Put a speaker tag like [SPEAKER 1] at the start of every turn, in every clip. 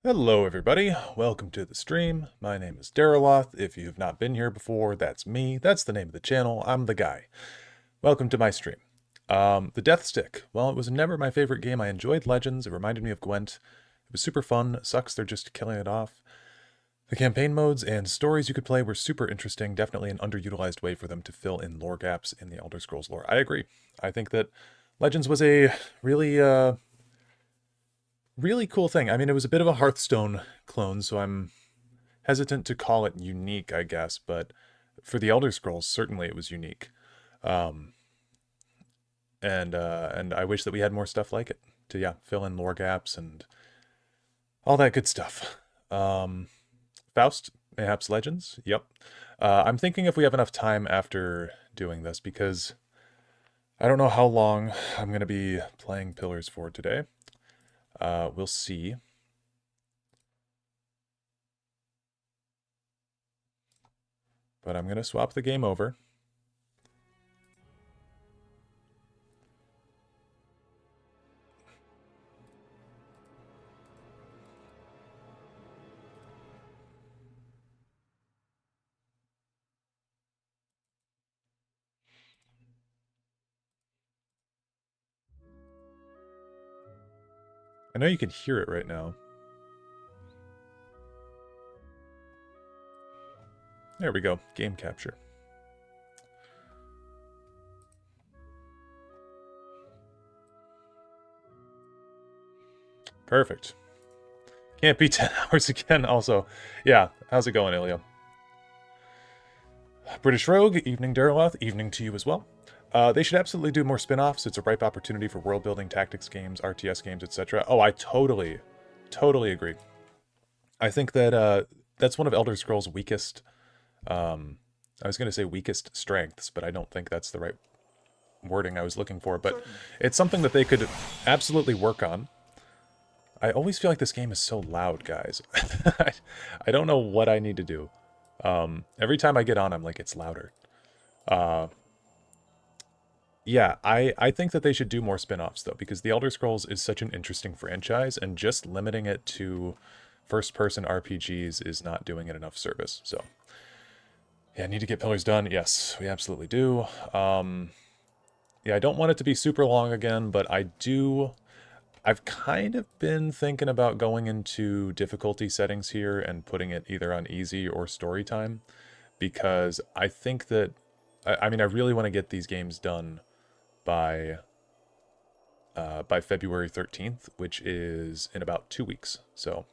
[SPEAKER 1] Hello everybody, welcome to the stream. My name is Dareloth. If you have not been here before, that's me. That's the name of the channel. I'm the guy. Welcome to my stream. The Death Stick. Well, it was never my favorite game. I enjoyed Legends. It reminded me of Gwent. It was super fun. Sucks they're just killing it off. The campaign modes and stories you could play were super interesting. Definitely an underutilized way for them to fill in lore gaps in the Elder Scrolls lore. I agree. I think that Legends was a really cool thing. I mean, it was a bit of a Hearthstone clone, so I'm hesitant to call it unique, I guess, but for the Elder Scrolls, certainly it was unique. And I wish that we had more stuff like it to, yeah, fill in lore gaps and all that good stuff. Faust, mayhaps Legends, yep. I'm thinking if we have enough time after doing this, because I don't know how long I'm going to be playing Pillars for today. We'll see. But I'm going to swap the game over. I know you can hear it right now. There we go. Game capture. Perfect. Can't be 10 hours again also. Yeah, how's it going, Ilya? British Rogue, evening Dareloth, evening to you as well. They should absolutely do more spin-offs. It's a ripe opportunity for world-building, tactics games, RTS games, etc. Oh, I totally agree. I think that that's one of Elder Scrolls' weakest, I was going to say weakest strengths, but I don't think that's the right wording I was looking for. But it's something that they could absolutely work on. I always feel like this game is so loud, guys. I don't know what I need to do. Every time I get on, I'm like, it's louder. Yeah, I think that they should do more spin-offs, though, because The Elder Scrolls is such an interesting franchise, and just limiting it to first-person RPGs is not doing it enough service. So, yeah, I need to get Pillars done. Yes, we absolutely do. Yeah, I don't want it to be super long again, but I've kind of been thinking about going into difficulty settings here and putting it either on easy or story time, because I think that, I mean, I really want to get these games done by February 13th, which is in about 2 weeks. So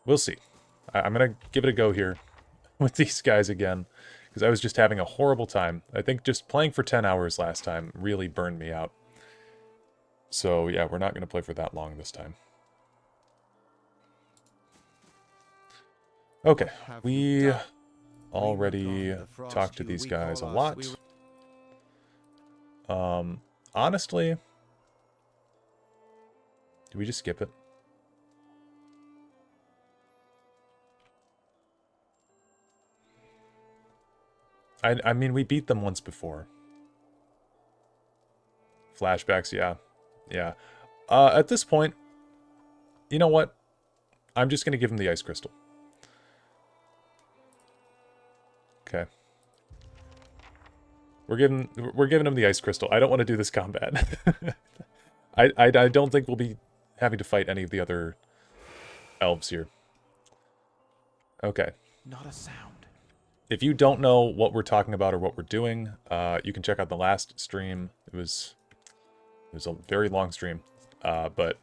[SPEAKER 1] we'll see. I'm going to give it a go here with these guys again, because I was just having a horrible time. I think just playing for 10 hours last time really burned me out. So yeah, we're not going to play for that long this time. Okay, we already talked to these guys a lot. Honestly, do we just skip it? I mean, we beat them once before. Flashbacks, yeah. Yeah. At this point, you know what? I'm just going to give him the ice crystal. Okay. We're giving him the ice crystal. I don't want to do this combat. I don't think we'll be having to fight any of the other elves here. Okay.
[SPEAKER 2] Not a sound.
[SPEAKER 1] If you don't know what we're talking about or what we're doing, you can check out the last stream. It was a very long stream, but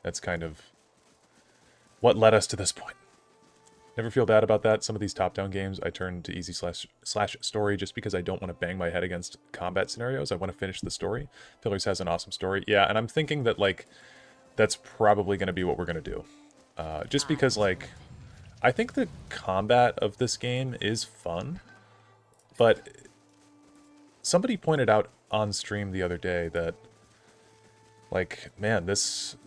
[SPEAKER 1] that's kind of what led us to this point. Never feel bad about that. Some of these top-down games, I turn to easy slash story just because I don't want to bang my head against combat scenarios. I want to finish the story. Pillars has an awesome story. Yeah, and I'm thinking that, like, that's probably going to be what we're going to do. Just because, like, I think the combat of this game is fun, but somebody pointed out on stream the other day that, like, man, this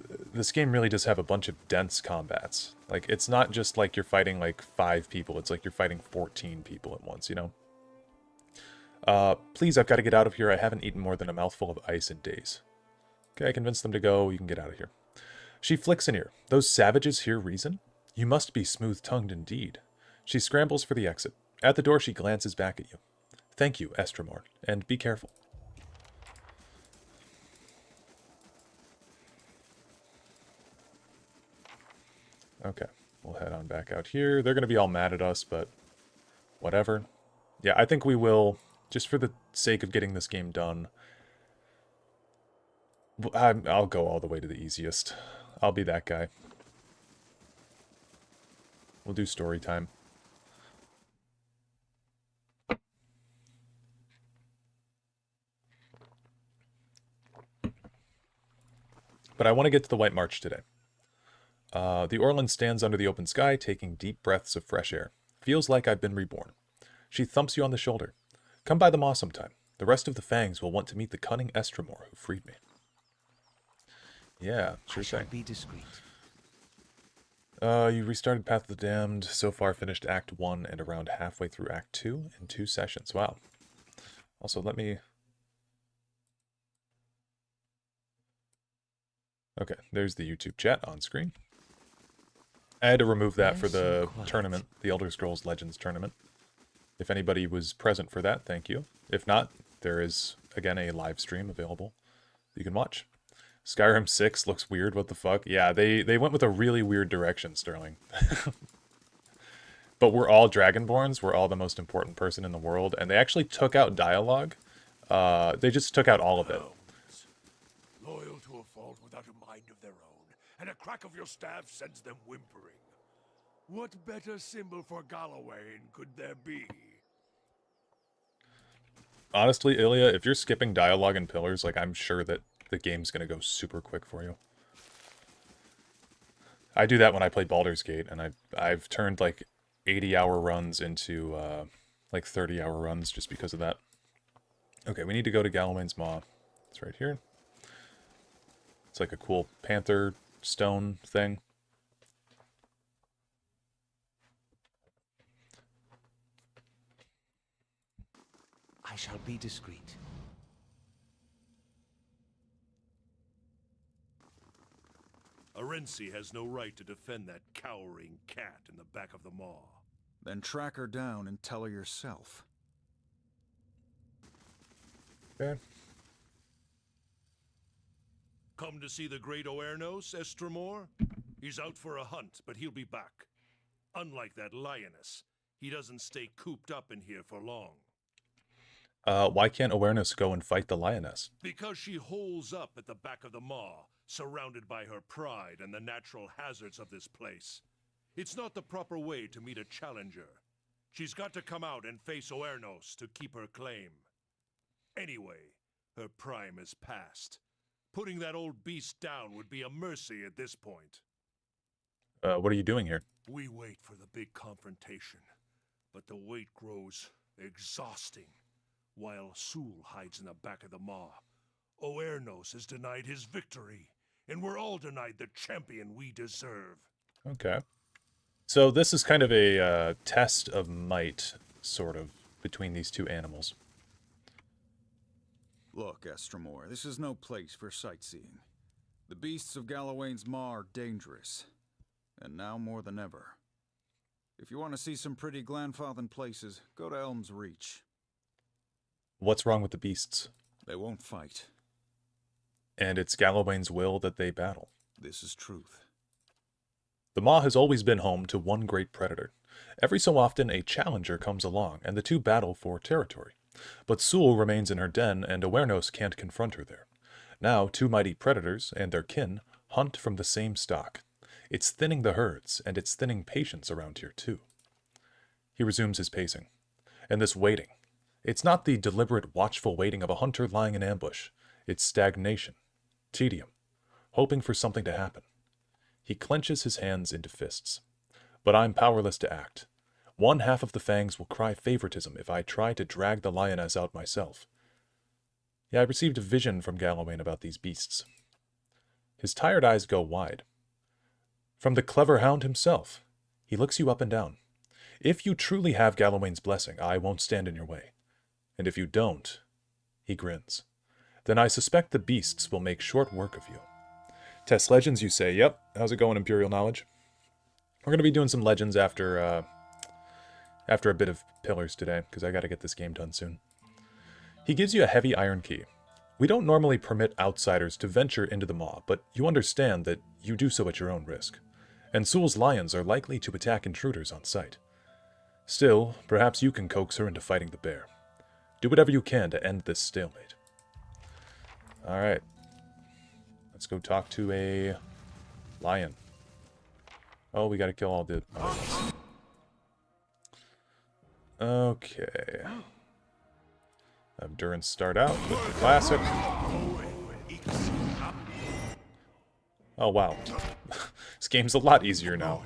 [SPEAKER 1] game really does have a bunch of dense combats. Like, it's not just like you're fighting like 5 people, it's like you're fighting 14 people at once, you know? Please, I've got to get out of here. I haven't eaten more than a mouthful of ice in days. Okay, I convinced them to go. You can get out of here. She flicks an ear. Those savages hear reason? You must be smooth-tongued indeed. She scrambles for the exit. At the door, she glances back at you. Thank you, Estremor, and be careful. Okay, we'll head on back out here. They're going to be all mad at us, but whatever. Yeah, I think we will, just for the sake of getting this game done, I'll go all the way to the easiest. I'll be that guy. We'll do story time. But I want to get to the White March today. The Orland stands under the open sky, taking deep breaths of fresh air. Feels like I've been reborn. She thumps you on the shoulder. Come by the maw sometime. The rest of the Fangs will want to meet the cunning Estremor who freed me. Yeah, sure thing.
[SPEAKER 2] Be discreet.
[SPEAKER 1] You restarted Path of the Damned, so far finished Act 1 and around halfway through Act 2 in 2 sessions. Wow. Also, let me... Okay, there's the YouTube chat on screen. I had to remove that for the tournament, the Elder Scrolls Legends tournament. If anybody was present for that, thank you. If not, there is, again, a live stream available you can watch. Skyrim 6 looks weird, what the fuck? Yeah, they went with a really weird direction, Sterling. But we're all Dragonborns, we're all the most important person in the world, and they actually took out dialogue. They just took out all of it.
[SPEAKER 3] Loyal to a fault without a mind of their own, and a crack of your staff sends them whimpering. What better symbol for Gallowayne could there be?
[SPEAKER 1] Honestly, Ilya, if you're skipping dialogue and pillars, like, I'm sure that the game's gonna go super quick for you. I do that when I play Baldur's Gate, and I've turned, like, 80-hour runs into, like, 30-hour runs just because of that. Okay, we need to go to Gallowayne's Maw. It's right here. It's like a cool panther stone thing.
[SPEAKER 2] I shall be discreet.
[SPEAKER 3] Arensi has no right to defend that cowering cat in the back of the maw.
[SPEAKER 4] Then track her down and tell her yourself.
[SPEAKER 1] Okay.
[SPEAKER 3] Come to see the great Oernos, Estremor? He's out for a hunt, but he'll be back. Unlike that lioness, he doesn't stay cooped up in here for long.
[SPEAKER 1] Why can't Awareness go and fight the lioness?
[SPEAKER 3] Because she holes up at the back of the maw, surrounded by her pride and the natural hazards of this place. It's not the proper way to meet a challenger. She's got to come out and face Oernos to keep her claim. Anyway, her prime is past. Putting that old beast down would be a mercy at this point.
[SPEAKER 1] What are you doing here?
[SPEAKER 3] We wait for the big confrontation, but the wait grows exhausting. While Sul hides in the back of the maw, Oernos is denied his victory, and we're all denied the champion we deserve.
[SPEAKER 1] Okay. So this is kind of a test of might, sort of, between these two animals.
[SPEAKER 4] Look, Estremor, this is no place for sightseeing. The beasts of Gallowayne's Maw are dangerous, and now more than ever. If you want to see some pretty Glanfathan places, go to Elm's Reach.
[SPEAKER 1] What's wrong with the beasts?
[SPEAKER 4] They won't fight.
[SPEAKER 1] And it's Gallowayne's will that they battle.
[SPEAKER 4] This is truth.
[SPEAKER 1] The Maw has always been home to one great predator. Every so often a challenger comes along, and the two battle for territory. But Sul remains in her den, and Oernos can't confront her there. Now, two mighty predators, and their kin, hunt from the same stock. It's thinning the herds, and it's thinning patience around here, too. He resumes his pacing. And this waiting. It's not the deliberate, watchful waiting of a hunter lying in ambush. It's stagnation, tedium, hoping for something to happen. He clenches his hands into fists. But I'm powerless to act. One half of the Fangs will cry favoritism if I try to drag the lioness out myself. Yeah, I received a vision from Gallowayne about these beasts. His tired eyes go wide. From the clever hound himself, he looks you up and down. If you truly have Gallowayne's blessing, I won't stand in your way. And if you don't, he grins, then I suspect the beasts will make short work of you. Test Legends, you say? Yep. How's it going, Imperial Knowledge? We're going to be doing some Legends after a bit of Pillars today, because I got to get this game done soon. He gives you a heavy iron key. We don't normally permit outsiders to venture into the Maw, but you understand that you do so at your own risk. And Soul's lions are likely to attack intruders on sight. Still, perhaps you can coax her into fighting the bear. Do whatever you can to end this stalemate. Alright. Let's go talk to a lion. Oh, we gotta kill all the lions. Okay. Have Duran start out with the classic. Oh, wow. This game's a lot easier now.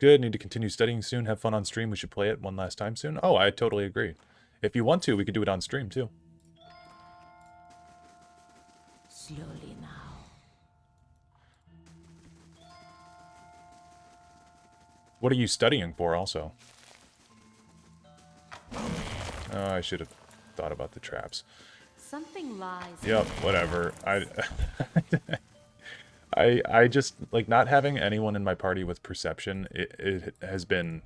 [SPEAKER 1] Good, need to continue studying soon. Have fun on stream. We should play it one last time soon. Oh, I totally agree. If you want to, we could do it on stream too.
[SPEAKER 5] Slowly now.
[SPEAKER 1] What are you studying for also? Oh, I should have thought about the traps.
[SPEAKER 5] Something lies.
[SPEAKER 1] Yep, whatever. I just, like, not having anyone in my party with perception, it has been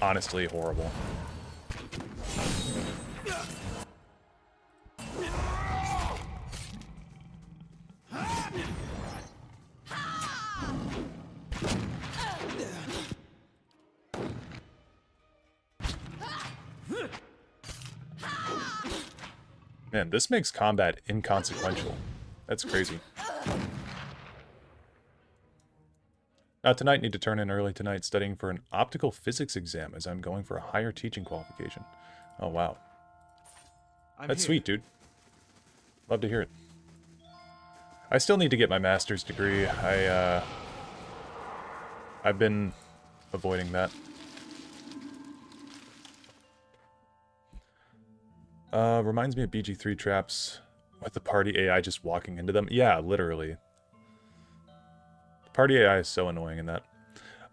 [SPEAKER 1] honestly horrible. Man, this makes combat inconsequential. That's crazy. Not tonight, need to turn in early tonight studying for an optical physics exam as I'm going for a higher teaching qualification. Oh, wow. That's sweet, dude. Love to hear it. I still need to get my master's degree. I've been avoiding that. Reminds me of BG3 traps with the party AI just walking into them. Yeah, literally. Party AI is so annoying in that.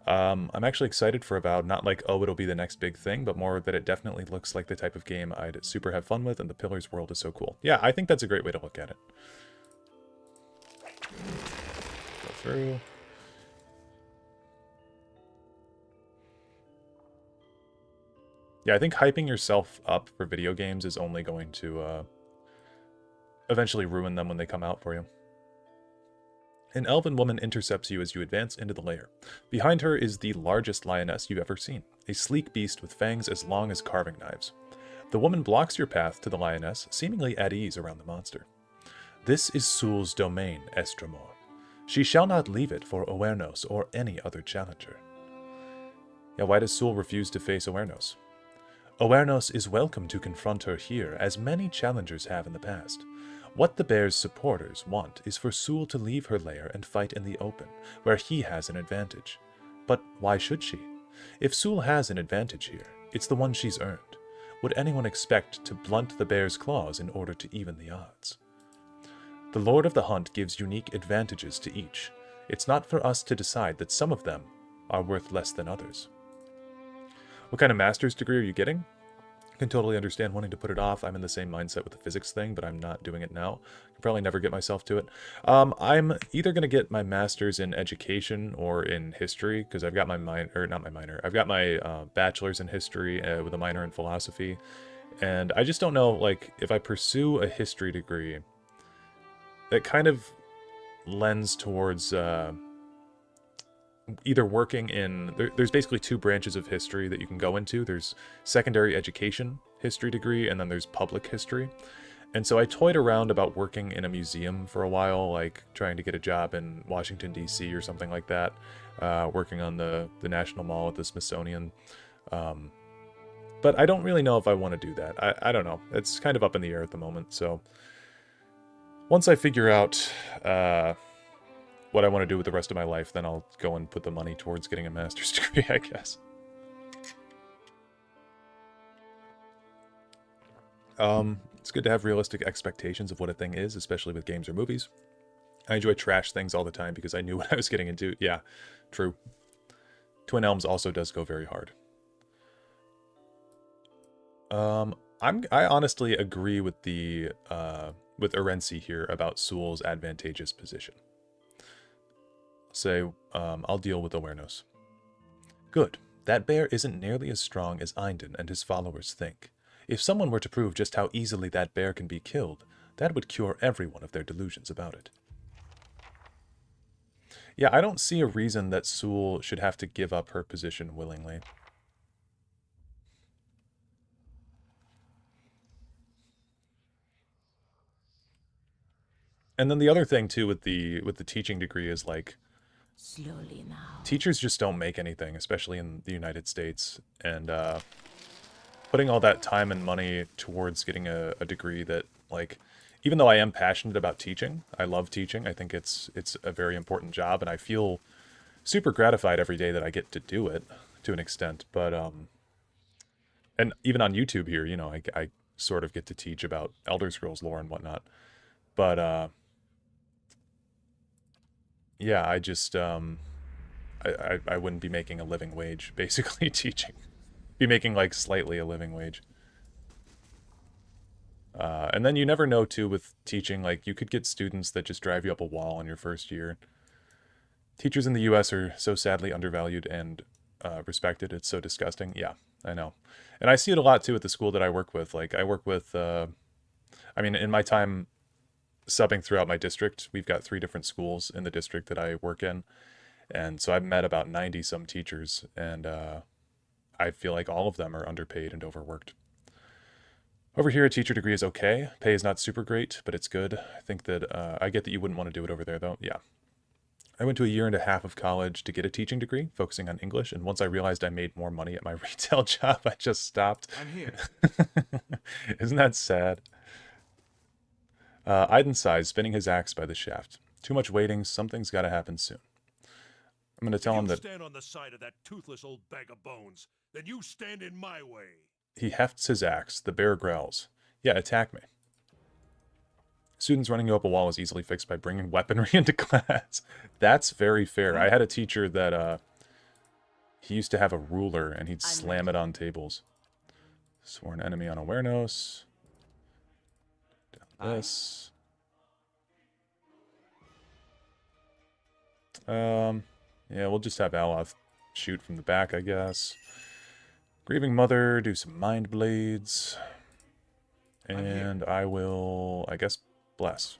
[SPEAKER 1] I'm actually excited for Avowed, not like, oh, it'll be the next big thing, but more that it definitely looks like the type of game I'd super have fun with, and the Pillars world is so cool. Yeah, I think that's a great way to look at it. Go through. Yeah, I think hyping yourself up for video games is only going to eventually ruin them when they come out for you. An elven woman intercepts you as you advance into the lair. Behind her is the largest lioness you've ever seen, a sleek beast with fangs as long as carving knives. The woman blocks your path to the lioness, seemingly at ease around the monster. This is Soul's domain, Estremor. She shall not leave it for Oernos or any other challenger. Yeah, why does Soul refuse to face Oernos? Oernos is welcome to confront her here, as many challengers have in the past. What the bear's supporters want is for Soul to leave her lair and fight in the open, where he has an advantage. But why should she? If Soul has an advantage here, it's the one she's earned. Would anyone expect to blunt the bear's claws in order to even the odds? The Lord of the Hunt gives unique advantages to each. It's not for us to decide that some of them are worth less than others. What kind of master's degree are you getting? I can totally understand wanting to put it off. I'm in the same mindset with the physics thing, but I'm not doing it now. I can probably never get myself to it. I'm either going to get my master's in education or in history, because I've got my I've got my bachelor's in history with a minor in philosophy. And I just don't know, like, if I pursue a history degree, that kind of lends towards either working in... There's basically two branches of history that you can go into. There's secondary education history degree, and then there's public history. And so I toyed around about working in a museum for a while, like trying to get a job in Washington, D.C. or something like that, working on the National Mall at the Smithsonian. But I don't really know if I want to do that. I don't know. It's kind of up in the air at the moment, so... Once I figure out what I want to do with the rest of my life, then I'll go and put the money towards getting a master's degree, I guess. It's good to have realistic expectations of what a thing is, especially with games or movies. I enjoy trash things all the time because I knew what I was getting into. Yeah, true. Twin Elms also does go very hard. I honestly agree with the with Arensi here about Sewell's advantageous position. Say, I'll deal with awareness. Good. That bear isn't nearly as strong as Einden and his followers think. If someone were to prove just how easily that bear can be killed, that would cure every one of their delusions about it. Yeah, I don't see a reason that Sewell should have to give up her position willingly. And then the other thing too with the teaching degree is like,
[SPEAKER 5] Slowly now.
[SPEAKER 1] teachers just don't make anything, especially in the United States. And putting all that time and money towards getting a degree that, like, even though I am passionate about teaching, I love teaching. I think it's a very important job, and I feel super gratified every day that I get to do it to an extent. But and even on YouTube here, you know, I sort of get to teach about Elder Scrolls lore and whatnot. But yeah, I just I wouldn't be making a living wage basically teaching. Be making like slightly a living wage. And then you never know too with teaching, like you could get students that just drive you up a wall in your first year. Teachers in the US are so sadly undervalued and respected. It's so disgusting. Yeah, I know. And I see it a lot too at the school that I work with. Like I work with, I mean, in my time subbing throughout my district, we've got 3 different schools in the district that I work in. And so I've met about 90 some teachers, and I feel like all of them are underpaid and overworked. Over here, a teacher degree is okay. Pay is not super great, but it's good. I think that, I get that you wouldn't want to do it over there, though. Yeah. I went to 1.5 years of college to get a teaching degree, focusing on English, and once I realized I made more money at my retail job, I just stopped.
[SPEAKER 2] I'm here.
[SPEAKER 1] Isn't that sad? Aiden sighs, spinning his axe by the shaft. Too much waiting, something's gotta happen soon. I'm gonna tell him that...
[SPEAKER 3] stand on the side of that toothless old bag of bones, then you stand in my way.
[SPEAKER 1] He hefts his axe. The bear growls. Yeah, attack me. Students running you up a wall is easily fixed by bringing weaponry into class. That's very fair. I had a teacher that, he used to have a ruler and he'd slam it on tables. Sworn enemy on awareness. Down this. Yeah, we'll just have Aloth shoot from the back, I guess. Grieving Mother, do some Mind Blades. And I will, I guess, bless.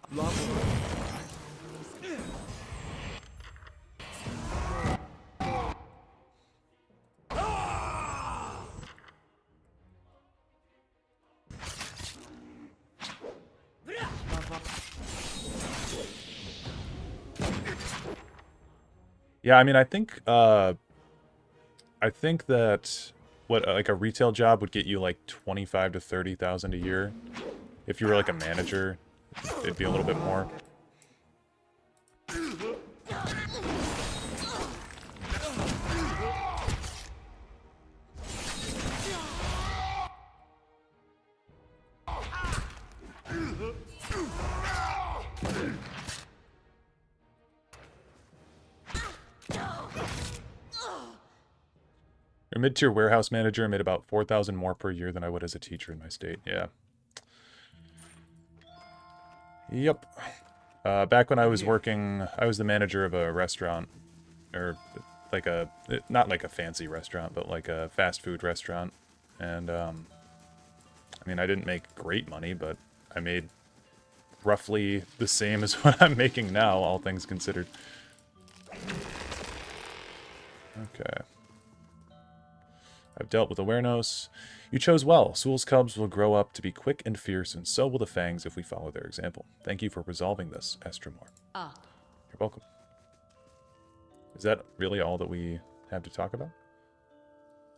[SPEAKER 1] Yeah, I mean, I think that what like a retail job would get you like 25 to 30,000 a year. If you were like a manager, it'd be a little bit more. A mid-tier warehouse manager made about 4,000 more per year than I would as a teacher in my state. Yeah. Yep. Back when I was working, I was the manager of a restaurant, or like a, not like a fancy restaurant, but like a fast food restaurant. And, I mean, I didn't make great money, but I made roughly the same as what I'm making now, all things considered. Okay. I've dealt with awareness. You chose well. Sewell's cubs will grow up to be quick and fierce, and so will the fangs if we follow their example. Thank you for resolving this, Estramore.
[SPEAKER 5] Ah.
[SPEAKER 1] You're welcome. Is that really all that we have to talk about?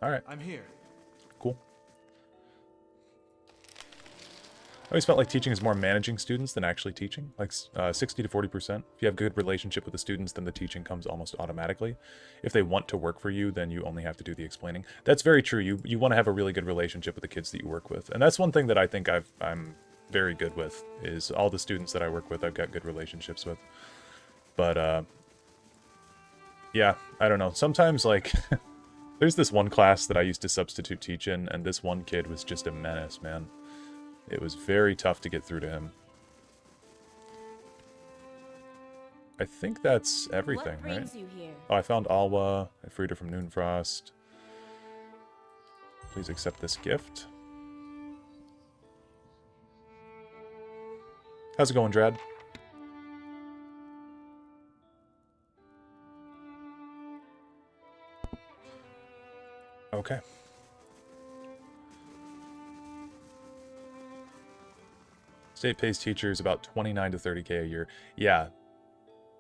[SPEAKER 1] Alright.
[SPEAKER 2] I'm here.
[SPEAKER 1] Cool. I always felt like teaching is more managing students than actually teaching, like 60 to 40%. If you have a good relationship with the students, then the teaching comes almost automatically. If they want to work for you, then you only have to do the explaining. That's very true. You want to have a really good relationship with the kids that you work with. And that's one thing that I think I'm very good with, is all the students that I work with, I've got good relationships with. But, yeah, I don't know. Sometimes, like, there's this one class that I used to substitute teach in, and this one kid was just a menace, man. It was very tough to get through to him. I think that's everything,
[SPEAKER 5] What
[SPEAKER 1] right?
[SPEAKER 5] brings you here?
[SPEAKER 1] Oh, I found Alwa. I freed her from Noonfrost. Please accept this gift. How's it going, Drad? Okay. State pays teachers about 29 to 30k a year. Yeah.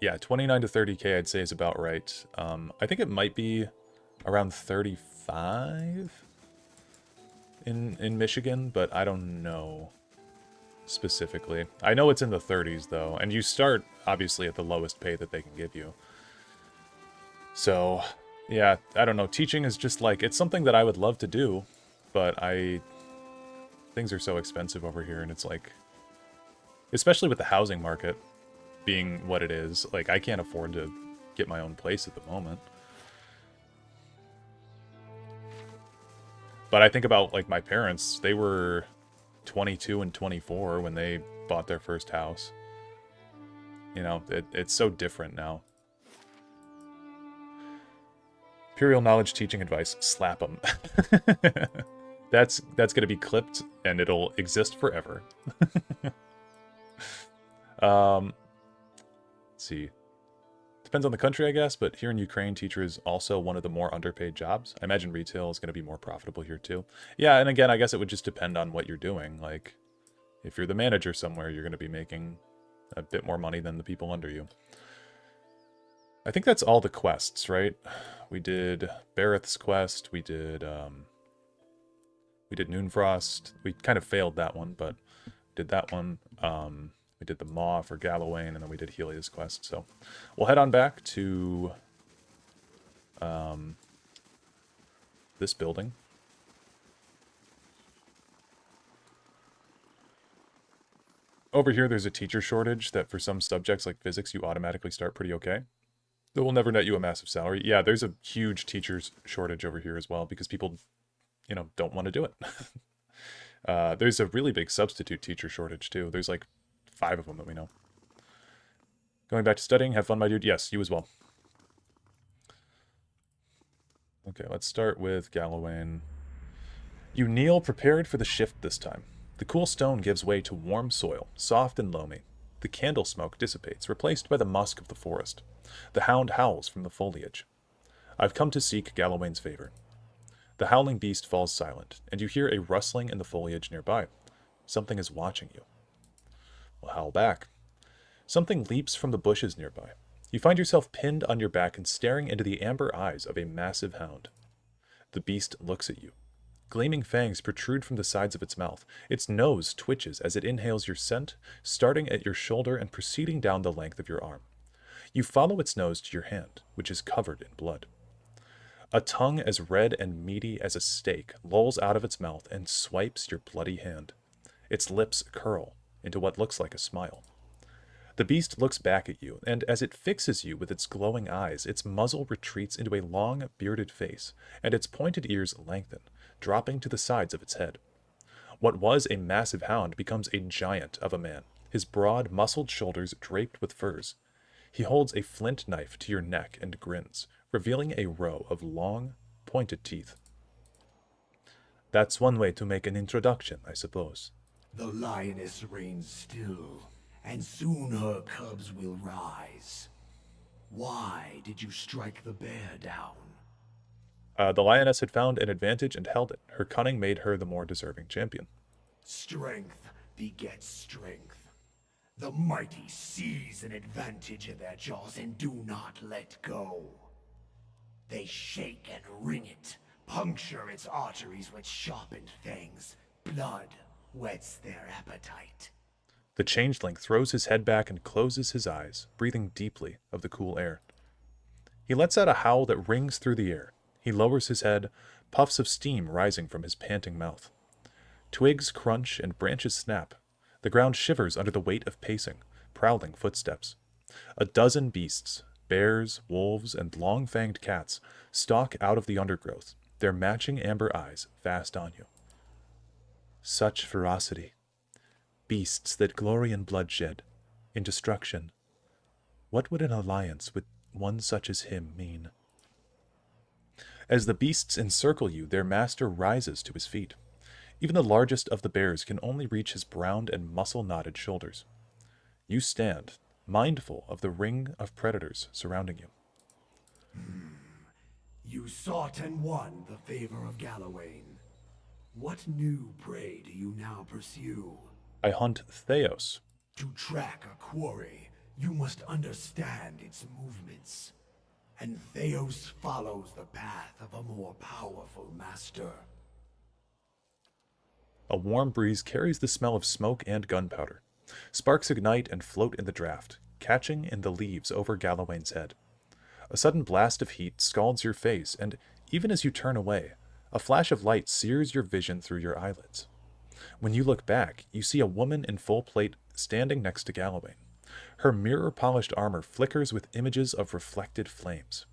[SPEAKER 1] Yeah, 29 to 30k I'd say is about right. I think it might be around 35 in Michigan, but I don't know specifically. I know it's in the 30s though, and you start obviously at the lowest pay that they can give you. So, yeah, I don't know. Teaching is just like, it's something that I would love to do, but things are so expensive over here, and it's like, especially with the housing market being what it is, like, I can't afford to get my own place at the moment. But I think about, like, my parents, they were 22 and 24 when they bought their first house. You know, it's so different now. Imperial knowledge teaching advice, slap them. That's going to be clipped, and it'll exist forever. Let's see. Depends on the country, I guess, but here in Ukraine, teacher is also one of the more underpaid jobs. I imagine retail is going to be more profitable here too. Yeah, and again, I guess it would just depend on what you're doing. Like, if you're the manager somewhere, you're going to be making a bit more money than the people under you. I think that's all the quests, right? We did Bareth's quest, we did Noonfrost. We kind of failed that one, but did that one. We did the Maw for Gallowayne, and then we did Helia's quest. So we'll head on back to this building. Over here, there's a teacher shortage that for some subjects like physics, you automatically start pretty okay. That will never net you a massive salary. Yeah, there's a huge teachers shortage over here as well because people, you know, don't want to do it. There's a really big substitute teacher shortage too. There's like 5 of them that we know. Going back to studying, have fun, my dude. Yes, you as well. Okay, let's start with Gallowayne. You kneel prepared for the shift this time. The cool stone gives way to warm soil, soft and loamy. The candle smoke dissipates, replaced by the musk of the forest. The hound howls from the foliage. I've come to seek Gallowayne's favor. The howling beast falls silent, and you hear a rustling in the foliage nearby. Something is watching you. Well, howl back. Something leaps from the bushes nearby. You find yourself pinned on your back and staring into the amber eyes of a massive hound. The beast looks at you. Gleaming fangs protrude from the sides of its mouth. Its nose twitches as it inhales your scent, starting at your shoulder and proceeding down the length of your arm. You follow its nose to your hand, which is covered in blood. A tongue as red and meaty as a steak lolls out of its mouth and swipes your bloody hand. Its lips curl into what looks like a smile. The beast looks back at you, and as it fixes you with its glowing eyes, its muzzle retreats into a long, bearded face, and its pointed ears lengthen, dropping to the sides of its head. What was a massive hound becomes a giant of a man, his broad, muscled shoulders draped with furs. He holds a flint knife to your neck and grins, revealing a row of long, pointed teeth. That's one way to make an introduction, I suppose.
[SPEAKER 2] The lioness reigns still, and soon her cubs will rise. Why did you strike the bear down?
[SPEAKER 1] The lioness had found an advantage and held it. Her cunning made her the more deserving champion.
[SPEAKER 2] Strength begets strength. The mighty seize an advantage in their jaws and do not let go. They shake and wring it, puncture its arteries with sharpened fangs. Blood whets their appetite.
[SPEAKER 1] The changeling throws his head back and closes his eyes, breathing deeply of the cool air. He lets out a howl that rings through the air. He lowers his head, puffs of steam rising from his panting mouth. Twigs crunch and branches snap. The ground shivers under the weight of pacing, prowling footsteps. A dozen beasts, bears, wolves, and long-fanged cats, stalk out of the undergrowth, their matching amber eyes fast on you. Such ferocity. Beasts that glory in bloodshed, in destruction. What would an alliance with one such as him mean? As the beasts encircle you, their master rises to his feet. Even the largest of the bears can only reach his browned and muscle-knotted shoulders. You stand, mindful of the ring of predators surrounding you.
[SPEAKER 2] You sought and won the favor of Galawain. What new prey do you now pursue?
[SPEAKER 1] I hunt Theos.
[SPEAKER 2] To track a quarry, you must understand its movements. And Theos follows the path of a more powerful master.
[SPEAKER 1] A warm breeze carries the smell of smoke and gunpowder. Sparks ignite and float in the draft, catching in the leaves over Galawain's head. A sudden blast of heat scalds your face, and even as you turn away, a flash of light sears your vision through your eyelids. When you look back, you see a woman in full plate standing next to Galawain. Her mirror-polished armor flickers with images of reflected flames.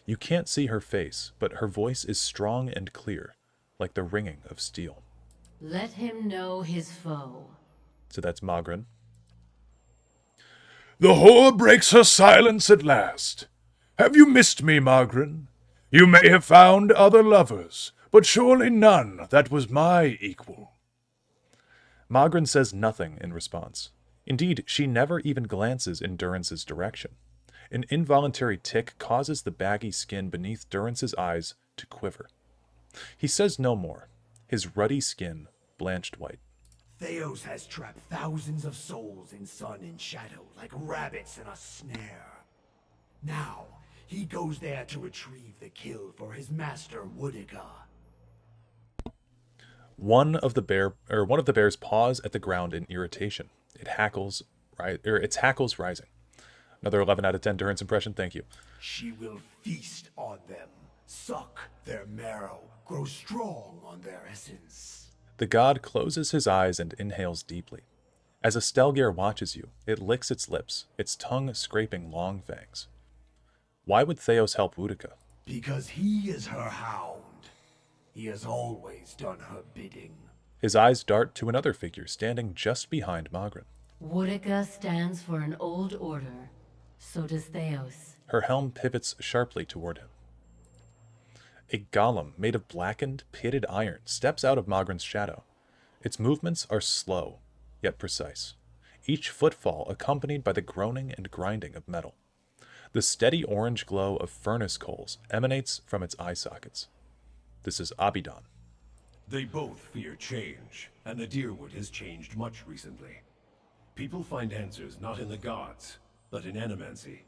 [SPEAKER 1] You can't see her face, but her voice is strong and clear, like the ringing of steel.
[SPEAKER 5] Let him know his foe.
[SPEAKER 1] So that's Magrin.
[SPEAKER 6] The whore breaks her silence at last. Have you missed me, Magrin? You may have found other lovers, but surely none that was my equal.
[SPEAKER 1] Magrin says nothing in response. Indeed, she never even glances in Durance's direction. An involuntary tic causes the baggy skin beneath Durance's eyes to quiver. He says no more, his ruddy skin blanched white.
[SPEAKER 2] Theos has trapped thousands of souls in sun and shadow like rabbits in a snare. Now, he goes there to retrieve the kill for his master Woodica.
[SPEAKER 1] One of the bears paws at the ground in irritation. Its hackles rising. Another 11 out of 10 Durance impression, thank you.
[SPEAKER 2] She will feast on them, suck their marrow, grow strong on their essence.
[SPEAKER 1] The god closes his eyes and inhales deeply. As a Stelgare watches you, it licks its lips, its tongue scraping long fangs. Why would Theos help Woodica?
[SPEAKER 2] Because he is her hound. He has always done her bidding.
[SPEAKER 1] His eyes dart to another figure standing just behind Magrin.
[SPEAKER 5] Woodica stands for an old order. So does Theos.
[SPEAKER 1] Her helm pivots sharply toward him. A golem made of blackened, pitted iron steps out of Magrin's shadow. Its movements are slow, yet precise, each footfall accompanied by the groaning and grinding of metal. The steady orange glow of furnace coals emanates from its eye sockets. This is Abidan.
[SPEAKER 7] They both fear change, and the Deerwood has changed much recently. People find answers not in the gods, but in animancy,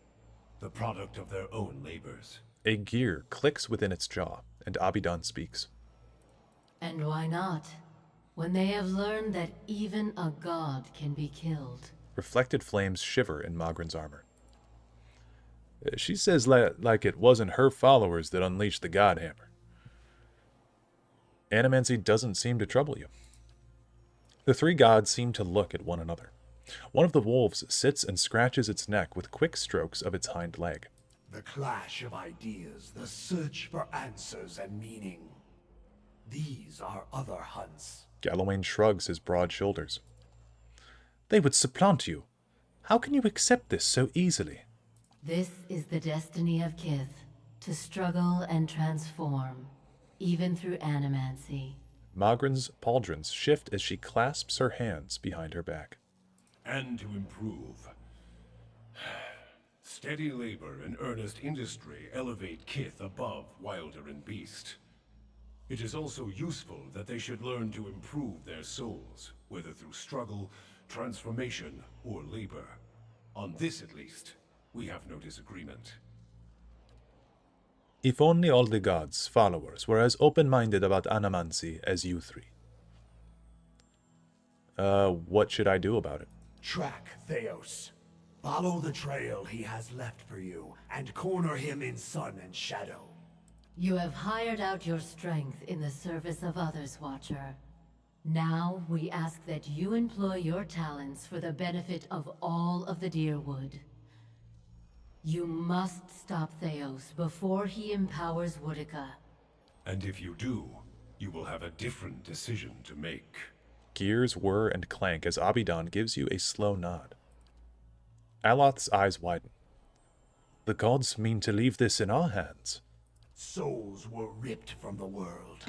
[SPEAKER 7] the product of their own labors.
[SPEAKER 1] A gear clicks within its jaw, and Abidan speaks.
[SPEAKER 5] And why not? When they have learned that even a god can be killed.
[SPEAKER 1] Reflected flames shiver in Magrin's armor. She says like it wasn't her followers that unleashed the Godhammer. Animancy doesn't seem to trouble you. The three gods seem to look at one another. One of the wolves sits and scratches its neck with quick strokes of its hind leg.
[SPEAKER 2] The clash of ideas, the search for answers and meaning. These are other hunts.
[SPEAKER 1] Galawain shrugs his broad shoulders. They would supplant you. How can you accept this so easily?
[SPEAKER 5] This is the destiny of Kith, to struggle and transform, even through animancy.
[SPEAKER 1] Magrin's pauldrons shift as she clasps her hands behind her back.
[SPEAKER 7] And to improve. Steady labor and earnest industry elevate Kith above Wilder and Beast. It is also useful that they should learn to improve their souls, whether through struggle, transformation, or labor. On this, at least, we have no disagreement.
[SPEAKER 1] If only all the gods' followers were as open-minded about animancy as you three. What should I do about it?
[SPEAKER 2] Track Theos. Follow the trail he has left for you, and corner him in sun and shadow.
[SPEAKER 5] You have hired out your strength in the service of others, Watcher. Now we ask that you employ your talents for the benefit of all of the Deerwood. You must stop Theos before he empowers Woodica.
[SPEAKER 7] And if you do, you will have a different decision to make.
[SPEAKER 1] Gears whir and clank as Abidan gives you a slow nod. Aloth's eyes widen. The gods mean to leave this in our hands.
[SPEAKER 2] Souls were ripped from the world,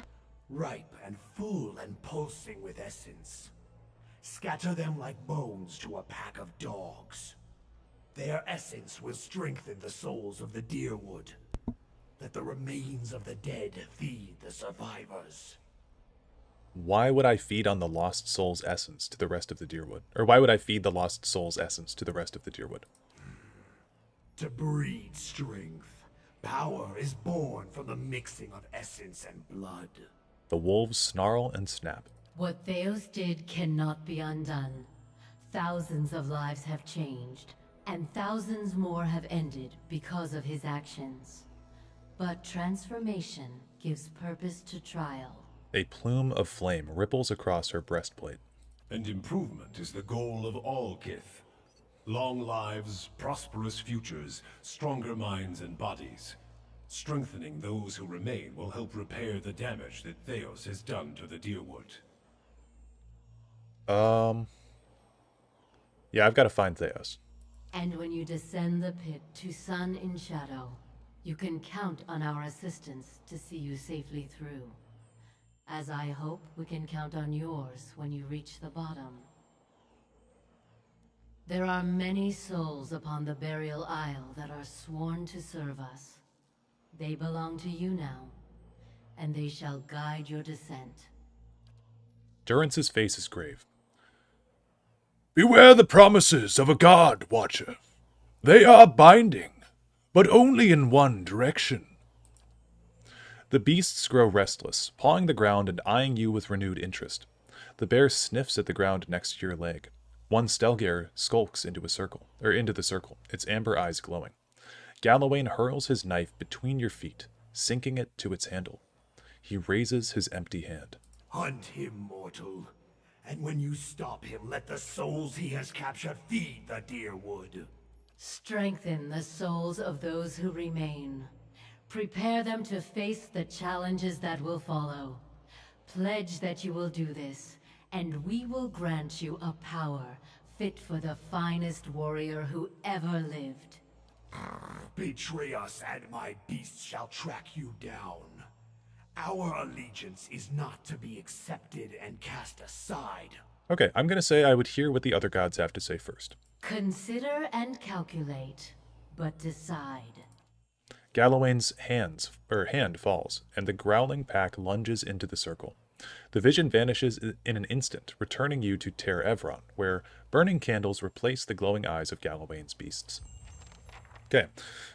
[SPEAKER 2] ripe and full and pulsing with essence. Scatter them like bones to a pack of dogs. Their essence will strengthen the souls of the Deerwood. Let the remains of the dead feed the survivors.
[SPEAKER 1] Why would I feed on the lost soul's essence to the rest of the Deerwood? Or why would I feed the lost soul's essence to the rest of the Deerwood?
[SPEAKER 2] To breed strength. Power is born from the mixing of essence and blood.
[SPEAKER 1] The wolves snarl and snap.
[SPEAKER 5] What Theos did cannot be undone. Thousands of lives have changed, and thousands more have ended because of his actions. But transformation gives purpose to trial.
[SPEAKER 1] A plume of flame ripples across her breastplate.
[SPEAKER 7] And improvement is the goal of all Kith. Long lives, prosperous futures, stronger minds and bodies. Strengthening those who remain will help repair the damage that Theos has done to the Deerwood.
[SPEAKER 1] Yeah, I've got to find Theos.
[SPEAKER 5] And when you descend the pit to Sun in Shadow, you can count on our assistance to see you safely through. As I hope we can count on yours when you reach the bottom. There are many souls upon the Burial Isle that are sworn to serve us. They belong to you now, and they shall guide your descent.
[SPEAKER 1] Durance's face is grave.
[SPEAKER 6] Beware the promises of a god, Watcher. They are binding, but only in one direction.
[SPEAKER 1] The beasts grow restless, pawing the ground and eyeing you with renewed interest. The bear sniffs at the ground next to your leg. One Stelgare skulks into the circle, its amber eyes glowing. Galawain hurls his knife between your feet, sinking it to its handle. He raises his empty hand.
[SPEAKER 2] Hunt him, mortal. And when you stop him, let the souls he has captured feed the Deerwood.
[SPEAKER 5] Strengthen the souls of those who remain. Prepare them to face the challenges that will follow. Pledge that you will do this, and we will grant you a power fit for the finest warrior who ever lived.
[SPEAKER 2] Betray us, and my beasts shall track you down. Our allegiance is not to be accepted and cast aside.
[SPEAKER 1] Okay, I'm going to say I would hear what the other gods have to say first.
[SPEAKER 5] Consider and calculate, but decide.
[SPEAKER 1] Galawain's hand falls, and the growling pack lunges into the circle. The vision vanishes in an instant, returning you to Ter Evron, where burning candles replace the glowing eyes of Galawain's beasts. Okay,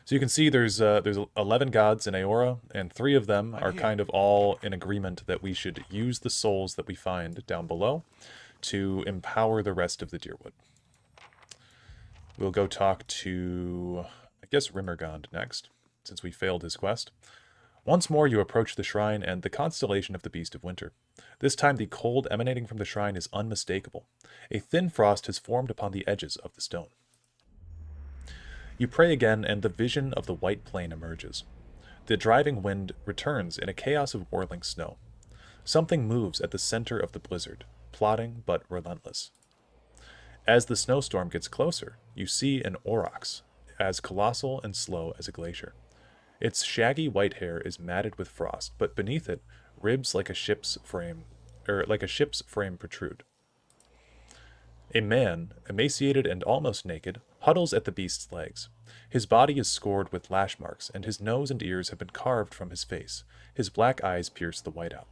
[SPEAKER 1] so you can see there's 11 gods in Aora, and 3 of them are kind of all in agreement that we should use the souls that we find down below to empower the rest of the Deerwood. We'll go talk to, I guess, Rimmergond next, since we failed his quest. Once more you approach the shrine and the constellation of the Beast of Winter. This time the cold emanating from the shrine is unmistakable. A thin frost has formed upon the edges of the stone. You pray again, and the vision of the white plain emerges. The driving wind returns in a chaos of whirling snow. Something moves at the center of the blizzard, plodding but relentless. As the snowstorm gets closer, you see an aurochs, as colossal and slow as a glacier. Its shaggy white hair is matted with frost, but beneath it, ribs like a ship's frame protrude. A man, emaciated and almost naked, huddles at the beast's legs. His body is scored with lash marks, and his nose and ears have been carved from his face. His black eyes pierce the whiteout.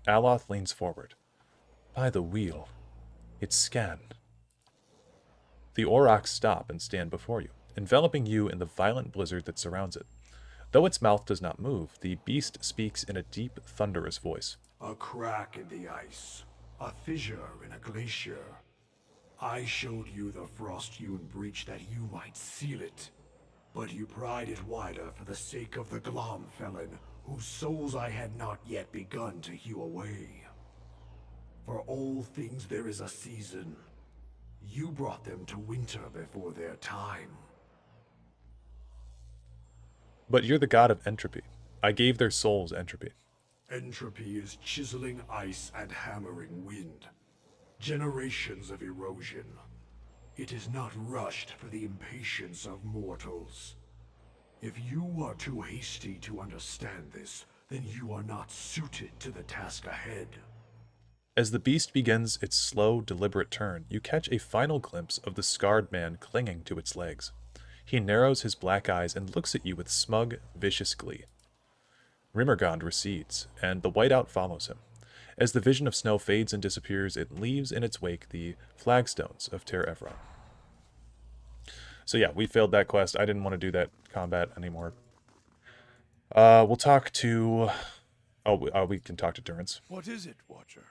[SPEAKER 1] Aloth leans forward. By the wheel. It's Scan. The aurochs stop and stand before you, enveloping you in the violent blizzard that surrounds it. Though its mouth does not move, the beast speaks in a deep, thunderous voice.
[SPEAKER 2] A crack in the ice. A fissure in a glacier. I showed you the frost-hewn breach that you might seal it. But you pried it wider for the sake of the Glom felon, whose souls I had not yet begun to hew away. For all things there is a season. You brought them to winter before their time.
[SPEAKER 1] But you're the god of entropy. I gave their souls entropy.
[SPEAKER 2] Entropy is chiseling ice and hammering wind. Generations of erosion. It is not rushed for the impatience of mortals. If you are too hasty to understand this, then you are not suited to the task ahead.
[SPEAKER 1] As the beast begins its slow, deliberate turn, you catch a final glimpse of the scarred man clinging to its legs. He narrows his black eyes and looks at you with smug, vicious glee. Rimmergond recedes, and the whiteout follows him. As the vision of snow fades and disappears, it leaves in its wake the flagstones of Ter Evron. So yeah, we failed that quest. I didn't want to do that combat anymore. We'll talk to... we can talk to Durance.
[SPEAKER 3] What is it, Watcher?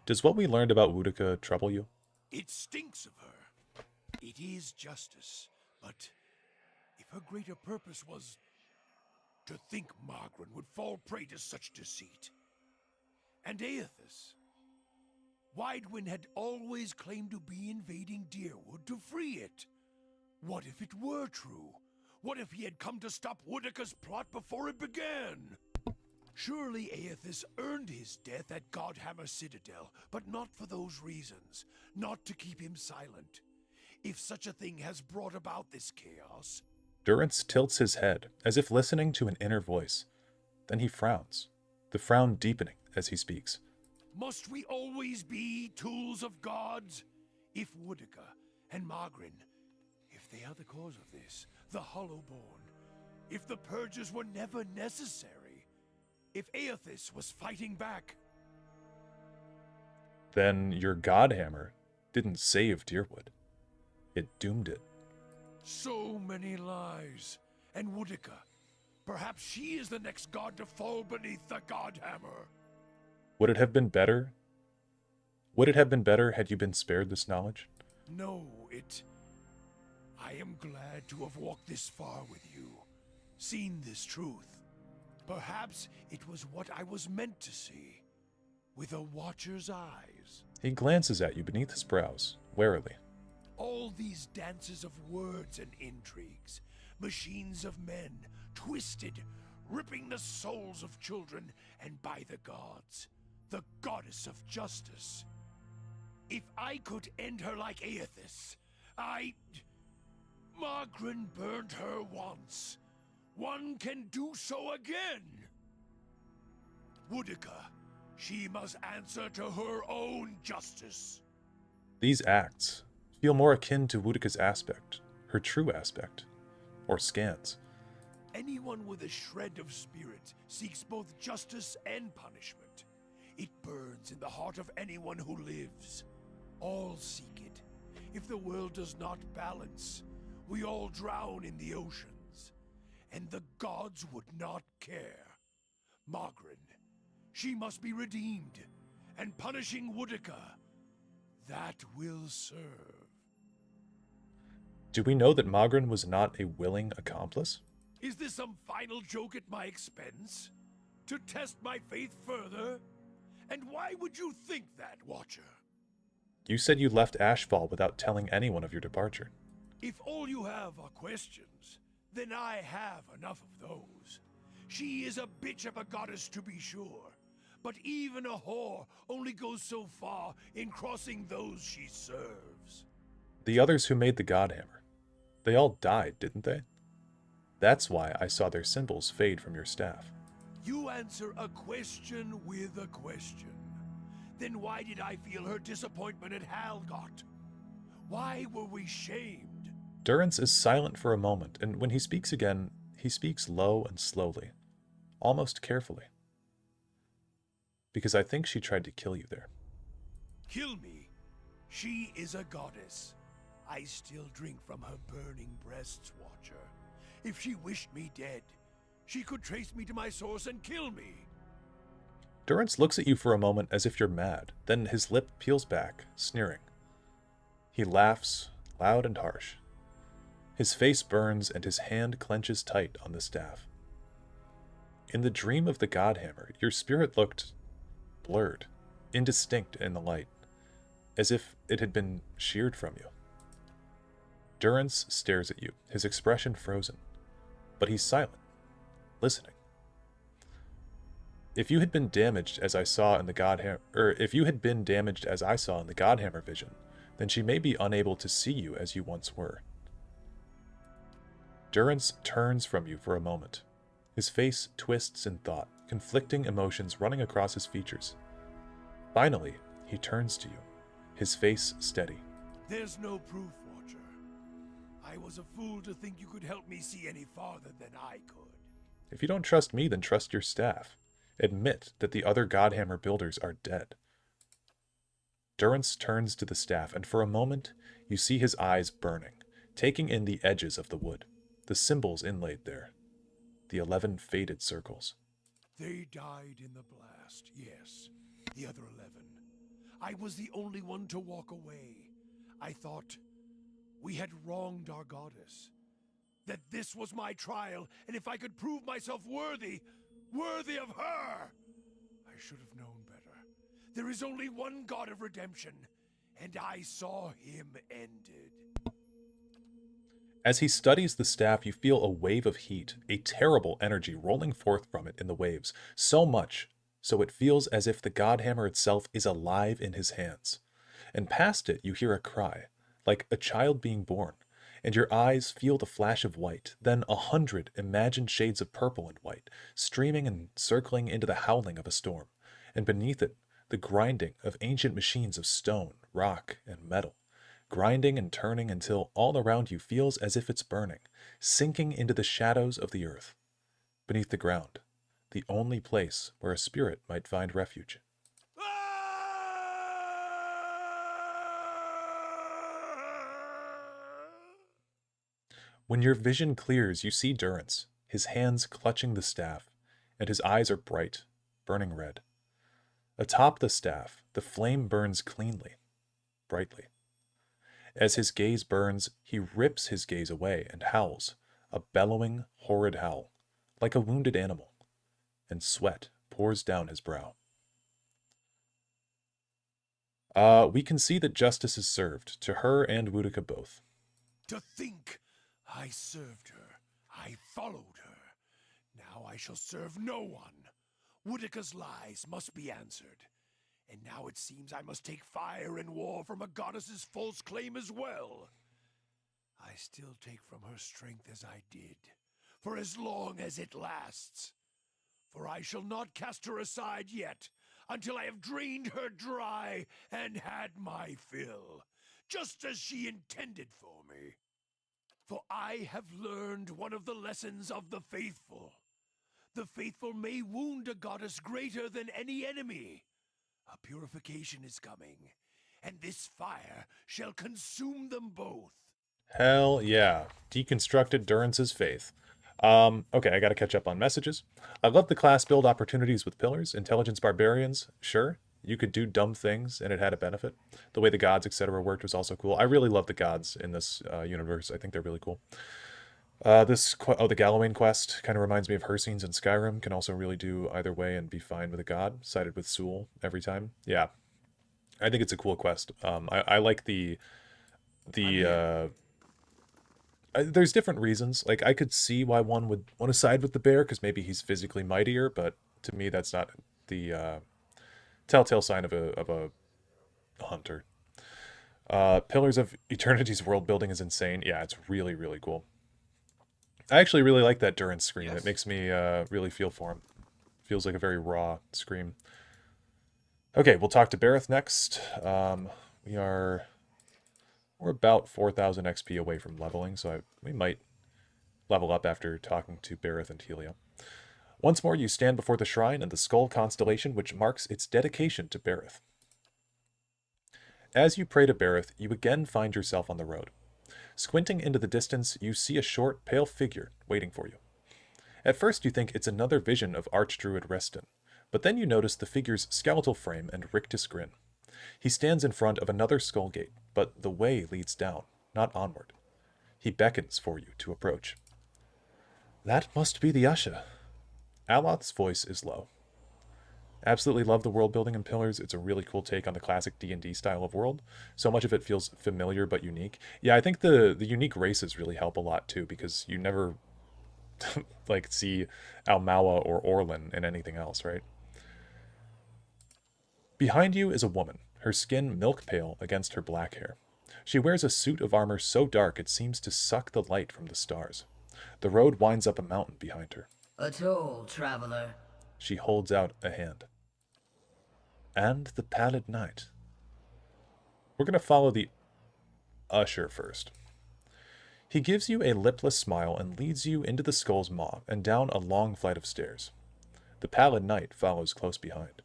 [SPEAKER 1] Does what we learned about Wudica trouble you?
[SPEAKER 3] It stinks of her. It is justice, but if her greater purpose was to think Margaret would fall prey to such deceit. And Aethys. Widewin had always claimed to be invading Deerwood to free it. What if it were true? What if he had come to stop Wudica's plot before it began? Surely Aethys earned his death at Godhammer Citadel, but not for those reasons. Not to keep him silent. If such a thing has brought about this chaos...
[SPEAKER 1] Durance tilts his head, as if listening to an inner voice. Then he frowns, the frown deepening as he speaks.
[SPEAKER 3] Must we always be tools of gods? If Wudica and Margaret, if they are the cause of this, the Hollowborn, if the purges were never necessary, if Aethys was fighting back...
[SPEAKER 1] Then your Godhammer didn't save Deerwood. It doomed it.
[SPEAKER 3] So many lies. And Wudica, perhaps she is the next god to fall beneath the Godhammer.
[SPEAKER 1] Would it have been better? Would it have been better had you been spared this knowledge?
[SPEAKER 3] No, I am glad to have walked this far with you, seen this truth. Perhaps it was what I was meant to see, with a watcher's eyes.
[SPEAKER 1] He glances at you beneath his brows, warily.
[SPEAKER 3] All these dances of words and intrigues, machines of men, twisted, ripping the souls of children, and by the gods, the goddess of justice. If I could end her like Aethys, Margaret burned her once. One can do so again. Wudica, she must answer to her own justice.
[SPEAKER 1] These acts feel more akin to Wudica's aspect, her true aspect, or scans.
[SPEAKER 3] Anyone with a shred of spirit seeks both justice and punishment. It burns in the heart of anyone who lives. All seek it. If the world does not balance, we all drown in the oceans. And the gods would not care. Margaret, she must be redeemed, and punishing Wudica, that will serve.
[SPEAKER 1] Do we know that Magrin was not a willing accomplice?
[SPEAKER 3] Is this some final joke at my expense? To test my faith further? And why would you think that, Watcher?
[SPEAKER 1] You said you left Ashfall without telling anyone of your departure.
[SPEAKER 3] If all you have are questions, then I have enough of those. She is a bitch of a goddess, to be sure, but even a whore only goes so far in crossing those she serves.
[SPEAKER 1] The others who made the Godhammer, they all died, didn't they? That's why I saw their symbols fade from your staff.
[SPEAKER 3] You answer a question with a question. Then why did I feel her disappointment at Halgot? Why were we shamed?
[SPEAKER 1] Durance is silent for a moment, and when he speaks again, he speaks low and slowly, almost carefully. Because I think she tried to kill you there.
[SPEAKER 3] Kill me? She is a goddess. I still drink from her burning breasts, Watcher. If she wished me dead, she could trace me to my source and kill me.
[SPEAKER 1] Durance looks at you for a moment as if you're mad, then his lip peels back, sneering. He laughs, loud and harsh. His face burns and his hand clenches tight on the staff. In the dream of the Godhammer, your spirit looked blurred, indistinct in the light, as if it had been sheared from you. Durance stares at you, his expression frozen. but he's silent, listening. If you had been damaged as I saw in the Godhammer, or if you had been damaged as I saw in the Godhammer vision, then she may be unable to see you as you once were. Durance turns from you for a moment. His face twists in thought, conflicting emotions running across his features. Finally, he turns to you, his face steady.
[SPEAKER 2] There's no proof, Watcher. I was a fool to think you could help me see any farther than I could.
[SPEAKER 1] If you don't trust me, then trust your staff. Admit that the other Godhammer builders are dead. Durance turns to the staff, and for a moment, you see his eyes burning, taking in the edges of the wood, the symbols inlaid there, the 11 faded circles.
[SPEAKER 2] They died in the blast, yes. The other 11. I was the only one to walk away. I thought we had wronged our goddess. That this was my trial, and if I could prove myself worthy of her! I should have known better. There is only one God of redemption, and I saw him ended.
[SPEAKER 1] As he studies the staff, you feel a wave of heat, a terrible energy rolling forth from it in the waves, so much so it feels as if the Godhammer itself is alive in his hands. And past it, you hear a cry, like a child being born, and your eyes feel the flash of white, then 100 imagined shades of purple and white, streaming and circling into the howling of a storm, and beneath it, the grinding of ancient machines of stone, rock, and metal, grinding and turning until all around you feels as if it's burning, sinking into the shadows of the earth, beneath the ground, the only place where a spirit might find refuge. When your vision clears, you see Durance, his hands clutching the staff, and his eyes are bright, burning red. Atop the staff, the flame burns cleanly, brightly. As his gaze burns, he rips his gaze away and howls, a bellowing, horrid howl, like a wounded animal, and sweat pours down his brow. We can see that justice is served, to her and Boudica both.
[SPEAKER 2] To think I served her, I followed her. Now I shall serve no one. Boudica's lies must be answered. And now it seems I must take fire in war from a goddess's false claim as well. I still take from her strength as I did, for as long as it lasts. For I shall not cast her aside yet, until I have drained her dry and had my fill, just as she intended for me. For I have learned one of the lessons of the faithful. The faithful may wound a goddess greater than any enemy. A purification is coming, and this fire shall consume them both.
[SPEAKER 1] Hell yeah. Deconstructed Durance's faith. Okay, I gotta catch up on messages. I love the class build opportunities with pillars. Intelligence barbarians, sure. You could do dumb things and it had a benefit. The way the gods, etc. worked was also cool. I really love the gods in this universe. I think they're really cool. The Galawain quest kind of reminds me of Herseens in Skyrim. Can also really do either way and be fine with a god. Sided with Sewell every time. Yeah, I think it's a cool quest. I like there's different reasons. Like, I could see why one would want to side with the bear, because maybe he's physically mightier, but to me that's not the telltale sign of a hunter. Pillars of Eternity's world building is insane. Yeah, it's really, really cool. I actually really like that Durance scream. Yes. It makes me really feel for him. Feels like a very raw scream. Okay, we'll talk to Bareth next. We're about 4,000 XP away from leveling, so we might level up after talking to Bareth and Helia. Once more, you stand before the shrine and the skull constellation, which marks its dedication to Bareth. As you pray to Bareth, you again find yourself on the road. Squinting into the distance, you see a short, pale figure waiting for you. At first, you think it's another vision of Archdruid Reston, but then you notice the figure's skeletal frame and rictus grin. He stands in front of another skull gate, but the way leads down, not onward. He beckons for you to approach. That must be the Usha. Aloth's voice is low. Absolutely love the world building in Pillars. It's a really cool take on the classic D&D style of world. So much of it feels familiar but unique. Yeah, I think the unique races really help a lot too, because you never like see Almawa or Orlin in anything else, right? Behind you is a woman, her skin milk pale against her black hair. She wears a suit of armor so dark it seems to suck the light from the stars. The road winds up a mountain behind her.
[SPEAKER 8] A toll, traveler.
[SPEAKER 1] She holds out a hand. And the pallid knight. We're going to follow the usher first. He gives you a lipless smile and leads you into the skull's maw and down a long flight of stairs. The pallid knight follows close behind.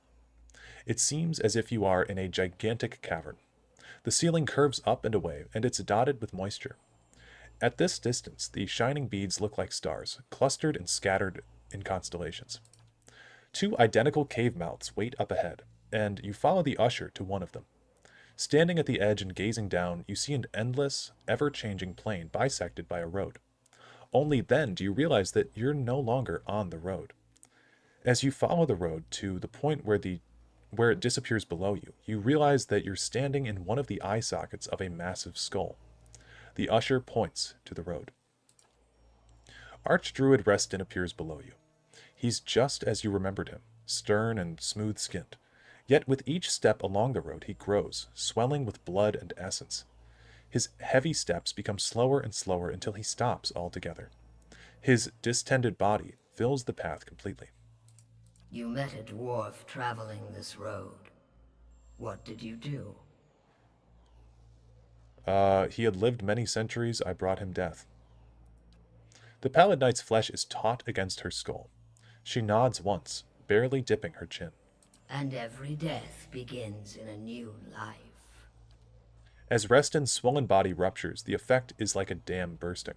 [SPEAKER 1] It seems as if you are in a gigantic cavern. The ceiling curves up and away, and it's dotted with moisture. At this distance, the shining beads look like stars, clustered and scattered in constellations. 2 identical cave mouths wait up ahead, and you follow the usher to one of them. Standing at the edge and gazing down, you see an endless, ever-changing plain bisected by a road. Only then do you realize that you're no longer on the road. As you follow the road to the point where it disappears below you, you realize that you're standing in one of the eye sockets of a massive skull. The usher points to the road. Archdruid Reston appears below you. He's just as you remembered him, stern and smooth-skinned. Yet with each step along the road he grows, swelling with blood and essence. His heavy steps become slower and slower until he stops altogether. His distended body fills the path completely.
[SPEAKER 8] You met a dwarf traveling this road. What did you do?
[SPEAKER 1] He had lived many centuries. I brought him death. The pallid knight's flesh is taut against her skull. She nods once, barely dipping her chin.
[SPEAKER 8] And every death begins in a new life.
[SPEAKER 1] As Reston's swollen body ruptures, the effect is like a dam bursting.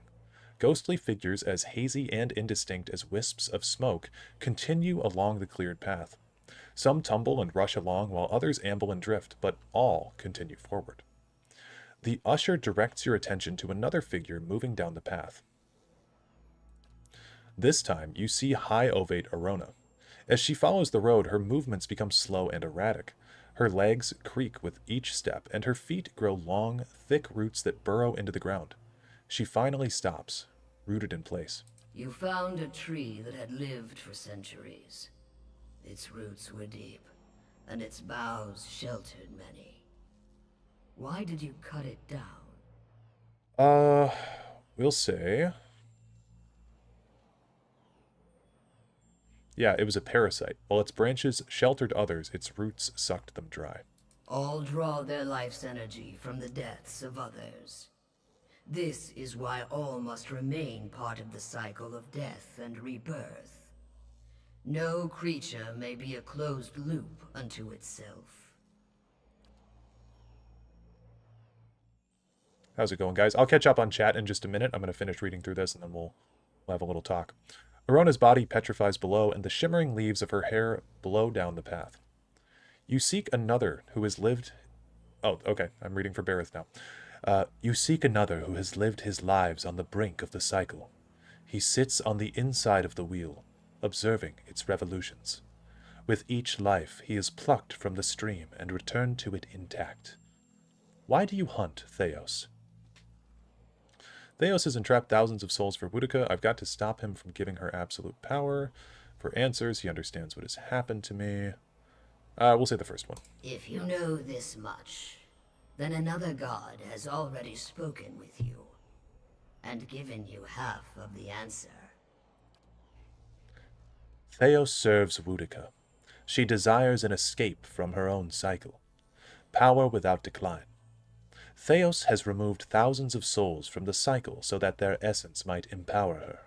[SPEAKER 1] Ghostly figures as hazy and indistinct as wisps of smoke continue along the cleared path. Some tumble and rush along while others amble and drift, but all continue forward. The usher directs your attention to another figure moving down the path. This time, you see High Ovate Arona. As she follows the road, her movements become slow and erratic. Her legs creak with each step, and her feet grow long, thick roots that burrow into the ground. She finally stops, rooted in place.
[SPEAKER 8] You found a tree that had lived for centuries. Its roots were deep, and its boughs sheltered many. Why did you cut it down?
[SPEAKER 1] We'll say... Yeah, it was a parasite. While its branches sheltered others, its roots sucked them dry.
[SPEAKER 8] All draw their life's energy from the deaths of others. This is why all must remain part of the cycle of death and rebirth. No creature may be a closed loop unto itself.
[SPEAKER 1] How's it going, guys? I'll catch up on chat in just a minute. I'm going to finish reading through this, and then we'll have a little talk. Arona's body petrifies below, and the shimmering leaves of her hair blow down the path. You seek another who has lived... Oh, okay. I'm reading for Bareth now. You seek another who has lived his lives on the brink of the cycle. He sits on the inside of the wheel, observing its revolutions. With each life, he is plucked from the stream and returned to it intact. Why do you hunt, Theos? Theos has entrapped thousands of souls for Boudica. I've got to stop him from giving her absolute power. For answers, he understands what has happened to me. We'll say the first one.
[SPEAKER 8] If you know this much, then another god has already spoken with you, and given you half of the answer.
[SPEAKER 1] Theos serves Boudica. She desires an escape from her own cycle. Power without decline. Theos has removed thousands of souls from the cycle so that their essence might empower her.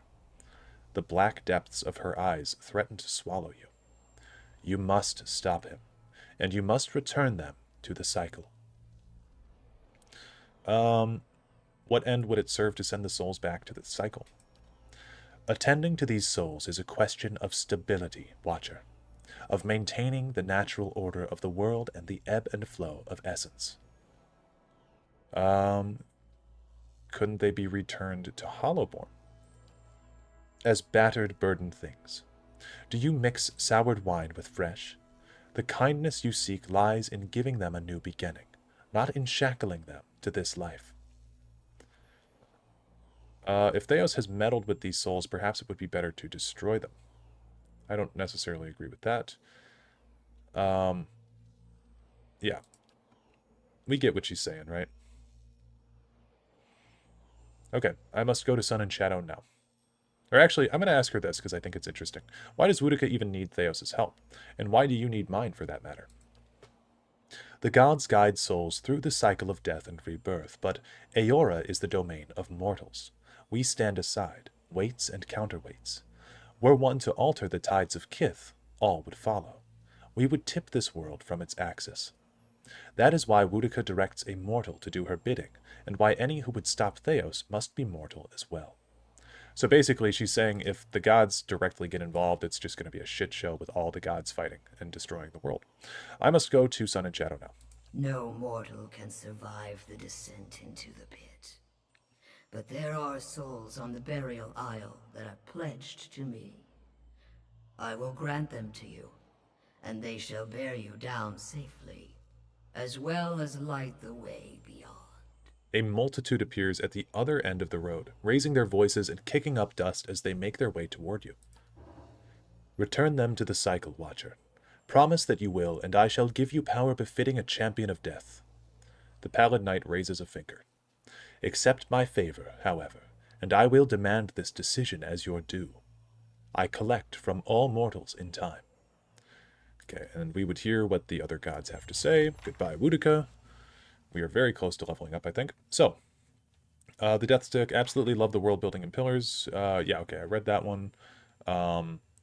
[SPEAKER 1] The black depths of her eyes threaten to swallow you. You must stop him, and you must return them to the cycle. What end would it serve to send the souls back to the cycle? Attending to these souls is a question of stability, Watcher, of maintaining the natural order of the world and the ebb and flow of essence. Couldn't they be returned to Hollowborn? As battered, burdened things. Do you mix soured wine with fresh? The kindness you seek lies in giving them a new beginning, not in shackling them to this life. If Theos has meddled with these souls, perhaps it would be better to destroy them. I don't necessarily agree with that. Yeah. We get what she's saying, right? Okay, I must go to Sun and Shadow now. Or actually, I'm going to ask her this because I think it's interesting. Why does Boudica even need Theos' help? And why do you need mine for that matter? The gods guide souls through the cycle of death and rebirth, but Eora is the domain of mortals. We stand aside, weights and counterweights. Were one to alter the tides of Kith, all would follow. We would tip this world from its axis. That is why Boudica directs a mortal to do her bidding, and why any who would stop Theos must be mortal as well. So basically, she's saying if the gods directly get involved, it's just going to be a shit show with all the gods fighting and destroying the world. I must go to Sun and Shadow now.
[SPEAKER 8] No mortal can survive the descent into the pit. But there are souls on the Burial Isle that are pledged to me. I will grant them to you, and they shall bear you down safely, as well as light the way beyond.
[SPEAKER 1] A multitude appears at the other end of the road, raising their voices and kicking up dust as they make their way toward you. Return them to the cycle, Watcher. Promise that you will, and I shall give you power befitting a champion of death. The Pallid Knight raises a finger. Accept my favor, however, and I will demand this decision as your due. I collect from all mortals in time. Okay, and we would hear what the other gods have to say. Goodbye, Boudica. We are very close to leveling up, I think. So, the Death Stick, absolutely love the world building and pillars. Yeah, okay, I read that one.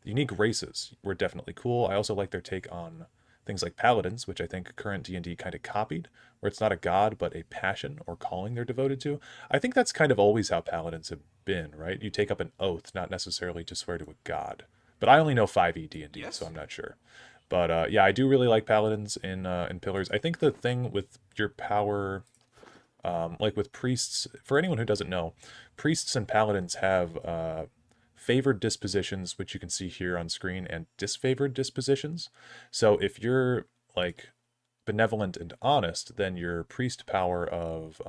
[SPEAKER 1] Unique races were definitely cool. I also like their take on things like paladins, which I think current D&D kind of copied, where it's not a god, but a passion or calling they're devoted to. I think that's kind of always how paladins have been, right? You take up an oath, not necessarily to swear to a god. But I only know 5e D&D, so I'm not sure. But yeah, I do really like paladins in pillars. I think the thing with your power, like with priests, for anyone who doesn't know, priests and paladins have favored dispositions, which you can see here on screen, and disfavored dispositions. So if you're like benevolent and honest, then your priest power of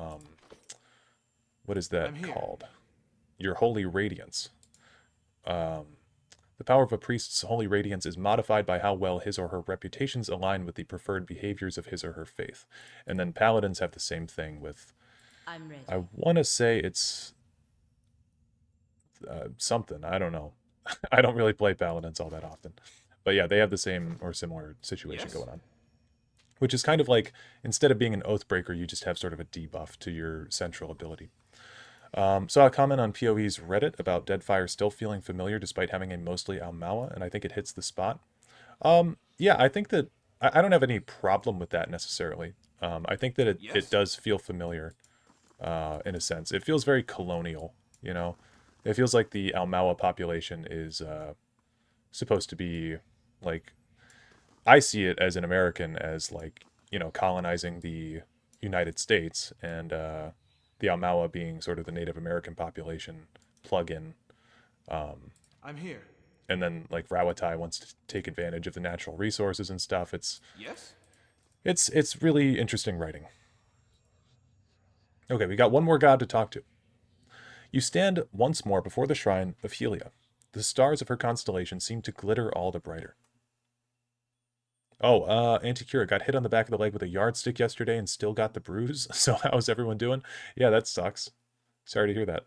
[SPEAKER 1] what is that called? Your holy radiance. The power of a priest's holy radiance is modified by how well his or her reputations align with the preferred behaviors of his or her faith. And then paladins have the same thing with,
[SPEAKER 9] I'm ready.
[SPEAKER 1] I want to say it's something, I don't know. I don't really play paladins all that often. But yeah, they have the same or similar situation going on. Which is kind of like, instead of being an Oathbreaker, you just have sort of a debuff to your central ability. Saw a comment on PoE's Reddit about Deadfire still feeling familiar despite having a mostly Almawa, and I think it hits the spot. Yeah, I think that I don't have any problem with that necessarily. I think that it does feel familiar in a sense. It feels very colonial, you know? It feels like the Almawa population is supposed to be, like, I see it as an American as, like, you know, colonizing the United States, and the Almawa being sort of the Native American population plug-in.
[SPEAKER 10] I'm here.
[SPEAKER 1] And then, like, Rawatai wants to take advantage of the natural resources and stuff. It's really interesting writing. Okay, we got one more god to talk to. You stand once more before the shrine of Helia. The stars of her constellation seem to glitter all the brighter. Oh, Anticura got hit on the back of the leg with a yardstick yesterday and still got the bruise. So how's everyone doing? Yeah, that sucks. Sorry to hear that.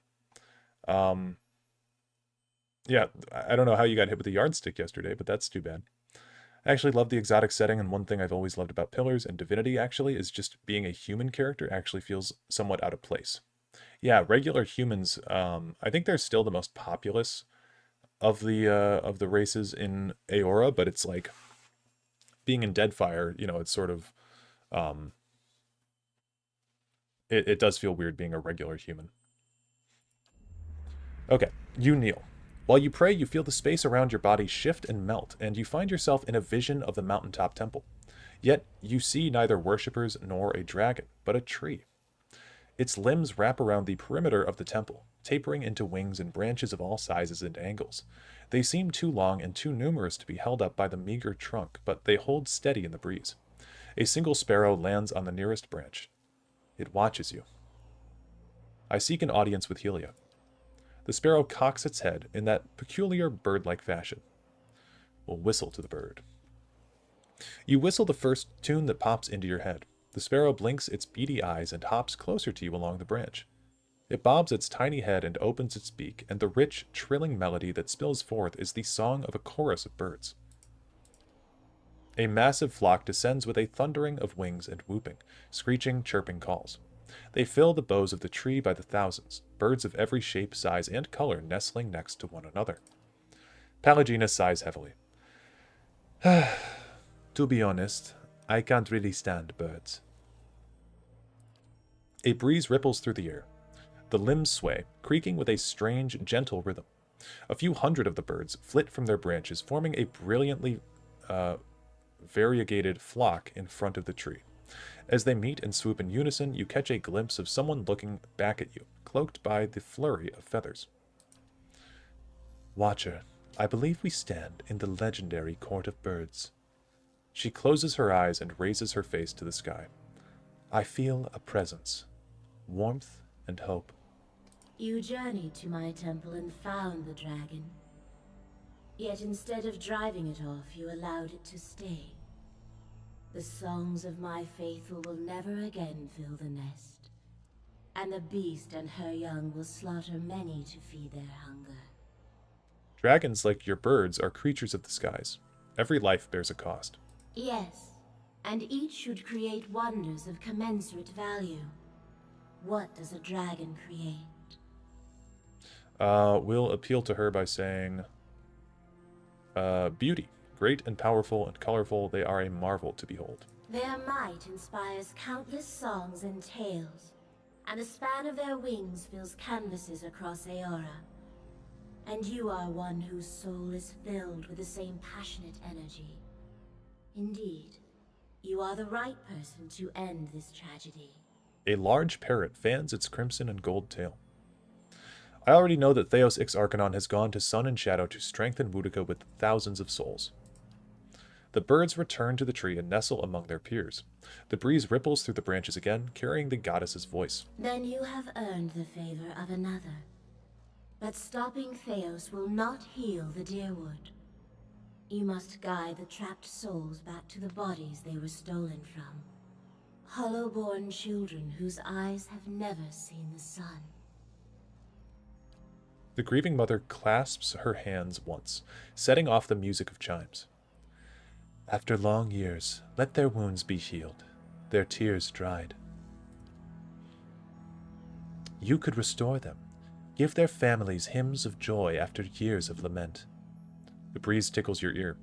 [SPEAKER 1] Yeah, I don't know how you got hit with a yardstick yesterday, but that's too bad. I actually love the exotic setting, and one thing I've always loved about Pillars and Divinity, actually, is just being a human character actually feels somewhat out of place. Yeah, regular humans, I think they're still the most populous of the races in Eora, but it's like, being in Deadfire, you know, it's sort of, it does feel weird being a regular human. Okay, you kneel. While you pray, you feel the space around your body shift and melt, and you find yourself in a vision of the mountaintop temple. Yet, you see neither worshippers nor a dragon, but a tree. Its limbs wrap around the perimeter of the temple, tapering into wings and branches of all sizes and angles. They seem too long and too numerous to be held up by the meager trunk, but they hold steady in the breeze. A single sparrow lands on the nearest branch. It watches you. I seek an audience with Helia. The sparrow cocks its head in that peculiar bird-like fashion. We'll whistle to the bird. You whistle the first tune that pops into your head. The sparrow blinks its beady eyes and hops closer to you along the branch. It bobs its tiny head and opens its beak, and the rich, trilling melody that spills forth is the song of a chorus of birds. A massive flock descends with a thundering of wings and whooping, screeching, chirping calls. They fill the boughs of the tree by the thousands, birds of every shape, size, and color nestling next to one another. Pallegina sighs heavily. To be honest, I can't really stand birds. A breeze ripples through the air. The limbs sway, creaking with a strange, gentle rhythm. A few hundred of the birds flit from their branches, forming a brilliantly variegated flock in front of the tree. As they meet and swoop in unison, you catch a glimpse of someone looking back at you, cloaked by the flurry of feathers. Watcher, I believe we stand in the legendary Court of Birds. She closes her eyes and raises her face to the sky. I feel a presence, warmth and hope.
[SPEAKER 9] You journeyed to my temple and found the dragon. Yet instead of driving it off, you allowed it to stay. The songs of my faithful will never again fill the nest, and the beast and her young will slaughter many to feed their hunger.
[SPEAKER 1] Dragons, like your birds, are creatures of the skies. Every life bears a cost.
[SPEAKER 9] Yes, and each should create wonders of commensurate value. What does a dragon create?
[SPEAKER 1] We'll appeal to her by saying, beauty. Great and powerful and colorful, they are a marvel to behold.
[SPEAKER 9] Their might inspires countless songs and tales, and the span of their wings fills canvases across Aora. And you are one whose soul is filled with the same passionate energy. Indeed, you are the right person to end this tragedy.
[SPEAKER 1] A large parrot fans its crimson and gold tail. I already know that Theos Ix Arcanon has gone to Sun and Shadow to strengthen Boudica with thousands of souls. The birds return to the tree and nestle among their peers. The breeze ripples through the branches again, carrying the goddess's voice.
[SPEAKER 9] Then you have earned the favor of another. But stopping Theos will not heal the Deerwood. You must guide the trapped souls back to the bodies they were stolen from. Hollow-born children whose eyes have never seen the sun.
[SPEAKER 1] The grieving mother clasps her hands once, setting off the music of chimes. After long years, let their wounds be healed, their tears dried. You could restore them, give their families hymns of joy after years of lament. The breeze tickles your ear.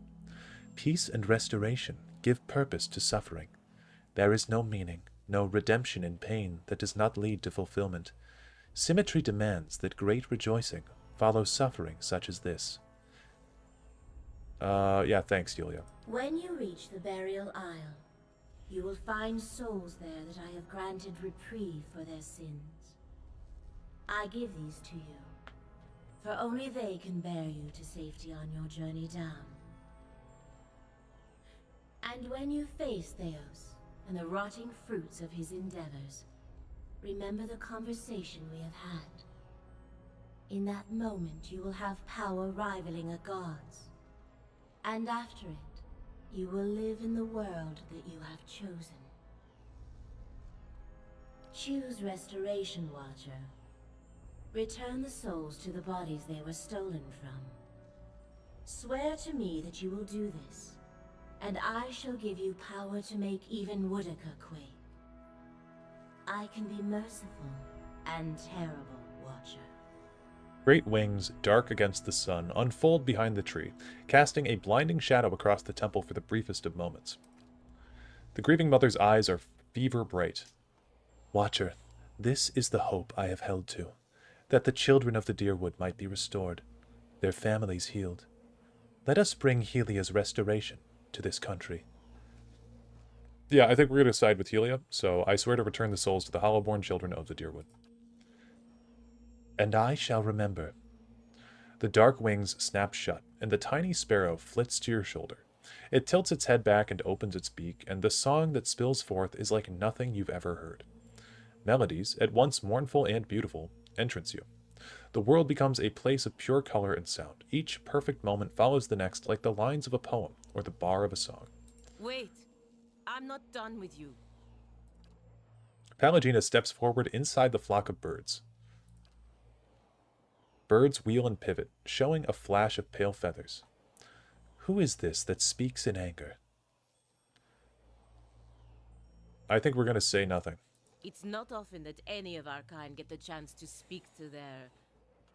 [SPEAKER 1] Peace and restoration give purpose to suffering. There is no meaning, no redemption in pain that does not lead to fulfillment. Symmetry demands that great rejoicing follow suffering such as this. Yeah, thanks, Julia.
[SPEAKER 9] When you reach the burial isle, you will find souls there that I have granted reprieve for their sins. I give these to you, for only they can bear you to safety on your journey down. And when you face Theos and the rotting fruits of his endeavors, remember the conversation we have had. In that moment, you will have power rivaling a god's. And after it, you will live in the world that you have chosen. Choose Restoration, Watcher. Return the souls to the bodies they were stolen from. Swear to me that you will do this, and I shall give you power to make even Boudica quake. I can be merciful and terrible, Watcher.
[SPEAKER 1] Great wings, dark against the sun, unfold behind the tree, casting a blinding shadow across the temple for the briefest of moments. The grieving mother's eyes are fever bright. Watcher, this is the hope I have held to, that the children of the Deerwood might be restored, their families healed. Let us bring Helia's restoration to this country. Yeah, I think we're going to side with Helia, so I swear to return the souls to the Hollowborn children of the Deerwood. And I shall remember. The dark wings snap shut, and the tiny sparrow flits to your shoulder. It tilts its head back and opens its beak, and the song that spills forth is like nothing you've ever heard. Melodies, at once mournful and beautiful, entrance you. The world becomes a place of pure color and sound. Each perfect moment follows the next like the lines of a poem or the bar of a song.
[SPEAKER 9] Wait, I'm not done with you.
[SPEAKER 1] Pallegina steps forward inside the flock of birds. Birds wheel and pivot, showing a flash of pale feathers. Who is this that speaks in anger? I think we're going to say nothing.
[SPEAKER 9] It's not often that any of our kind get the chance to speak to their...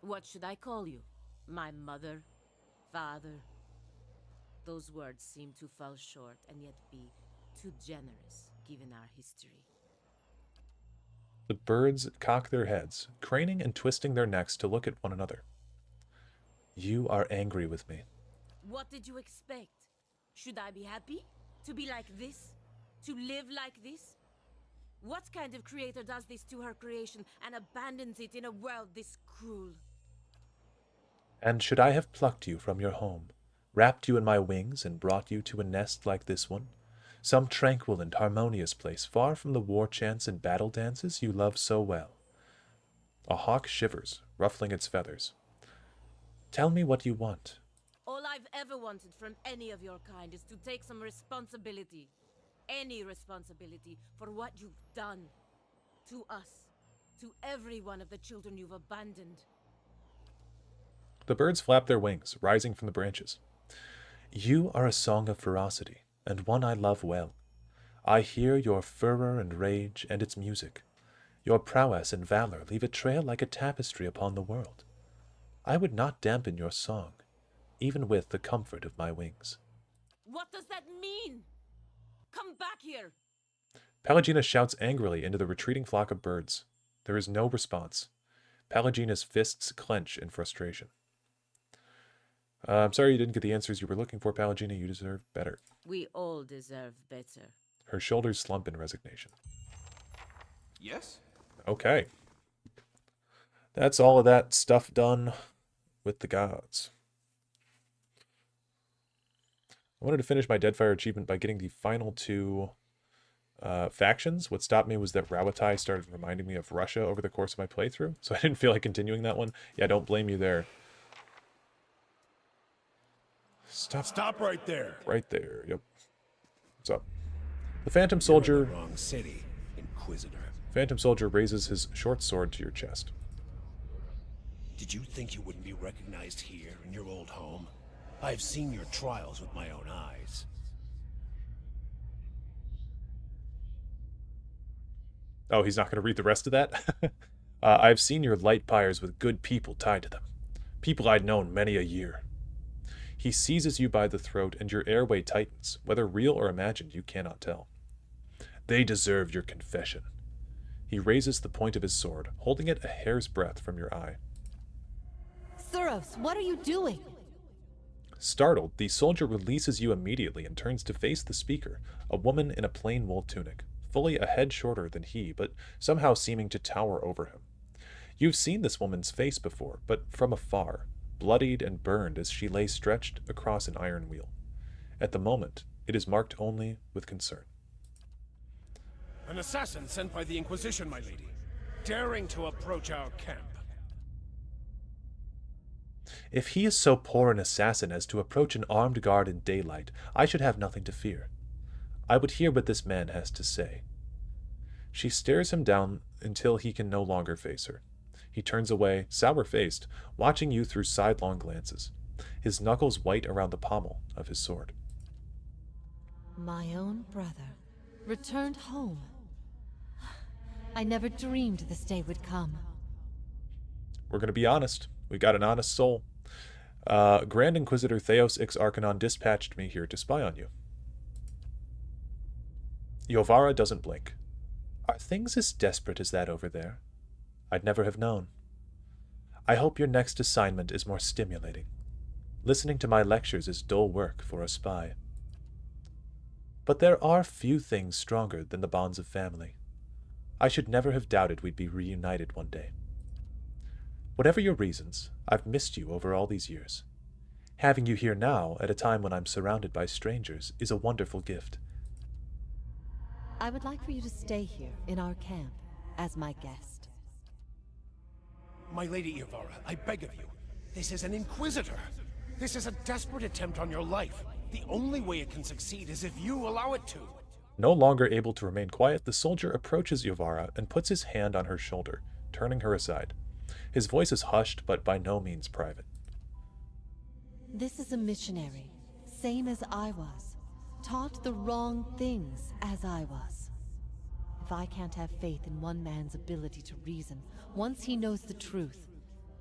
[SPEAKER 9] What should I call you? My mother? Father? Those words seem to fall short and yet be too generous, given our history.
[SPEAKER 1] The birds cock their heads, craning and twisting their necks to look at one another. You are angry with me.
[SPEAKER 9] What did you expect? Should I be happy? To be like this? To live like this? What kind of creator does this to her creation and abandons it in a world this cruel?
[SPEAKER 1] And should I have plucked you from your home, wrapped you in my wings, and brought you to a nest like this one? Some tranquil and harmonious place, far from the war chants and battle dances you love so well. A hawk shivers, ruffling its feathers. Tell me what you want.
[SPEAKER 9] All I've ever wanted from any of your kind is to take some responsibility. Any responsibility for what you've done. To us. To every one of the children you've abandoned.
[SPEAKER 1] The birds flap their wings, rising from the branches. You are a song of ferocity, and one I love well. I hear your furor and rage and its music. Your prowess and valor leave a trail like a tapestry upon the world. I would not dampen your song, even with the comfort of my wings.
[SPEAKER 9] What does that mean? Come back here!
[SPEAKER 1] Pallegina shouts angrily into the retreating flock of birds. There is no response. Pallegina's fists clench in frustration. I'm sorry you didn't get the answers you were looking for, Pallegina. You deserve better.
[SPEAKER 9] We all deserve better.
[SPEAKER 1] Her shoulders slump in resignation.
[SPEAKER 10] Yes?
[SPEAKER 1] Okay. That's all of that stuff done with the gods. I wanted to finish my Deadfire achievement by getting the final two factions. What stopped me was that Rawatai started reminding me of Russia over the course of my playthrough, so I didn't feel like continuing that one. Yeah, don't blame you there.
[SPEAKER 3] Stop right there.
[SPEAKER 1] Right there, yep. What's up? The Phantom Soldier...
[SPEAKER 3] You're in the wrong city, Inquisitor.
[SPEAKER 1] Phantom Soldier raises his short sword to your chest.
[SPEAKER 2] Did you think you wouldn't be recognized here in your old home? I've seen your trials with my own eyes.
[SPEAKER 1] Oh, he's not going to read the rest of that? I've seen your light pyres with good people tied to them. People I'd known many a year. He seizes you by the throat, and your airway tightens. Whether real or imagined, you cannot tell. They deserve your confession. He raises the point of his sword, holding it a hair's breadth from your eye.
[SPEAKER 5] Suros, what are you doing?
[SPEAKER 1] Startled, the soldier releases you immediately and turns to face the speaker, a woman in a plain wool tunic, fully a head shorter than he, but somehow seeming to tower over him. You've seen this woman's face before, but from afar, bloodied and burned as she lay stretched across an iron wheel. At the moment, it is marked only with concern.
[SPEAKER 3] An assassin sent by the Inquisition, my lady, daring to approach our camp.
[SPEAKER 1] If he is so poor an assassin as to approach an armed guard in daylight, I should have nothing to fear. I would hear what this man has to say. She stares him down until he can no longer face her. He turns away, sour-faced, watching you through sidelong glances, his knuckles white around the pommel of his sword.
[SPEAKER 5] My own brother returned home. I never dreamed this day would come.
[SPEAKER 1] We're going to be honest. We got an honest soul. Grand Inquisitor Theos Ix Arcanon dispatched me here to spy on you. Yovara doesn't blink. Are things as desperate as that over there? I'd never have known. I hope your next assignment is more stimulating. Listening to my lectures is dull work for a spy. But there are few things stronger than the bonds of family. I should never have doubted we'd be reunited one day. Whatever your reasons, I've missed you over all these years. Having you here now, at a time when I'm surrounded by strangers, is a wonderful gift.
[SPEAKER 5] I would like for you to stay here in our camp as my guest.
[SPEAKER 2] My Lady Ivara, I beg of you. This is an Inquisitor. This is a desperate attempt on your life. The only way it can succeed is if you allow it to.
[SPEAKER 1] No longer able to remain quiet, the soldier approaches Yovara and puts his hand on her shoulder, turning her aside. His voice is hushed, but by no means private.
[SPEAKER 11] This is a missionary, same as I was. Taught the wrong things as I was. If I can't have faith in one man's ability to reason, once he knows the truth,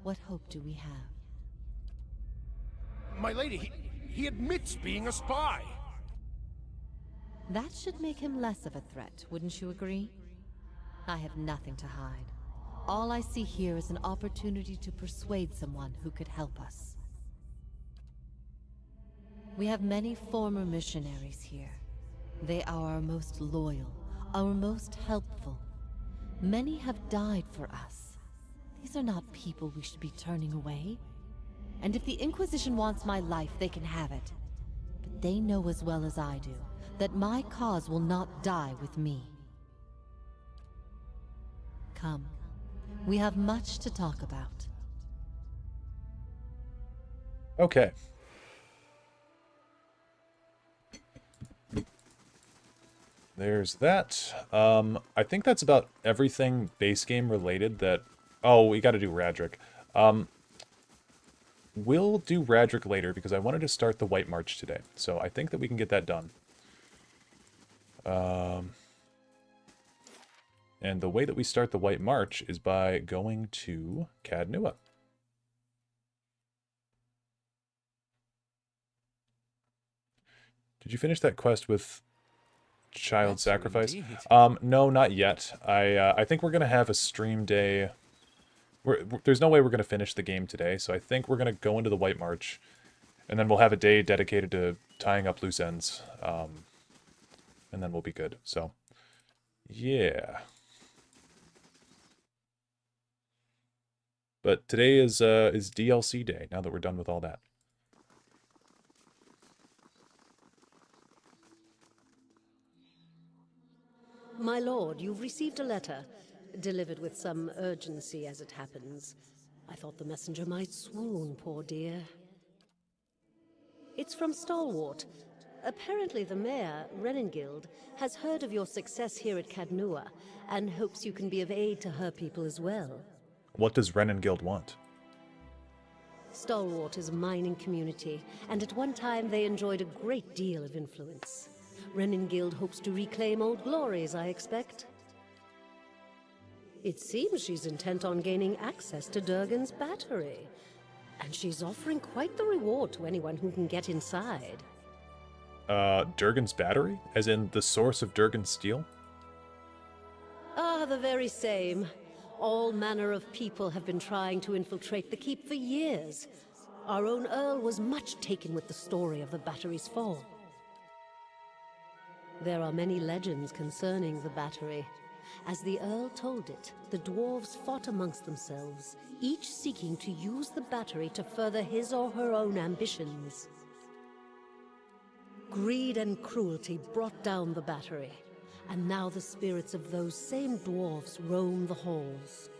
[SPEAKER 11] what hope do we have?
[SPEAKER 2] My lady, he admits being a spy.
[SPEAKER 11] That should make him less of a threat, wouldn't you agree? I have nothing to hide. All I see here is an opportunity to persuade someone who could help us. We have many former missionaries here. They are our most loyal, our most helpful. Many have died for us. These are not people we should be turning away. And if the Inquisition wants my life, they can have it. But they know as well as I do that my cause will not die with me. Come. We have much to talk about.
[SPEAKER 1] Okay. There's that. I think that's about everything base game related that... Oh, we gotta do Radric. We'll do Radric later because I wanted to start the White March today. So I think that we can get that done. And the way that we start the White March is by going to Cadnua. Did you finish that quest with child sacrifice? No, not yet. I think we're going to have a stream day. There's no way we're going to finish the game today, so I think we're going to go into the White March, and then we'll have a day dedicated to tying up loose ends, and then we'll be good. So, yeah. But today is DLC day, now that we're done with all that.
[SPEAKER 12] My lord, you've received a letter, delivered with some urgency as it happens. I thought the messenger might swoon, poor dear. It's from Stalwart. Apparently the mayor, Renengild, has heard of your success here at Cadnua, and hopes you can be of aid to her people as well.
[SPEAKER 1] What does Renengild want?
[SPEAKER 12] Stalwart is a mining community, and at one time they enjoyed a great deal of influence. Renengild hopes to reclaim old glories, I expect. It seems she's intent on gaining access to Durgan's battery, and she's offering quite the reward to anyone who can get inside.
[SPEAKER 1] Durgan's battery? As in the source of Durgan's steel?
[SPEAKER 12] Ah, the very same. All manner of people have been trying to infiltrate the keep for years. Our own Earl was much taken with the story of the battery's fall. There are many legends concerning the battery. As the Earl told it, the dwarves fought amongst themselves, each seeking to use the battery to further his or her own ambitions. Greed and cruelty brought down the battery, and now the spirits of those same dwarves roam the halls.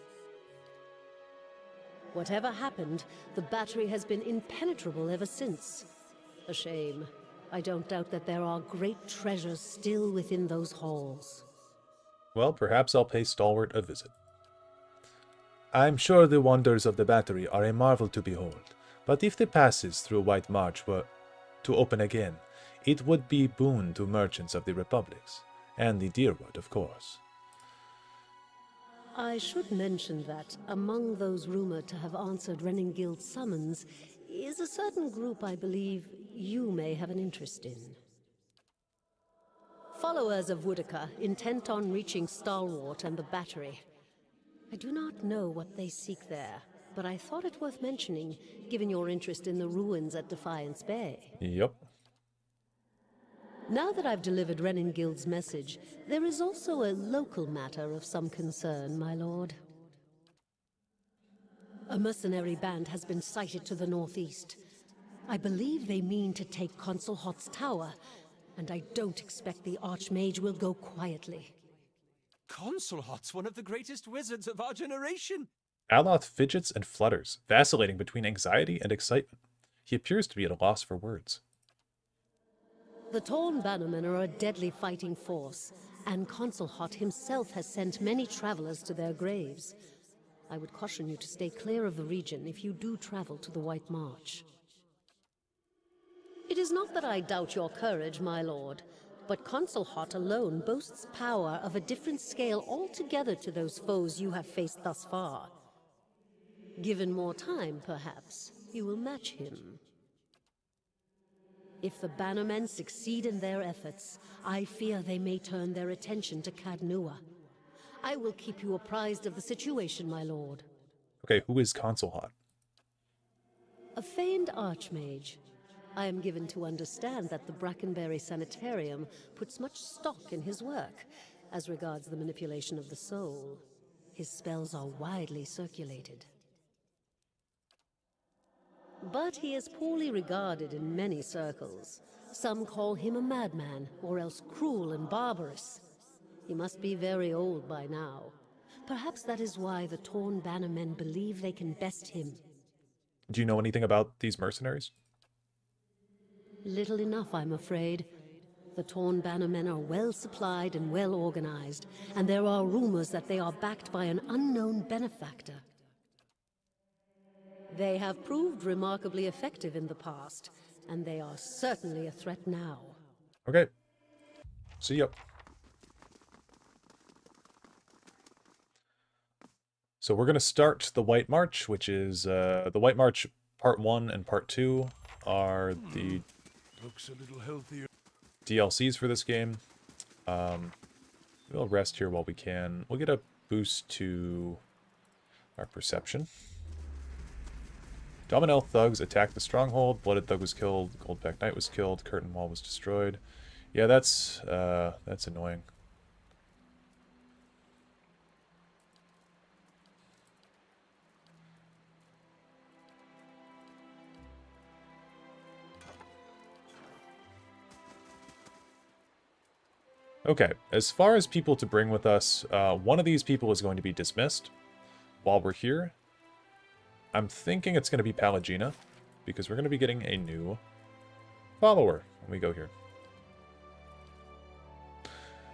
[SPEAKER 12] Whatever happened, the battery has been impenetrable ever since. A shame. I don't doubt that there are great treasures still within those halls.
[SPEAKER 1] Well, perhaps I'll pay Stalwart a visit.
[SPEAKER 6] I'm sure the wonders of the battery are a marvel to behold, but if the passes through White March were to open again, it would be boon to merchants of the Republics, and the Deerwood, of course.
[SPEAKER 12] I should mention that among those rumored to have answered Renengild's summons is a certain group I believe you may have an interest in. Followers of Woodica, intent on reaching Stalwart and the battery. I do not know what they seek there, but I thought it worth mentioning, given your interest in the ruins at Defiance Bay.
[SPEAKER 1] Yep.
[SPEAKER 12] Now that I've delivered Renengild's message, there is also a local matter of some concern, my lord. A mercenary band has been sighted to the northeast. I believe they mean to take Consul Hot's tower, and I don't expect the Archmage will go quietly.
[SPEAKER 10] Consul Hot's one of the greatest wizards of our generation.
[SPEAKER 1] Dareloth fidgets and flutters, vacillating between anxiety and excitement. He appears to be at a loss for words.
[SPEAKER 12] The Torn Bannermen are a deadly fighting force, and Consul Hot himself has sent many travelers to their graves. I would caution you to stay clear of the region if you do travel to the White March. It is not that I doubt your courage, my lord, but Consul Hot alone boasts power of a different scale altogether to those foes you have faced thus far. Given more time, perhaps, you will match him. If the Bannermen succeed in their efforts, I fear they may turn their attention to Cadnua. I will keep you apprised of the situation, my lord.
[SPEAKER 1] Okay, who is Consul Hot?
[SPEAKER 12] A famed archmage. I am given to understand that the Brackenberry Sanitarium puts much stock in his work, as regards the manipulation of the soul. His spells are widely circulated. But he is poorly regarded in many circles. Some call him a madman, or else cruel and barbarous. He must be very old by now. Perhaps that is why the Torn Bannermen believe they can best him.
[SPEAKER 1] Do you know anything about these mercenaries?
[SPEAKER 12] Little enough, I'm afraid. The Torn Bannermen are well supplied and well organized, and there are rumors that they are backed by an unknown benefactor. They have proved remarkably effective in the past, and they are certainly a threat now.
[SPEAKER 1] Okay. See ya. So we're going to start the White March, which is the White March Part 1 and Part 2 are the
[SPEAKER 3] Looks a little healthier.
[SPEAKER 1] DLCs for this game. We'll rest here while we can. We'll get a boost to our perception. Dominel thugs attacked the stronghold. Blooded thug was killed. Goldback knight was killed. Curtain wall was destroyed. Yeah, that's annoying. Okay, as far as people to bring with us, one of these people is going to be dismissed while we're here. I'm thinking it's going to be Pallegina, because we're going to be getting a new follower when we go here.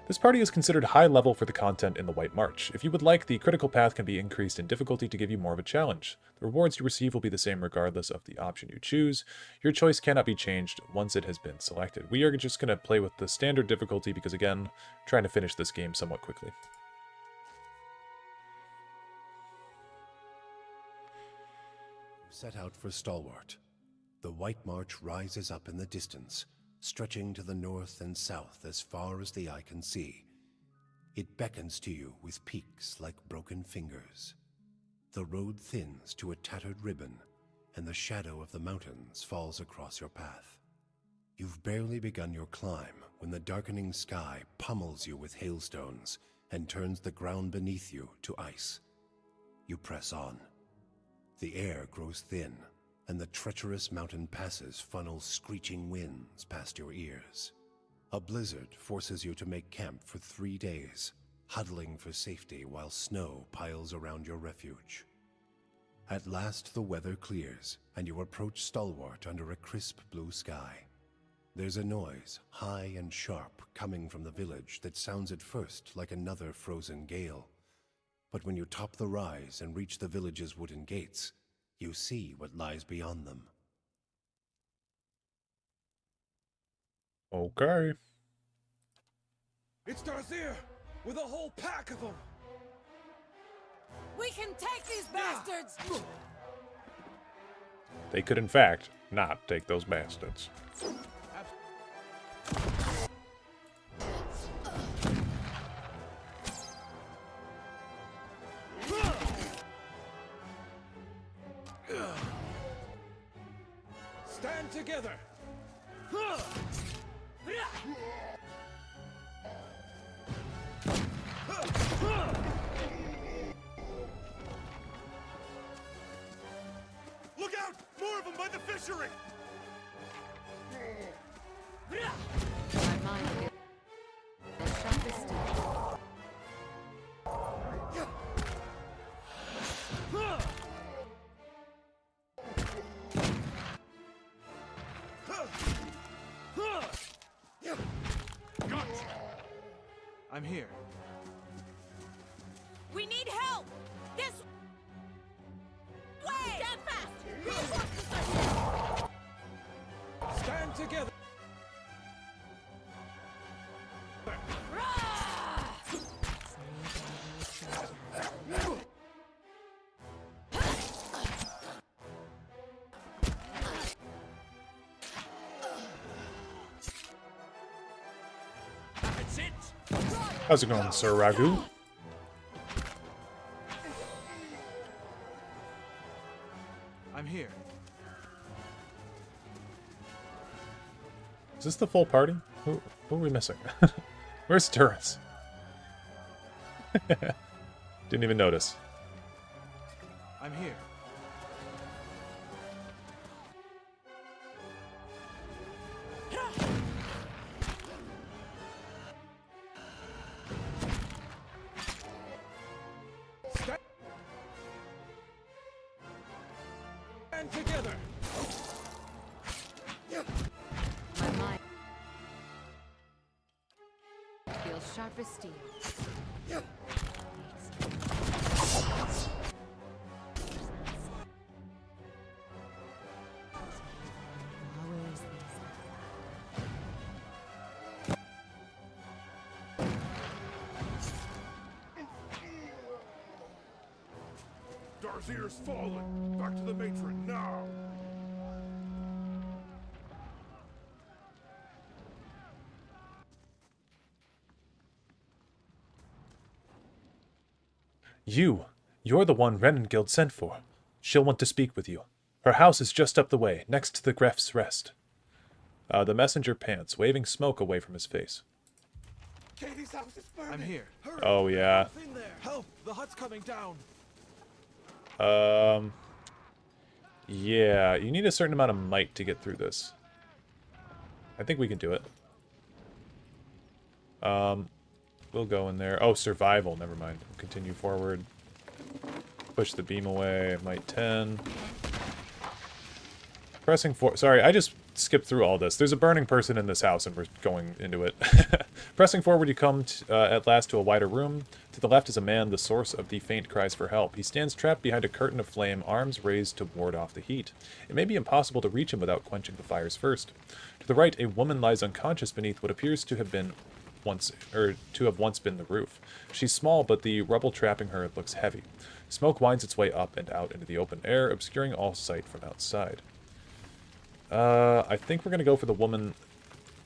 [SPEAKER 1] This party is considered high level for the content in the White March. If you would like, the critical path can be increased in difficulty to give you more of a challenge. The rewards you receive will be the same regardless of the option you choose. Your choice cannot be changed once it has been selected. We are just going to play with the standard difficulty because, again, trying to finish this game somewhat quickly.
[SPEAKER 13] Set out for Stalwart. The White March rises up in the distance, stretching to the north and south as far as the eye can see. It beckons to you with peaks like broken fingers. The road thins to a tattered ribbon, and the shadow of the mountains falls across your path. You've barely begun your climb when the darkening sky pummels you with hailstones and turns the ground beneath you to ice. You press on. The air grows thin, and the treacherous mountain passes funnel screeching winds past your ears. A blizzard forces you to make camp for 3 days, huddling for safety while snow piles around your refuge. At last the weather clears, and you approach Stalwart under a crisp blue sky. There's a noise, high and sharp, coming from the village that sounds at first like another frozen gale. But when you top the rise and reach the village's wooden gates, you see what lies beyond them.
[SPEAKER 1] Okay.
[SPEAKER 10] It's Darthier, with a whole pack of them!
[SPEAKER 14] We can take these bastards!
[SPEAKER 1] They could, in fact, not take those bastards.
[SPEAKER 10] Stand together! Look out! More of them by the fishery!
[SPEAKER 11] My mind is sharpest.
[SPEAKER 10] I'm here.
[SPEAKER 14] We need help! This way! Stand fast! Reinforcements are here!
[SPEAKER 10] Stand together!
[SPEAKER 3] That's it!
[SPEAKER 1] How's it going, Sir Ragu?
[SPEAKER 10] I'm here.
[SPEAKER 1] Is this the full party? Who are we missing? Where's Turrets? Didn't even notice.
[SPEAKER 10] I'm here. Stand together.
[SPEAKER 11] My mind feels sharp as steel. Where is this?
[SPEAKER 3] Darzir's fallen! Back to the matron, now!
[SPEAKER 6] You're the one Renengild sent for. She'll want to speak with you. Her house is just up the way, next to the Gref's Rest. The messenger pants, waving smoke away from his face.
[SPEAKER 10] Katie's house is burning. I'm here. Hurry.
[SPEAKER 1] Oh, yeah.
[SPEAKER 10] In there. Help! The hut's coming down.
[SPEAKER 1] Yeah, you need a certain amount of might to get through this. I think we can do it. We'll go in there. Oh, survival, never mind. Continue forward. Push the beam away, might 10. Pressing forward. Sorry, I just skipped through all this. There's a burning person in this house and we're going into it. Pressing forward, you come at last to a wider room. To the left is a man, the source of the faint cries for help. He stands trapped behind a curtain of flame, arms raised to ward off the heat. It may be impossible to reach him without quenching the fires first. To the right, a woman lies unconscious beneath what appears to have once been the roof. She's small, but the rubble trapping her looks heavy. Smoke winds its way up and out into the open air, obscuring all sight from outside. I think we're gonna go for the woman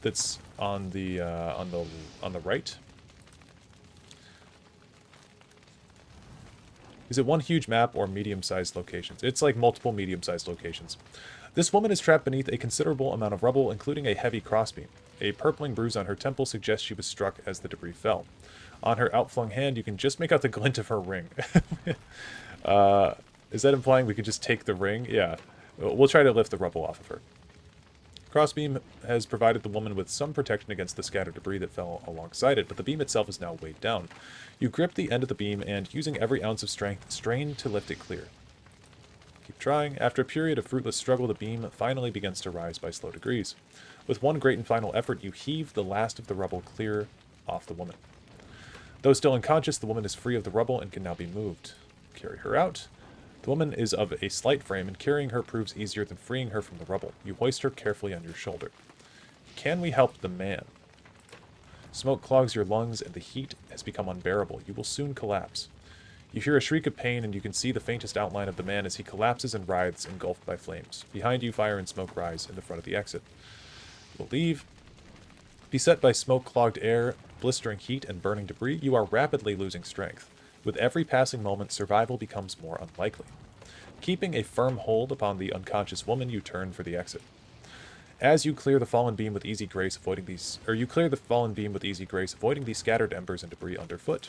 [SPEAKER 1] that's on the right. Is it one huge map or medium-sized locations? It's like multiple medium-sized locations. This woman is trapped beneath a considerable amount of rubble, including a heavy crossbeam. A purpling bruise on her temple suggests she was struck as the debris fell. On her outflung hand, you can just make out the glint of her ring. Is that implying we could just take the ring? Yeah. We'll try to lift the rubble off of her. Crossbeam has provided the woman with some protection against the scattered debris that fell alongside it, but the beam itself is now weighed down. You grip the end of the beam and, using every ounce of strength, strain to lift it clear. Keep trying. After a period of fruitless struggle, the beam finally begins to rise by slow degrees. With one great and final effort, you heave the last of the rubble clear off the woman. Though still unconscious, the woman is free of the rubble and can now be moved. Carry her out. The woman is of a slight frame, and carrying her proves easier than freeing her from the rubble. You hoist her carefully on your shoulder. Can we help the man? Smoke clogs your lungs, and the heat has become unbearable. You will soon collapse. You hear a shriek of pain, and you can see the faintest outline of the man as he collapses and writhes, engulfed by flames. Behind you, fire and smoke rise in the front of the exit. You will leave. Beset by smoke-clogged air, blistering heat, and burning debris, you are rapidly losing strength. With every passing moment, survival becomes more unlikely. Keeping a firm hold upon the unconscious woman, you turn for the exit. As you clear the fallen beam with easy grace, avoiding these scattered embers and debris underfoot.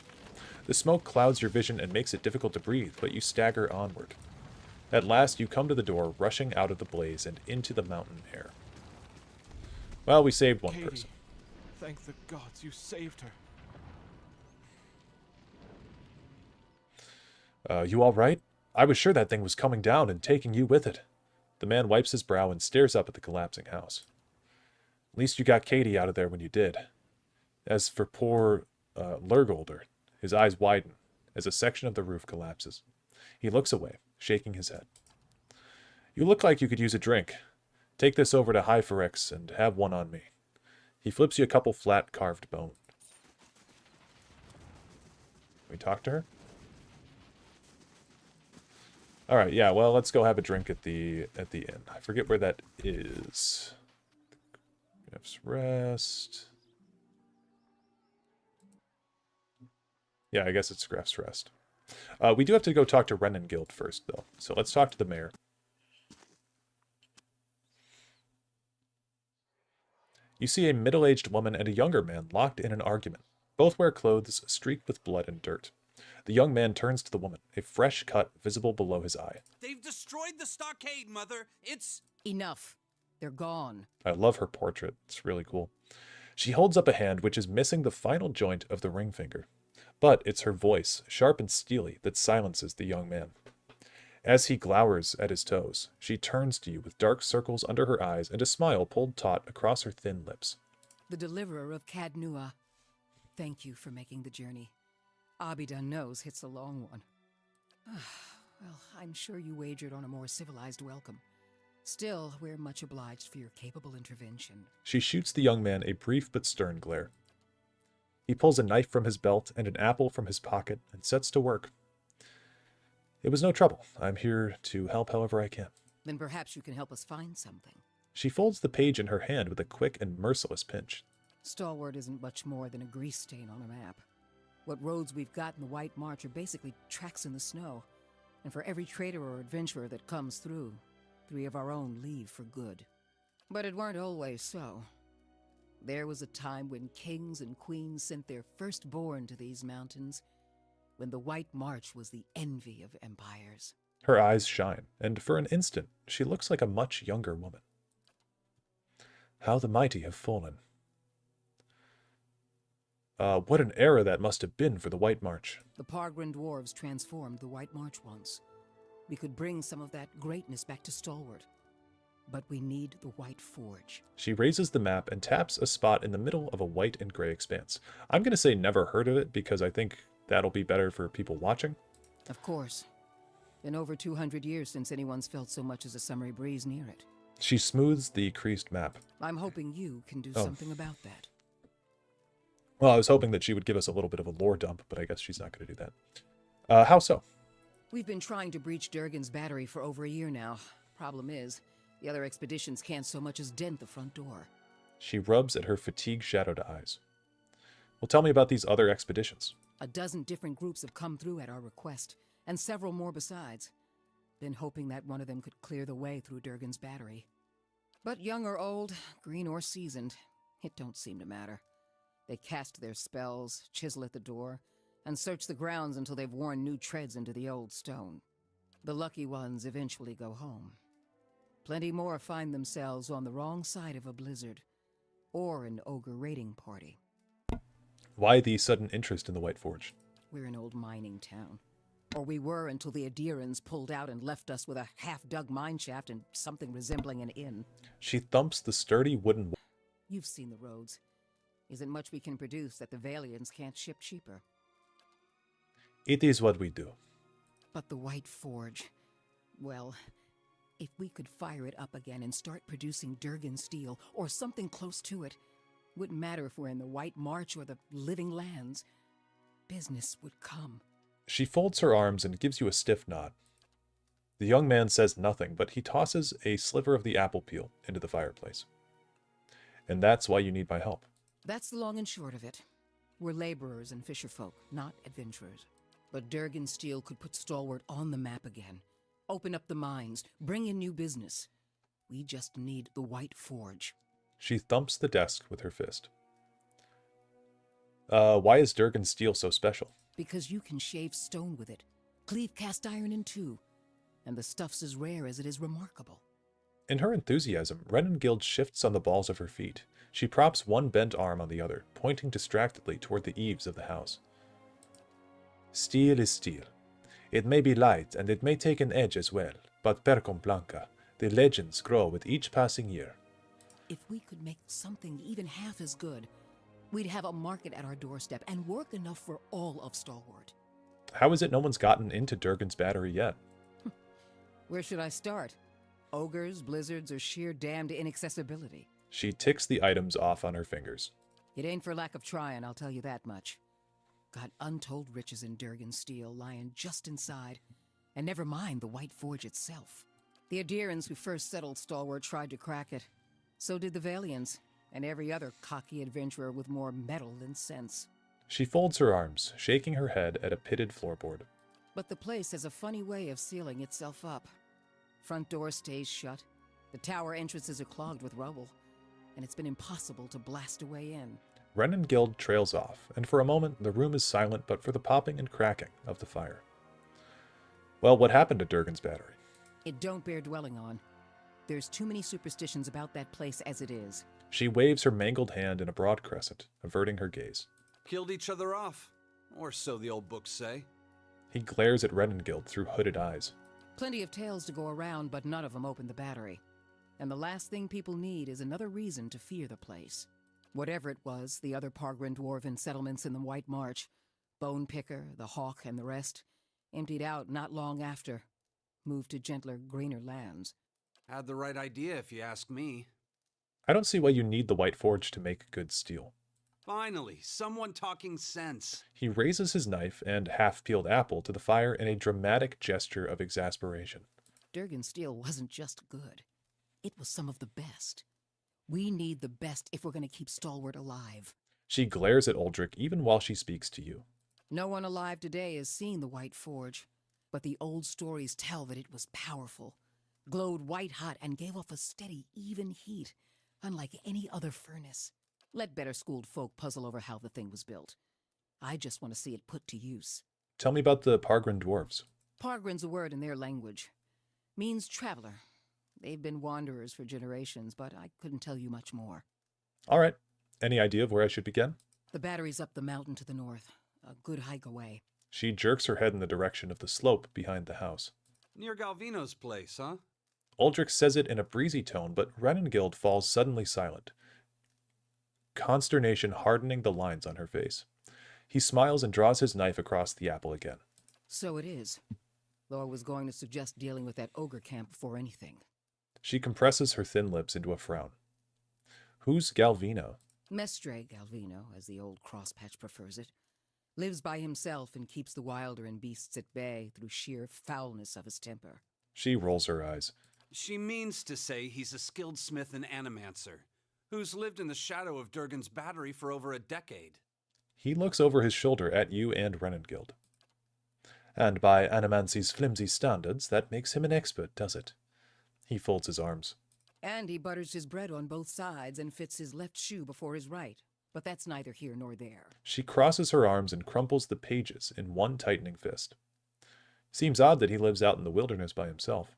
[SPEAKER 1] The smoke clouds your vision and makes it difficult to breathe, but you stagger onward. At last, you come to the door, rushing out of the blaze and into the mountain air. Well, we saved one person.
[SPEAKER 10] Thank the gods you saved her.
[SPEAKER 6] You all right? I was sure that thing was coming down and taking you with it. The man wipes his brow and stares up at the collapsing house. At least you got Katie out of there when you did. As for poor
[SPEAKER 1] Lurgolder. His eyes widen as a section of the roof collapses. He looks away, shaking his head. You look like you could use a drink. Take this over to Hypherex and have one on me. He flips you a couple flat carved bone. Can we talk to her? Alright, yeah, well, let's go have a drink at the inn. I forget where that is. Graf's Rest. Yeah, I guess it's Graf's Rest. We do have to go talk to Renengild first, though. So let's talk to the mayor. You see a middle-aged woman and a younger man locked in an argument. Both wear clothes streaked with blood and dirt. The young man turns to the woman, a fresh cut visible below his eye.
[SPEAKER 15] They've destroyed the stockade, Mother. It's...
[SPEAKER 16] Enough. They're gone.
[SPEAKER 1] I love her portrait. It's really cool. She holds up a hand which is missing the final joint of the ring finger. But it's her voice, sharp and steely, that silences the young man. As he glowers at his toes, she turns to you with dark circles under her eyes and a smile pulled taut across her thin lips.
[SPEAKER 16] The deliverer of Cadnua. Thank you for making the journey. Abidan knows it's a long one. Well, I'm sure you wagered on a more civilized welcome. Still, we're much obliged for your capable intervention.
[SPEAKER 1] She shoots the young man a brief but stern glare. He pulls a knife from his belt and an apple from his pocket and sets to work. It was no trouble. I'm here to help however I can.
[SPEAKER 16] Then perhaps you can help us find something.
[SPEAKER 1] She folds the page in her hand with a quick and merciless pinch.
[SPEAKER 16] Stalwart isn't much more than a grease stain on a map. What roads we've got in the White March are basically tracks in the snow. And for every trader or adventurer that comes through, 3 of our own leave for good. But it weren't always so. There was a time when kings and queens sent their firstborn to these mountains, when the White March was the envy of empires.
[SPEAKER 1] Her eyes shine, and for an instant, she looks like a much younger woman. How the mighty have fallen. What an era that must have been for the White March.
[SPEAKER 16] The Pargrin dwarves transformed the White March once. We could bring some of that greatness back to Stalwart. But we need the White Forge.
[SPEAKER 1] She raises the map and taps a spot in the middle of a white and gray expanse. I'm going to say never heard of it because I think that'll be better for people watching.
[SPEAKER 16] Of course. Been over 200 years since anyone's felt so much as a summery breeze near it.
[SPEAKER 1] She smooths the creased map.
[SPEAKER 16] I'm hoping you can do something about that.
[SPEAKER 1] Well, I was hoping that she would give us a little bit of a lore dump, but I guess she's not going to do that. How so?
[SPEAKER 16] We've been trying to breach Durgan's battery for over a year now. Problem is, the other expeditions can't so much as dent the front door.
[SPEAKER 1] She rubs at her fatigue-shadowed eyes. Well, tell me about these other expeditions.
[SPEAKER 16] A dozen different groups have come through at our request, and several more besides. Been hoping that one of them could clear the way through Durgan's battery. But young or old, green or seasoned, it don't seem to matter. They cast their spells, chisel at the door, and search the grounds until they've worn new treads into the old stone. The lucky ones eventually go home. Plenty more find themselves on the wrong side of a blizzard, or an ogre raiding party.
[SPEAKER 1] Why the sudden interest in the White Forge?
[SPEAKER 16] We're an old mining town. Or we were until the Adirans pulled out and left us with a half-dug mineshaft and something resembling an inn.
[SPEAKER 1] She thumps the sturdy wooden...
[SPEAKER 16] You've seen the roads. Isn't much we can produce that the Valians can't ship cheaper.
[SPEAKER 1] It is what we do.
[SPEAKER 16] But the White Forge... Well, if we could fire it up again and start producing Durgan steel, or something close to it, wouldn't matter if we're in the White March or the Living Lands. Business would come.
[SPEAKER 1] She folds her arms and gives you a stiff nod. The young man says nothing, but he tosses a sliver of the apple peel into the fireplace. And that's why you need my help.
[SPEAKER 16] That's the long and short of it. We're laborers and fisherfolk, not adventurers. But Durgan steel could put Stalwart on the map again. Open up the mines, bring in new business. We just need the White Forge.
[SPEAKER 1] She thumps the desk with her fist. Why is Durgan steel so special?
[SPEAKER 16] Because you can shave stone with it, cleave cast iron in two, and the stuff's as rare as it is remarkable.
[SPEAKER 1] In her enthusiasm, Renengild shifts on the balls of her feet. She props one bent arm on the other, pointing distractedly toward the eaves of the house. Steel is steel. It may be light, and it may take an edge as well, but per complanca, the legends grow with each passing year.
[SPEAKER 16] If we could make something even half as good, We'd have a market at our doorstep and work enough for all of Stalwart.
[SPEAKER 1] How is it no one's gotten into Durgan's battery yet?
[SPEAKER 16] Where should I start? Ogres, blizzards, or sheer damned inaccessibility?
[SPEAKER 1] She ticks the items off on her fingers.
[SPEAKER 16] It ain't for lack of trying, I'll tell you that much. Got untold riches in Durgan's steel lying just inside, and never mind the White Forge itself. The Adirans who first settled Stalwart tried to crack it. So did the Valians, and every other cocky adventurer with more metal than sense.
[SPEAKER 1] She folds her arms, shaking her head at a pitted floorboard.
[SPEAKER 16] But the place has a funny way of sealing itself up. Front door stays shut, the tower entrances are clogged with rubble, and it's been impossible to blast a way in.
[SPEAKER 1] Renengild trails off, and for a moment the room is silent but for the popping and cracking of the fire. Well, what happened to Durgan's battery?
[SPEAKER 16] It don't bear dwelling on. There's too many superstitions about that place as it is.
[SPEAKER 1] She waves her mangled hand in a broad crescent, averting her gaze.
[SPEAKER 15] Killed each other off. Or so the old books say.
[SPEAKER 1] He glares at Renengild through hooded eyes.
[SPEAKER 16] Plenty of tales to go around, but none of them open the battery. And the last thing people need is another reason to fear the place. Whatever it was, the other Pargrin dwarven settlements in the White March, Bone Picker, the Hawk, and the rest, emptied out not long after. Moved to gentler, greener lands.
[SPEAKER 15] Had the right idea, if you ask me.
[SPEAKER 1] I don't see why you need the White Forge to make good steel.
[SPEAKER 15] Finally, someone talking sense.
[SPEAKER 1] He raises his knife and half-peeled apple to the fire in a dramatic gesture of exasperation.
[SPEAKER 16] Durgan's steel wasn't just good. It was some of the best. We need the best if we're going to keep Stalwart alive.
[SPEAKER 1] She glares at Uldric even while she speaks to you.
[SPEAKER 16] No one alive today has seen the White Forge, but the old stories tell that it was powerful, glowed white-hot, and gave off a steady, even heat, unlike any other furnace. Let better-schooled folk puzzle over how the thing was built. I just want to see it put to use.
[SPEAKER 1] Tell me about the Pargrin dwarves.
[SPEAKER 16] Pargrin's a word in their language. Means traveler. They've been wanderers for generations, but I couldn't tell you much more.
[SPEAKER 1] All right. Any idea of where I should begin?
[SPEAKER 16] The battery's up the mountain to the north. A good hike away.
[SPEAKER 1] She jerks her head in the direction of the slope behind the house.
[SPEAKER 15] Near Galvino's place, huh?
[SPEAKER 1] Uldric says it in a breezy tone, but Renengild falls suddenly silent, consternation hardening the lines on her face. He smiles and draws his knife across the apple again.
[SPEAKER 16] So it is. Though I was going to suggest dealing with that ogre camp before anything.
[SPEAKER 1] She compresses her thin lips into a frown. Who's Galvino?
[SPEAKER 16] Mestre Galvino, as the old crosspatch prefers it. Lives by himself and keeps the wilder and beasts at bay through sheer foulness of his temper.
[SPEAKER 1] She rolls her eyes.
[SPEAKER 15] She means to say he's a skilled smith and animancer, who's lived in the shadow of Durgan's battery for over a decade.
[SPEAKER 1] He looks over his shoulder at you and Renengild. And by Animancy's flimsy standards, that makes him an expert, does it? He folds his arms.
[SPEAKER 16] And he butters his bread on both sides and fits his left shoe before his right. But that's neither here nor there.
[SPEAKER 1] She crosses her arms and crumples the pages in one tightening fist. Seems odd that he lives out in the wilderness by himself.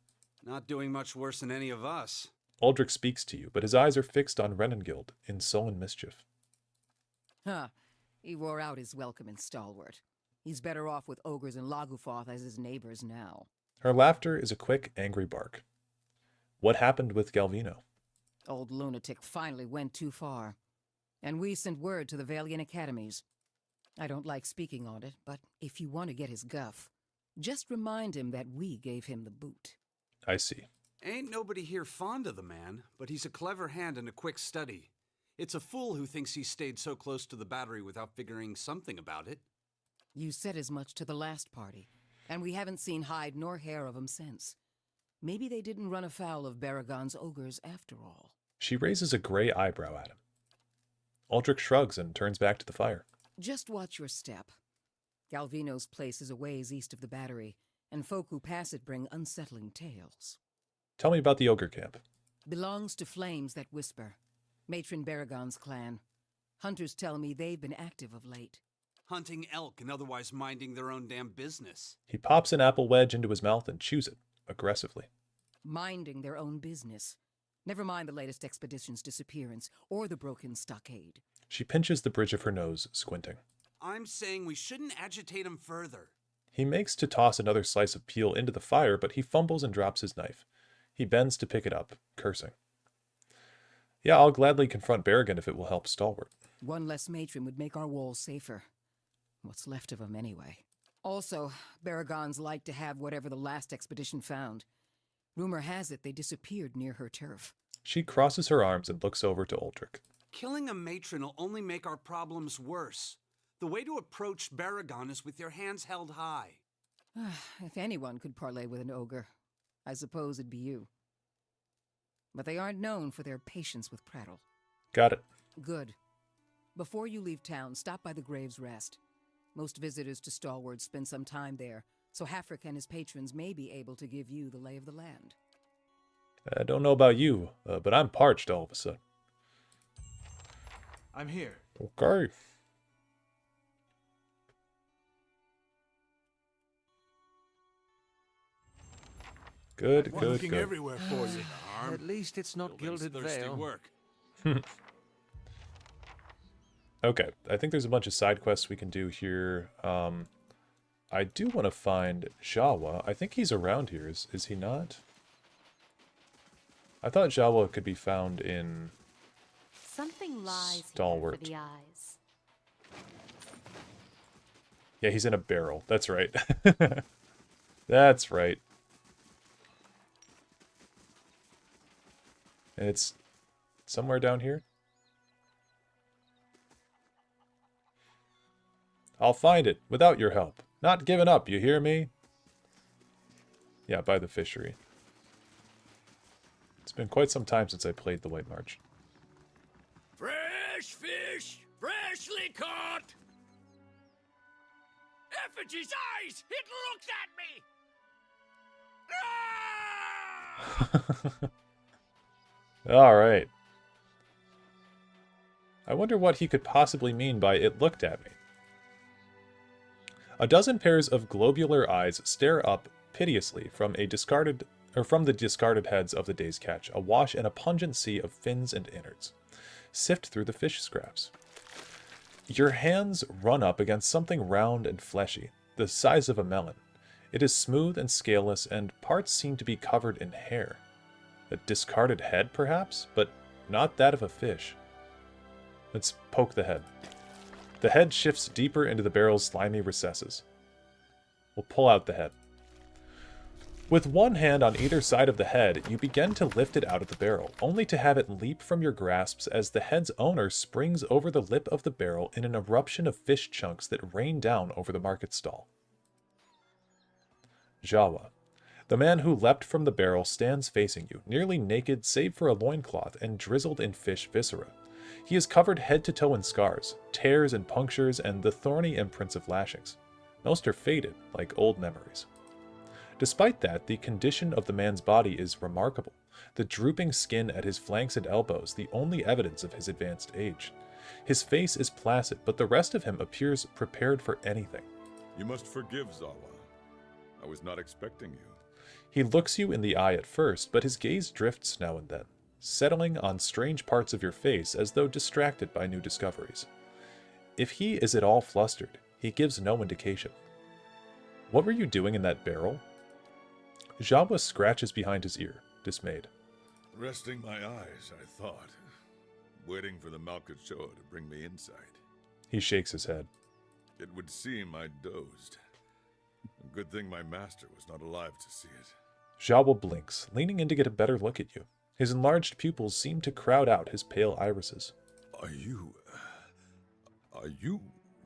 [SPEAKER 15] Not doing much worse than any of us.
[SPEAKER 1] Uldric speaks to you, but his eyes are fixed on Renengild in sullen mischief.
[SPEAKER 16] Huh. He wore out his welcome in Stalwart. He's better off with ogres and Lagufoth as his neighbors now.
[SPEAKER 1] Her laughter is a quick, angry bark. What happened with Galvino?
[SPEAKER 16] Old lunatic finally went too far. And we sent word to the Valian academies. I don't like speaking on it, but if you want to get his guff, just remind him that we gave him the boot.
[SPEAKER 1] I see.
[SPEAKER 15] Ain't nobody here fond of the man, but he's a clever hand and a quick study. It's a fool who thinks he stayed so close to the battery without figuring something about it.
[SPEAKER 16] You said as much to the last party, and we haven't seen hide nor hair of him since. Maybe they didn't run afoul of Baragon's ogres after all.
[SPEAKER 1] She raises a gray eyebrow at him. Uldric shrugs and turns back to the fire.
[SPEAKER 16] Just watch your step. Galvino's place is a ways east of the battery, and folk who pass it bring unsettling tales.
[SPEAKER 1] Tell me about the ogre camp.
[SPEAKER 16] Belongs to Flames That Whisper, Matron Baragon's clan. Hunters tell me they've been active of late.
[SPEAKER 15] Hunting elk and otherwise minding their own damn business.
[SPEAKER 1] He pops an apple wedge into his mouth and chews it, aggressively.
[SPEAKER 16] Minding their own business. Never mind the latest expedition's disappearance, or the broken stockade.
[SPEAKER 1] She pinches the bridge of her nose, squinting.
[SPEAKER 15] I'm saying we shouldn't agitate him further.
[SPEAKER 1] He makes to toss another slice of peel into the fire, but he fumbles and drops his knife. He bends to pick it up, cursing. Yeah, I'll gladly confront Baragon if it will help Stalwart.
[SPEAKER 16] One less matron would make our walls safer. What's left of them, anyway. Also, Baragons like to have whatever the last expedition found. Rumor has it they disappeared near her turf.
[SPEAKER 1] She crosses her arms and looks over to Uldric.
[SPEAKER 15] Killing a matron will only make our problems worse. The way to approach Baragon is with your hands held high.
[SPEAKER 16] If anyone could parley with an ogre, I suppose it'd be you. But they aren't known for their patience with prattle.
[SPEAKER 1] Got it.
[SPEAKER 16] Good. Before you leave town, stop by the Grave's Rest. Most visitors to Stalwart spend some time there, so Hafric and his patrons may be able to give you the lay of the land.
[SPEAKER 1] I don't know about you, but I'm parched all of a sudden.
[SPEAKER 10] I'm here.
[SPEAKER 1] Okay. Good,
[SPEAKER 10] I'm
[SPEAKER 1] good,
[SPEAKER 10] looking
[SPEAKER 1] good.
[SPEAKER 10] everywhere for you.
[SPEAKER 13] At least it's not gilded veil.
[SPEAKER 15] Work.
[SPEAKER 1] Okay, I think there's a bunch of side quests we can do here. I do want to find Jawa. I think he's around here. Is he not? I thought Jawa could be found in
[SPEAKER 11] Something lies
[SPEAKER 1] Stalwart.
[SPEAKER 11] here for the eyes.
[SPEAKER 1] Yeah, he's in a barrel. That's right. That's right. And it's somewhere down here. I'll find it without your help. Not giving up, you hear me? Yeah, by the fishery. It's been quite some time since I played the White March.
[SPEAKER 2] Fresh fish, freshly caught. Effigy's eyes, it looked at me.
[SPEAKER 1] All right. I wonder what he could possibly mean by "it looked at me." A dozen pairs of globular eyes stare up piteously from the discarded heads of the day's catch, awash in a pungent sea of fins and innards. Sift through the fish scraps. Your hands run up against something round and fleshy, the size of a melon. It is smooth and scaleless, and parts seem to be covered in hair. A discarded head, perhaps, but not that of a fish. Let's poke the head. The head shifts deeper into the barrel's slimy recesses. We'll pull out the head. With one hand on either side of the head, you begin to lift it out of the barrel, only to have it leap from your grasps as the head's owner springs over the lip of the barrel in an eruption of fish chunks that rain down over the market stall. Jawa. The man who leapt from the barrel stands facing you, nearly naked save for a loincloth and drizzled in fish viscera. He is covered head to toe in scars, tears and punctures, and the thorny imprints of lashings. Most are faded, like old memories. Despite that, the condition of the man's body is remarkable, the drooping skin at his flanks and elbows the only evidence of his advanced age. His face is placid, but the rest of him appears prepared for anything.
[SPEAKER 17] You must forgive, Zawa. I was not expecting you.
[SPEAKER 1] He looks you in the eye at first, but his gaze drifts now and then, settling on strange parts of your face as though distracted by new discoveries. If he is at all flustered, he gives no indication. What were you doing in that barrel? Jawa scratches behind his ear, dismayed.
[SPEAKER 17] Resting my eyes, I thought. Waiting for the Malkachoa to bring me insight.
[SPEAKER 1] He shakes his head.
[SPEAKER 17] It would seem I dozed. Good thing my master was not alive to see it.
[SPEAKER 1] Jawa blinks, leaning in to get a better look at you. His enlarged pupils seem to crowd out his pale irises.
[SPEAKER 17] Are you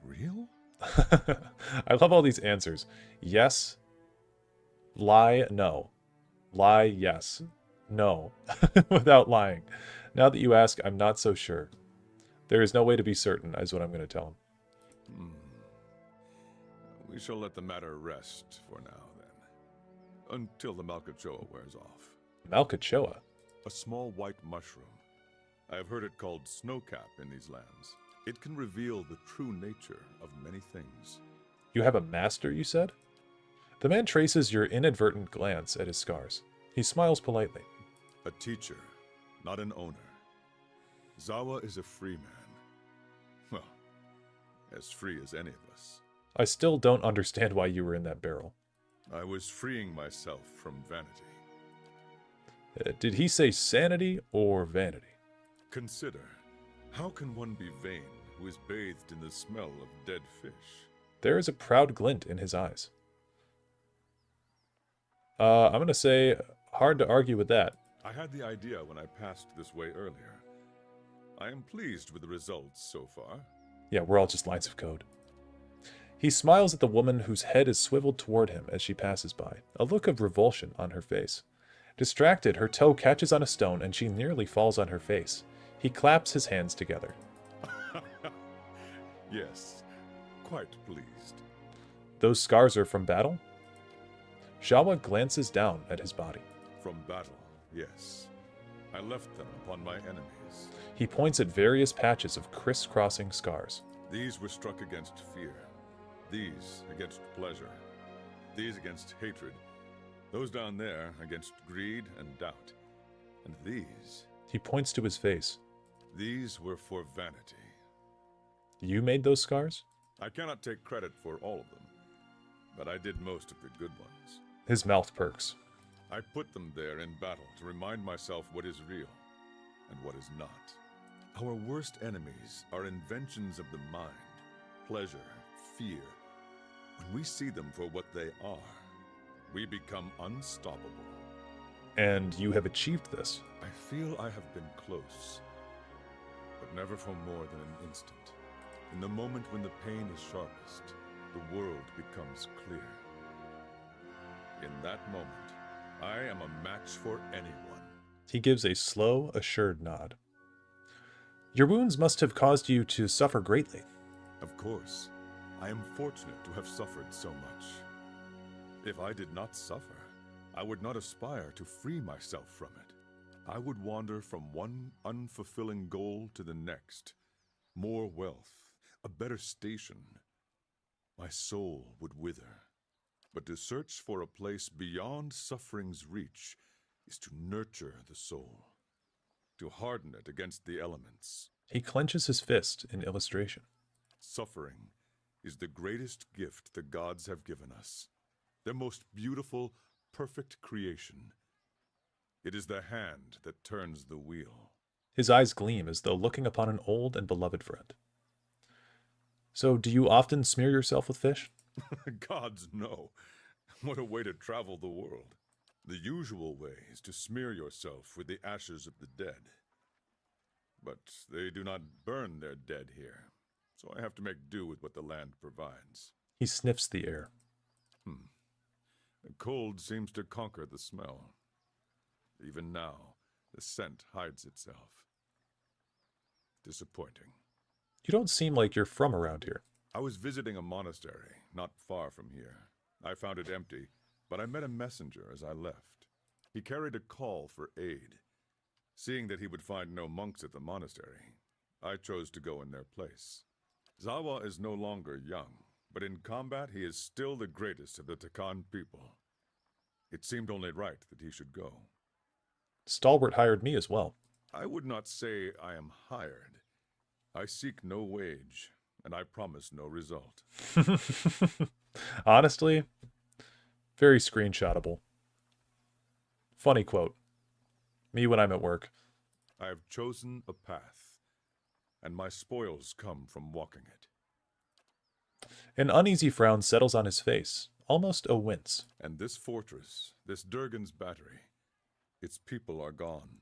[SPEAKER 17] real?
[SPEAKER 1] I love all these answers. Yes. Lie, no. Lie, yes. No. Without lying. Now that you ask, I'm not so sure. There is no way to be certain, is what I'm going to tell him.
[SPEAKER 17] We shall let the matter rest for now, then. Until the Malkachoa wears off.
[SPEAKER 1] Malkachoa?
[SPEAKER 17] A small white mushroom. I have heard it called snowcap in these lands. It can reveal the true nature of many things.
[SPEAKER 1] You have a master, you said? The man traces your inadvertent glance at his scars. He smiles politely.
[SPEAKER 17] A teacher, not an owner. Zawa is a free man. Well, as free as any of us.
[SPEAKER 1] I still don't understand why you were in that barrel.
[SPEAKER 17] I was freeing myself from vanity.
[SPEAKER 1] Did he say sanity or vanity?
[SPEAKER 17] Consider, how can one be vain who is bathed in the smell of dead fish.
[SPEAKER 1] There is a proud glint in his eyes. I'm going to say, hard to argue with that.
[SPEAKER 17] I had the idea when I passed this way earlier. I am pleased with the results so far.
[SPEAKER 1] Yeah, we're all just lines of code. He smiles at the woman whose head is swiveled toward him as she passes by, a look of revulsion on her face. Distracted, her toe catches on a stone and she nearly falls on her face. He claps his hands together.
[SPEAKER 17] Yes, quite pleased.
[SPEAKER 1] Those scars are from battle? Jawa glances down at his body.
[SPEAKER 17] From battle, yes. I left them upon my enemies.
[SPEAKER 1] He points at various patches of crisscrossing scars.
[SPEAKER 17] These were struck against fear. These against pleasure. These against hatred. Those down there against greed and doubt. And these...
[SPEAKER 1] He points to his face.
[SPEAKER 17] These were for vanity.
[SPEAKER 1] You made those scars?
[SPEAKER 17] I cannot take credit for all of them, but I did most of the good ones.
[SPEAKER 1] His mouth perks.
[SPEAKER 17] I put them there in battle to remind myself what is real and what is not. Our worst enemies are inventions of the mind, pleasure, fear. When we see them for what they are, we become unstoppable.
[SPEAKER 1] And you have achieved this.
[SPEAKER 17] I feel I have been close, but never for more than an instant. In the moment when the pain is sharpest, the world becomes clear. In that moment, I am a match for anyone.
[SPEAKER 1] He gives a slow, assured nod. Your wounds must have caused you to suffer greatly.
[SPEAKER 17] Of course. I am fortunate to have suffered so much. If I did not suffer, I would not aspire to free myself from it. I would wander from one unfulfilling goal to the next. More wealth, a better station. My soul would wither. But to search for a place beyond suffering's reach is to nurture the soul, to harden it against the elements.
[SPEAKER 1] He clenches his fist in illustration.
[SPEAKER 17] Suffering is the greatest gift the gods have given us, their most beautiful, perfect creation. It is the hand that turns the wheel.
[SPEAKER 1] His eyes gleam as though looking upon an old and beloved friend. So, do you often smear yourself with fish?
[SPEAKER 17] Gods, no. What a way to travel the world. The usual way is to smear yourself with the ashes of the dead. But they do not burn their dead here, so I have to make do with what the land provides.
[SPEAKER 1] He sniffs the air.
[SPEAKER 17] The cold seems to conquer the smell. Even now, the scent hides itself. Disappointing.
[SPEAKER 1] You don't seem like you're from around here.
[SPEAKER 17] I was visiting a monastery not far from here. I found it empty, but I met a messenger as I left. He carried a call for aid. Seeing that he would find no monks at the monastery, I chose to go in their place. Zawa is no longer young, but in combat he is still the greatest of the Takan people. It seemed only right that he should go.
[SPEAKER 1] Stalwart hired me as well.
[SPEAKER 17] I would not say I am hired. I seek no wage, and I promise no result.
[SPEAKER 1] Honestly, very screenshotable. Funny quote. Me when I'm at work.
[SPEAKER 17] I have chosen a path, and my spoils come from walking it.
[SPEAKER 1] An uneasy frown settles on his face, almost a wince.
[SPEAKER 17] And this fortress, this Durgan's battery, its people are gone.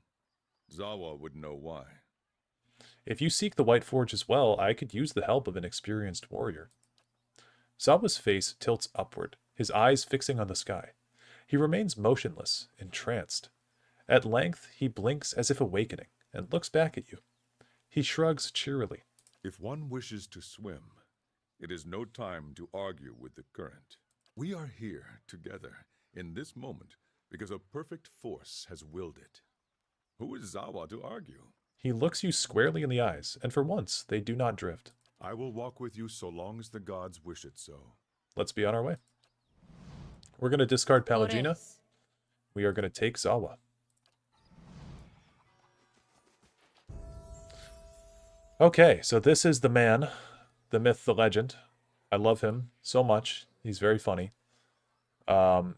[SPEAKER 17] Zawa would know why.
[SPEAKER 1] If you seek the White Forge as well, I could use the help of an experienced warrior. Zawa's face tilts upward, his eyes fixing on the sky. He remains motionless, entranced. At length, he blinks as if awakening, and looks back at you. He shrugs cheerily.
[SPEAKER 17] If one wishes to swim, it is no time to argue with the current. We are here together in this moment because a perfect force has willed it. Who is Zawa to argue?
[SPEAKER 1] He looks you squarely in the eyes, and for once, they do not drift.
[SPEAKER 17] I will walk with you so long as the gods wish it so.
[SPEAKER 1] Let's be on our way. We're going to discard Pallegina. We are going to take Zawa. Okay, so this is the man, the myth, the legend. I love him so much. He's very funny.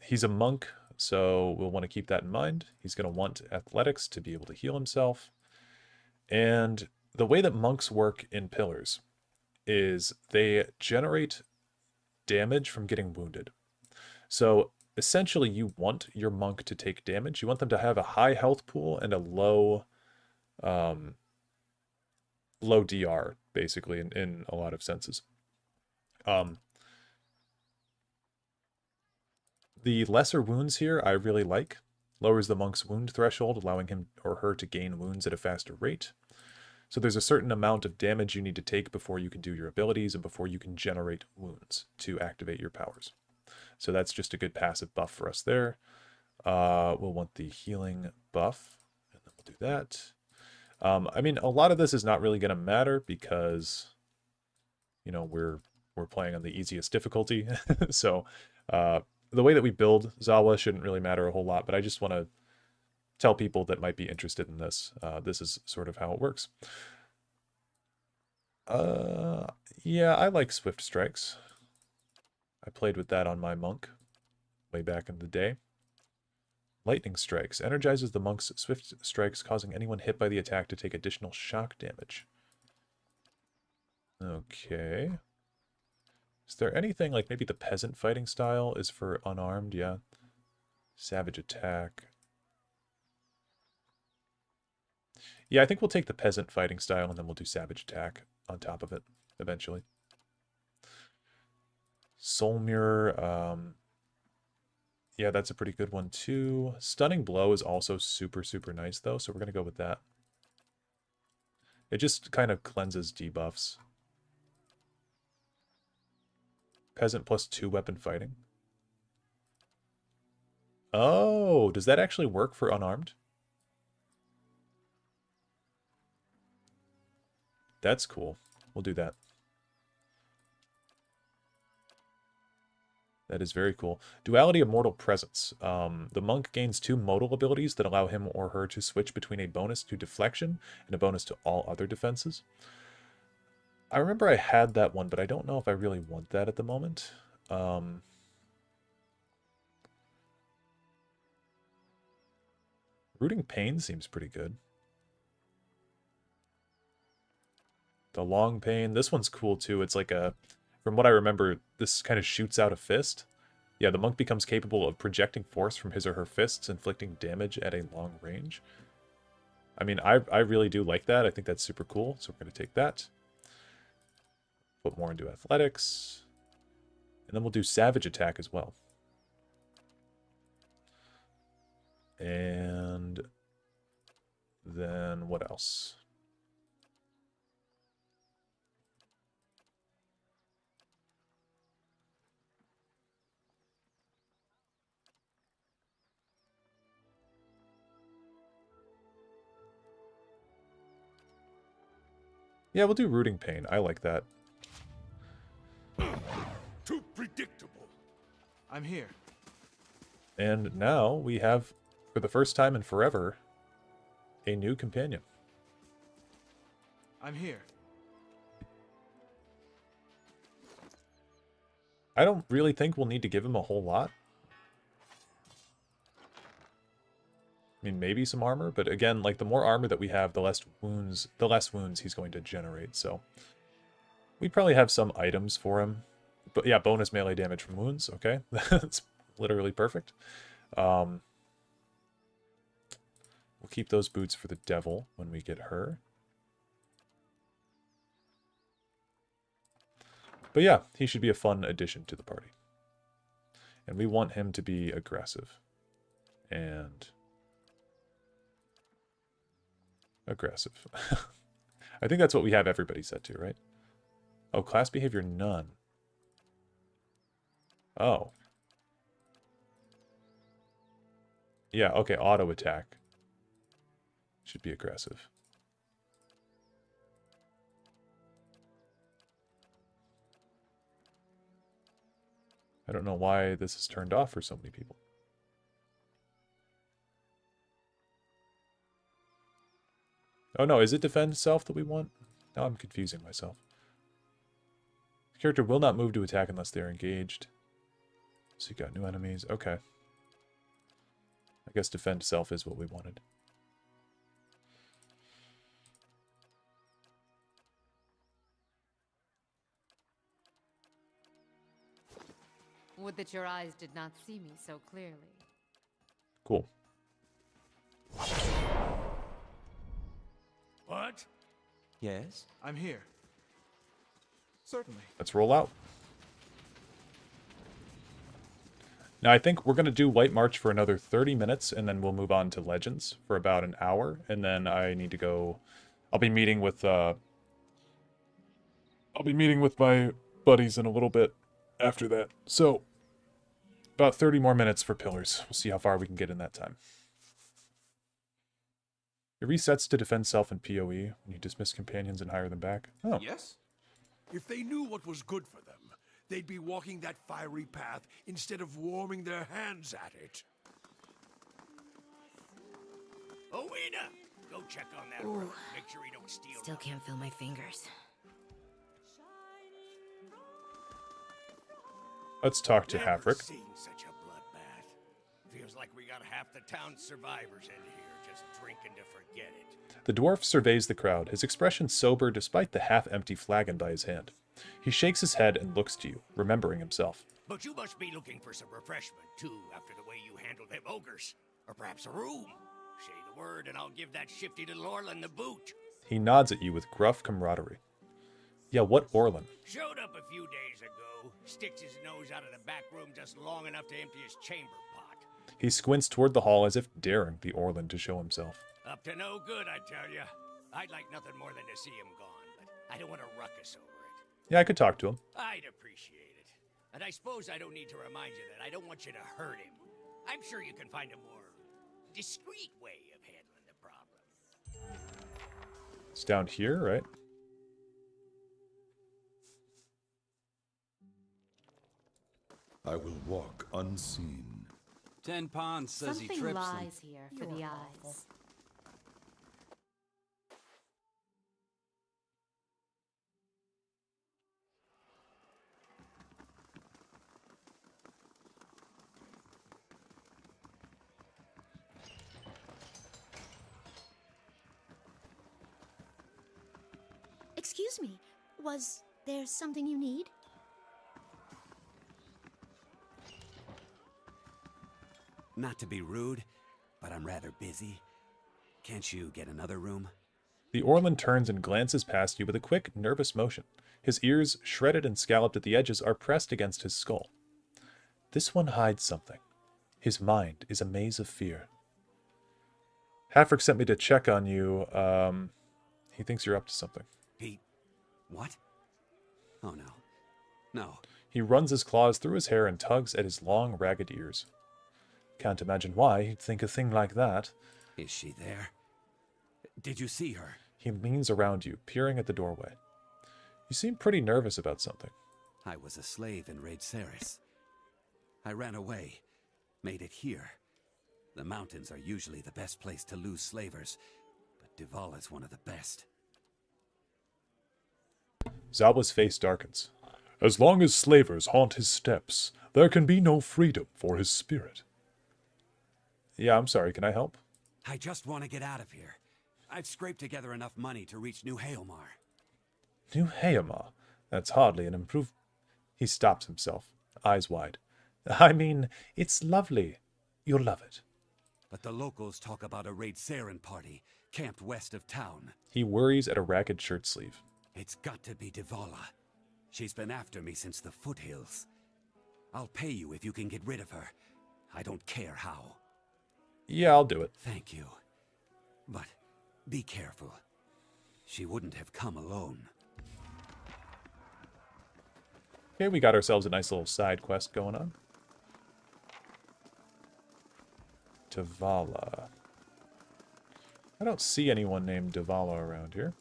[SPEAKER 1] He's a monk, so we'll want to keep that in mind. He's going to want athletics to be able to heal himself. And the way that monks work in Pillars is they generate damage from getting wounded. So essentially you want your monk to take damage. You want them to have a high health pool and a low low DR, basically, in a lot of senses. The lesser wounds here I really like. Lowers the monk's wound threshold, allowing him or her to gain wounds at a faster rate. So there's a certain amount of damage you need to take before you can do your abilities and before you can generate wounds to activate your powers. So that's just a good passive buff for us there. We'll want the healing buff, and then we'll do that. I mean, a lot of this is not really going to matter because, you know, we're playing on the easiest difficulty. So the way that we build Zawa shouldn't really matter a whole lot, but I just want to tell people that might be interested in this. This is sort of how it works. Yeah, I like Swift Strikes. I played with that on my monk way back in the day. Lightning Strikes. Energizes the monk's Swift Strikes, causing anyone hit by the attack to take additional shock damage. Okay. Is there anything like maybe the peasant fighting style is for unarmed? Yeah. Savage Attack. Yeah, I think we'll take the peasant fighting style and then we'll do Savage Attack on top of it eventually. Soul Mirror, yeah, that's a pretty good one too. Stunning Blow is also super, super nice though, so we're going to go with that. It just kind of cleanses debuffs. Peasant plus 2 weapon fighting. Oh, does that actually work for unarmed? That's cool. We'll do that. That is very cool. Duality of Mortal Presence. The monk gains 2 modal abilities that allow him or her to switch between a bonus to deflection and a bonus to all other defenses. I remember I had that one, but I don't know if I really want that at the moment. Rooting Pain seems pretty good. The Long Pain. This one's cool too. It's like a... From what I remember, this kind of shoots out a fist. Yeah, the monk becomes capable of projecting force from his or her fists, inflicting damage at a long range. I mean, I really do like that. I think that's super cool, so we're going to take that. Put more into athletics. And then we'll do Savage Attack as well. And then what else? Yeah, we'll do Rooting Pain. I like that.
[SPEAKER 3] Too predictable.
[SPEAKER 10] I'm here.
[SPEAKER 1] And now we have, for the first time in forever, a new companion.
[SPEAKER 10] I'm here.
[SPEAKER 1] I don't really think we'll need to give him a whole lot. I mean, maybe some armor, but again, like the more armor that we have, the less wounds he's going to generate. So we probably have some items for him. But yeah, bonus melee damage from wounds. Okay, that's literally perfect. We'll keep those boots for the devil when we get her. But yeah, he should be a fun addition to the party. And we want him to be aggressive. And aggressive. I think that's what we have everybody set to, right? Oh, class behavior none. Oh. Yeah, okay, auto attack. Should be aggressive. I don't know why this is turned off for so many people. Oh no, is it defend self that we want? Now I'm confusing myself. The character will not move to attack unless they're engaged. So you got new enemies. Okay. I guess defend self is what we wanted.
[SPEAKER 18] Would that your eyes did not see me so clearly.
[SPEAKER 1] Cool.
[SPEAKER 10] What?
[SPEAKER 19] Yes?
[SPEAKER 10] I'm here. Certainly.
[SPEAKER 1] Let's roll out. Now, I think we're going to do White March for another 30 minutes, and then we'll move on to Legends for about an hour, and then I need to go... I'll be meeting with my buddies in a little bit after that. So, about 30 more minutes for Pillars. We'll see how far we can get in that time. It resets to defend self and PoE when you dismiss companions and hire them back. Oh.
[SPEAKER 3] Yes? If they knew what was good for them, they'd be walking that fiery path instead of warming their hands at it.
[SPEAKER 2] Owena! Go check on that
[SPEAKER 9] Ooh.
[SPEAKER 2] brother. Make sure he don't steal.
[SPEAKER 9] Still can't feel my fingers.
[SPEAKER 1] Let's talk to
[SPEAKER 2] Never
[SPEAKER 1] Havric.
[SPEAKER 2] seen such a bloodbath. Feels like we got half the town's survivors in here, just drinking to forget it.
[SPEAKER 1] The dwarf surveys the crowd, his expression sober despite the half-empty flagon by his hand. He shakes his head and looks to you, remembering himself.
[SPEAKER 2] But you must be looking for some refreshment, too, after the way you handled them ogres. Or perhaps a room. Say the word, and I'll give that shifty little Orlin the boot.
[SPEAKER 1] He nods at you with gruff camaraderie. Yeah, what Orlin?
[SPEAKER 2] Showed up a few days ago, sticks his nose out of the back room just long enough to empty his chamber pot.
[SPEAKER 1] He squints toward the hall as if daring the Orlin to show himself.
[SPEAKER 2] Up to no good, I tell ya. I'd like nothing more than to see him gone, but I don't want a ruckus over it.
[SPEAKER 1] Yeah, I could talk to him.
[SPEAKER 2] I'd appreciate it. And I suppose I don't need to remind you that I don't want you to hurt him. I'm sure you can find a more discreet way of handling the problem.
[SPEAKER 1] It's down here, right?
[SPEAKER 17] I will walk unseen.
[SPEAKER 15] Ten Ponds says he
[SPEAKER 11] Something
[SPEAKER 15] trips
[SPEAKER 11] lies
[SPEAKER 15] them.
[SPEAKER 11] here for the eyes.
[SPEAKER 20] Excuse me, was there something you need?
[SPEAKER 15] Not to be rude, but I'm rather busy. Can't you get another room?
[SPEAKER 1] The Orlin turns and glances past you with a quick, nervous motion. His ears, shredded and scalloped at the edges, are pressed against his skull. This one hides something. His mind is a maze of fear. Havric sent me to check on you. He thinks you're up to something.
[SPEAKER 15] What? Oh no. No.
[SPEAKER 1] He runs his claws through his hair and tugs at his long, ragged ears. Can't imagine why he'd think a thing like that.
[SPEAKER 15] Is she there? Did you see her?
[SPEAKER 1] He leans around you, peering at the doorway. You seem pretty nervous about something.
[SPEAKER 15] I was a slave in Raid Ceres. I ran away, made it here. The mountains are usually the best place to lose slavers, but Divala's one of the best.
[SPEAKER 1] Zawa's face darkens. As long as slavers haunt his steps, there can be no freedom for his spirit. Yeah, I'm sorry, can I help?
[SPEAKER 15] I just want to get out of here. I've scraped together enough money to reach New Haomar.
[SPEAKER 1] New Haomar? That's hardly an improve... He stops himself, eyes wide. I mean, it's lovely. You'll love it.
[SPEAKER 15] But the locals talk about a Raid Saren party, camped west of town.
[SPEAKER 1] He worries at a ragged shirt sleeve.
[SPEAKER 15] It's got to be Divala. She's been after me since the foothills. I'll pay you if you can get rid of her. I don't care how.
[SPEAKER 1] Yeah, I'll do it.
[SPEAKER 15] Thank you. But be careful. She wouldn't have come alone.
[SPEAKER 1] Okay, we got ourselves a nice little side quest going on. Divala. I don't see anyone named Divala around here.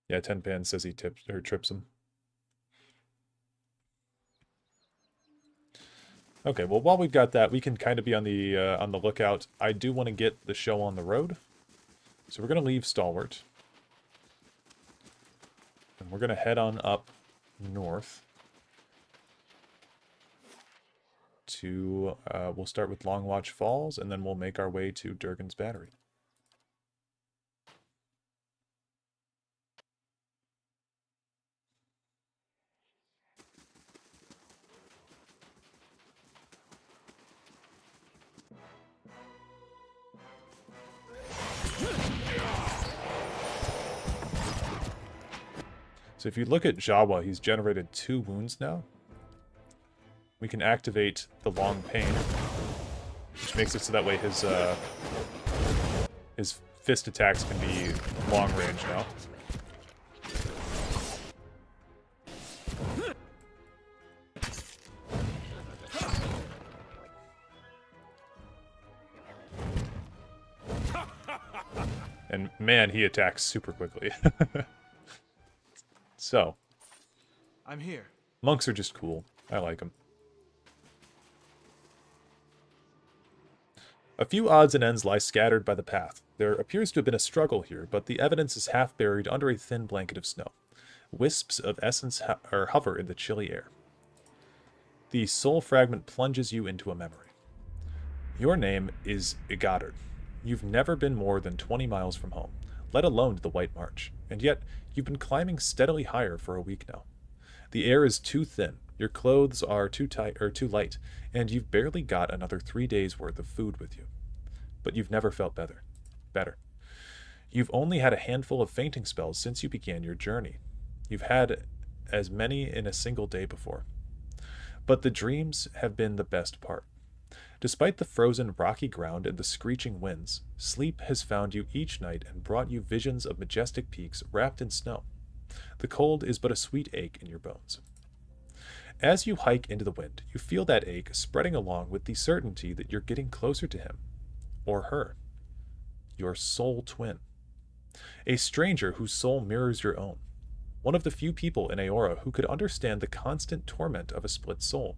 [SPEAKER 1] Yeah, Tenpan says he trips him. Okay, well, while we've got that, we can kind of be on the lookout. I do want to get the show on the road, so we're going to leave Stalwart, and we're going to head on up north to. We'll start with Longwatch Falls, and then we'll make our way to Durgan's Battery. So if you look at Jawa, he's generated 2 wounds now. We can activate the long pain, which makes it so that way his fist attacks can be long range now. And man, he attacks super quickly. So,
[SPEAKER 10] I'm here.
[SPEAKER 1] monks are just cool. I like them. A few odds and ends lie scattered by the path. There appears to have been a struggle here, but the evidence is half buried under a thin blanket of snow. Wisps of essence hover in the chilly air. The soul fragment plunges you into a memory. Your name is Igadar. You've never been more than 20 miles from home, let alone to the White March, and yet you've been climbing steadily higher for a week now. The air is too thin, your clothes are too tight or too light, and you've barely got another 3 days worth of food with you. But you've never felt better. You've only had a handful of fainting spells since you began your journey. You've had as many in a single day before. But the dreams have been the best part. Despite the frozen rocky ground and the screeching winds, sleep has found you each night and brought you visions of majestic peaks wrapped in snow. The cold is but a sweet ache in your bones. As you hike into the wind, you feel that ache spreading along with the certainty that you're getting closer to him. Or her. Your soul twin. A stranger whose soul mirrors your own. One of the few people in Aora who could understand the constant torment of a split soul,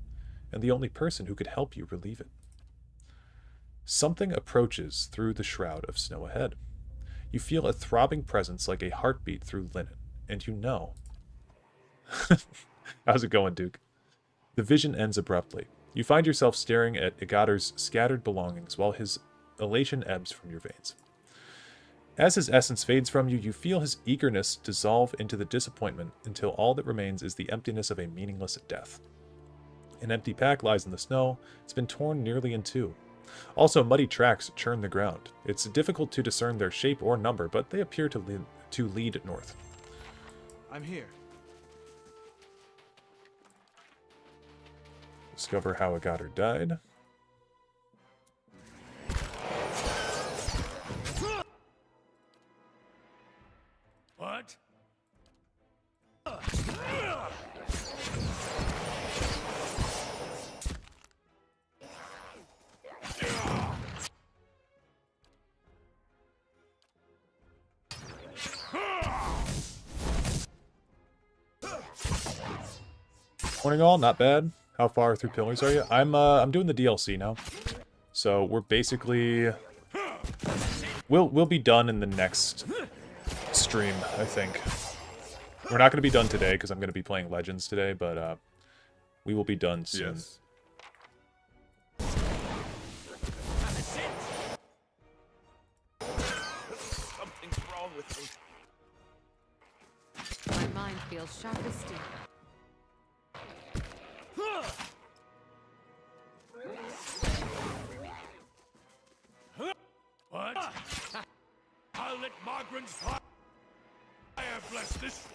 [SPEAKER 1] and the only person who could help you relieve it. Something approaches through the shroud of snow ahead. You feel a throbbing presence like a heartbeat through linen, and you know. How's it going, Duke? The vision ends abruptly. You find yourself staring at Igadar's scattered belongings while his elation ebbs from your veins. As his essence fades from you, you feel his eagerness dissolve into the disappointment until all that remains is the emptiness of a meaningless death. An empty pack lies in the snow. It's been torn nearly in two. Also, muddy tracks churn the ground. It's difficult to discern their shape or number, but they appear to lead north.
[SPEAKER 10] I'm here.
[SPEAKER 1] Discover how Igadar died.
[SPEAKER 3] What?
[SPEAKER 1] Morning all, not bad. How far through Pillars are you? I'm doing the DLC now. So we're basically we'll be done in the next stream, I think. We're not going to be done today because I'm going to be playing Legends today, but we will be done soon.
[SPEAKER 10] Yes.
[SPEAKER 14] Something's wrong with me.
[SPEAKER 18] My mind feels sharp as steel.
[SPEAKER 3] What? I'll let Margaret's fire bless this one.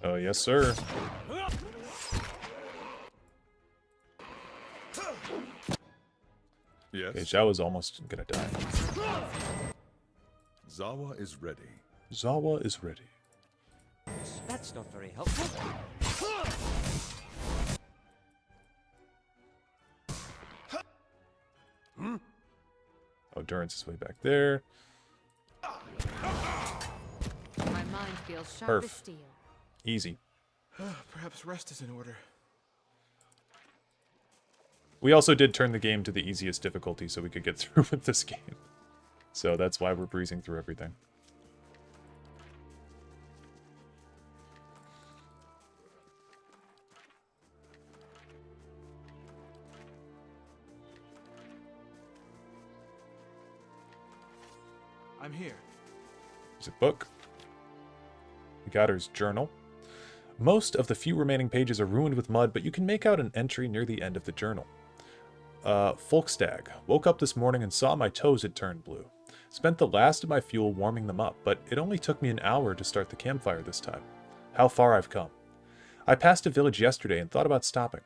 [SPEAKER 1] Oh, yes, sir.
[SPEAKER 17] Yes.
[SPEAKER 1] Okay, Zhao's almost gonna die.
[SPEAKER 17] Zawa is ready.
[SPEAKER 1] Zawa is ready.
[SPEAKER 14] That's not very helpful.
[SPEAKER 1] Oh, Durance is way back there.
[SPEAKER 18] My mind feels sharp as
[SPEAKER 1] Perf.
[SPEAKER 18] steel.
[SPEAKER 1] Easy.
[SPEAKER 10] Perhaps rest is in order.
[SPEAKER 1] We also did turn the game to the easiest difficulty so we could get through with this game. So that's why we're breezing through everything.
[SPEAKER 10] I'm here.
[SPEAKER 1] There's a book. Igadar's journal. Most of the few remaining pages are ruined with mud, but you can make out an entry near the end of the journal. Folkstag. Woke up this morning and saw my toes had turned blue. Spent the last of my fuel warming them up, but it only took me an hour to start the campfire this time. How far I've come. I passed a village yesterday and thought about stopping.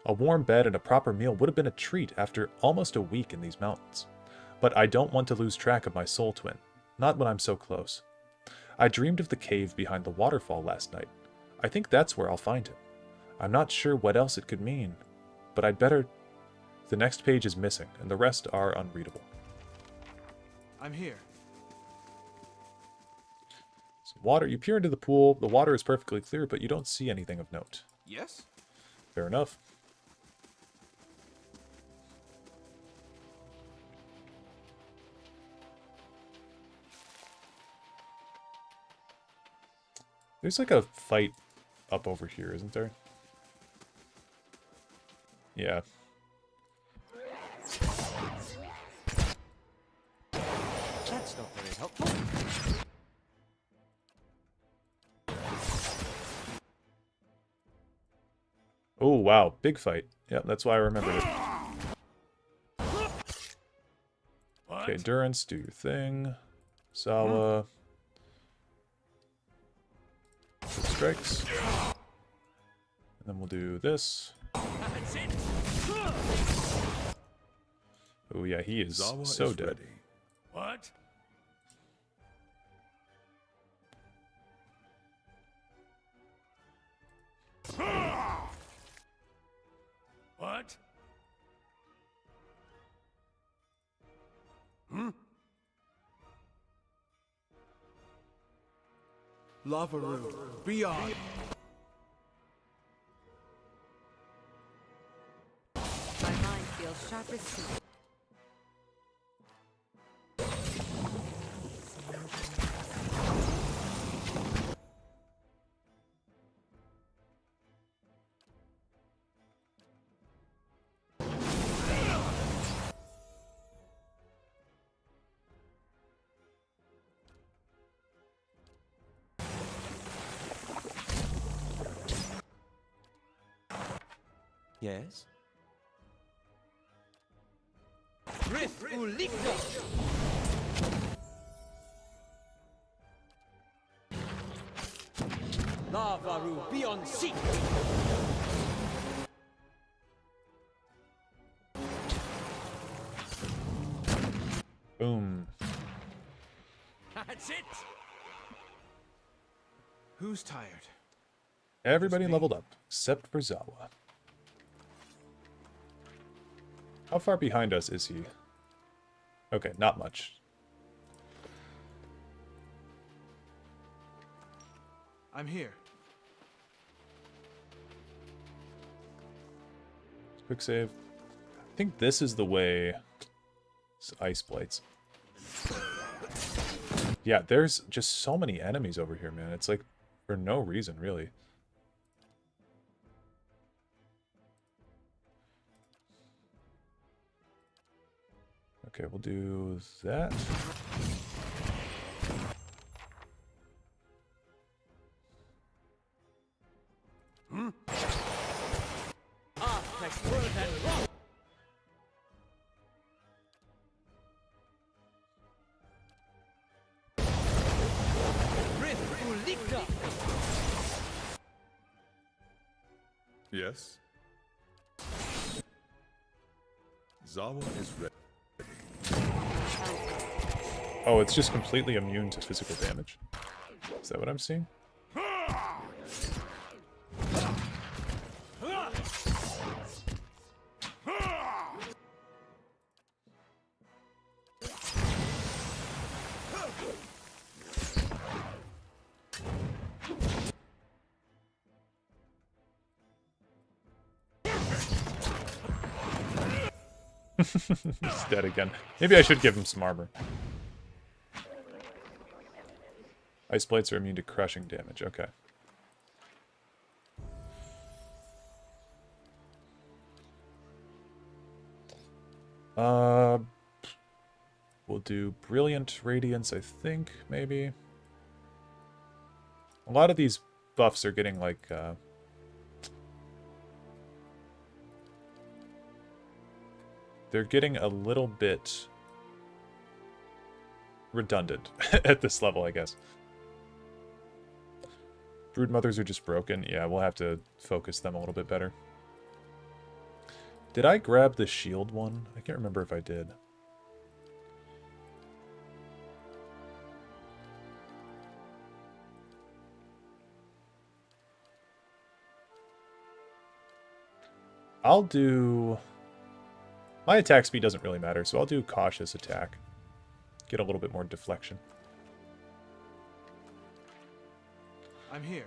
[SPEAKER 1] A warm bed and a proper meal would have been a treat after almost a week in these mountains. But I don't want to lose track of my soul twin. Not when I'm so close. I dreamed of the cave behind the waterfall last night. I think that's where I'll find him. I'm not sure what else it could mean, but I'd better... The next page is missing, and the rest are unreadable.
[SPEAKER 10] I'm here.
[SPEAKER 1] So water. You peer into the pool. The water is perfectly clear, but you don't see anything of note.
[SPEAKER 10] Yes?
[SPEAKER 1] Fair enough. There's like a fight up over here, isn't there? Yeah.
[SPEAKER 14] That's not very helpful.
[SPEAKER 1] Oh, wow. Big fight. Yep, that's why I remembered it. Okay, Durance, do your thing. Sawa. Strikes. And then we'll do this. Oh yeah, he is
[SPEAKER 17] Zawa
[SPEAKER 1] so
[SPEAKER 17] is
[SPEAKER 1] dead.
[SPEAKER 17] ready.
[SPEAKER 3] What? What? Hmm?
[SPEAKER 10] Lavaru, beyond.
[SPEAKER 18] My mind feels sharp as steel.
[SPEAKER 14] Yes? Riff Ulikda! Lavaru beyond seek!
[SPEAKER 1] Boom.
[SPEAKER 14] That's it!
[SPEAKER 10] Who's tired?
[SPEAKER 1] Everybody leveled up, except for Zawa. How far behind us is he? Okay, not much.
[SPEAKER 10] I'm here.
[SPEAKER 1] Quick save. I think this is the way. It's ice blights. Yeah, there's just so many enemies over here, man. It's like for no reason, really. Okay, we'll do that.
[SPEAKER 14] Hmm? Ah, next word and roll! Riff Ulikda!
[SPEAKER 17] Yes? Zawa is ready.
[SPEAKER 1] Oh, it's just completely immune to physical damage. Is that what I'm seeing? He's dead again. Maybe I should give him some armor. Ice plates are immune to crushing damage. Okay. We'll do Brilliant Radiance, I think, maybe. A lot of these buffs are getting like they're getting a little bit redundant at this level, I guess. Brood mothers are just broken. Yeah, we'll have to focus them a little bit better. Did I grab the shield one? I can't remember if I did. I'll do... My attack speed doesn't really matter, so I'll do cautious attack. Get a little bit more deflection.
[SPEAKER 10] I'm here.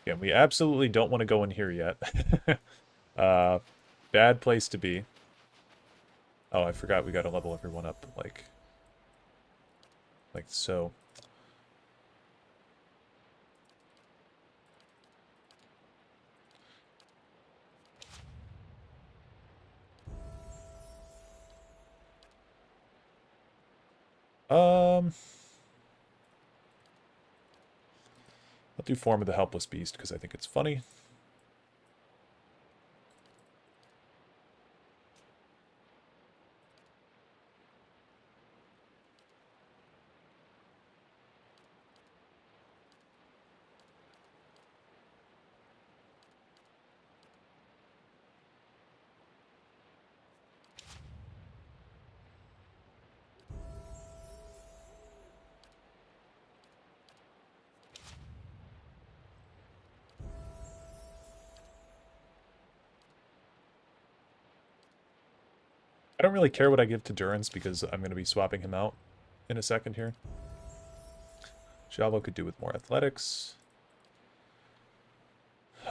[SPEAKER 1] Again, we absolutely don't want to go in here yet. Bad place to be. Oh, I forgot we gotta level everyone up, like so. I'll do Form of the Helpless Beast because I think it's funny. I don't really care what I give to Durance because I'm going to be swapping him out in a second here. Javo could do with more athletics.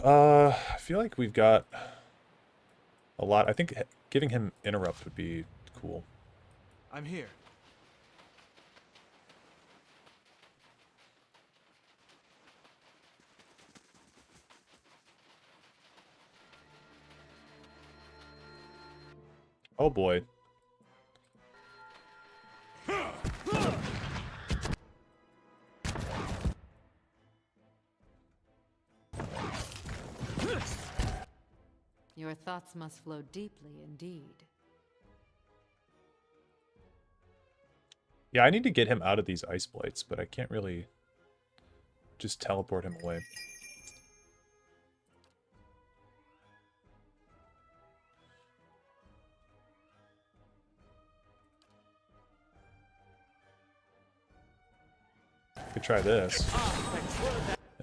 [SPEAKER 1] I feel like we've got a lot. I think giving him interrupt would be cool.
[SPEAKER 10] I'm here.
[SPEAKER 1] Oh boy.
[SPEAKER 11] Your thoughts must flow deeply indeed.
[SPEAKER 1] Yeah, I need to get him out of these ice blights, but I can't really just teleport him away. Could try this.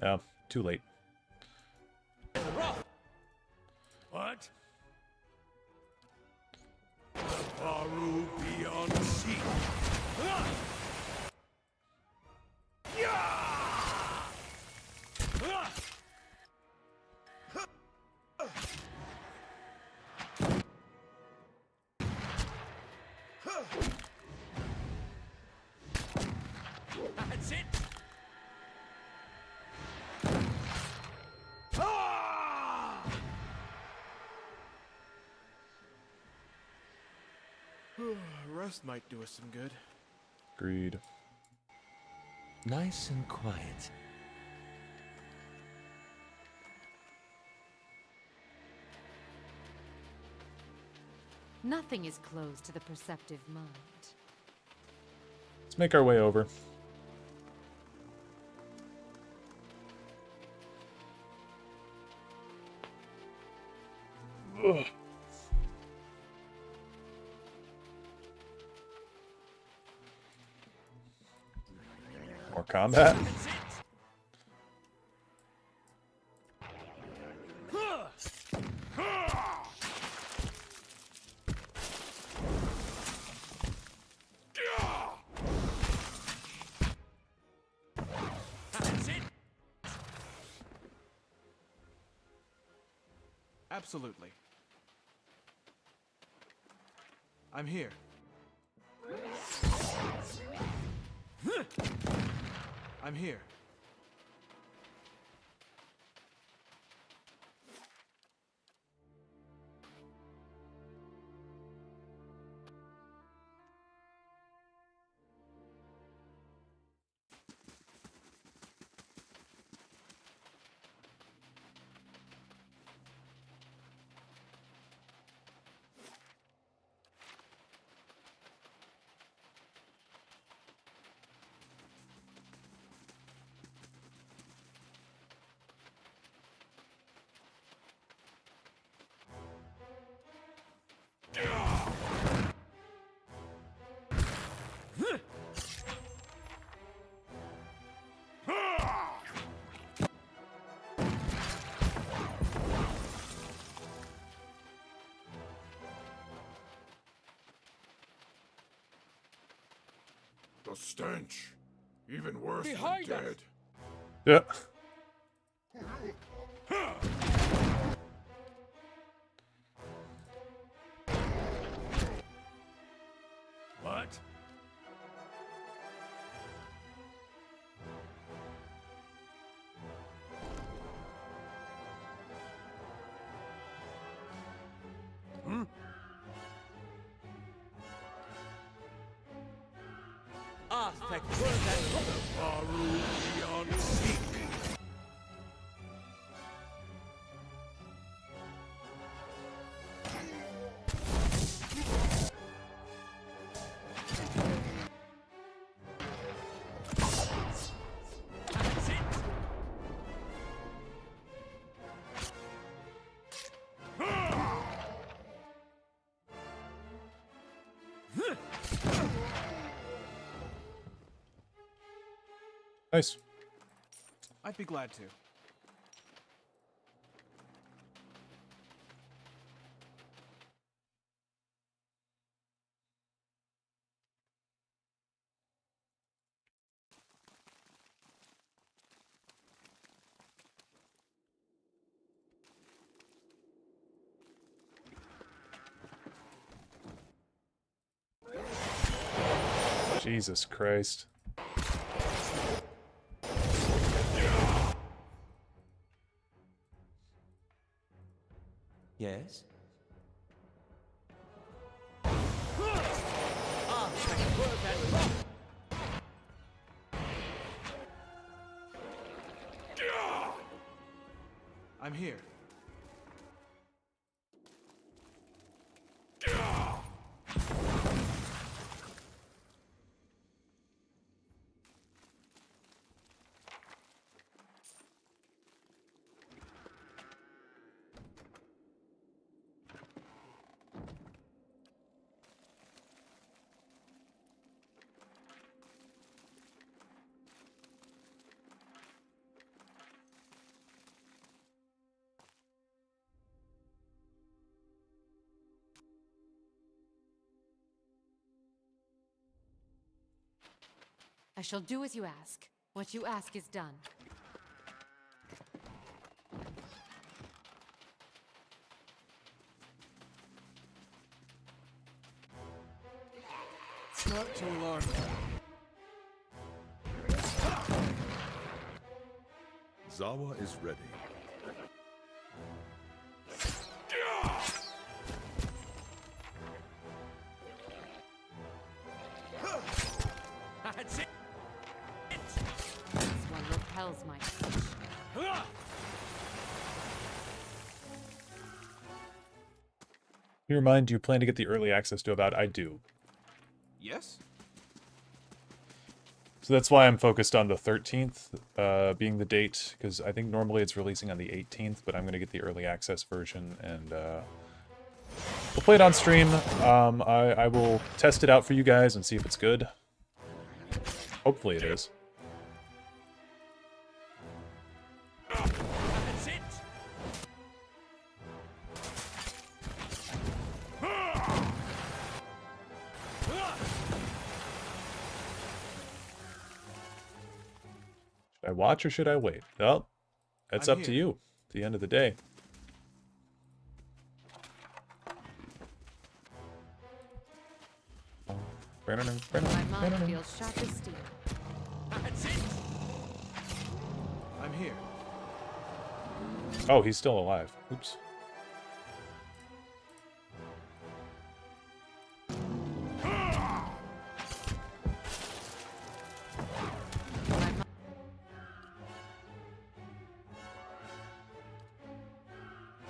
[SPEAKER 1] Yeah, too late.
[SPEAKER 3] What? Baru beyond sea.
[SPEAKER 14] That's it.
[SPEAKER 10] Rest might do us some good.
[SPEAKER 1] Agreed.
[SPEAKER 15] Nice and quiet.
[SPEAKER 11] Nothing is closed to the perceptive mind.
[SPEAKER 1] Let's make our way over. Ugh. More combat.
[SPEAKER 10] Absolutely. I'm here. I'm here.
[SPEAKER 19] stench. Even worse
[SPEAKER 14] Behind
[SPEAKER 19] than
[SPEAKER 14] us.
[SPEAKER 19] dead.
[SPEAKER 1] Yeah.
[SPEAKER 3] What? Hmm?
[SPEAKER 14] Baru beyond seek. That's it.
[SPEAKER 1] Nice.
[SPEAKER 10] I'd be glad to.
[SPEAKER 1] Jesus Christ.
[SPEAKER 14] Yes?
[SPEAKER 10] I'm here.
[SPEAKER 11] I shall do as you ask. What you ask is done.
[SPEAKER 14] It's not to alarm
[SPEAKER 17] Zawa is ready.
[SPEAKER 14] That's it.
[SPEAKER 11] This one repels my touch.
[SPEAKER 1] You remind, do you plan to get the early access to About? I do.
[SPEAKER 10] Yes?
[SPEAKER 1] So that's why I'm focused on the 13th being the date, because I think normally it's releasing on the 18th, but I'm going to get the early access version, and we'll play it on stream. I will test it out for you guys and see if it's good. Hopefully it is.
[SPEAKER 14] That's it.
[SPEAKER 1] Should I watch or should I wait? Well, that's
[SPEAKER 10] I'm
[SPEAKER 1] up to
[SPEAKER 10] here.
[SPEAKER 1] you at the end of the day.
[SPEAKER 11] My mind feels sharp as steel.
[SPEAKER 14] That's it.
[SPEAKER 10] I'm here.
[SPEAKER 1] Oh, he's still alive. Oops.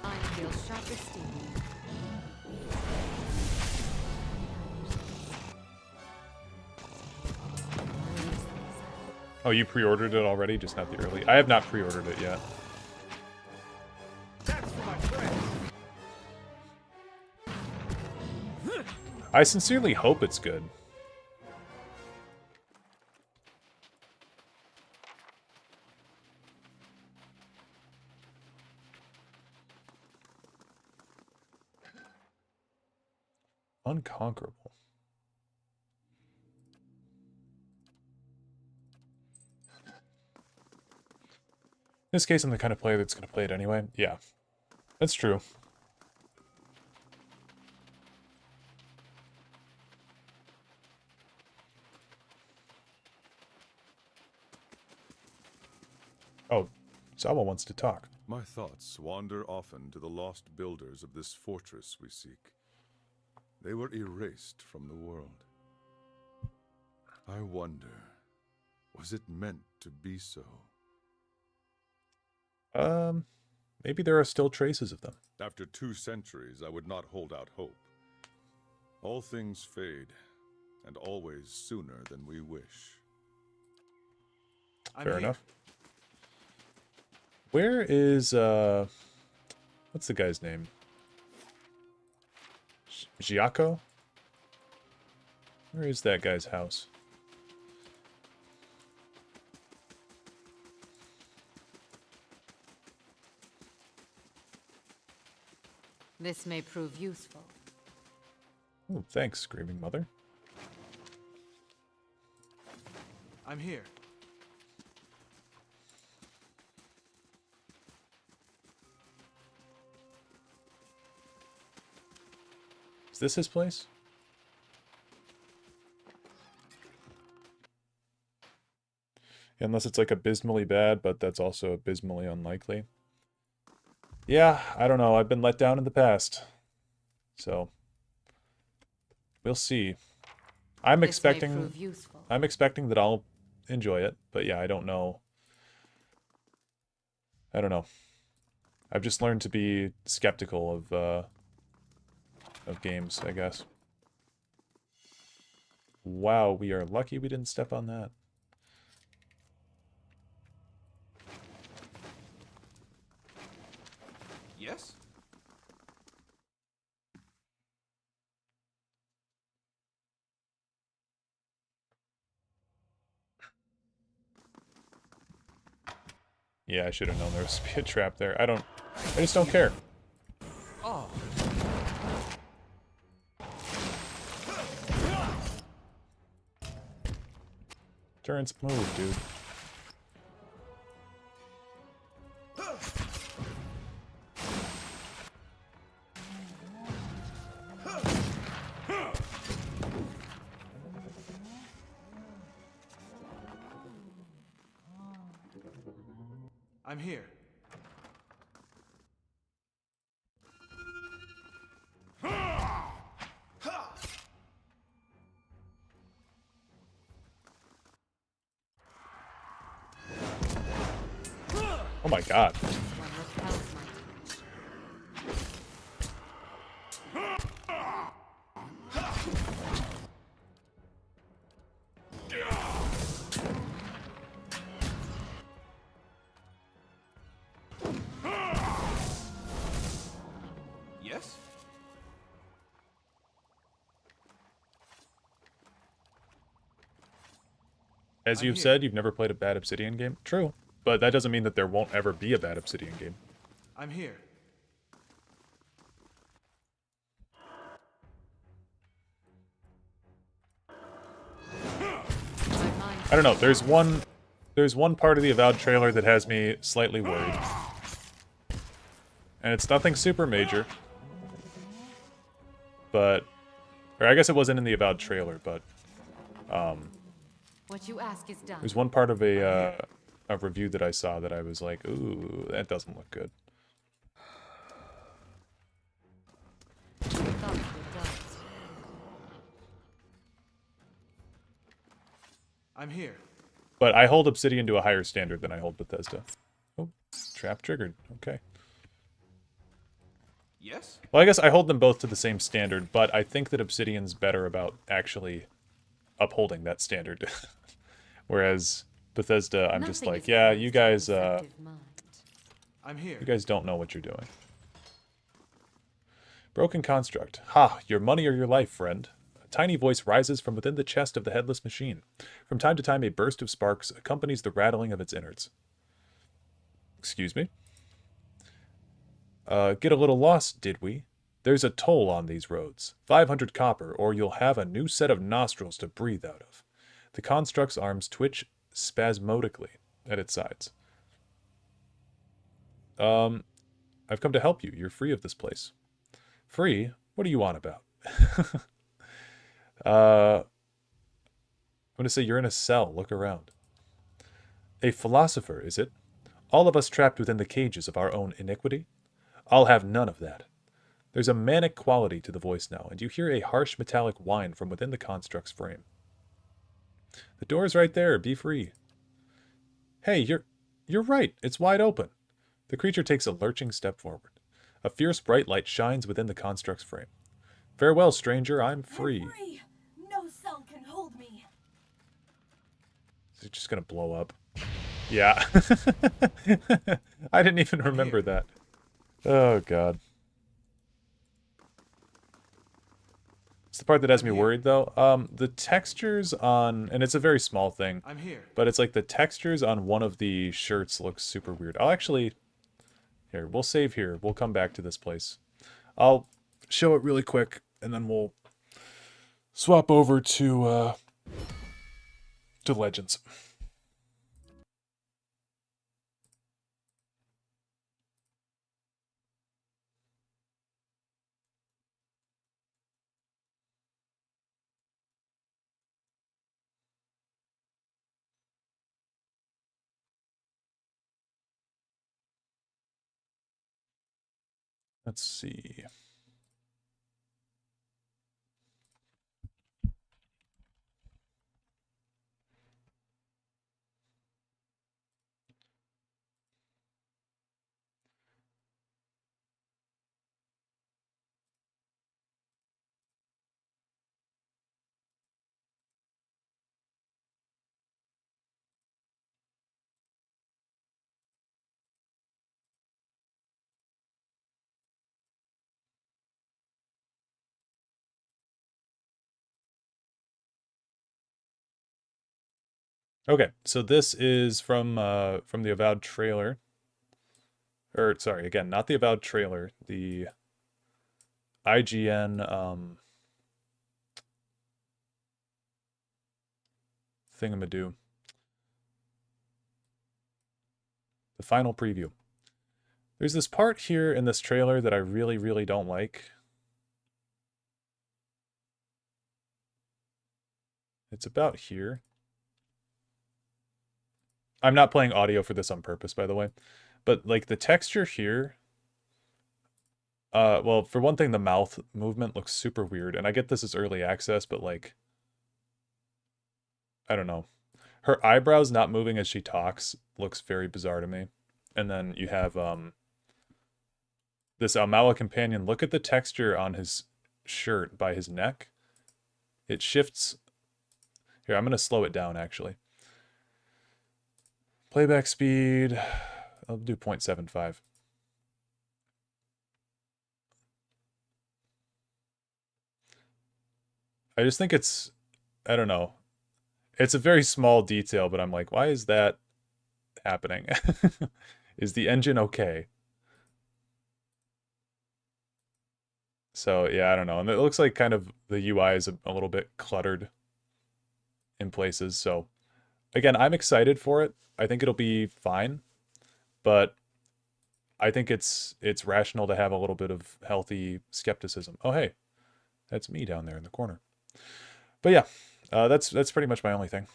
[SPEAKER 11] Mind feels sharp as steel.
[SPEAKER 1] Oh, you pre-ordered it already, just not the early. I have not pre-ordered it yet.
[SPEAKER 14] That's for my friend.
[SPEAKER 1] I sincerely hope it's good. Unconquerable. this case, I'm the kind of player that's going to play it anyway. Yeah, that's true. Oh, Sawa wants to talk.
[SPEAKER 17] My thoughts wander often to the lost builders of this fortress we seek. They were erased from the world. I wonder, was it meant to be so?
[SPEAKER 1] Maybe there are still traces of them.
[SPEAKER 17] After 2 centuries, I would not hold out hope. All things fade, and always sooner than we wish.
[SPEAKER 1] Fair enough. Where is, what's the guy's name? Giaco? Where is that guy's house?
[SPEAKER 18] This may prove useful.
[SPEAKER 1] Oh, thanks, Screaming Mother.
[SPEAKER 10] I'm here.
[SPEAKER 1] Is this his place? Unless it's like abysmally bad, but that's also abysmally unlikely. Yeah, I don't know. I've been let down in the past. So, we'll see. I'm expecting that I'll enjoy it, but yeah, I don't know. I don't know. I've just learned to be skeptical of games, I guess. Wow, we are lucky we didn't step on that.
[SPEAKER 10] Yes?
[SPEAKER 1] Yeah, I should have known there was a trap there. I just don't care.
[SPEAKER 10] Oh.
[SPEAKER 1] Turns move, dude.
[SPEAKER 10] I'm here.
[SPEAKER 1] Oh my god.
[SPEAKER 10] Yes?
[SPEAKER 1] As you've said, you've never played a bad Obsidian game. True. But that doesn't mean that there won't ever be a bad Obsidian game.
[SPEAKER 10] I'm here.
[SPEAKER 1] I don't know. There's one part of the Avowed trailer that has me slightly worried. And it's nothing super major. But, or I guess it wasn't in the Avowed trailer, but
[SPEAKER 18] what you ask is done.
[SPEAKER 1] there's one part of a review that I saw that I was like, ooh, that doesn't look good.
[SPEAKER 10] I'm here.
[SPEAKER 1] But I hold Obsidian to a higher standard than I hold Bethesda. Oh, trap triggered. Okay.
[SPEAKER 10] Yes?
[SPEAKER 1] Well, I guess I hold them both to the same standard, but I think that Obsidian's better about actually upholding that standard. Whereas Bethesda, I'm just like, yeah, you guys,
[SPEAKER 10] I'm here.
[SPEAKER 1] you guys don't know what you're doing. Broken construct. Ha, your money or your life, friend. A tiny voice rises from within the chest of the headless machine. From time to time, a burst of sparks accompanies the rattling of its innards. Excuse me? Get a little lost, did we? There's a toll on these roads. 500 copper, or you'll have a new set of nostrils to breathe out of. The construct's arms twitch spasmodically at its sides. I've come to help you. You're free of this place. Free? What do you want about? I'm gonna say you're in a cell. Look around. A philosopher, is it? All of us trapped within the cages of our own iniquity? I'll have none of that. There's a manic quality to the voice now, and you hear a harsh metallic whine from within the construct's frame. The door's right there. Be free. Hey, you're right. It's wide open. The creature takes a lurching step forward. A fierce bright light shines within the construct's frame. Farewell, stranger. I'm free.
[SPEAKER 19] I'm free. No cell can hold me.
[SPEAKER 1] Is it just gonna blow up? Yeah. I didn't even remember that. Oh, God. It's the part that has me worried, though. The textures on... And it's a very small thing.
[SPEAKER 10] I'm here.
[SPEAKER 1] But it's like the textures on one of the shirts look super weird. I'll actually... Here, we'll save here. We'll come back to this place. I'll show it really quick, and then we'll swap over to Legends. Let's see. Okay, so this is from the Avowed trailer. Or sorry, again, not the Avowed trailer, the IGN thingamadoo. The final preview. There's this part here in this trailer that I really, really don't like. It's about here. I'm not playing audio for this on purpose, by the way. But, like, the texture here... well, for one thing, the mouth movement looks super weird. And I get this is early access, but, like... I don't know. Her eyebrows not moving as she talks looks very bizarre to me. And then you have, this Almala companion. Look at the texture on his shirt by his neck. It shifts... Here, I'm going to slow it down, actually. Playback speed, I'll do 0.75. I just think it's, I don't know. It's a very small detail, but I'm like, why is that happening? Is the engine okay? So, yeah, I don't know. And it looks like kind of the UI is a little bit cluttered in places. So, again, I'm excited for it. I think it'll be fine, but I think it's rational to have a little bit of healthy skepticism. Oh, hey, that's me down there in the corner. But yeah, that's pretty much my only thing.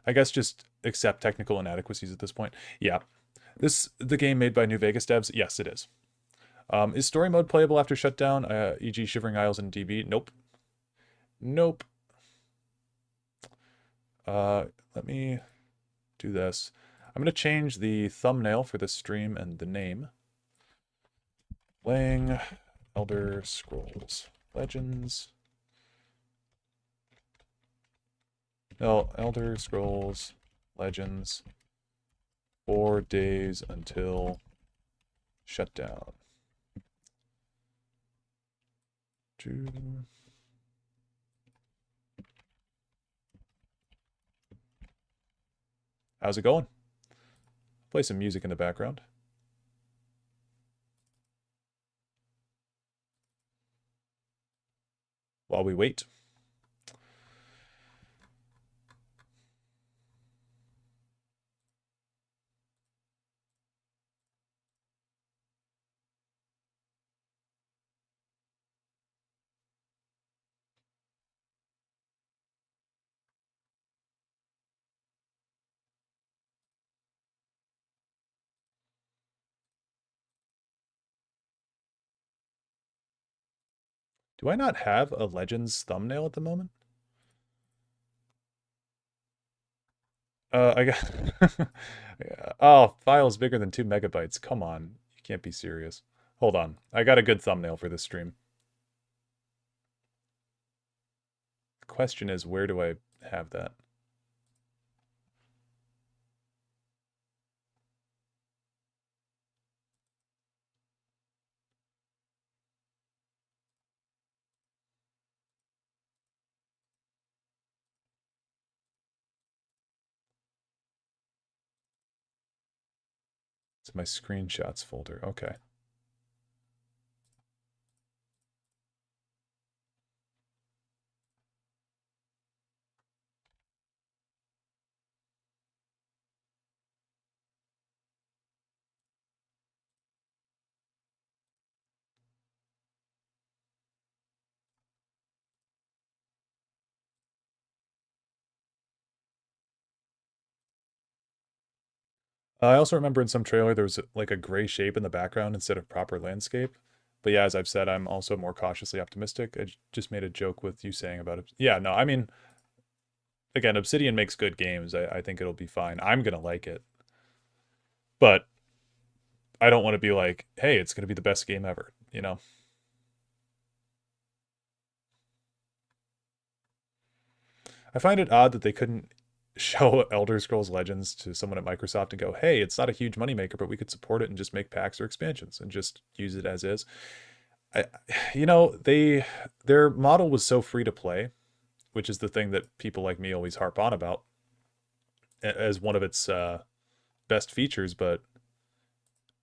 [SPEAKER 1] I guess just accept technical inadequacies at this point. Yeah, the game made by New Vegas devs. Yes, it is. Is story mode playable after Shutdown, e.g. Shivering Isles and DB? Nope. Nope. Let me do this. I'm going to change the thumbnail for this stream and the name. Playing Elder Scrolls Legends. No, Elder Scrolls Legends. 4 days until Shutdown. How's it going? Play some music in the background. While we wait. Do I not have a Legends thumbnail at the moment? I got... Oh, file's bigger than 2 megabytes. Come on. You can't be serious. Hold on. I got a good thumbnail for this stream. The question is, where do I have that? It's my screenshots folder. Okay. I also remember in some trailer there was like a gray shape in the background instead of proper landscape. But yeah, as I've said, I'm also more cautiously optimistic. I just made a joke with you saying about it. Yeah, no, I mean, again, Obsidian makes good games. I think it'll be fine. I'm going to like it. But I don't want to be like, hey, it's going to be the best game ever, you know? I find it odd that they couldn't show Elder Scrolls Legends to someone at Microsoft and go, hey, it's not a huge moneymaker, but we could support it and just make packs or expansions and just use it as is. You know, their model was so free to play, which is the thing that people like me always harp on about as one of its best features, but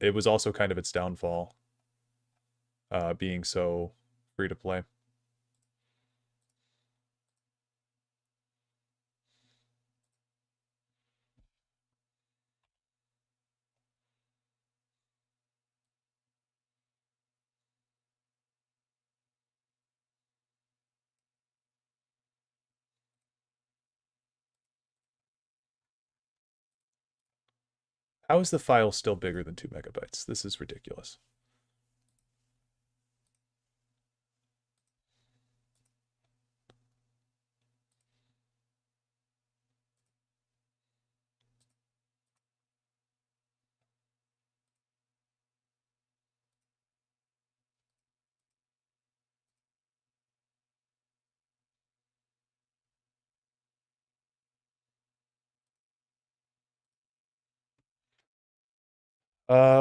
[SPEAKER 1] it was also kind of its downfall, being so free to play. How is the file still bigger than 2 megabytes? This is ridiculous.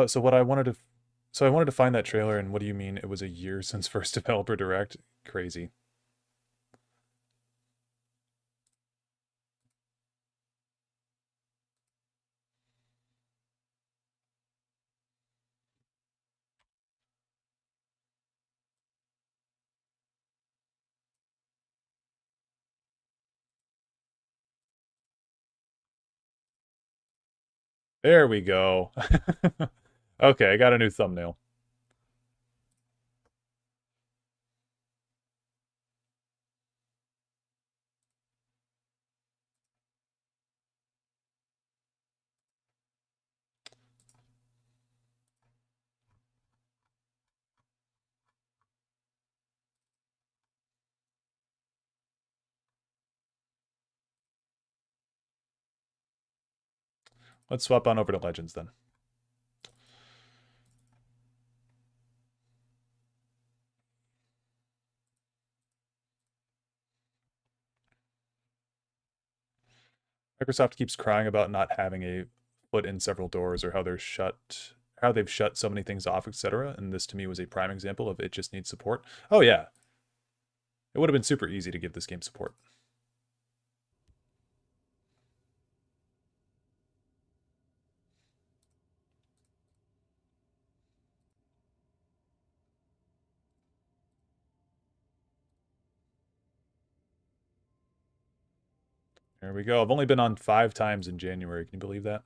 [SPEAKER 1] So what I wanted to... So I wanted to find that trailer, and what do you mean it was a year since first developer direct? Crazy. There we go. Okay, I got a new thumbnail. Let's swap on over to Legends then. Microsoft keeps crying about not having a foot in several doors, or how they've shut so many things off, etc. And this to me was a prime example of it just needs support. Oh yeah. It would have been super easy to give this game support. There we go. I've only been on 5 times in January. Can you believe that?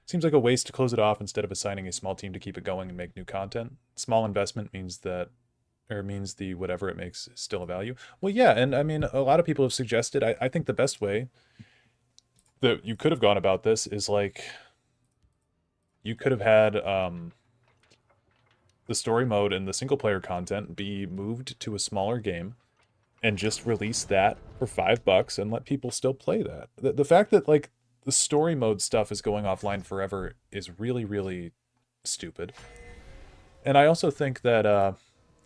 [SPEAKER 1] Seems like a waste to close it off instead of assigning a small team to keep it going and make new content. Small investment means that, or means the whatever it makes is still a value. Well, yeah, and I mean, a lot of people have suggested, I think the best way that you could have gone about this is like, you could have had the story mode and the single player content be moved to a smaller game and just release that for $5 and let people still play that. The fact that like the story mode stuff is going offline forever is really, really stupid. And I also think that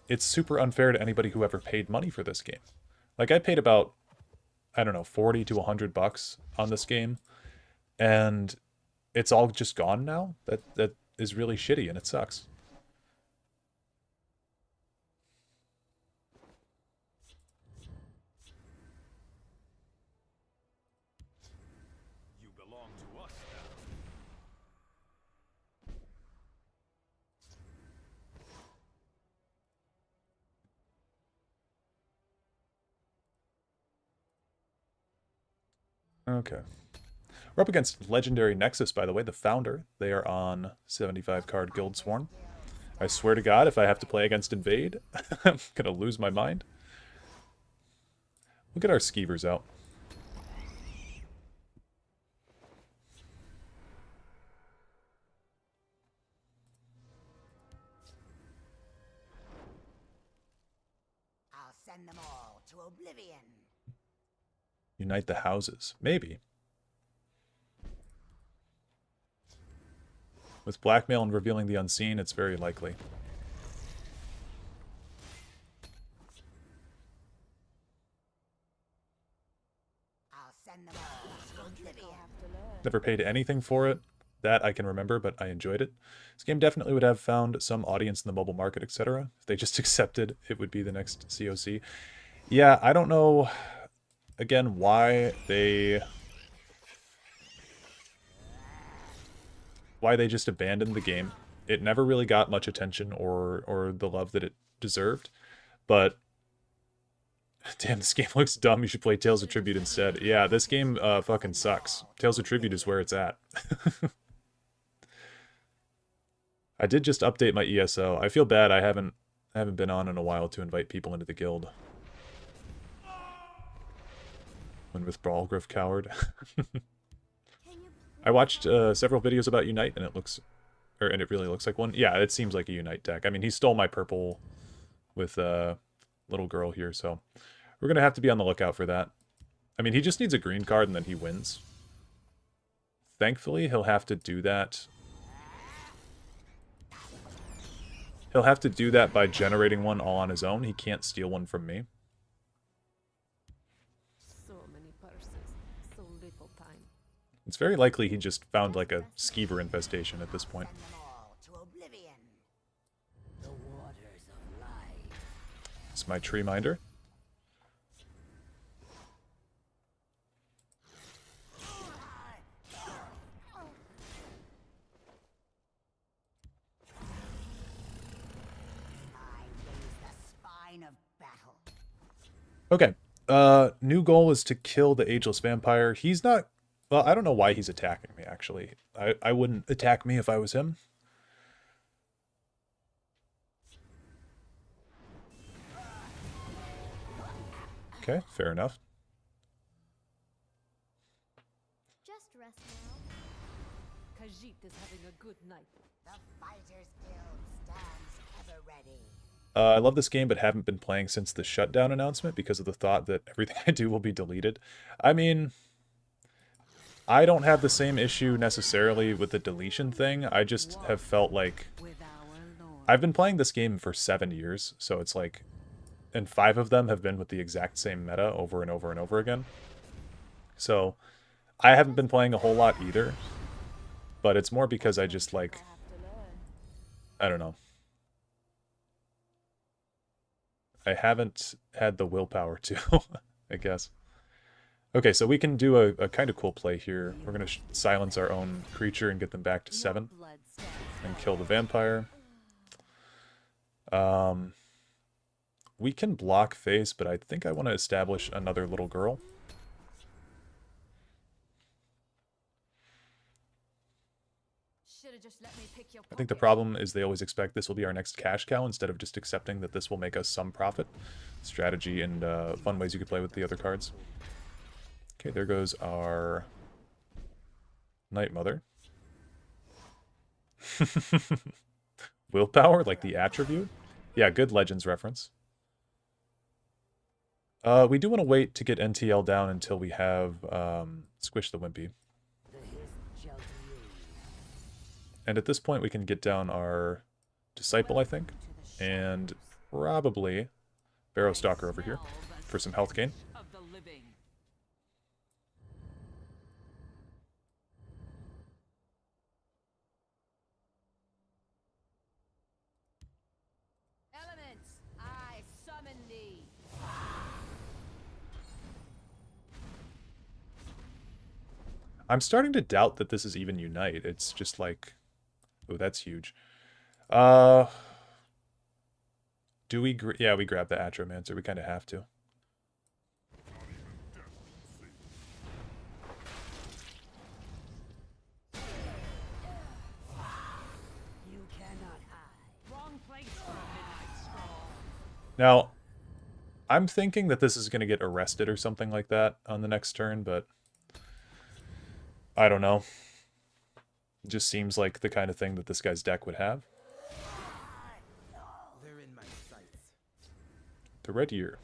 [SPEAKER 1] it's super unfair to anybody who ever paid money for this game. Like I paid about, I don't know, 40 to $100 on this game, and it's all just gone now. That is really shitty, and it sucks.
[SPEAKER 7] You belong to us
[SPEAKER 1] Okay. We're up against Legendary Nexus, by the way, the founder. They are on 75 card Guild Sworn. I swear to God, if I have to play against Invade, I'm gonna lose my mind. We'll get our skeevers out.
[SPEAKER 2] I'll send them all to oblivion.
[SPEAKER 1] Unite the houses. Maybe. With blackmail and revealing the unseen, it's very likely.
[SPEAKER 2] I'll send them all to oblivion.
[SPEAKER 1] Never paid anything for it. That I can remember, but I enjoyed it. This game definitely would have found some audience in the mobile market, etc. If they just accepted it would be the next COC. Yeah, I don't know, again, why they just abandoned the game. It never really got much attention or the love that it deserved. But damn, this game looks dumb. You should play Tales of Tribute instead. Yeah, this game fucking sucks. Tales of Tribute is where it's at. I did just update my ESO. I feel bad I haven't been on in a while to invite people into the guild. When with Brawlgriff Coward. I watched several videos about Unite, and it really looks like one. Yeah, it seems like a Unite deck. I mean, he stole my purple with a little girl here, so we're gonna have to be on the lookout for that. I mean, he just needs a green card, and then he wins. Thankfully, he'll have to do that. He'll have to do that by generating one all on his own. He can't steal one from me.
[SPEAKER 12] So many purses, so little time.
[SPEAKER 1] It's very likely he just found like a skeever infestation at this point. It's my tree minder. Okay. New goal is to kill the Ageless Vampire. He's not... Well, I don't know why he's attacking me, actually. I wouldn't attack me if I was him. Okay, fair enough.
[SPEAKER 20] Just rest now.
[SPEAKER 12] Khajiit is having a good night.
[SPEAKER 2] The Fighters Guild stands ever ready.
[SPEAKER 1] I love this game, but haven't been playing since the Shutdown announcement because of the thought that everything I do will be deleted. I mean, I don't have the same issue necessarily with the deletion thing. I just have felt like... I've been playing this game for 7 years, so it's like... And 5 of them have been with the exact same meta over and over and over again. So, I haven't been playing a whole lot either. But it's more because I just like... I don't know. I haven't had the willpower to, I guess. Okay, so we can do a kind of cool play here. We're going to silence our own creature and get them back to 7. And kill the vampire. We can block face, but I think I want to establish another little girl. I think the problem is they always expect this will be our next cash cow instead of just accepting that this will make us some profit. Strategy and fun ways you could play with the other cards. Okay, there goes our Night Mother. Willpower, like the attribute? Yeah, good Legends reference. We do want to wait to get NTL down until we have Squish the Wimpy. And at this point we can get down our Disciple, I think. And probably Barrow Stalker over here for some health gain. I'm starting to doubt that this is even Unite. It's just like... Oh, that's huge. Do we... Yeah, we grab the Atromancer. We kind of have to. Now, I'm thinking that this is going to get arrested or something like that on the next turn, but... I don't know. It just seems like the kind of thing that this guy's deck would have. The Red Year.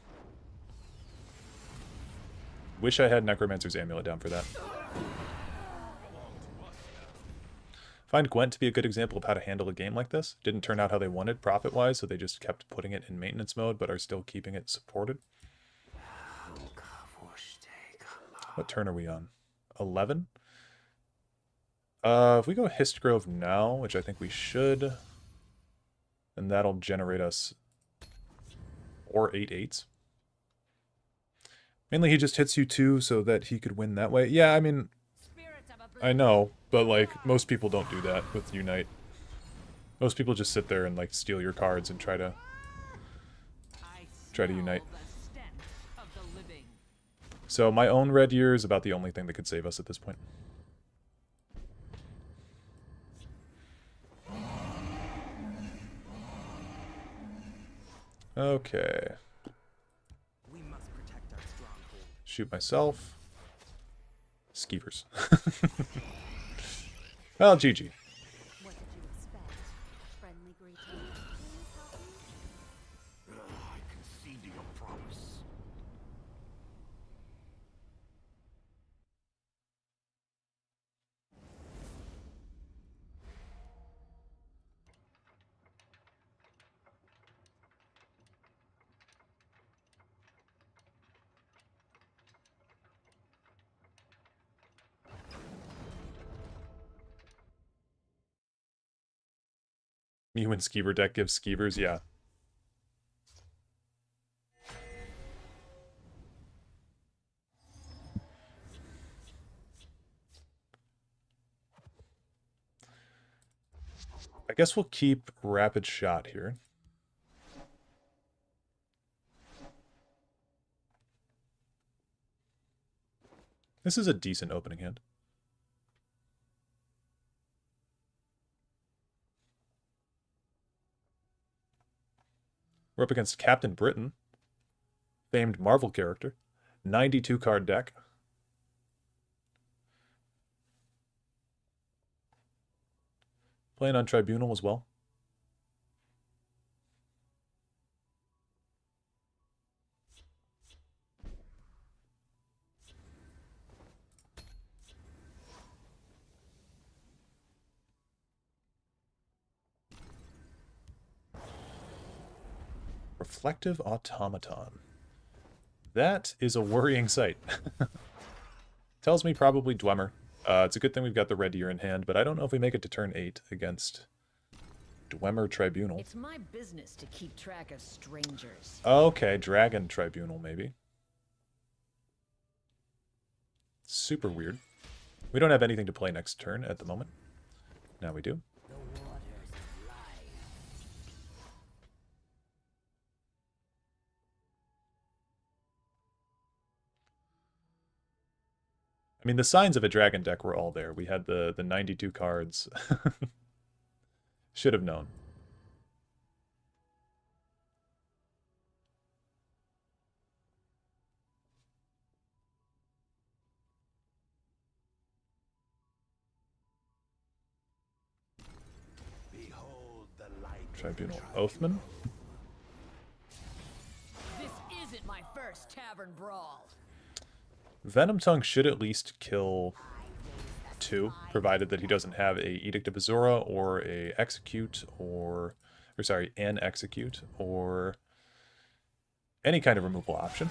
[SPEAKER 1] Wish I had Necromancer's Amulet down for that. Find Gwent to be a good example of how to handle a game like this. Didn't turn out how they wanted profit-wise, so they just kept putting it in maintenance mode, but are still keeping it supported. What turn are we on? 11? If we go Histgrove now, which I think we should, then that'll generate us 8/8s. Mainly he just hits you 2 so that he could win that way. Yeah, I mean, I know, but like, most people don't do that with Unite. Most people just sit there and like steal your cards and try to Unite. So my own Red Year is about the only thing that could save us at this point. Okay. Shoot myself. Skeevers. Well, GG.
[SPEAKER 2] I concede to your promise.
[SPEAKER 1] You and Skeever deck gives Skeevers, yeah. I guess we'll keep Rapid Shot here. This is a decent opening hand. We're up against Captain Britain, famed Marvel character, 92 card deck. Playing on Tribunal as well. Reflective Automaton. That is a worrying sight. Tells me probably Dwemer. It's a good thing we've got the Red Year in hand, but I don't know if we make it to turn 8 against Dwemer Tribunal.
[SPEAKER 19] It's my business to keep track of strangers.
[SPEAKER 1] Okay, Dragon Tribunal maybe. Super weird. We don't have anything to play next turn at the moment. Now we do. I mean, the signs of a dragon deck were all there. We had the 92 cards. Should have known.
[SPEAKER 2] Behold the light
[SPEAKER 1] Tribunal Oathman.
[SPEAKER 14] This isn't my first tavern brawl.
[SPEAKER 1] Venom Tongue should at least kill 2, provided that he doesn't have a Edict of Azura or a Execute or sorry, an Execute or any kind of removal option.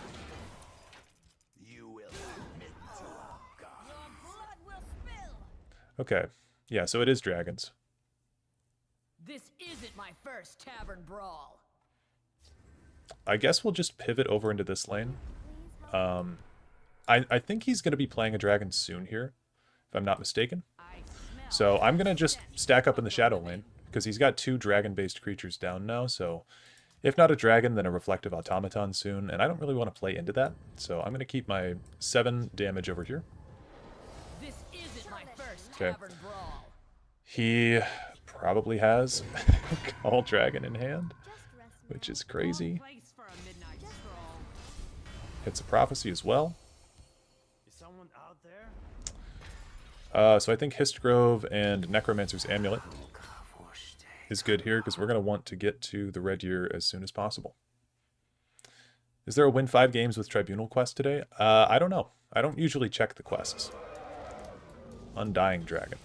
[SPEAKER 1] Okay, yeah, so it is dragons.
[SPEAKER 14] This isn't my first tavern brawl.
[SPEAKER 1] I guess we'll just pivot over into this lane. I think he's going to be playing a dragon soon here, if I'm not mistaken. So I'm going to just stack up in the shadow lane, because he's got 2 dragon-based creatures down now, so if not a dragon, then a reflective automaton soon, and I don't really want to play into that, so I'm going to keep my 7 damage over here.
[SPEAKER 14] This isn't my first
[SPEAKER 1] Okay.
[SPEAKER 14] tavern brawl.
[SPEAKER 1] He probably has Call Dragon in hand, which is crazy. Hits a prophecy as well.
[SPEAKER 14] Is someone out there?
[SPEAKER 1] So I think Histgrove and Necromancer's Amulet is good here, because we're going to want to get to the Red Year as soon as possible. Is there a win 5 games with Tribunal quest today? I don't know. I don't usually check the quests. Undying Dragon.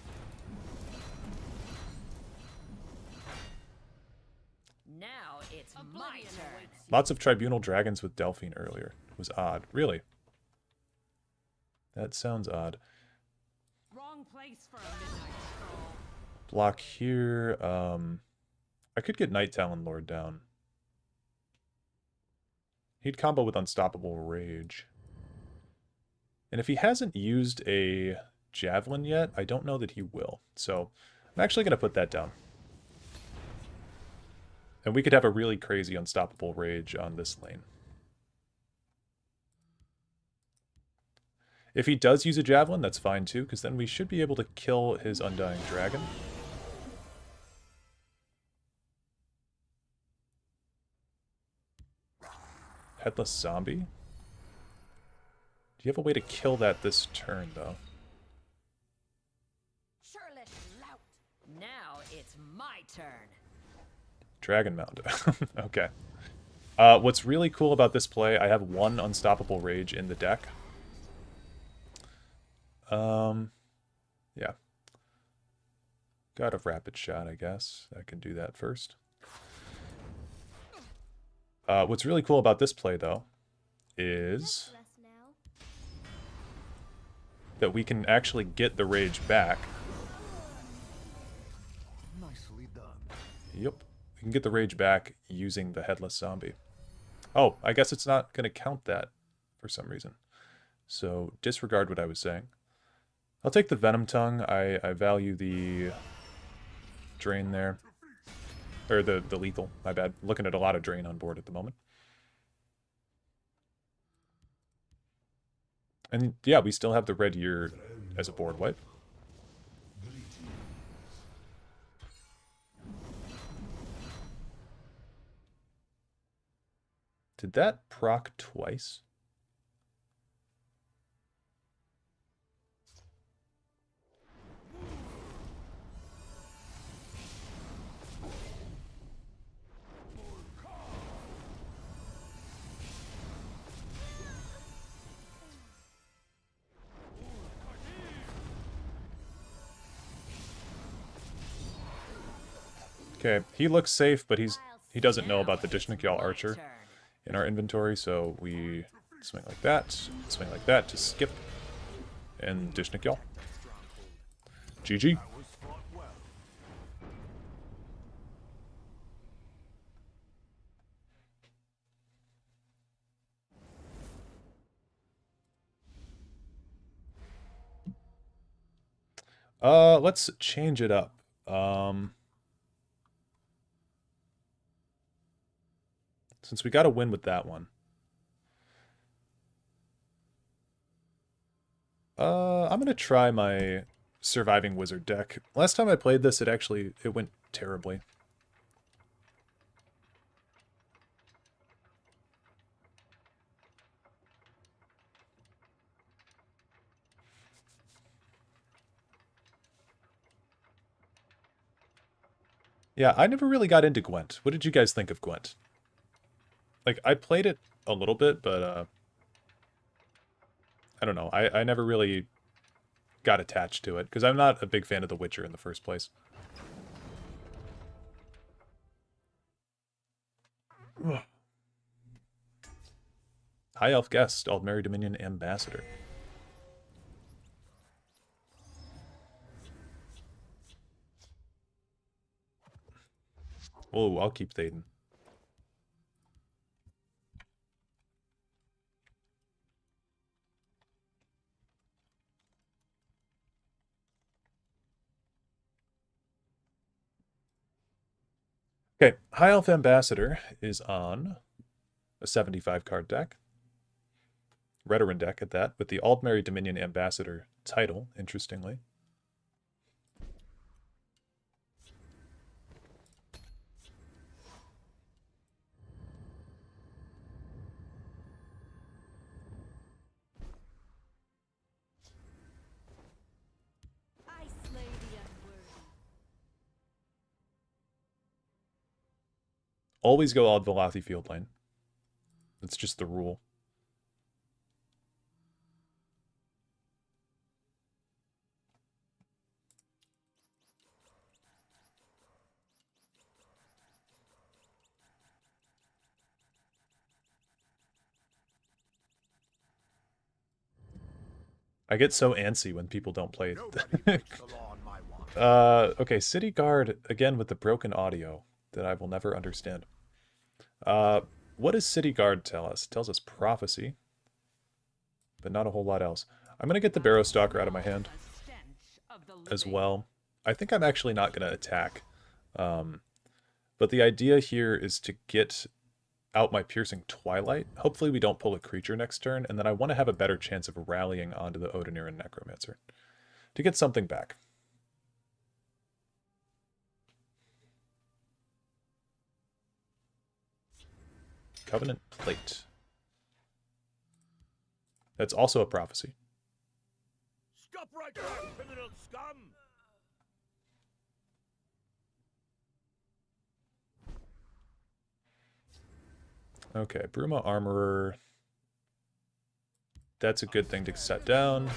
[SPEAKER 14] Now it's my turn.
[SPEAKER 1] Lots of Tribunal Dragons with Delphine earlier. It was odd. Really? That sounds odd.
[SPEAKER 14] Wrong place for a midnight stroll.
[SPEAKER 1] Block here. I could get Night Talon Lord down. He'd combo with Unstoppable Rage. And if he hasn't used a Javelin yet, I don't know that he will. So I'm actually going to put that down. And we could have a really crazy Unstoppable Rage on this lane. If he does use a Javelin, that's fine too, because then we should be able to kill his Undying Dragon. Headless Zombie? Do you have a way to kill that this turn, though?
[SPEAKER 14] Now it's my turn.
[SPEAKER 1] Dragon Mound. Okay. What's really cool about this play, I have 1 Unstoppable Rage in the deck. Yeah. Got a Rapid Shot, I guess. I can do that first. What's really cool about this play, though, is that we can actually get the Rage back.
[SPEAKER 7] Nicely done.
[SPEAKER 1] Yep. We can get the Rage back using the Headless Zombie. Oh, I guess it's not going to count that for some reason. So disregard what I was saying. I'll take the Venom Tongue. I value the Drain there. Or the lethal, my bad. Looking at a lot of Drain on board at the moment. And yeah, we still have the Red Year as a board wipe. Did that proc twice? Okay, he looks safe, but he doesn't know about the Dishnikyal Archer in our inventory, so we swing like that to skip, and Dishnikyal. GG. Let's change it up. Since we got a win with that one. I'm going to try my Surviving Wizard deck. Last time I played this, it went terribly. Yeah, I never really got into Gwent. What did you guys think of Gwent? Like, I played it a little bit, but, I don't know. I never really got attached to it, because I'm not a big fan of The Witcher in the first place. High Elf Guest, Aldmeri Dominion Ambassador. Oh, I'll keep Thaden. Okay, High Elf Ambassador is on a 75 card deck. Redoran deck at that, with the Aldmeri Dominion Ambassador title, interestingly. Always go Ald Valathi field lane. That's just the rule. I get so antsy when people don't play. Okay, City Guard, again with the broken audio that I will never understand. What does City Guard tell us? It tells us prophecy, but not a whole lot else. I'm going to get the Barrow Stalker out of my hand as well. I think I'm actually not going to attack. But the idea here is to get out my Piercing Twilight. Hopefully we don't pull a creature next turn, and then I want to have a better chance of rallying onto the Odinir and Necromancer to get something back. Covenant Plate. That's also a prophecy.
[SPEAKER 3] Stop right there, criminal scum!
[SPEAKER 1] Okay, Bruma Armorer. That's a good thing to set down.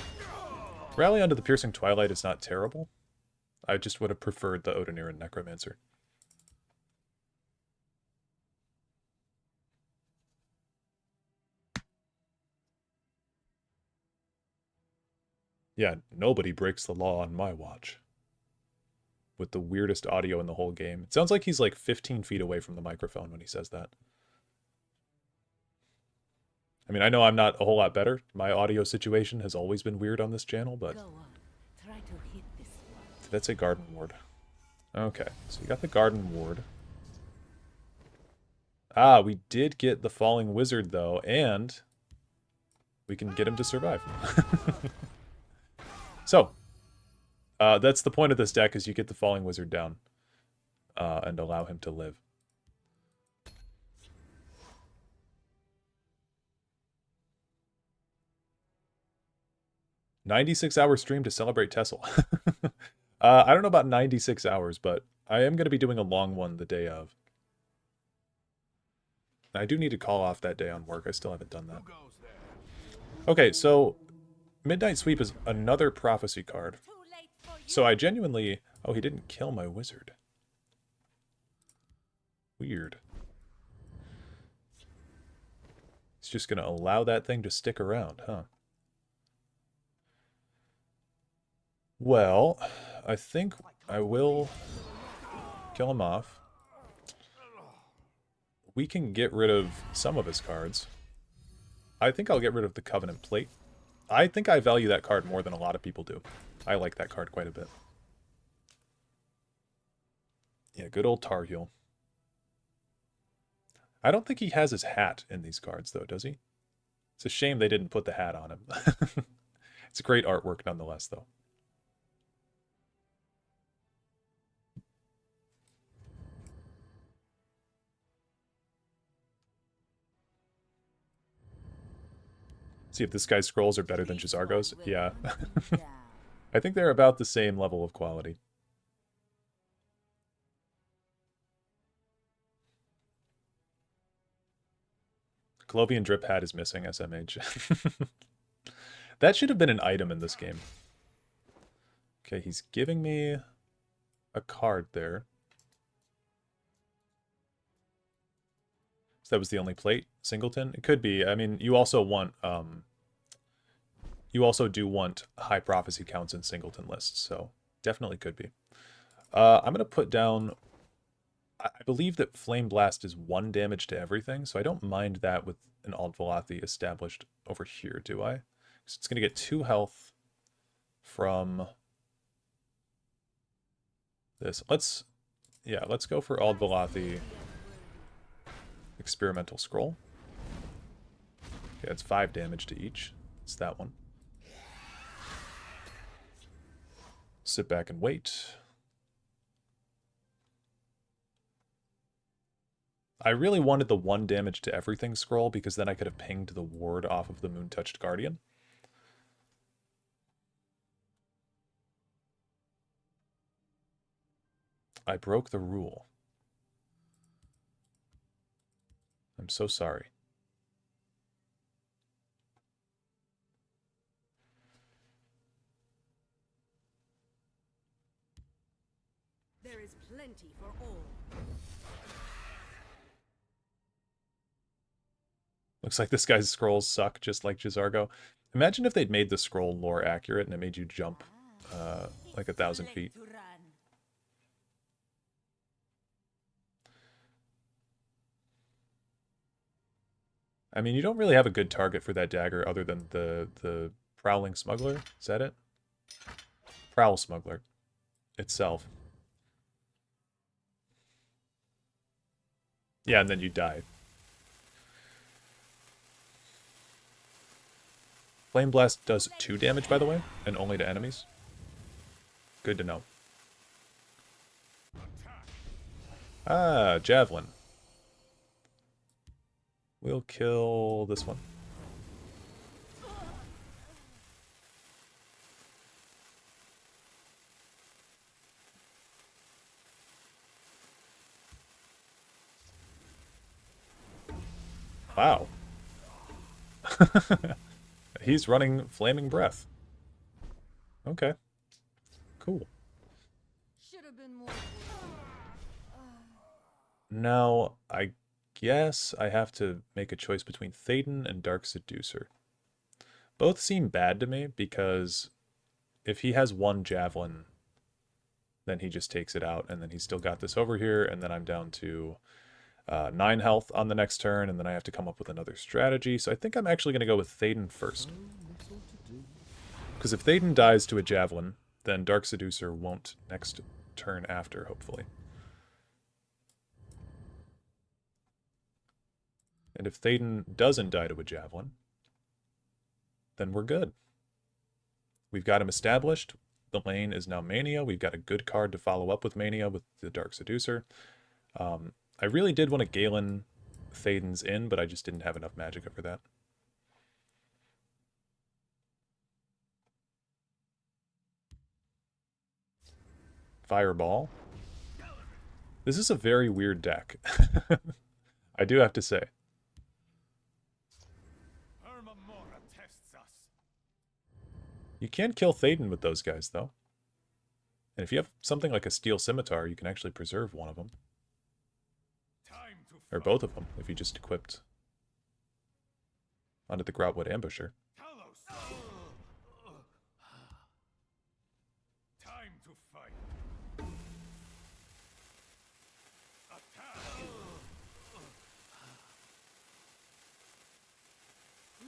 [SPEAKER 1] Rally onto the Piercing Twilight is not terrible. I just would have preferred the Odinir and Necromancer. Yeah, nobody breaks the law on my watch. With the weirdest audio in the whole game. It sounds like he's like 15 feet away from the microphone when he says that. I mean, I know I'm not a whole lot better. My audio situation has always been weird on this channel, but... That's a Garden Ward. Okay, so you got the Garden Ward. Ah, we did get the Falling Wizard, though, and... we can get him to survive. So, that's the point of this deck, is you get the Falling Wizard down. And allow him to live. $96-hour stream to celebrate Tessel. I don't know about 96 hours, but I am going to be doing a long one the day of. I do need to call off that day on work. I still haven't done that. Okay, so Midnight Sweep is another prophecy card. So I genuinely... Oh, he didn't kill my wizard. Weird. He's just going to allow that thing to stick around, huh? Well, I think I will kill him off. We can get rid of some of his cards. I think I'll get rid of the Covenant Plate. I think I value that card more than a lot of people do. I like that card quite a bit. Yeah, good old Tar Heel. I don't think he has his hat in these cards, though, does he? It's a shame they didn't put the hat on him. It's great artwork nonetheless, though. See if this guy's scrolls are better than J'zargo's. Yeah. I think they're about the same level of quality. Colovian drip hat is missing, SMH. That should have been an item in this game. Okay, he's giving me a card there. So that was the only plate, Singleton? It could be. I mean, you also want, you also do want high prophecy counts in Singleton lists, so definitely could be. I'm going to put down, I believe that Flame Blast is 1 damage to everything, so I don't mind that with an Ald Valathi established over here, do I? So it's going to get 2 health from this. Let's go for Ald Valathi Experimental Scroll. Okay, that's 5 damage to each. It's that one. Sit back and wait. I really wanted the 1 damage to everything scroll because then I could have pinged the ward off of the Moon-Touched Guardian. I broke the rule. I'm so sorry.
[SPEAKER 12] There is plenty for all.
[SPEAKER 1] Looks like this guy's scrolls suck, just like J'zargo. Imagine if they'd made the scroll lore accurate and it made you jump like 1,000 feet. I mean, you don't really have a good target for that dagger other than the Prowling Smuggler. Is that it? Prowl Smuggler itself. Yeah, and then you die. Flame Blast does 2 damage, by the way, and only to enemies. Good to know. Ah, Javelin. We'll kill this one. Wow. He's running Flaming Breath. Okay. Cool. Now, I guess I have to make a choice between Théoden and Dark Seducer. Both seem bad to me because if he has 1 Javelin, then he just takes it out, and then he's still got this over here, and then I'm down to 9 health on the next turn, and then I have to come up with another strategy. So I think I'm actually going to go with Théoden first. Because if Théoden dies to a Javelin, then Dark Seducer won't next turn after, hopefully. And if Théoden doesn't die to a Javelin, then we're good. We've got him established. The lane is now Mania. We've got a good card to follow up with Mania with the Dark Seducer. I really did want to Galen Théoden's in, but I just didn't have enough Magicka for that. Fireball. This is a very weird deck. I do have to say. You can kill Théoden with those guys, though. And if you have something like a Steel Scimitar, you can actually preserve one of them. Or both of them, if you just equipped onto the Groutwood Ambusher.
[SPEAKER 2] Time to fight.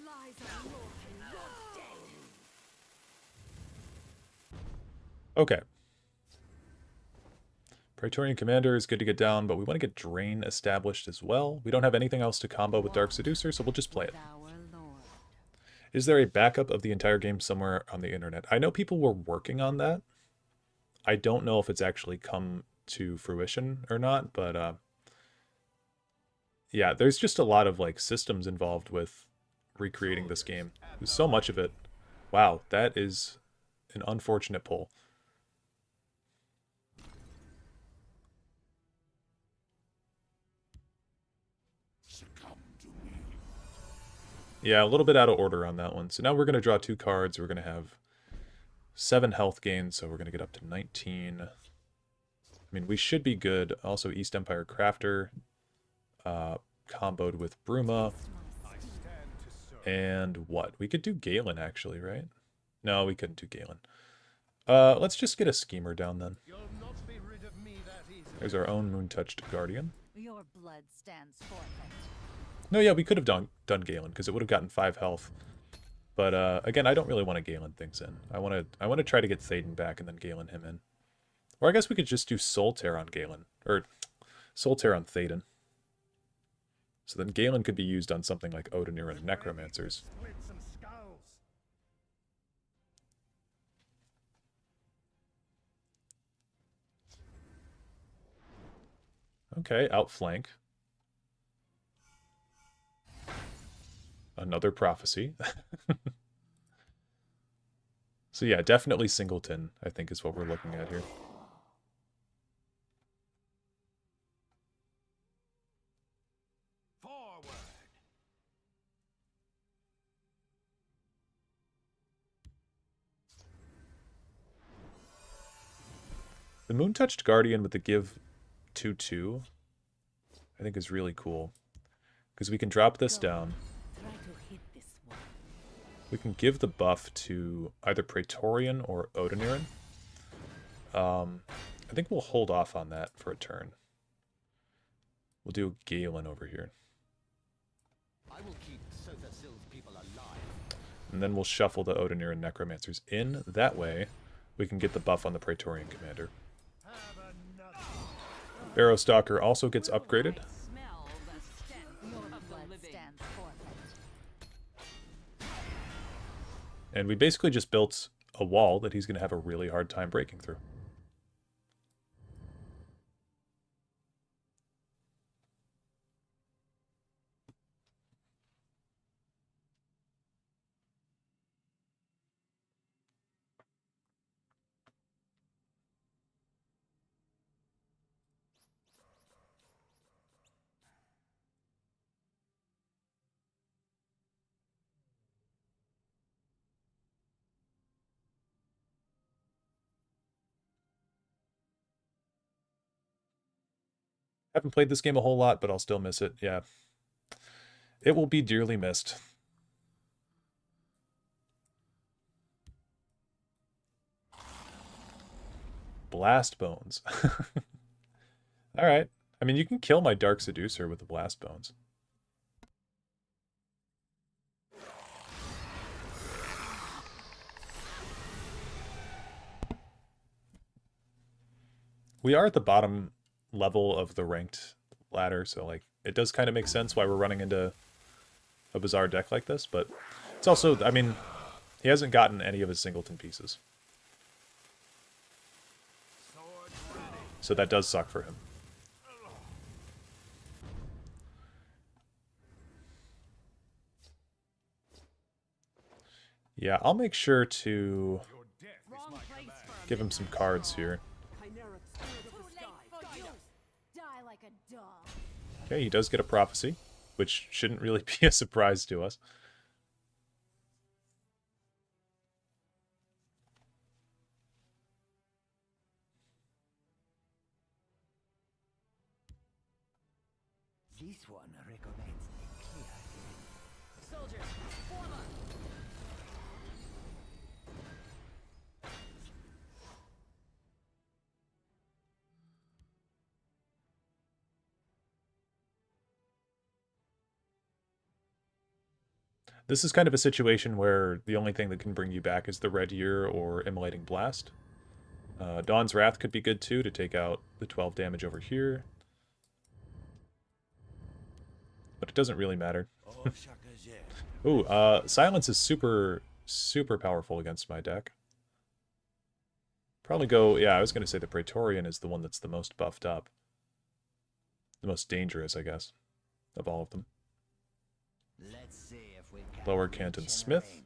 [SPEAKER 12] Lies are more than your dead.
[SPEAKER 1] Okay. Praetorian Commander is good to get down, but we want to get Drain established as well. We don't have anything else to combo with Dark Seducer, so we'll just play it. Is there a backup of the entire game somewhere on the internet? I know people were working on that. I don't know if it's actually come to fruition or not, but yeah, there's just a lot of like systems involved with recreating this game. There's so much of it. Wow, that is an unfortunate pull. Yeah, a little bit out of order on that one. So now we're going to draw 2 cards. We're going to have 7 health gains, so we're going to get up to 19. I mean, we should be good. Also, East Empire Crafter, comboed with Bruma. And what? We could do Galen, actually, right? No, we couldn't do Galen. Let's just get a Schemer down, then. There's our own Moon-Touched Guardian.
[SPEAKER 18] Your blood stands forfeit.
[SPEAKER 1] No, yeah, we could have done Galen, because it would have gotten 5 health. But, again, I don't really want to Galen things in. I want to try to get Thaden back and then Galen him in. Or I guess we could just do Soul Tear on Galen. Or Soul Tear on Thaden. So then Galen could be used on something like Odinir and Necromancers. Okay, outflank. Another prophecy. So yeah, definitely Singleton, I think, is what we're looking at here. The Moon-Touched Guardian with the give 2/2, I think is really cool. Because we can drop this down. We can give the buff to either Praetorian or Odiniran. I think we'll hold off on that for a turn. We'll do Galen over here.
[SPEAKER 15] I will keep Sothasil's people alive.
[SPEAKER 1] And then we'll shuffle the Odinir and Necromancers in. That way, we can get the buff on the Praetorian commander. Barrowstalker also gets upgraded. And we basically just built a wall that he's going to have a really hard time breaking through. Haven't played this game a whole lot, but I'll still miss it. Yeah. It will be dearly missed. Blast Bones. Alright. I mean, you can kill my Dark Seducer with the Blast Bones. We are at the bottom level of the ranked ladder, so like it does kind of make sense why we're running into a bizarre deck like this, but it's also, I mean, he hasn't gotten any of his Singleton pieces. So that does suck for him. Yeah, I'll make sure to give him some cards here. Okay, he does get a prophecy, which shouldn't really be a surprise to us.
[SPEAKER 2] This one recommends a clear head.
[SPEAKER 14] Soldiers, form up.
[SPEAKER 1] This is kind of a situation where the only thing that can bring you back is the Red Year or Immolating Blast. Dawn's Wrath could be good too to take out the 12 damage over here. But it doesn't really matter. Ooh, Silence is super, super powerful against my deck. Probably go, yeah, I was going to say the Praetorian is the one that's the most buffed up. The most dangerous, I guess, of all of them.
[SPEAKER 2] Let's see if we can
[SPEAKER 1] Lower Canton Smith.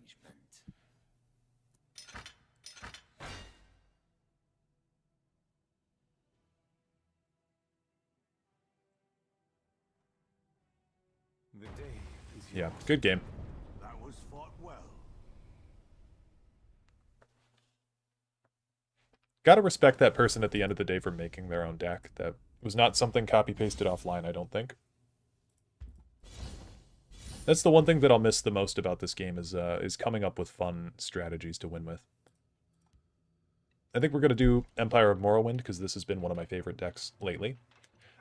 [SPEAKER 1] Yeah, good game. Gotta respect that person at the end of the day for making their own deck. That was not something copy-pasted offline, I don't think. That's the one thing that I'll miss the most about this game is coming up with fun strategies to win with. I think we're going to do Empire of Morrowind, because this has been one of my favorite decks lately.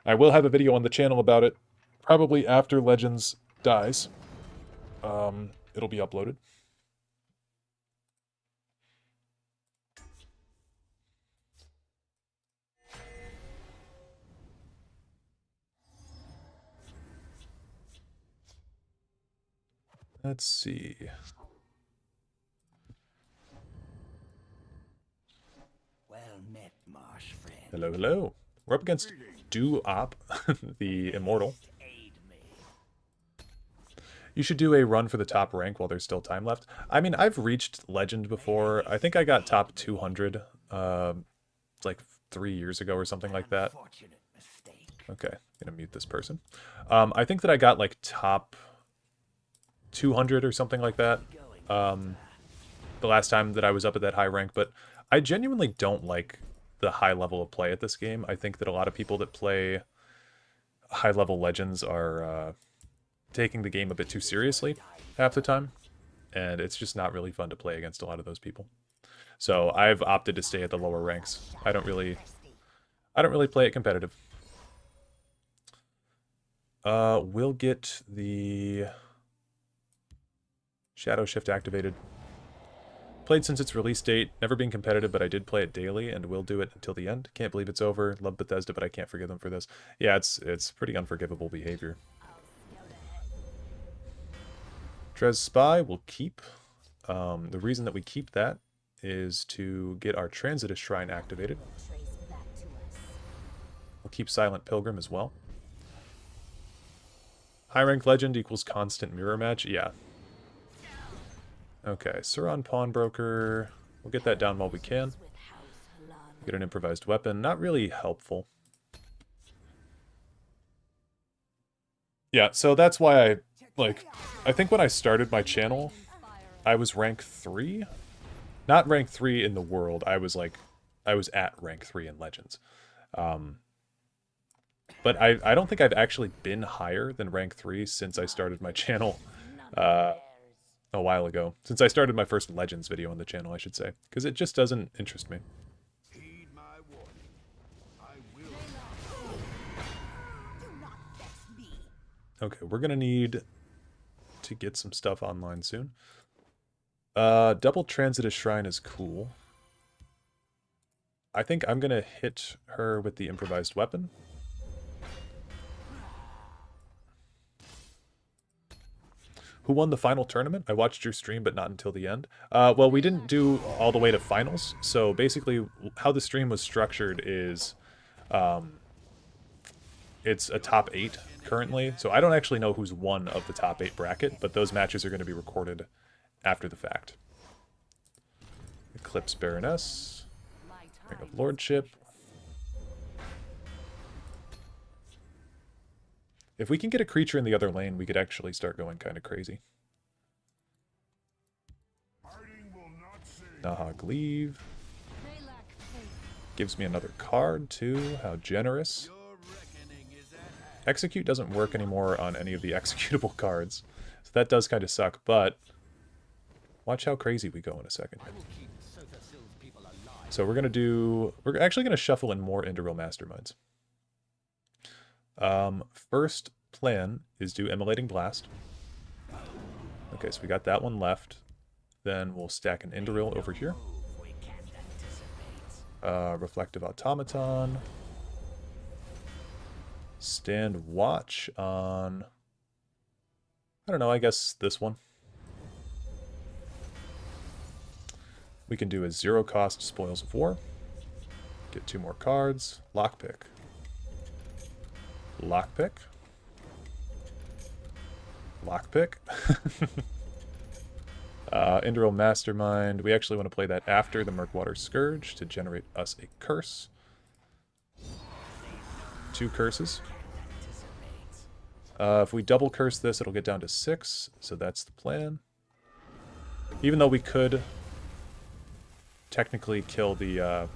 [SPEAKER 1] I will have a video on the channel about it, probably after Legends dies. It'll be uploaded. Let's see.
[SPEAKER 2] Well met, marsh friend.
[SPEAKER 1] Hello, hello. We're up against Do-Op, the Immortal. You should do a run for the top rank while there's still time left. I mean, I've reached Legend before. I think I got top 200, like 3 years ago or something like that. Okay, I'm gonna mute this person. I think that I got like top 200 or something like that the last time that I was up at that high rank, but I genuinely don't like the high level of play at this game. I think that a lot of people that play high level Legends are taking the game a bit too seriously half the time, and it's just not really fun to play against a lot of those people. So I've opted to stay at the lower ranks. I don't really play it competitive. We'll get the Shadow Shift activated. Played since its release date, never been competitive, but I did play it daily and will do it until the end. Can't believe it's over. Love Bethesda, but I can't forgive them for this. Yeah, it's pretty unforgivable behavior. Trez Spy will keep. The reason that we keep that is to get our Transitus Shrine activated. We'll keep Silent Pilgrim as well. High rank Legend equals constant mirror match. Yeah. Okay, Suron Pawnbroker. We'll get that down while we can. Get an improvised weapon. Not really helpful. Yeah, so that's why I think when I started my channel, I was rank 3. Not rank 3 in the world. I was at rank 3 in Legends. But I don't think I've actually been higher than rank 3 since I started my channel a while ago. Since I started my first Legends video on the channel, I should say. Because it just doesn't interest me. Okay, we're going to need to get some stuff online soon. Double Transitus Shrine is cool. I think I'm going to hit her with the improvised weapon. Who won the final tournament? I watched your stream, but not until the end. Well, we didn't do all the way to finals. So basically, how the stream was structured is it's a top 8 currently. So I don't actually know who's won of the top 8 bracket, but those matches are going to be recorded after the fact. Eclipse Baroness. Ring of Lordship. If we can get a creature in the other lane, we could actually start going kind of crazy. Nahag Leave. Gives me another card, too. How generous. Execute doesn't work anymore on any of the executable cards. So that does kind of suck, but watch how crazy we go in a second. So we're actually going to shuffle in more Indoril Masterminds. First plan is do Immolating Blast. Okay, so we got that one left. Then we'll stack an Indoril over here. Reflective Automaton. Stand Watch on... I don't know, I guess this one. We can do a 0-cost Spoils of War. Get 2 more cards. Lockpick. Lockpick. Lockpick. Indoril Mastermind. We actually want to play that after the Murkwater Scourge to generate us a curse. 2 curses. If we double curse this, it'll get down to 6, so that's the plan. Even though we could technically kill the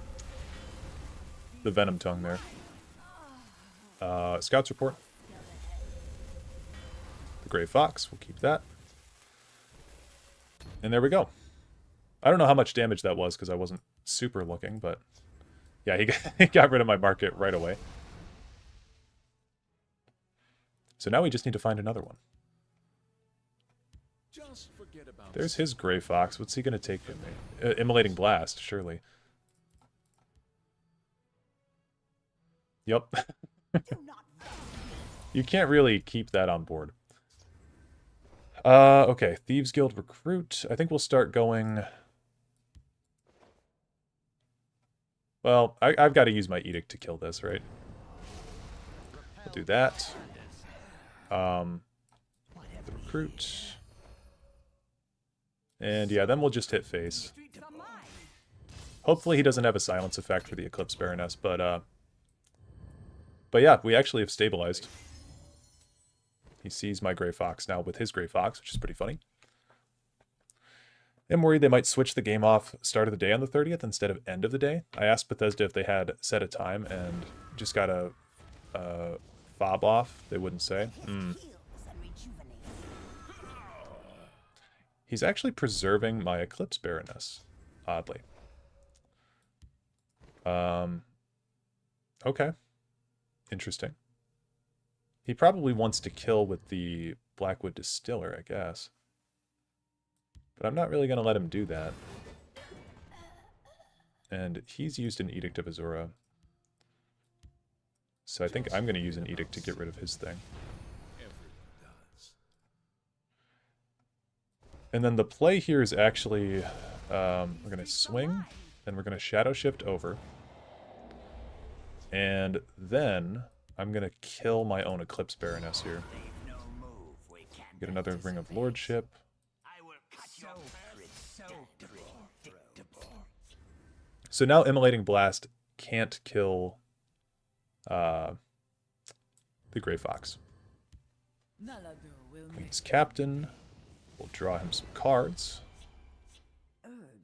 [SPEAKER 1] the Venom Tongue there. Scouts report. The Gray Fox, we'll keep that. And there we go. I don't know how much damage that was because I wasn't super looking, but yeah, he got rid of my market right away. So now we just need to find another one. There's his Gray Fox. What's he going to take from me? Immolating Blast, surely. Yep. You can't really keep that on board. Okay. Thieves Guild Recruit. I think we'll start going... Well, I've got to use my Edict to kill this, right? We'll do that. The Recruit. And yeah, then we'll just hit face. Hopefully he doesn't have a silence effect for the Eclipse Baroness, but yeah, we actually have stabilized. He sees my Gray Fox now with his Gray Fox, which is pretty funny. I'm worried they might switch the game off start of the day on the 30th instead of end of the day. I asked Bethesda if they had set a time and just got a fob off. They wouldn't say. He's actually preserving my Eclipse Baroness, oddly. Okay. Interesting. He probably wants to kill with the Blackwood Distiller, I guess. But I'm not really going to let him do that. And he's used an Edict of Azura. So I think I'm going to use an Edict to get rid of his thing. And then the play here is actually, we're going to swing, then we're going to Shadow Shift over. And then I'm going to kill my own Eclipse Baroness here. Get another Ring of Lordship. So now Immolating Blast can't kill the Gray Fox. Queen's Captain. We'll draw him some cards.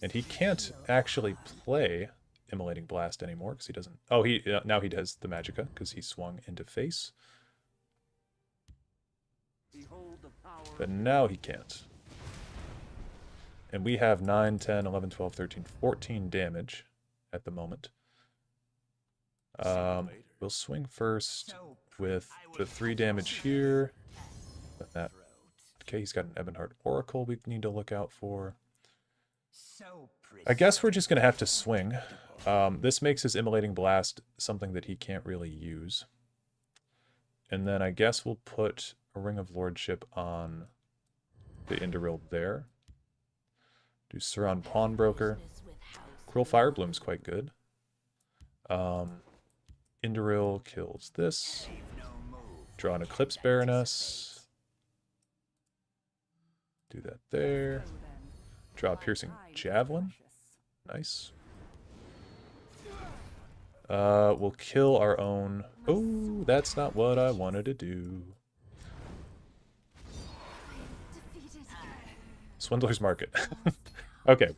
[SPEAKER 1] And he can't actually play Immolating Blast anymore because he doesn't... Oh, now he does the Magicka because he swung into face. But now he can't. And we have 9, 10, 11, 12, 13, 14 damage at the moment. We'll swing first with the 3 damage here. With that. Okay, he's got an Ebonheart Oracle we need to look out for. I guess we're just going to have to swing. This makes his Immolating Blast something that he can't really use. And then I guess we'll put a Ring of Lordship on the Indoril there. Do Suron Pawnbroker. Cruel Firebloom's quite good. Indoril kills this. Draw an Eclipse Baroness. Do that there. Draw a Piercing Javelin. Nice. We'll kill our own... Oh, that's not what I wanted to do. Swindler's Market. Okay,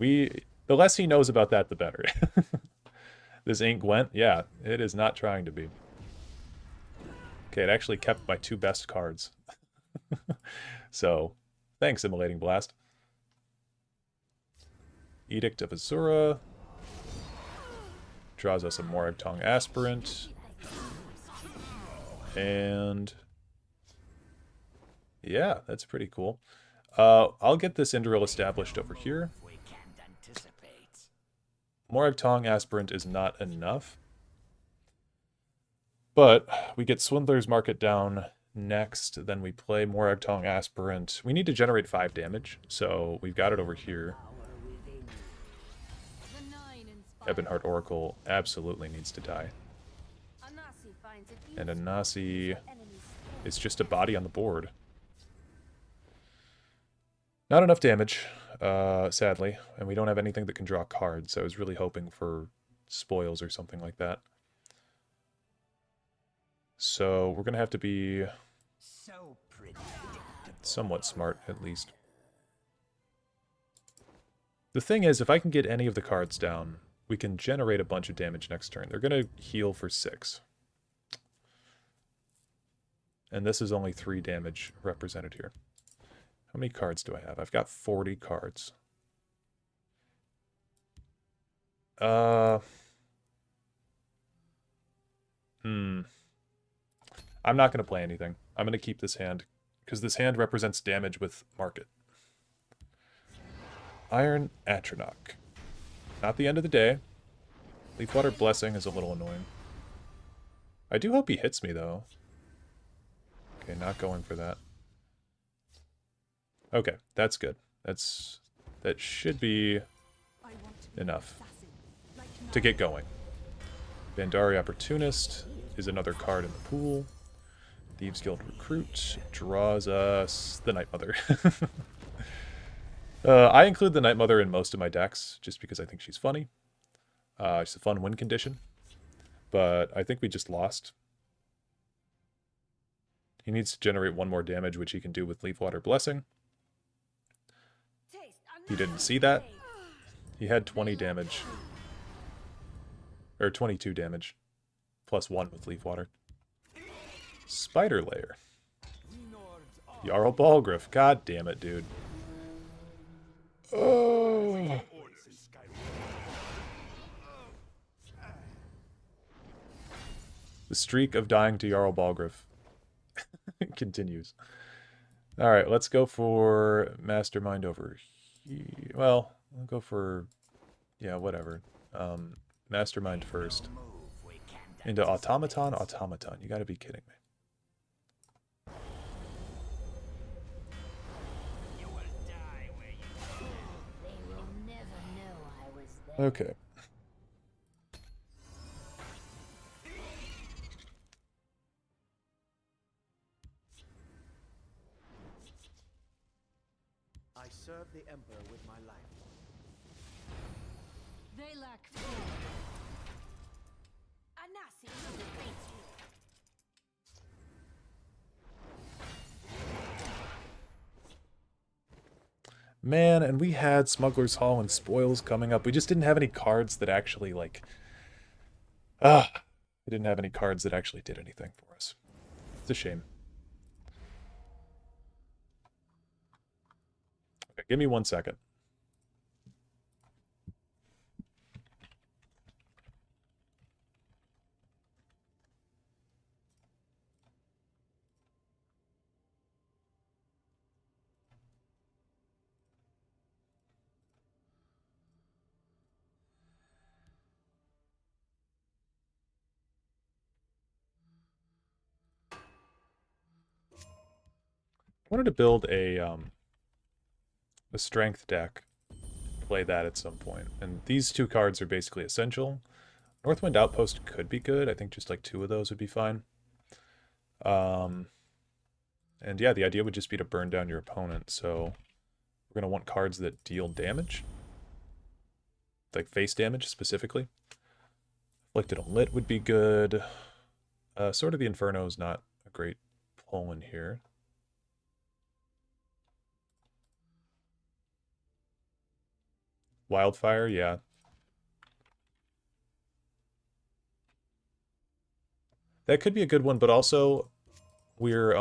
[SPEAKER 1] the less he knows about that, the better. This ain't Gwent? Yeah, it is not trying to be. Okay, it actually kept my 2 best cards. So, thanks, Immolating Blast. Edict of Azura. Draws us a Morag Tong Aspirant. And... yeah, that's pretty cool. I'll get this Indoril established over here. Morag Tong Aspirant is not enough. But we get Swindler's Market down next. Then we play Morag Tong Aspirant. We need to generate 5 damage, so we've got it over here. Ebonheart Oracle absolutely needs to die. And Anasi is just a body on the board. Not enough damage, sadly, and we don't have anything that can draw cards, so I was really hoping for spoils or something like that. So we're going to have to be somewhat smart, at least. The thing is, if I can get any of the cards down, we can generate a bunch of damage next turn. They're going to heal for 6. And this is only 3 damage represented here. How many cards do I have? I've got 40 cards. I'm not going to play anything. I'm going to keep this hand, because this hand represents damage with market. Iron Atronach. Not the end of the day. Leafwater Blessing is a little annoying. I do hope he hits me, though. Okay, not going for that. Okay, that's good. That should be enough to get going. Bandari Opportunist is another card in the pool. Thieves Guild Recruit draws us the Night Mother. I include the Night Mother in most of my decks just because I think she's funny. She's a fun win condition. But I think we just lost. He needs to generate 1 more damage, which he can do with Leafwater Blessing. He didn't see that. He had 20 damage. Or 22 damage. Plus 1 with Leafwater. Spider Lair. Jarl Balgriff. God damn it, dude. Oh. The streak of dying to Jarl Balgriff continues. Alright, let's go for Mastermind over here. Well, I'll go for... yeah, whatever. Mastermind first. Into Automaton? Automaton. You gotta be kidding me. Okay.
[SPEAKER 10] I serve the Emperor with my life.
[SPEAKER 9] They lack faith. Anasi elevates you.
[SPEAKER 1] Man, and we had Smuggler's Hall and Spoils coming up. We just didn't have any cards that actually, like... we didn't have any cards that actually did anything for us. It's a shame. Okay, give me 1 second. I wanted to build a strength deck, play that at some point. And these 2 cards are basically essential. Northwind Outpost could be good. I think just like 2 of those would be fine. And yeah, the idea would just be to burn down your opponent. So we're going to want cards that deal damage. Like face damage, specifically. Afflicted Unlit would be good. Sword of the Inferno is not a great pull in here. Wildfire, yeah. That could be a good one, but also we're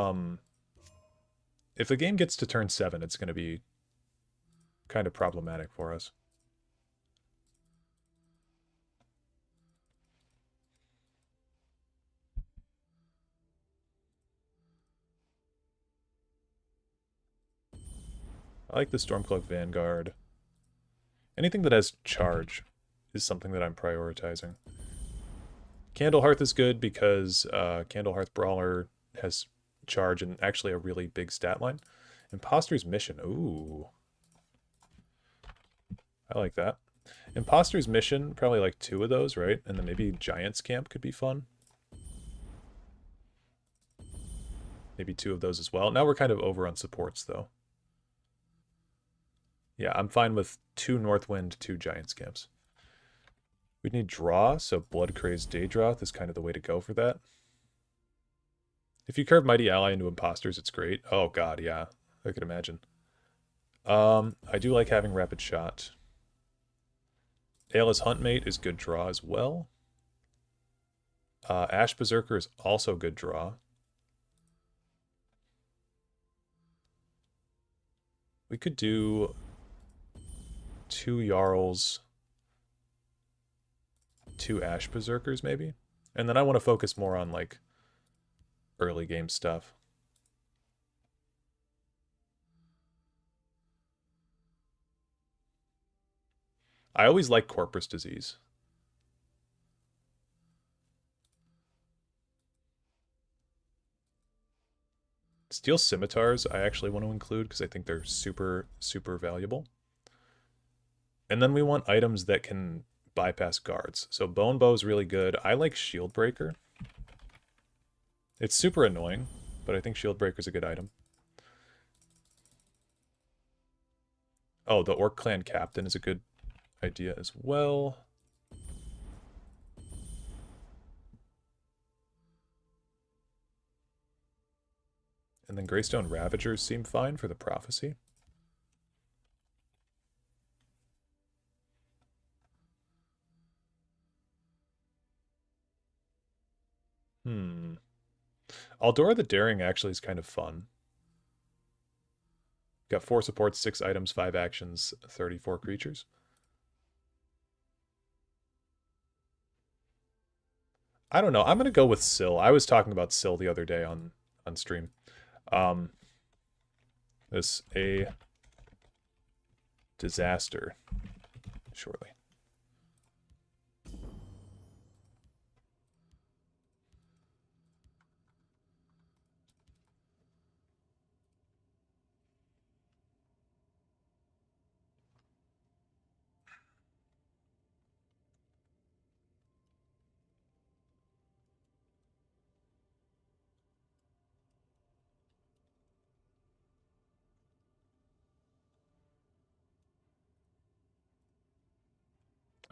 [SPEAKER 1] if the game gets to turn 7, it's going to be kind of problematic for us. I like the Stormcloak Vanguard. Anything that has charge is something that I'm prioritizing. Candlehearth is good because Candlehearth Brawler has charge and actually a really big stat line. Imposter's Mission. Ooh. I like that. Imposter's Mission, probably like 2 of those, right? And then maybe Giant's Camp could be fun. Maybe 2 of those as well. Now we're kind of over on supports, though. Yeah, I'm fine with 2 Northwind, 2 Giant's Camps. We need draw, so Blood Crazed Daedroth is kind of the way to go for that. If you curve Mighty Ally into Imposters, it's great. Oh god, yeah. I could imagine. I do like having Rapid Shot. Ayla's Huntmate is good draw as well. Ash Berserker is also good draw. We could do 2 Jarls, 2 Ash Berserkers maybe. And then I want to focus more on like early game stuff. I always like Corpus Disease. Steel Scimitars I actually want to include because I think they're super, super valuable. And then we want items that can bypass guards. So Bone Bow is really good. I like Shield Breaker. It's super annoying, but I think Shield Breaker is a good item. Oh, the Orc Clan Captain is a good idea as well. And then Greystone Ravagers seem fine for the Prophecy. Aldora the Daring actually is kind of fun. Got 4 supports, 6 items, 5 actions, 34 creatures. I don't know. I'm going to go with Syl. I was talking about Syl the other day on stream. This a disaster, surely.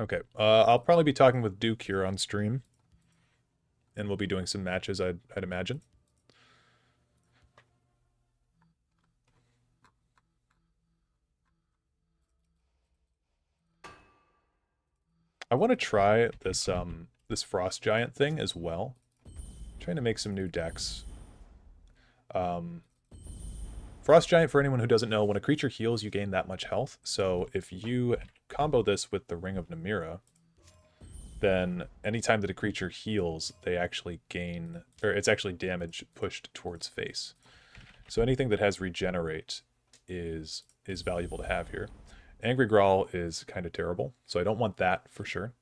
[SPEAKER 1] Okay, I'll probably be talking with Duke here on stream. And we'll be doing some matches, I'd imagine. I want to try this this Frost Giant thing as well. I'm trying to make some new decks. Frost Giant, for anyone who doesn't know, when a creature heals, you gain that much health. So if you combo this with the Ring of Namira, then anytime that a creature heals, they actually gain, or it's actually damage pushed towards face. So anything that has Regenerate is valuable to have here. Angry Growl is kind of terrible, so I don't want that for sure.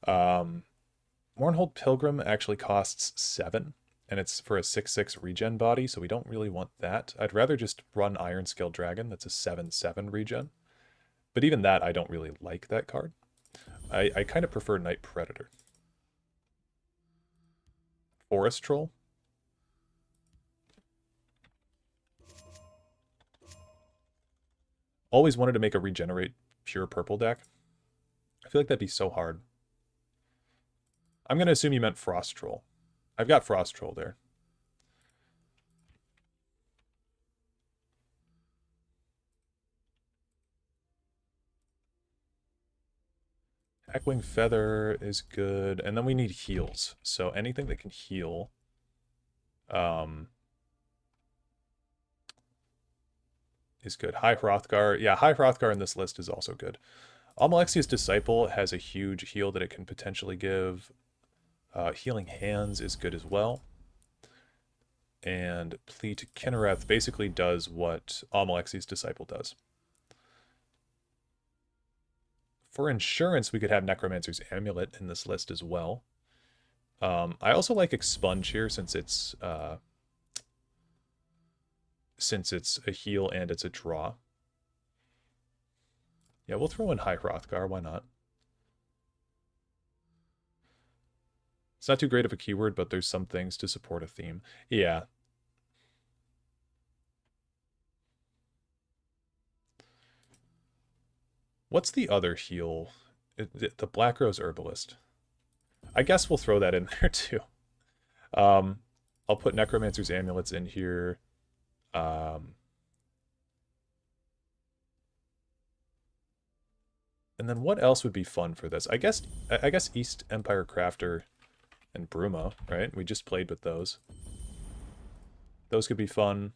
[SPEAKER 1] Mournhold Pilgrim actually costs 7, and it's for a 6/6 regen body, so we don't really want that. I'd rather just run Iron Scale Dragon, that's a 7/7 regen. But even that, I don't really like that card. I kind of prefer Night Predator. Forest Troll. Always wanted to make a Regenerate pure purple deck. I feel like that'd be so hard. I'm going to assume you meant Frost Troll. I've got Frost Troll there. Hackwing Feather is good. And then we need heals. So anything that can heal. Is good. High Hrothgar. Yeah, High Hrothgar in this list is also good. Almalexia's Disciple has a huge heal that it can potentially give. Healing Hands is good as well. And Pleat Kinnereth basically does what Almalexia's Disciple does. For insurance, we could have Necromancer's Amulet in this list as well. I also like Expunge here since it's a heal and it's a draw. Yeah, we'll throw in High Hrothgar, why not? It's not too great of a keyword, but there's some things to support a theme. Yeah. What's the other heal? The Black Rose Herbalist. I guess we'll throw that in there too. I'll put Necromancer's Amulets in here. And And then what else would be fun for this? I guess East Empire Crafter and Bruma, right? We just played with those. Those could be fun.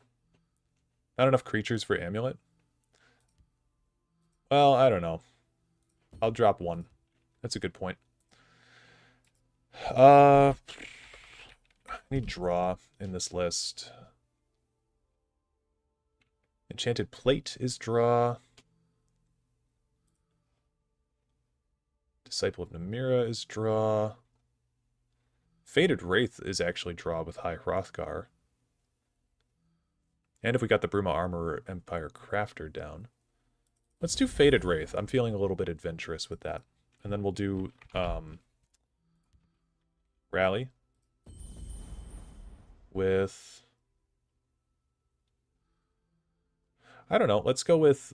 [SPEAKER 1] Not enough creatures for Amulet? Well, I don't know. I'll drop one. That's a good point. I need draw in this list. Enchanted Plate is draw. Disciple of Namira is draw. Fated Wraith is actually draw with High Hrothgar. And if we got the Bruma Armor Empire Crafter down. Let's do Fated Wraith. I'm feeling a little bit adventurous with that. And then we'll do Rally with... I don't know. Let's go with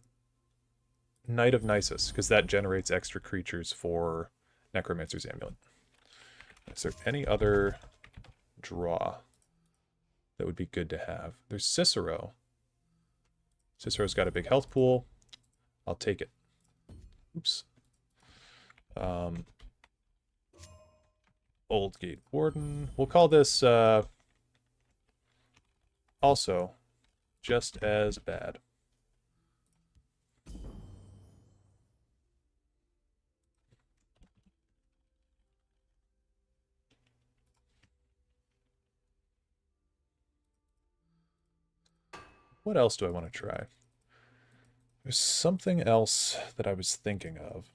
[SPEAKER 1] Knight of Nisus, because that generates extra creatures for Necromancer's Amulet. Is there any other draw that would be good to have? There's Cicero. Cicero's got a big health pool. I'll take it. Oops. Old Gate Warden. We'll call this also just as bad. What else do I want to try? There's something else that I was thinking of.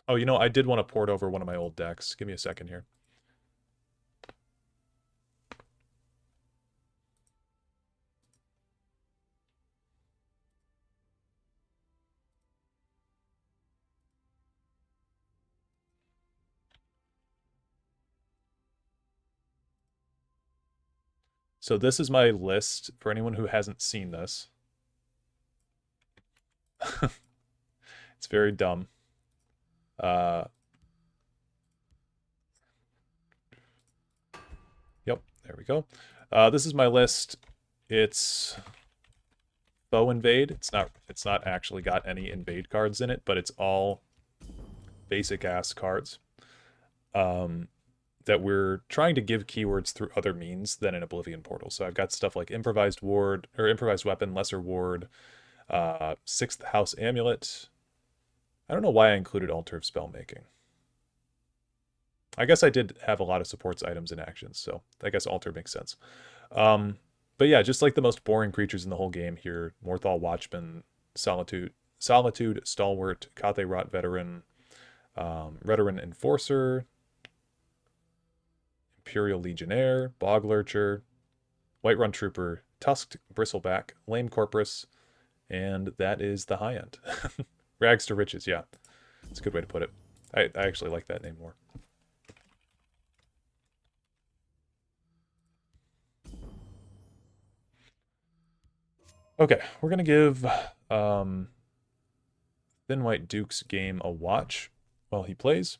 [SPEAKER 1] Oh, you know, I did want to port over one of my old decks. Give me a second here. So this is my list for anyone who hasn't seen this. It's very dumb. Yep, there we go. This is my list. It's Foe Invade. It's not actually got any invade cards in it, but it's all basic ass cards. That we're trying to give keywords through other means than an Oblivion Portal. So I've got stuff like Improvised Ward, or Improvised Weapon, Lesser Ward, 6th House Amulet. I don't know why I included Altar of Spellmaking. I guess I did have a lot of supports items and actions, so I guess Altar makes sense. But yeah, just like the most boring creatures in the whole game here. Morthal Watchman, Solitude, Stalwart, Kathe Rot Veteran, Redoran Enforcer, Imperial Legionnaire, Bog Lurcher, Whiterun Trooper, Tusked Bristleback, Lame Corpus, and that is the high end. Rags to Riches, yeah. It's a good way to put it. I actually like that name more. Okay, we're going to give Thin White Duke's game a watch while he plays.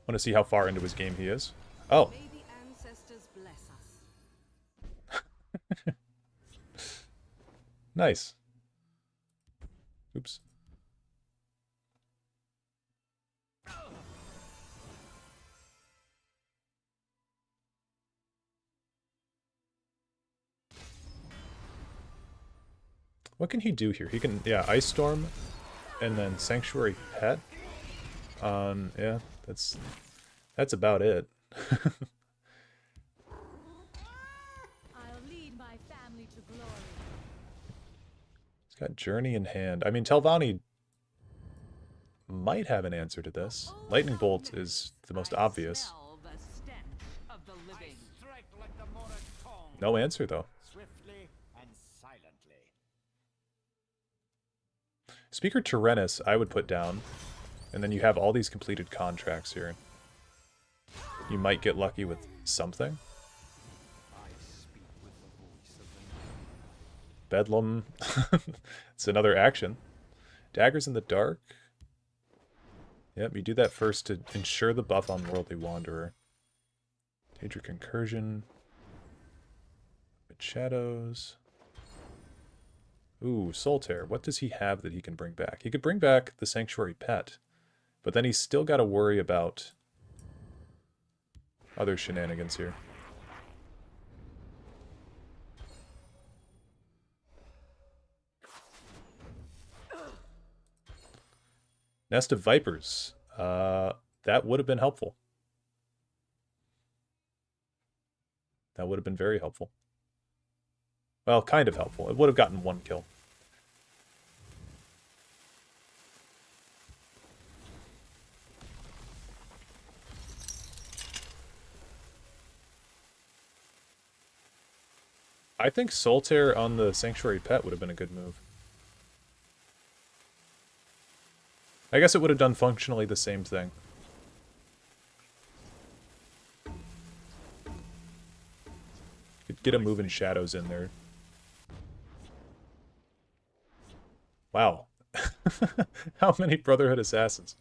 [SPEAKER 1] Want to see how far into his game he is. Oh.
[SPEAKER 16] May the ancestors bless us.
[SPEAKER 1] Nice. Oops. What can he do here? He can, yeah, Ice Storm and then Sanctuary Pet. Yeah, that's about it.
[SPEAKER 9] I'll lead my family to glory.
[SPEAKER 1] He's got Journey in hand. I mean, Telvanni might have an answer to this. Lightning Bolt is the most obvious. No answer, though.
[SPEAKER 10] Swiftly and silently.
[SPEAKER 1] Speaker Tyrannus, I would put down. And then you have all these completed contracts here. You might get lucky with something. Bedlam. It's another action. Daggers in the Dark. Yep, you do that first to ensure the buff on Worldly Wanderer. Daedric Incursion. Shadows. Ooh, Solitaire. What does he have that he can bring back? He could bring back the Sanctuary Pet, but then he's still got to worry about other shenanigans here. Nest of Vipers. That would have been helpful. That would have been very helpful. Well, kind of helpful. It would have gotten 1 kill. I think Solitaire on the Sanctuary Pet would have been a good move. I guess it would have done functionally the same thing. Could get a move in Shadows in there. Wow. How many Brotherhood Assassins?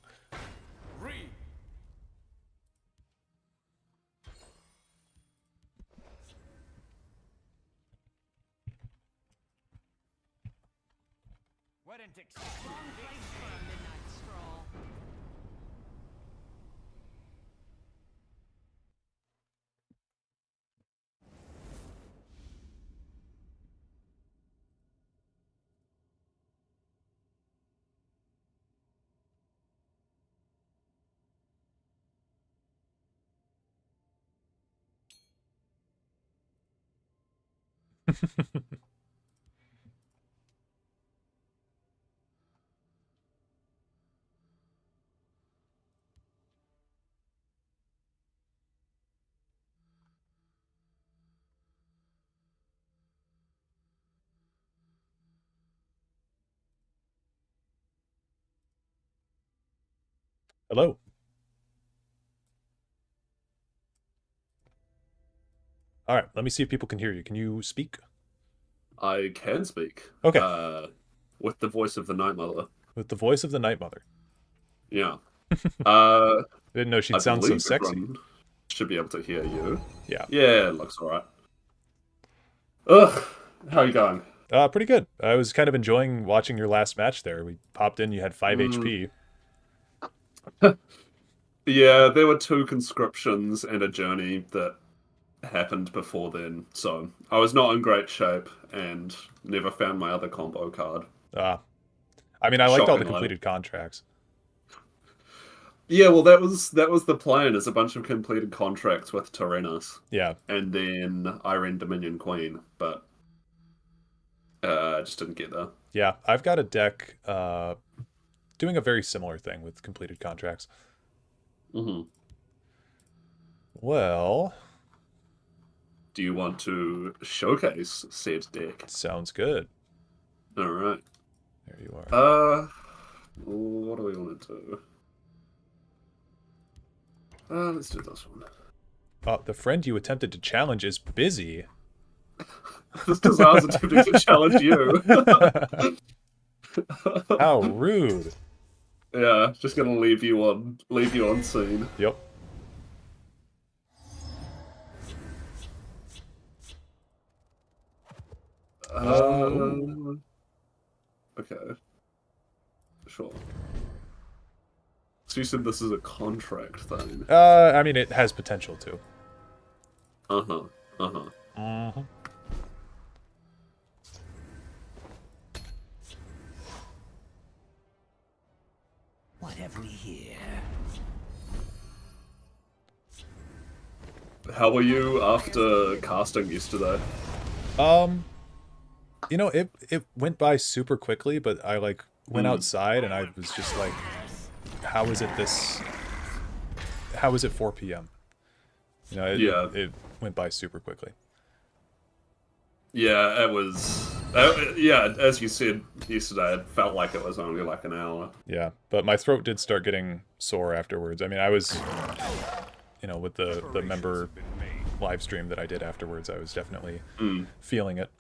[SPEAKER 1] Hello. All right, let me see if people can hear you. Can you speak?
[SPEAKER 19] I can speak.
[SPEAKER 1] Okay.
[SPEAKER 19] With the voice of the Night Mother.
[SPEAKER 1] With the voice of the Night Mother.
[SPEAKER 19] Yeah.
[SPEAKER 1] Didn't know she'd sound so sexy.
[SPEAKER 19] Should be able to hear you.
[SPEAKER 1] Yeah.
[SPEAKER 19] Yeah, it looks alright. Ugh, how are you going?
[SPEAKER 1] Pretty good. I was kind of enjoying watching your last match there. We popped in, you had 5 HP.
[SPEAKER 19] Yeah, there were 2 conscriptions and a journey that happened before then, so I was not in great shape and never found my other combo card.
[SPEAKER 1] I mean, I liked all the completed contracts.
[SPEAKER 19] Yeah, well, that was the plan, is a bunch of completed contracts with Tyrannus.
[SPEAKER 1] Yeah.
[SPEAKER 19] And then Irene Dominion Queen, but I just didn't get there.
[SPEAKER 1] Yeah, I've got a deck doing a very similar thing with completed contracts.
[SPEAKER 19] Mm-hmm.
[SPEAKER 1] Well...
[SPEAKER 19] Do you want to showcase said deck?
[SPEAKER 1] Sounds good.
[SPEAKER 19] Alright.
[SPEAKER 1] There you are.
[SPEAKER 19] What do we want to do? Let's do this one.
[SPEAKER 1] The friend you attempted to challenge is busy.
[SPEAKER 19] That's because I was attempting to challenge you.
[SPEAKER 1] How rude.
[SPEAKER 19] Yeah, just gonna leave you on scene.
[SPEAKER 1] Yep.
[SPEAKER 19] Okay. Sure. So you said this is a contract thing?
[SPEAKER 1] I mean, it has potential to.
[SPEAKER 19] Uh-huh. Uh-huh.
[SPEAKER 1] Uh-huh.
[SPEAKER 2] What have we here?
[SPEAKER 19] How were you after casting yesterday?
[SPEAKER 1] You know, it went by super quickly, but I like went outside and I was just like, how is it 4 p.m.? You know, it went by super quickly.
[SPEAKER 19] Yeah, it was. Yeah, as you said yesterday, it felt like it was only like an hour.
[SPEAKER 1] Yeah, but my throat did start getting sore afterwards. I mean, I was, you know, with the member live stream that I did afterwards, I was definitely feeling it.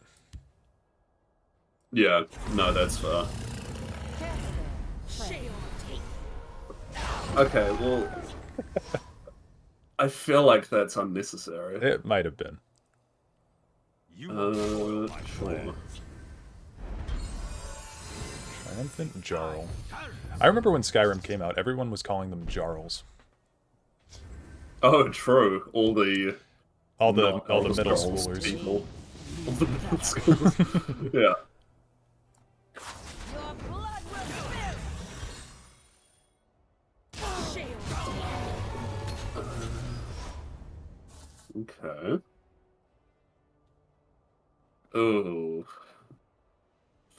[SPEAKER 19] Yeah, no, that's fair. Okay, well... I feel like that's unnecessary.
[SPEAKER 1] It might have been.
[SPEAKER 19] Sure.
[SPEAKER 1] Triumphant Jarl. I remember when Skyrim came out, everyone was calling them Jarls.
[SPEAKER 19] Oh, true. All the
[SPEAKER 1] middle
[SPEAKER 19] Jarls
[SPEAKER 1] schoolers.
[SPEAKER 19] People. All the middle schoolers. Yeah. Okay. Oh.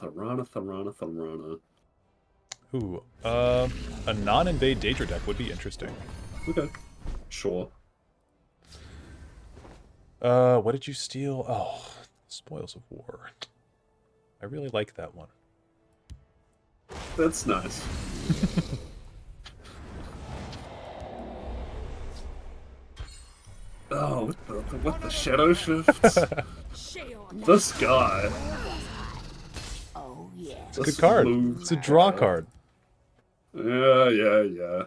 [SPEAKER 19] Tharana.
[SPEAKER 1] Ooh, a non-invade Daedra deck would be interesting.
[SPEAKER 19] Okay. Sure.
[SPEAKER 1] What did you steal? Oh, Spoils of War. I really like that one.
[SPEAKER 19] That's nice. Oh, what the shadow shifts? This guy.
[SPEAKER 9] Oh, yeah.
[SPEAKER 1] It's a good card. It's a draw card.
[SPEAKER 19] Yeah.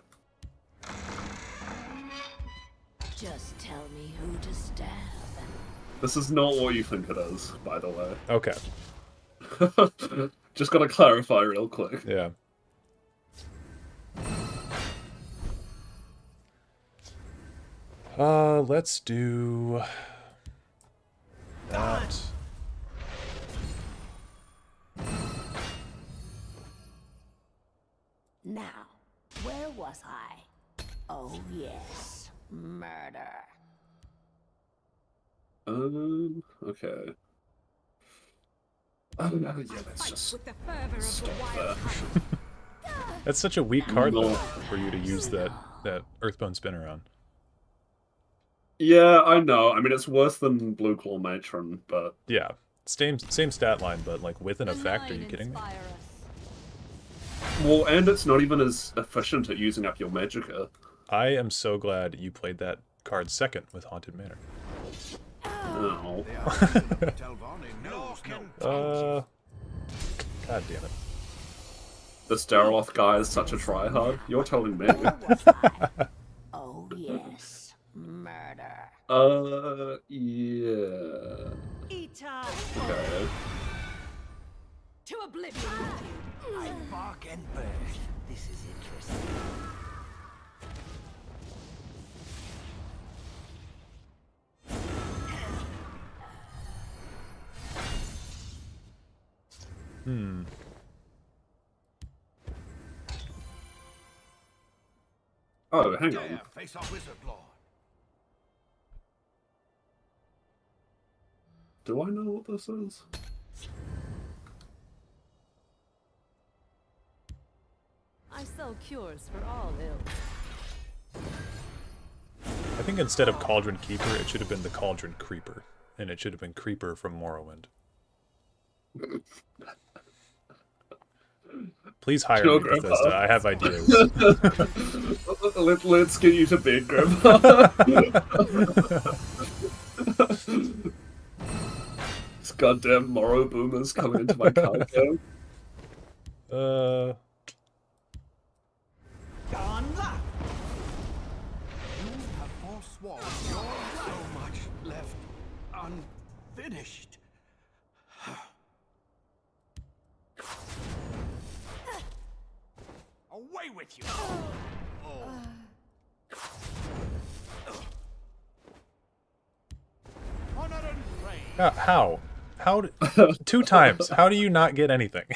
[SPEAKER 9] Just tell me who to stab.
[SPEAKER 19] This is not what you think it is, by the way.
[SPEAKER 1] Okay.
[SPEAKER 19] Just gotta clarify real quick.
[SPEAKER 1] Yeah. Let's do that.
[SPEAKER 9] Now, where was I? Oh, yes. Murder.
[SPEAKER 19] Okay. Oh, yeah, let's just stop there.
[SPEAKER 1] That's such a weak card, though, for you to use that Earthbone Spinner on.
[SPEAKER 19] Yeah, I know. I mean, it's worse than Blue Claw Matron, but...
[SPEAKER 1] Yeah. Same stat line, but, like, with an effect? Are you kidding me?
[SPEAKER 19] Well, and it's not even as efficient at using up your Magicka.
[SPEAKER 1] I am so glad you played that card second with Haunted Manor.
[SPEAKER 19] Oh.
[SPEAKER 1] God damn it.
[SPEAKER 19] This Dareloth guy is such a tryhard. You're telling me.
[SPEAKER 9] Oh, yes. Murder.
[SPEAKER 19] Yeah. Okay.
[SPEAKER 14] To oblivion with you.
[SPEAKER 10] I bark and birth. This is interesting.
[SPEAKER 19] Oh, hang on.
[SPEAKER 10] Face our wizard lord.
[SPEAKER 19] Do I know what this is?
[SPEAKER 11] I sell cures for all ills.
[SPEAKER 1] I think instead of Cauldron Keeper, it should have been the Cauldron Creeper. And it should have been Creeper from Morrowind. Please hire me, Bethesda. I have ideas.
[SPEAKER 19] Let's get you to bed, Grandpa. This goddamn Morrow boomers coming into my card game.
[SPEAKER 10] Gone luck. You have forsworn so much left unfinished. Away with you! Honor and praise.
[SPEAKER 1] How? Two times. How do you not get anything?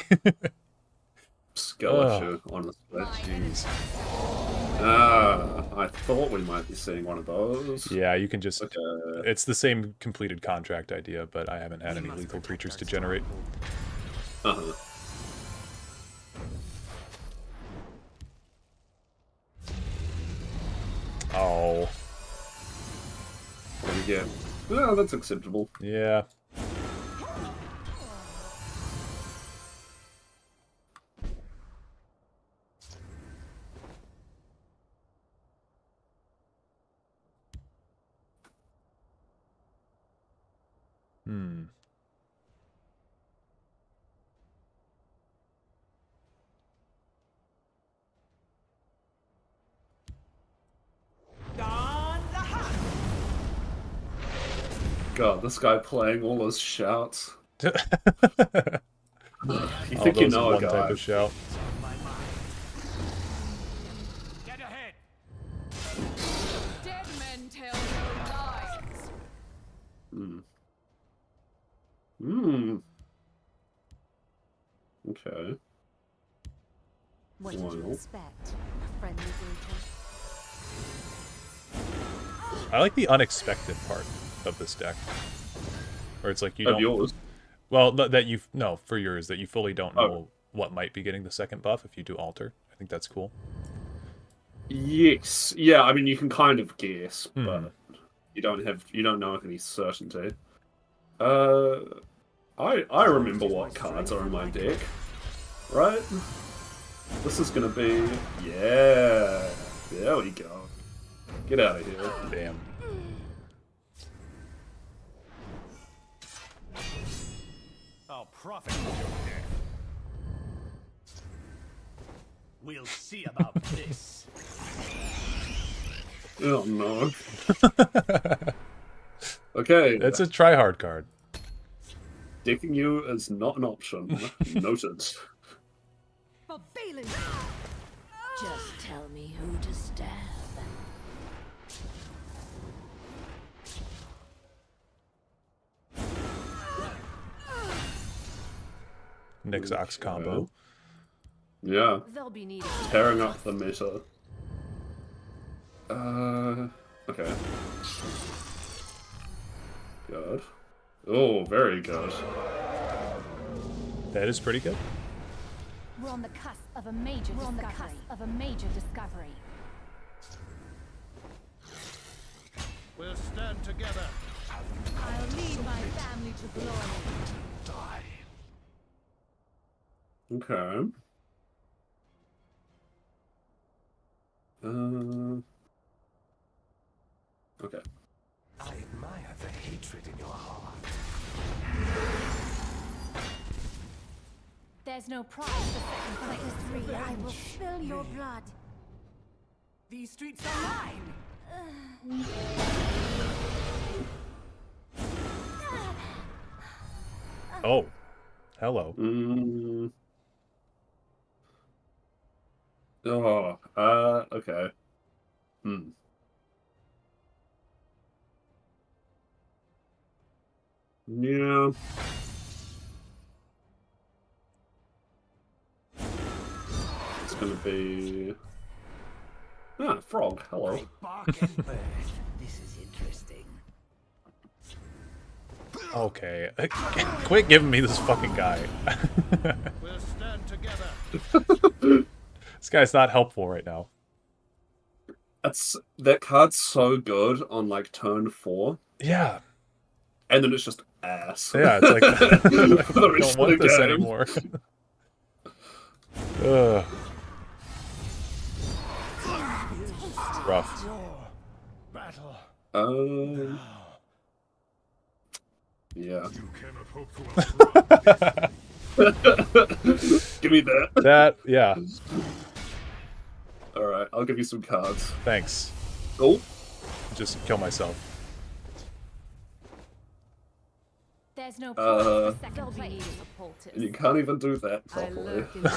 [SPEAKER 19] Scholarship, honestly.
[SPEAKER 1] Jeez.
[SPEAKER 19] I thought we might be seeing one of those.
[SPEAKER 1] Yeah, you can just... It's the same completed contract idea, but I haven't had any lethal creatures to generate.
[SPEAKER 19] Uh-huh.
[SPEAKER 1] Oh.
[SPEAKER 19] What do we get? Oh, that's acceptable.
[SPEAKER 1] Yeah.
[SPEAKER 19] God, this guy playing all his shouts. You
[SPEAKER 1] All
[SPEAKER 19] think you
[SPEAKER 1] those
[SPEAKER 19] know a
[SPEAKER 1] one
[SPEAKER 19] guy.
[SPEAKER 1] type of shout.
[SPEAKER 10] Get ahead.
[SPEAKER 14] Dead men tell no lies.
[SPEAKER 19] Okay.
[SPEAKER 20] What did you
[SPEAKER 19] Well.
[SPEAKER 20] expect? A friendly greeting?
[SPEAKER 1] I like the unexpected part of this deck. Where it's like you
[SPEAKER 19] Of
[SPEAKER 1] don't...
[SPEAKER 19] yours?
[SPEAKER 1] Well, that you... No, for yours, that you fully don't know
[SPEAKER 19] Oh.
[SPEAKER 1] what might be getting the second buff if you do alter. I think that's cool.
[SPEAKER 19] Yes. Yeah, I mean, you can kind of guess,
[SPEAKER 1] Hmm.
[SPEAKER 19] but you don't know with any certainty. I remember what cards are in my deck, right? This is gonna be... Yeah. There we go. Get out of here.
[SPEAKER 1] Damn.
[SPEAKER 10] I'll profit from your death. We'll see about this.
[SPEAKER 19] Oh no. Okay.
[SPEAKER 1] It's a try-hard card.
[SPEAKER 19] Decking you is not an option. Noted.
[SPEAKER 9] Just tell me who to stab.
[SPEAKER 1] Nix-Ox combo.
[SPEAKER 19] Yeah.
[SPEAKER 14] They'll be needed.
[SPEAKER 19] Tearing up the meta. Okay. Good. Oh, very good.
[SPEAKER 1] That is pretty good.
[SPEAKER 19] We're on the cusp of a major discovery.
[SPEAKER 10] We'll stand together.
[SPEAKER 20] I'll lead my family to glory.
[SPEAKER 10] Die.
[SPEAKER 19] Okay. Okay.
[SPEAKER 10] I admire the hatred in your heart.
[SPEAKER 20] There's no prize for second place. Three, I will spill your blood.
[SPEAKER 14] These streets are mine.
[SPEAKER 1] Oh. Hello.
[SPEAKER 19] Okay. Yeah. It's gonna be... Ah, frog. Hello.
[SPEAKER 10] Bark and birth. This is interesting.
[SPEAKER 1] Okay. Quit giving me this fucking guy.
[SPEAKER 10] We'll stand together.
[SPEAKER 1] This guy's not helpful right now.
[SPEAKER 19] That card's so good on like turn 4.
[SPEAKER 1] Yeah.
[SPEAKER 19] And then it's just ass.
[SPEAKER 1] Yeah, it's like I
[SPEAKER 19] For the rest
[SPEAKER 1] don't want
[SPEAKER 19] of the
[SPEAKER 1] this
[SPEAKER 19] game.
[SPEAKER 1] anymore. Ugh. Rough.
[SPEAKER 10] Battle.
[SPEAKER 19] Yeah.
[SPEAKER 7] You cannot hope to
[SPEAKER 19] Give me that.
[SPEAKER 1] That, yeah.
[SPEAKER 19] Alright, I'll give you some cards.
[SPEAKER 1] Thanks.
[SPEAKER 19] Oh.
[SPEAKER 1] Just kill myself.
[SPEAKER 20] There's no prize for second
[SPEAKER 14] They'll be
[SPEAKER 20] place.
[SPEAKER 14] needed for poultice.
[SPEAKER 19] You can't even do that
[SPEAKER 14] I
[SPEAKER 19] properly.
[SPEAKER 14] lurk in the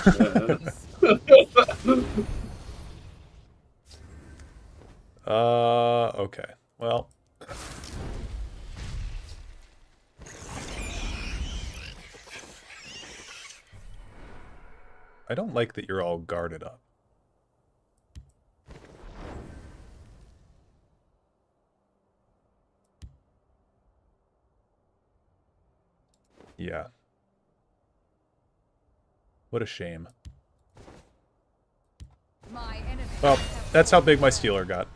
[SPEAKER 14] shadows.
[SPEAKER 1] Okay. Well. I don't like that you're all guarded up. Yeah. What a shame.
[SPEAKER 14] My enemy.
[SPEAKER 1] Well, that's how big my Stealer got.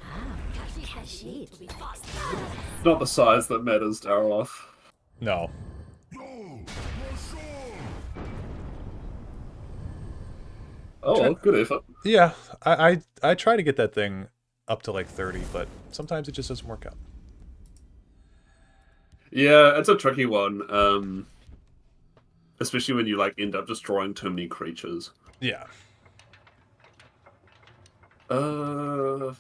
[SPEAKER 19] Not the size that matters, Dareloth.
[SPEAKER 1] No.
[SPEAKER 19] Oh, well, good effort.
[SPEAKER 1] Yeah, I try to get that thing up to like 30, but sometimes it just doesn't work out.
[SPEAKER 19] Yeah, it's a tricky one. Especially when you like end up just drawing too many creatures.
[SPEAKER 1] Yeah.
[SPEAKER 19] What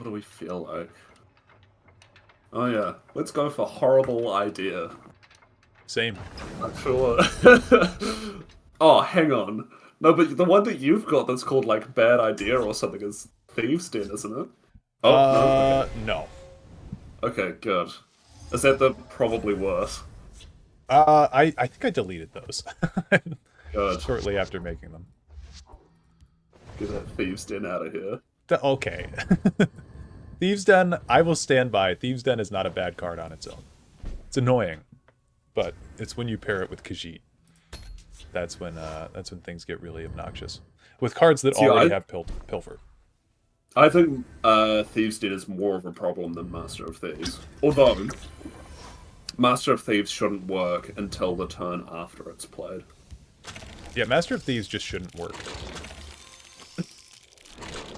[SPEAKER 19] do we feel like? Oh yeah, let's go for horrible idea.
[SPEAKER 1] Same.
[SPEAKER 19] Not sure. Oh, hang on. No, but the one that you've got that's called like bad idea or something is Thieves' Den, isn't it? Oh no. Okay.
[SPEAKER 1] No.
[SPEAKER 19] Okay, good. Is that the probably worse?
[SPEAKER 1] I think I deleted those.
[SPEAKER 19] Good.
[SPEAKER 1] Shortly after making them.
[SPEAKER 19] Get that Thieves' Den out of here.
[SPEAKER 1] Okay. Thieves' Den, I will stand by. Thieves' Den is not a bad card on its own. It's annoying, but it's when you pair it with Khajiit. That's when things get really obnoxious. With cards that already have Pilfer.
[SPEAKER 19] I think Thieves' Den is more of a problem than Master of Thieves. Although, Master of Thieves shouldn't work until the turn after it's played.
[SPEAKER 1] Yeah, Master of Thieves just shouldn't work.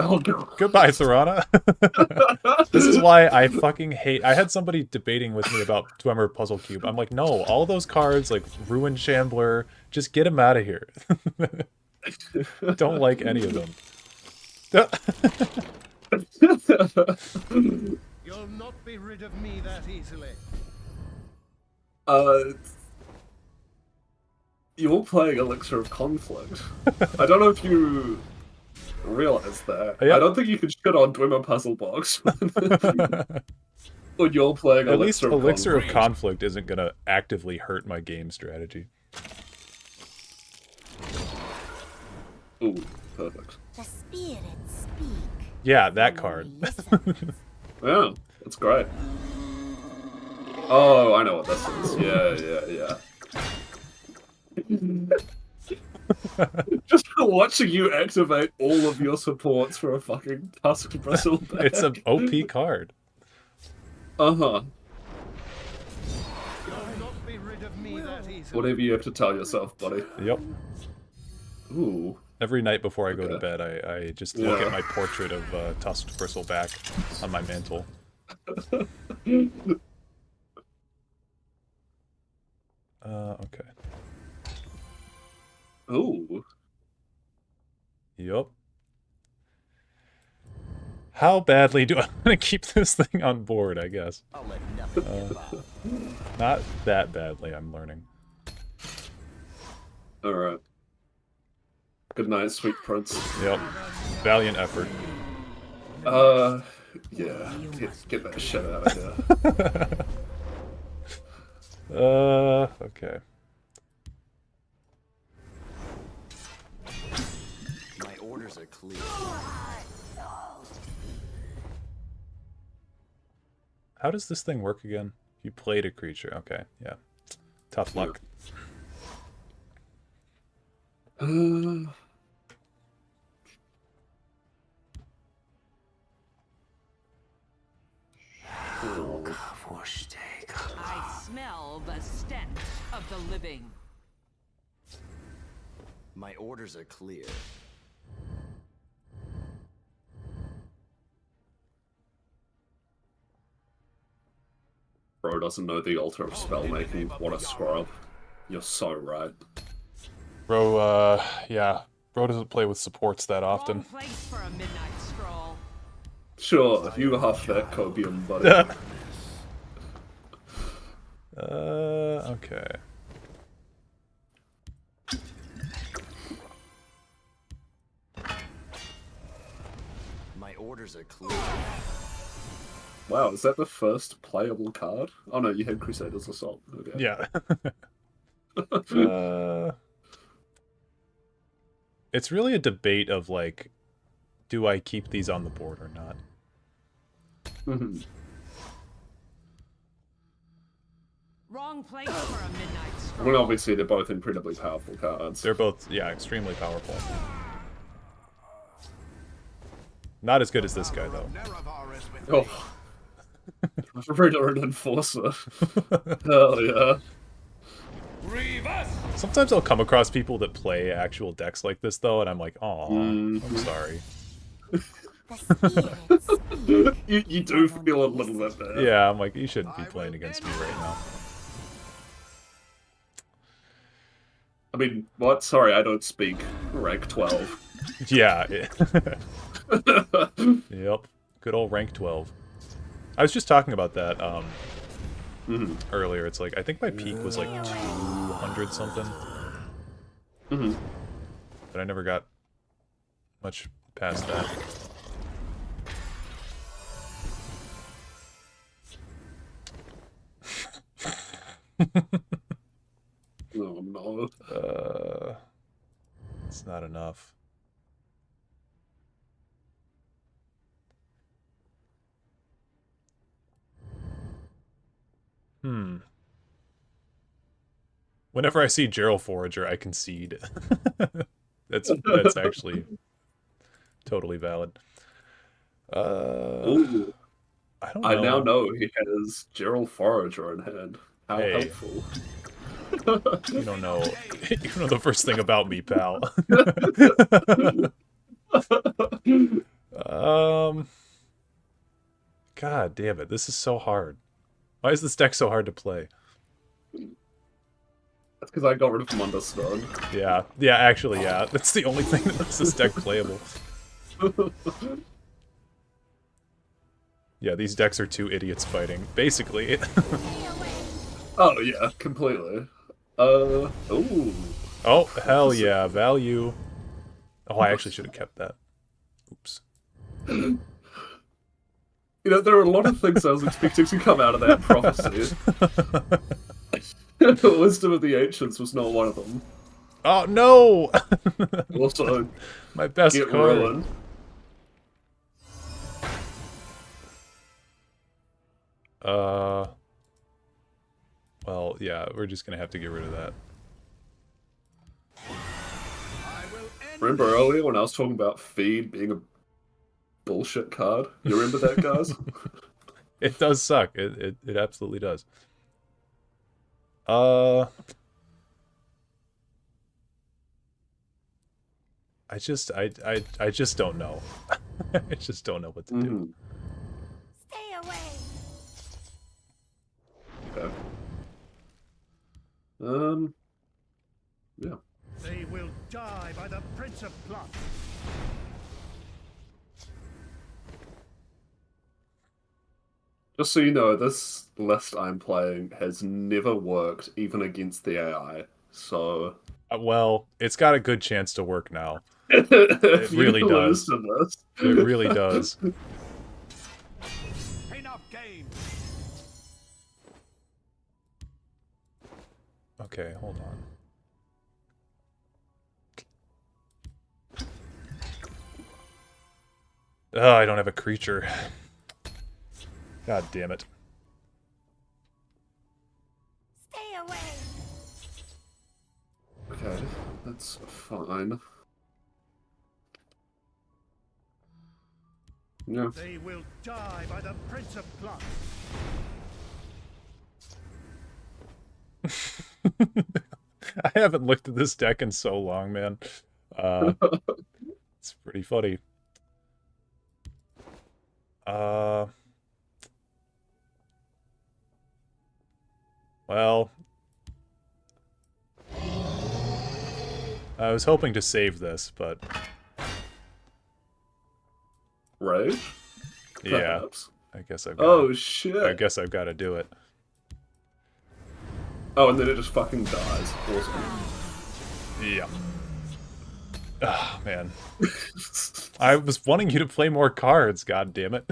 [SPEAKER 19] Oh, God.
[SPEAKER 1] Goodbye, Serana. This is why I fucking hate... I had somebody debating with me about Dwemer Puzzle Cube. I'm like, no, all those cards, like Ruin Shambler, just get them out of here. Don't like any of them.
[SPEAKER 10] You'll not be rid of me that easily.
[SPEAKER 19] You're playing Elixir of Conflict. I don't know if you realize that.
[SPEAKER 1] Yep.
[SPEAKER 19] I don't think you can shit on Dwemer Puzzle Box when you're playing
[SPEAKER 1] At
[SPEAKER 19] Elixir
[SPEAKER 1] least
[SPEAKER 19] of
[SPEAKER 1] Elixir
[SPEAKER 19] Conflict.
[SPEAKER 1] of Conflict isn't going to actively hurt my game strategy.
[SPEAKER 19] Ooh, perfect.
[SPEAKER 20] The spirits speak.
[SPEAKER 1] Yeah, that card.
[SPEAKER 19] Yeah, that's great. Oh, I know what this is. Yeah. Just watching you activate all of your supports for a fucking tusked bristle bag.
[SPEAKER 1] It's an OP card.
[SPEAKER 19] Uh-huh.
[SPEAKER 10] You'll not be rid of me that easily.
[SPEAKER 19] Whatever you have to tell yourself, buddy.
[SPEAKER 1] Yep.
[SPEAKER 19] Ooh.
[SPEAKER 1] Every night before I go to bed, I just look at my portrait of tusked bristleback on my mantle. Okay.
[SPEAKER 19] Ooh.
[SPEAKER 1] Yup. How badly do I want to keep this thing on board, I guess? Not that badly, I'm learning.
[SPEAKER 19] Alright. Good night, sweet prince.
[SPEAKER 1] Yep. Valiant effort.
[SPEAKER 19] Yeah. Get that shit out of here.
[SPEAKER 1] Okay.
[SPEAKER 15] My orders are clear.
[SPEAKER 1] How does this thing work again? You played a creature. Okay, yeah. Tough luck.
[SPEAKER 14] I smell the stench of the living.
[SPEAKER 15] My orders are clear.
[SPEAKER 19] Bro doesn't know the altar of spellmaking. What a scrub. You're so right.
[SPEAKER 1] Bro, yeah. Bro doesn't play with supports that often.
[SPEAKER 14] Place for a midnight stroll.
[SPEAKER 19] Sure, you huff that copium, buddy.
[SPEAKER 1] Okay.
[SPEAKER 15] My orders are clear.
[SPEAKER 19] Wow, is that the first playable card? Oh no, you had Crusader's Assault. Okay.
[SPEAKER 1] Yeah. It's really a debate of, like, do I keep these on the board or not?
[SPEAKER 14] Wrong place for a midnight stroll.
[SPEAKER 19] Well, obviously they're both incredibly powerful cards.
[SPEAKER 1] They're both, yeah, extremely powerful. Not as good as this guy, though.
[SPEAKER 19] Oh. Reader and Enforcer. Hell yeah.
[SPEAKER 1] Sometimes I'll come across people that play actual decks like this, though, and I'm like, aw, I'm sorry.
[SPEAKER 19] you do feel a little bit bad.
[SPEAKER 1] Yeah, I'm like, you shouldn't be playing against me right now.
[SPEAKER 19] I mean, what? Sorry, I don't speak rank 12.
[SPEAKER 1] Yeah. Yep. Good old rank 12. I was just talking about that earlier. It's like, I think my peak was like 200 something. But I never got much past that.
[SPEAKER 19] Oh no.
[SPEAKER 1] It's not enough. Whenever I see Gerald Forager, I concede. That's actually totally valid.
[SPEAKER 19] Ooh.
[SPEAKER 1] I don't know.
[SPEAKER 19] I now know he has Gerald Forager in hand. How
[SPEAKER 1] Hey.
[SPEAKER 19] helpful.
[SPEAKER 1] You don't know. You don't know the first thing about me, pal. God damn it! This is so hard. Why is this deck so hard to play?
[SPEAKER 19] That's because I got rid of Munderstone.
[SPEAKER 1] Yeah, actually, yeah. That's the only thing that makes this deck playable. Yeah, these decks are two idiots fighting, basically.
[SPEAKER 19] Oh yeah, completely. Ooh.
[SPEAKER 1] Oh, hell yeah, value. Oh, I actually should have kept that. Oops.
[SPEAKER 19] You know, there are a lot of things I was expecting to come out of that prophecy. The wisdom of the ancients was not one of them.
[SPEAKER 1] Oh no!
[SPEAKER 19] Also,
[SPEAKER 1] my best
[SPEAKER 19] get
[SPEAKER 1] card.
[SPEAKER 19] ruined.
[SPEAKER 1] Well, yeah, we're just gonna have to get rid of that.
[SPEAKER 19] Remember earlier when I was talking about Feed being a bullshit card? You remember that, guys?
[SPEAKER 1] It does suck. It absolutely does. I just don't know. I just don't know what to do.
[SPEAKER 9] Stay away.
[SPEAKER 19] Okay. Yeah.
[SPEAKER 10] They will die by the Prince of Blood.
[SPEAKER 19] Just so you know, this list I'm playing has never worked, even against the AI. So,
[SPEAKER 1] well, it's got a good chance to work now.
[SPEAKER 19] It
[SPEAKER 1] really does. It really does.
[SPEAKER 10] Enough game.
[SPEAKER 1] Okay, hold on. Oh, I don't have a creature. God damn it.
[SPEAKER 9] Stay away.
[SPEAKER 19] Okay, that's fine. Yeah.
[SPEAKER 10] They will die by the Prince of Blood.
[SPEAKER 1] I haven't looked at this deck in so long, man. It's pretty funny. Well, I was hoping to save this, but
[SPEAKER 19] Right?
[SPEAKER 1] yeah,
[SPEAKER 19] Perhaps.
[SPEAKER 1] I guess I've.
[SPEAKER 19] Oh shit!
[SPEAKER 1] I guess I've got to do it.
[SPEAKER 19] Oh, and then it just fucking dies. Awesome.
[SPEAKER 1] Yeah. Ah, man. I was wanting you to play more cards. God damn it.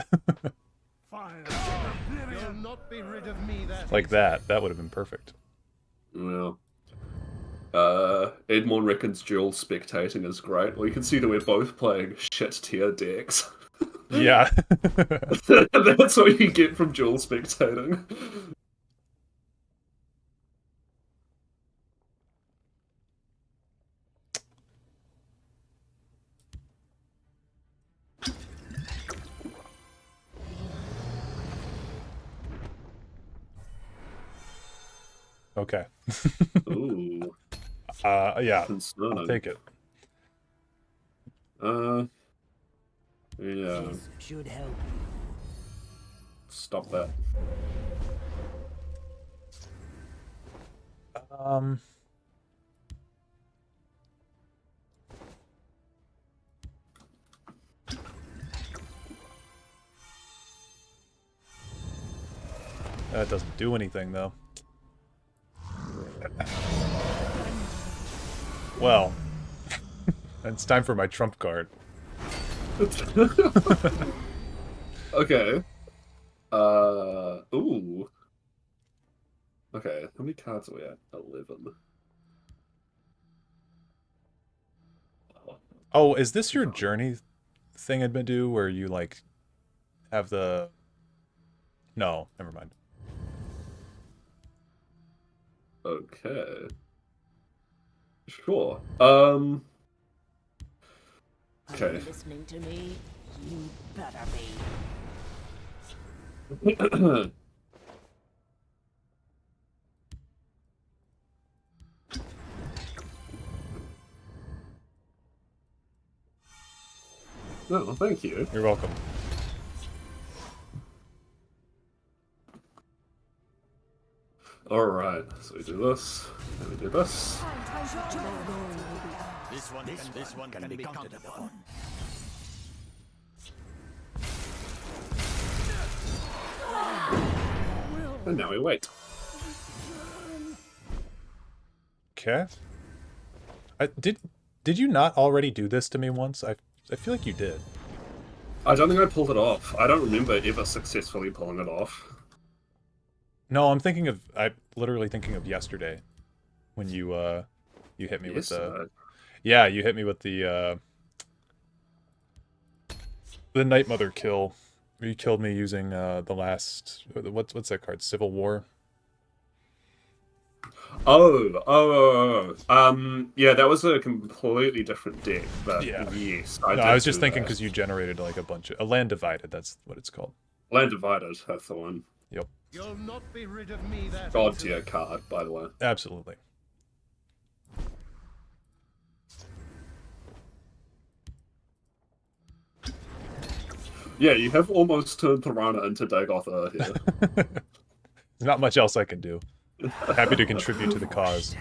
[SPEAKER 10] You'll not be rid of me.
[SPEAKER 1] Like that. That would have been perfect.
[SPEAKER 19] Well. Edmond reckons dual spectating is great. Well, you can see that we're both playing shit tier decks.
[SPEAKER 1] Yeah.
[SPEAKER 19] That's what you get from dual spectating.
[SPEAKER 1] Okay.
[SPEAKER 19] Ooh.
[SPEAKER 1] Yeah.
[SPEAKER 19] Concerning.
[SPEAKER 1] I'll take it.
[SPEAKER 19] Yeah.
[SPEAKER 2] Should help.
[SPEAKER 19] Stop that.
[SPEAKER 1] That doesn't do anything, though. Well, it's time for my trump card.
[SPEAKER 19] Okay. Ooh. Okay, how many cards are we at? 11.
[SPEAKER 1] Oh, is this your journey thing I'd been do where you, like, have the... No, never mind.
[SPEAKER 19] Okay. Sure. Okay.
[SPEAKER 9] Are you listening to me? You better be.
[SPEAKER 19] No, thank you.
[SPEAKER 1] You're welcome.
[SPEAKER 19] Alright, so we do this, and we do this.
[SPEAKER 2] This one can be counted upon.
[SPEAKER 19] And now we wait.
[SPEAKER 1] Okay. Did you not already do this to me once? I feel like you did.
[SPEAKER 19] I don't think I pulled it off. I don't remember ever successfully pulling it off.
[SPEAKER 1] No, I'm literally thinking of yesterday when you hit me with the... Yeah, you hit me with the Night Mother kill. You killed me using the last... What's that card? Civil War?
[SPEAKER 19] Yeah, that was a completely different deck, but
[SPEAKER 1] yeah.
[SPEAKER 19] Yes,
[SPEAKER 1] I was just thinking because you generated like a land divided, that's what it's called.
[SPEAKER 19] Land divided, that's the one.
[SPEAKER 1] Yep.
[SPEAKER 10] You'll not be rid of me that
[SPEAKER 19] God tier card, by the way.
[SPEAKER 1] Absolutely.
[SPEAKER 19] Yeah, you have almost turned Piranha into Dagoth here.
[SPEAKER 1] There's not much else I can do. Happy to contribute to the cause.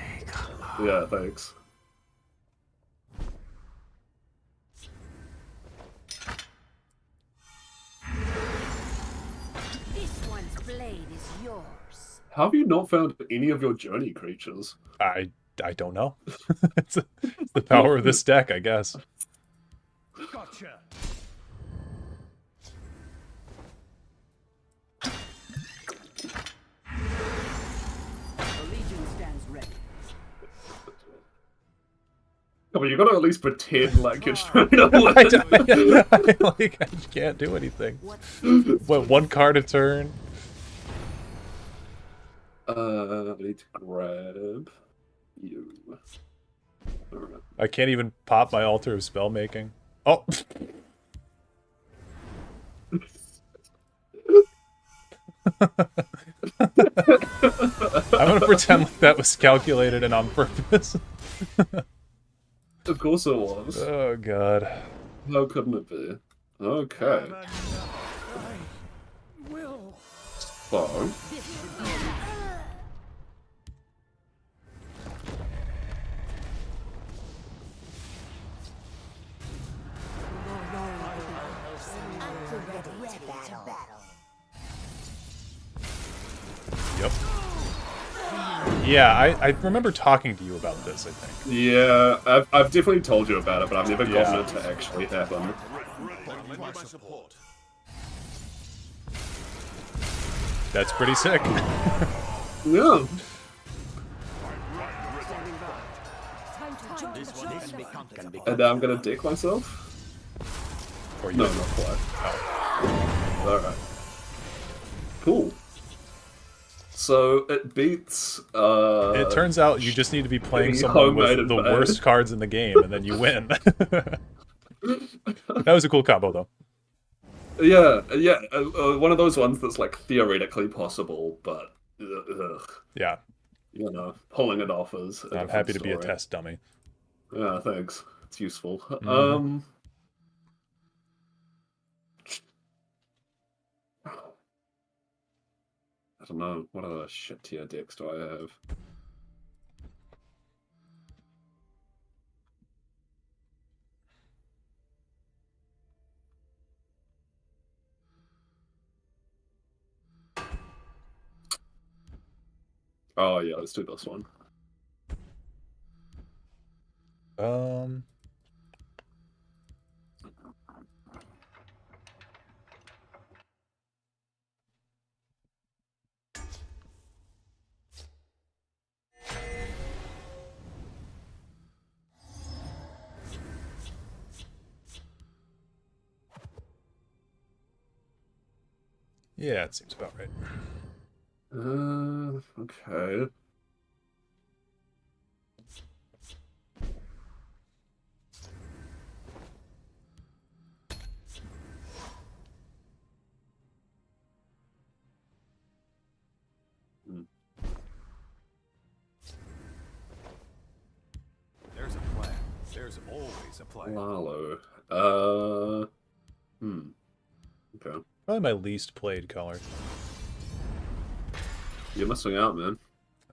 [SPEAKER 19] Yeah, thanks.
[SPEAKER 9] This one's blade is yours.
[SPEAKER 19] How have you not found any of your journey creatures?
[SPEAKER 1] I don't know. It's the power of this deck, I guess.
[SPEAKER 10] Gotcha.
[SPEAKER 19] Come on, you gotta at least pretend like you're trying to win.
[SPEAKER 1] I can't do anything. What, one card a turn?
[SPEAKER 19] I need to grab you. Alright.
[SPEAKER 1] I can't even pop my Altar of Spellmaking. Oh! I'm gonna pretend like that was calculated and on purpose.
[SPEAKER 19] Of course it was.
[SPEAKER 1] Oh god.
[SPEAKER 19] How couldn't it be? Okay. So.
[SPEAKER 1] Yep. Yeah, I remember talking to you about this, I think.
[SPEAKER 19] Yeah, I've definitely told you about it, but I've never gotten it to actually happen.
[SPEAKER 1] That's pretty sick.
[SPEAKER 19] Yeah. And now I'm gonna dick myself?
[SPEAKER 1] Or
[SPEAKER 19] no, not quite. Oh. Alright. Cool. So it beats.
[SPEAKER 1] It turns out you just need to be playing someone with the worst cards in the game, and then you win. That was a cool combo, though.
[SPEAKER 19] Yeah, yeah. One of those ones that's like theoretically possible, but
[SPEAKER 1] yeah,
[SPEAKER 19] you know, pulling it off is.
[SPEAKER 1] I'm happy to be a test dummy.
[SPEAKER 19] Yeah, thanks. It's useful.
[SPEAKER 1] Mm-hmm.
[SPEAKER 19] I don't know. What other shit tier decks do I have? Oh yeah, let's do this one.
[SPEAKER 1] Yeah, it seems about right.
[SPEAKER 19] Okay.
[SPEAKER 10] There's a plan. There's always a plan.
[SPEAKER 19] Lalo. Okay.
[SPEAKER 1] Probably my least played color.
[SPEAKER 19] You're missing out, man.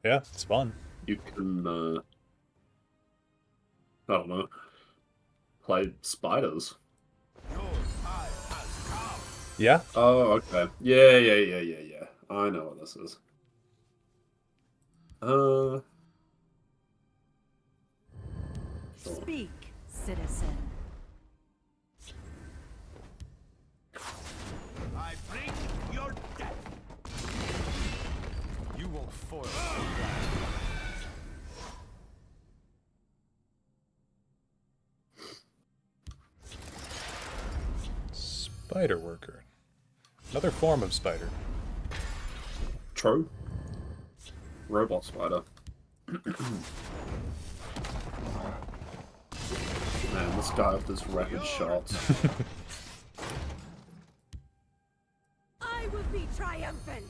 [SPEAKER 1] Yeah, it's fun.
[SPEAKER 19] You can, I don't know, play spiders.
[SPEAKER 1] Yeah?
[SPEAKER 19] Oh, okay. Yeah. I know what this is.
[SPEAKER 14] Speak, citizen.
[SPEAKER 10] I bring your death. You won't foil my plan.
[SPEAKER 1] Spider worker. Another form of spider.
[SPEAKER 19] True. Robot spider. Man, this guy with his rapid shots.
[SPEAKER 14] I will be triumphant.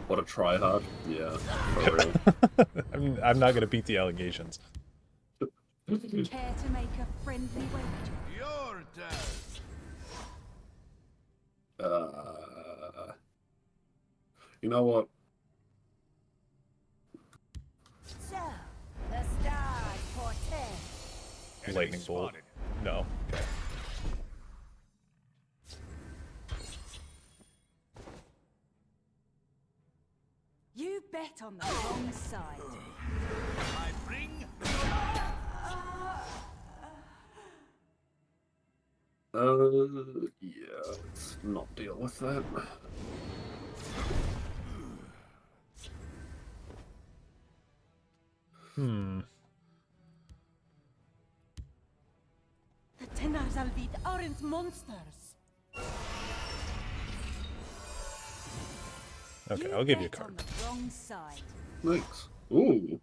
[SPEAKER 19] What a tryhard. Yeah, for real.
[SPEAKER 1] I'm not gonna beat the allegations.
[SPEAKER 14] Care to make a friendly wager?
[SPEAKER 10] Your turn.
[SPEAKER 19] You know what?
[SPEAKER 14] So, the stars portend.
[SPEAKER 1] Lightning bolt. No. Okay.
[SPEAKER 14] You bet on the wrong side.
[SPEAKER 10] I bring.
[SPEAKER 19] Yeah, let's not deal with that.
[SPEAKER 14] The Tenarsalvit aren't monsters.
[SPEAKER 1] Okay, I'll give you a
[SPEAKER 14] bet
[SPEAKER 1] card.
[SPEAKER 14] on the wrong side.
[SPEAKER 19] Thanks. Ooh.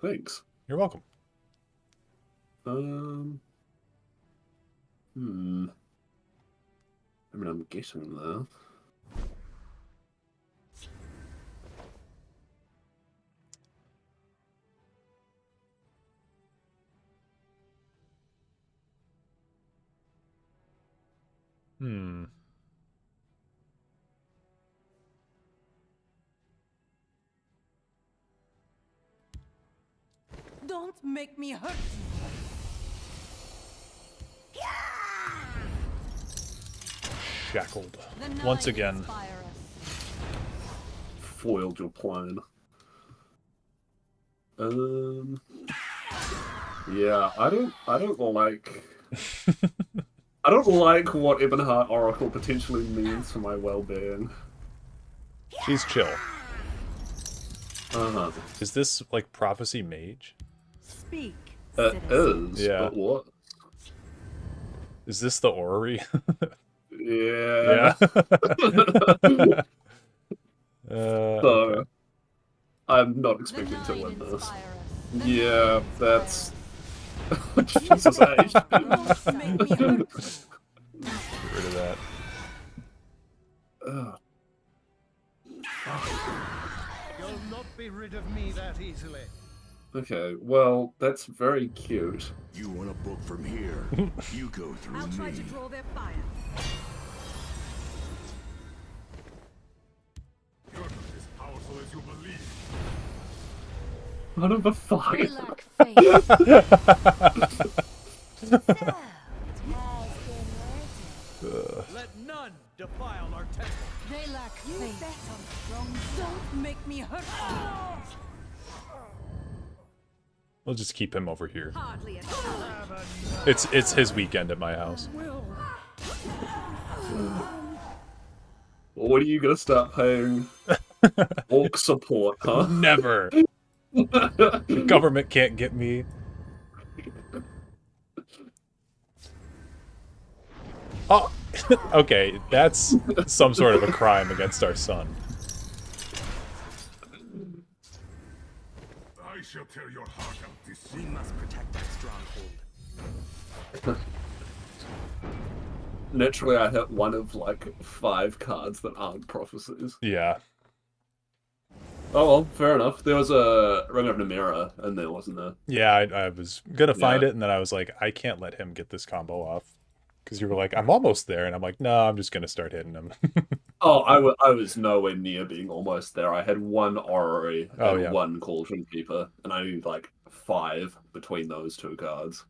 [SPEAKER 19] Thanks.
[SPEAKER 1] You're welcome.
[SPEAKER 19] I mean, I'm getting there.
[SPEAKER 14] Don't make me hurt you.
[SPEAKER 1] Shackled. Once again.
[SPEAKER 19] Foiled your plan. Yeah, I don't like I don't like what Ebonheart Oracle potentially means for my well-being.
[SPEAKER 1] She's chill.
[SPEAKER 19] Uh-huh.
[SPEAKER 1] Is this like Prophecy Mage?
[SPEAKER 14] Speak.
[SPEAKER 19] It is,
[SPEAKER 1] Yeah.
[SPEAKER 19] but what?
[SPEAKER 1] Is this the orrery?
[SPEAKER 19] Yeah. So,
[SPEAKER 1] okay.
[SPEAKER 19] I'm not expecting to win this. Yeah, that's... Jesus H.
[SPEAKER 1] Get rid of that.
[SPEAKER 10] You'll not be rid of me that easily.
[SPEAKER 19] Okay, well, that's very cute.
[SPEAKER 2] You want a book from here? You go through
[SPEAKER 14] I'll try
[SPEAKER 2] me.
[SPEAKER 14] to draw their fire.
[SPEAKER 7] You're not as powerful as you believe.
[SPEAKER 19] What the fuck?
[SPEAKER 14] They lack faith. So,
[SPEAKER 10] defiled our temple.
[SPEAKER 14] They lack faith. Don't make me hurt.
[SPEAKER 1] We'll just keep him over here.
[SPEAKER 14] Hardly a
[SPEAKER 1] It's his weekend at my house.
[SPEAKER 19] Well, what are you gonna start paying? Orc support, huh?
[SPEAKER 1] Never. The government can't get me. Oh, okay, that's some sort of a crime against our son.
[SPEAKER 7] I shall tear your heart out this.
[SPEAKER 10] We must protect that stronghold.
[SPEAKER 19] Naturally, I hit one of like 5 cards that aren't prophecies.
[SPEAKER 1] Yeah.
[SPEAKER 19] Oh well, fair enough. There was a Ring of Namira in there, wasn't there?
[SPEAKER 1] Yeah, I was gonna find it, and then I was like, I can't let him get this combo off. Because you were like, I'm almost there, and I'm like, no, I'm just gonna start hitting him.
[SPEAKER 19] Oh, I was nowhere near being almost there. I had 1 Orrery and 1 Cauldron Keeper, and I need like 5 between those 2 cards.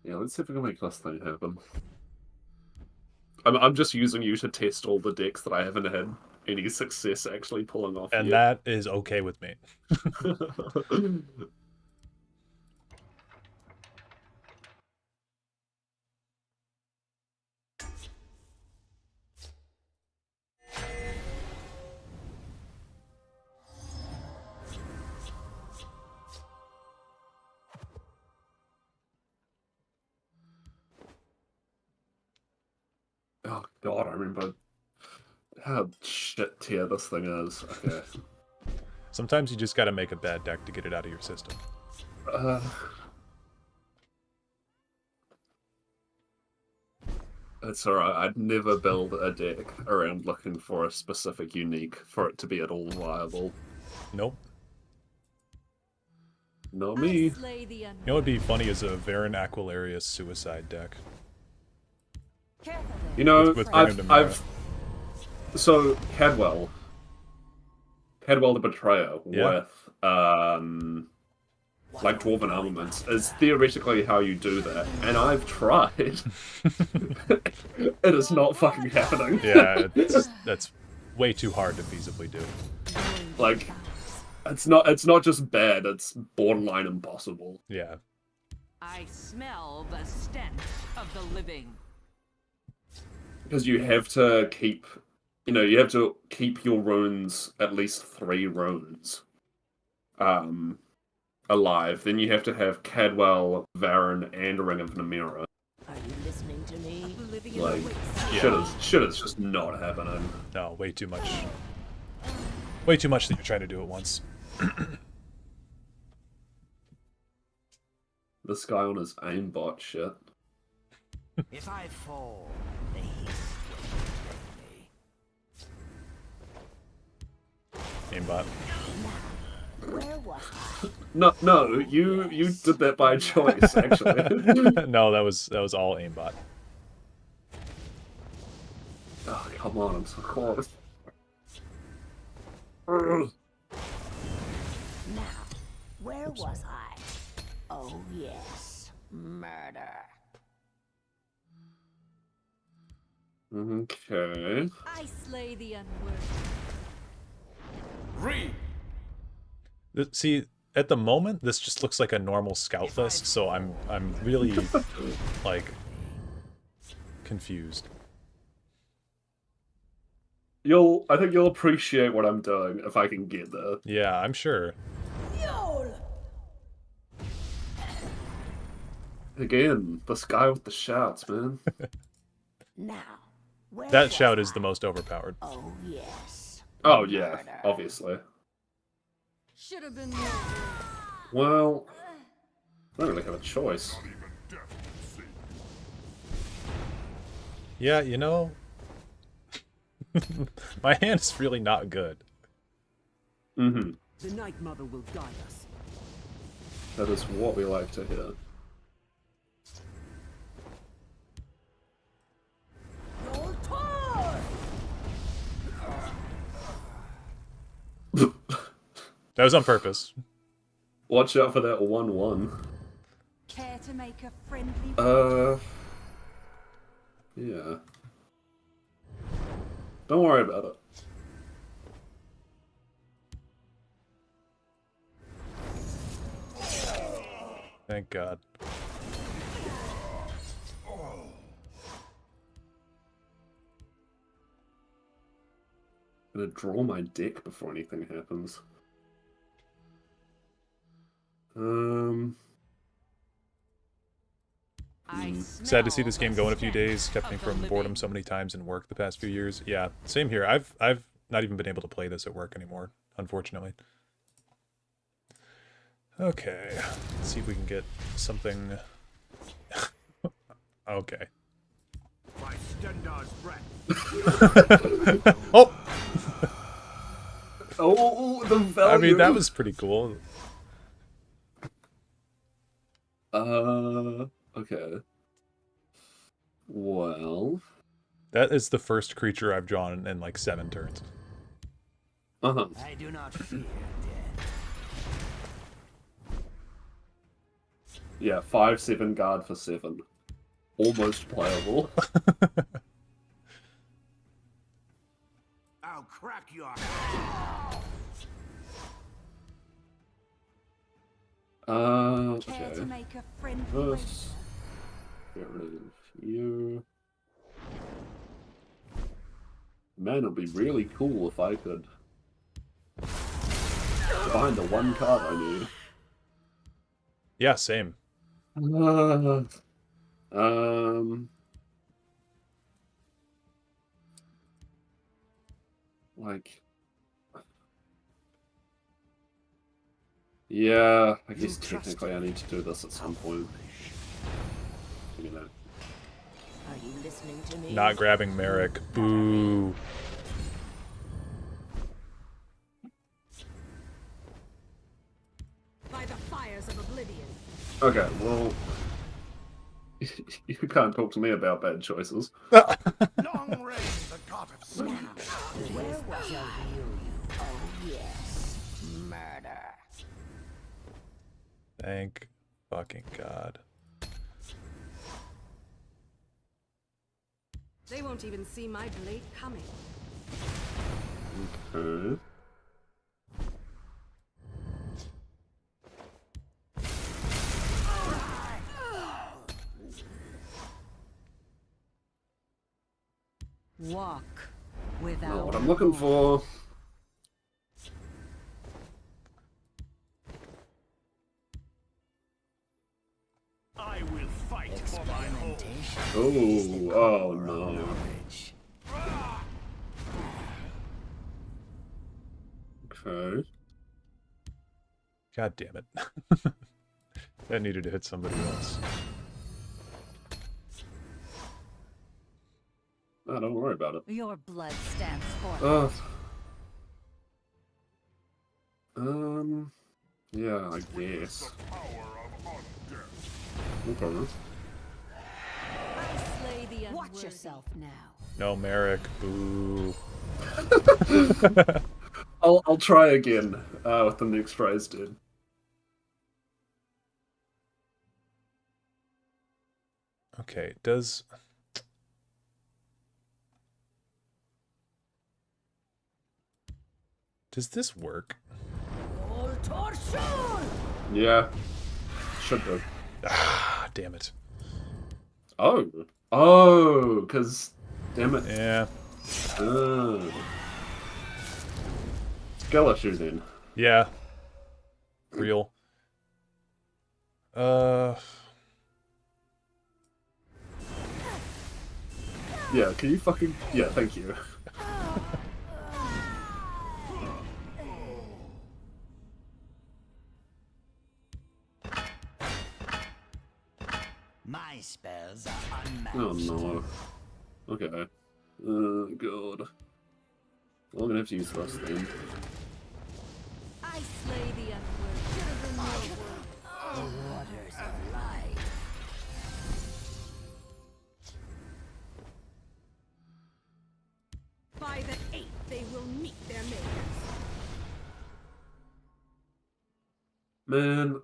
[SPEAKER 19] Yeah, let's see if we can make this thing happen. I'm just using you to test all the decks that I haven't had any success actually pulling off
[SPEAKER 1] And
[SPEAKER 19] yet.
[SPEAKER 1] that is okay with me.
[SPEAKER 19] Oh god, I remember how shit tier this thing is. Okay.
[SPEAKER 1] Sometimes you just gotta make a bad deck to get it out of your system.
[SPEAKER 19] It's alright, I'd never build a deck around looking for a specific unique for it to be at all viable.
[SPEAKER 1] Nope.
[SPEAKER 19] Not me.
[SPEAKER 1] You know what'd be funny is a Varen Aquilarius suicide deck.
[SPEAKER 19] You know,
[SPEAKER 1] With Ring of Namira.
[SPEAKER 19] So, Cadwell the Betrayer
[SPEAKER 1] Yeah.
[SPEAKER 19] with, like, Dwarven Armaments is theoretically how you do that, and I've tried. It is not fucking happening.
[SPEAKER 1] Yeah, that's way too hard to feasibly do.
[SPEAKER 19] Like, it's not just bad, it's borderline impossible.
[SPEAKER 1] Yeah.
[SPEAKER 14] I smell the stench of the living.
[SPEAKER 19] Because you have to keep, you have to keep your runes, at least 3 runes, alive. Then you have to have Cadwell, Varen, and Ring of Namira.
[SPEAKER 14] Are you listening to me?
[SPEAKER 19] Like, shit is just not happening.
[SPEAKER 1] No, way too much. Way too much that you're trying to do at once.
[SPEAKER 19] This guy on his aimbot shit.
[SPEAKER 10] If I fall,
[SPEAKER 1] Aimbot.
[SPEAKER 9] Where was I?
[SPEAKER 19] No, you did that by choice, actually.
[SPEAKER 1] No, that was all aimbot.
[SPEAKER 19] Oh, come on, I'm so close.
[SPEAKER 9] Now, where was I? Oh yes, murder.
[SPEAKER 19] Okay.
[SPEAKER 14] I slay the unworthy.
[SPEAKER 1] See, at the moment, this just looks like a normal scout list, so I'm really like confused.
[SPEAKER 19] I think you'll appreciate what I'm doing if I can get there.
[SPEAKER 1] Yeah, I'm sure.
[SPEAKER 19] Again, this guy with the shouts, man.
[SPEAKER 9] Now, where
[SPEAKER 1] That
[SPEAKER 9] was
[SPEAKER 1] shout is
[SPEAKER 9] I?
[SPEAKER 1] the most overpowered.
[SPEAKER 9] Oh yes.
[SPEAKER 19] Oh yeah, obviously.
[SPEAKER 14] Should have been.
[SPEAKER 19] Well, I don't really have a choice.
[SPEAKER 1] Yeah, my hand's really not good.
[SPEAKER 19] Mm-hmm.
[SPEAKER 10] The Night Mother will guide us.
[SPEAKER 19] That is what we like to hear.
[SPEAKER 1] That was on purpose.
[SPEAKER 19] Watch out for that 1-1.
[SPEAKER 9] Care to make a friendly
[SPEAKER 19] Yeah. Don't worry about it.
[SPEAKER 1] Thank God.
[SPEAKER 19] I'm gonna draw my deck before anything happens.
[SPEAKER 1] Sad to see this game go in a few days. Kept me from boredom so many times in work the past few years. Yeah, same here. I've not even been able to play this at work anymore, unfortunately. Okay, let's see if we can get something. Okay. Oh.
[SPEAKER 19] Oh, the value.
[SPEAKER 1] I mean, that was pretty cool.
[SPEAKER 19] Okay. Well,
[SPEAKER 1] that is the first creature I've drawn in like 7 turns.
[SPEAKER 19] Uh-huh.
[SPEAKER 2] I do not fear death.
[SPEAKER 19] Yeah, 5/7 guard for 7. Almost playable.
[SPEAKER 2] I'll crack your
[SPEAKER 19] Okay.
[SPEAKER 9] to make a friendly
[SPEAKER 19] First, get rid of you. Man, it'd be really cool if I could find the one card I need.
[SPEAKER 1] Yeah, same.
[SPEAKER 19] Like, yeah, I guess technically I need to do this at some point. You know.
[SPEAKER 9] Are you listening to me?
[SPEAKER 1] Not grabbing Merrick. Boo.
[SPEAKER 12] By the fires of oblivion.
[SPEAKER 19] Okay, well, you can't talk to me about bad choices.
[SPEAKER 2] long reign, the god of snow.
[SPEAKER 9] Where was I? Oh yes, murder.
[SPEAKER 1] Thank fucking God.
[SPEAKER 12] They won't even see my blade coming.
[SPEAKER 19] Okay.
[SPEAKER 11] Walk without.
[SPEAKER 19] Not what I'm looking for.
[SPEAKER 10] I will fight for my home.
[SPEAKER 19] Oh no. Okay.
[SPEAKER 1] God damn it. That needed to hit somebody else.
[SPEAKER 19] No, don't worry about it.
[SPEAKER 18] Your blood stands for
[SPEAKER 19] Yeah, I guess. No problem.
[SPEAKER 11] Watch yourself now.
[SPEAKER 1] No, Merrick. Boo.
[SPEAKER 19] I'll try again with the next phrase, dude.
[SPEAKER 1] Okay, does this work?
[SPEAKER 19] Yeah. Should do.
[SPEAKER 1] Ah, damn it.
[SPEAKER 19] Oh. Oh, because... Damn it.
[SPEAKER 1] Yeah.
[SPEAKER 19] Skill issue then.
[SPEAKER 1] Yeah. Real.
[SPEAKER 19] Yeah, can you fucking... Yeah, thank you.
[SPEAKER 2] My spells are unmatched.
[SPEAKER 19] Oh no. Okay. God. Well, I'm gonna have to use Rust then.
[SPEAKER 11] I slay the unworthy.
[SPEAKER 19] Man.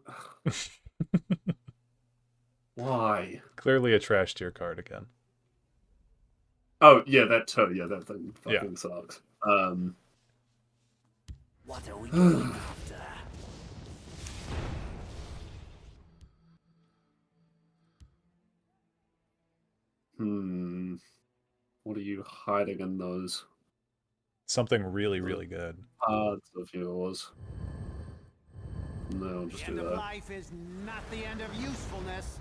[SPEAKER 19] Why?
[SPEAKER 1] Clearly a trash tier card again.
[SPEAKER 19] Oh, yeah, that too. Yeah, that thing fucking sucks.
[SPEAKER 2] What are we going after?
[SPEAKER 19] What are you hiding in those
[SPEAKER 1] Something really, really good.
[SPEAKER 19] cards of yours? No, I'll just do that.
[SPEAKER 2] Life is not the end of usefulness.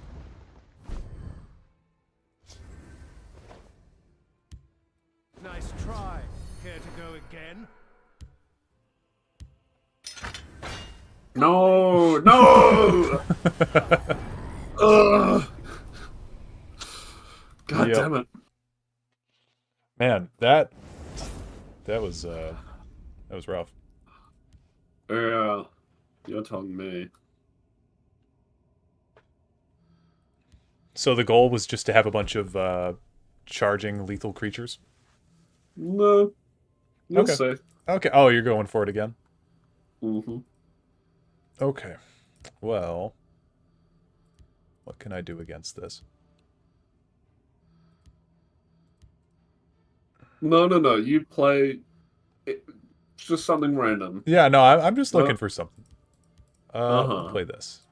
[SPEAKER 10] Nice try. Care to go again?
[SPEAKER 19] No! No! Ugh. God
[SPEAKER 1] Yep.
[SPEAKER 19] damn it.
[SPEAKER 1] Man, that was rough.
[SPEAKER 19] Yeah. You're telling me.
[SPEAKER 1] So the goal was just to have a bunch of charging lethal creatures?
[SPEAKER 19] No. We'll
[SPEAKER 1] Okay.
[SPEAKER 19] see.
[SPEAKER 1] Okay. Oh, you're going for it again?
[SPEAKER 19] Mm-hmm.
[SPEAKER 1] Okay. Well, what can I do against this?
[SPEAKER 19] No. You play just something random.
[SPEAKER 1] Yeah, no, I'm just looking for something. We'll
[SPEAKER 19] Uh-huh.
[SPEAKER 1] play this.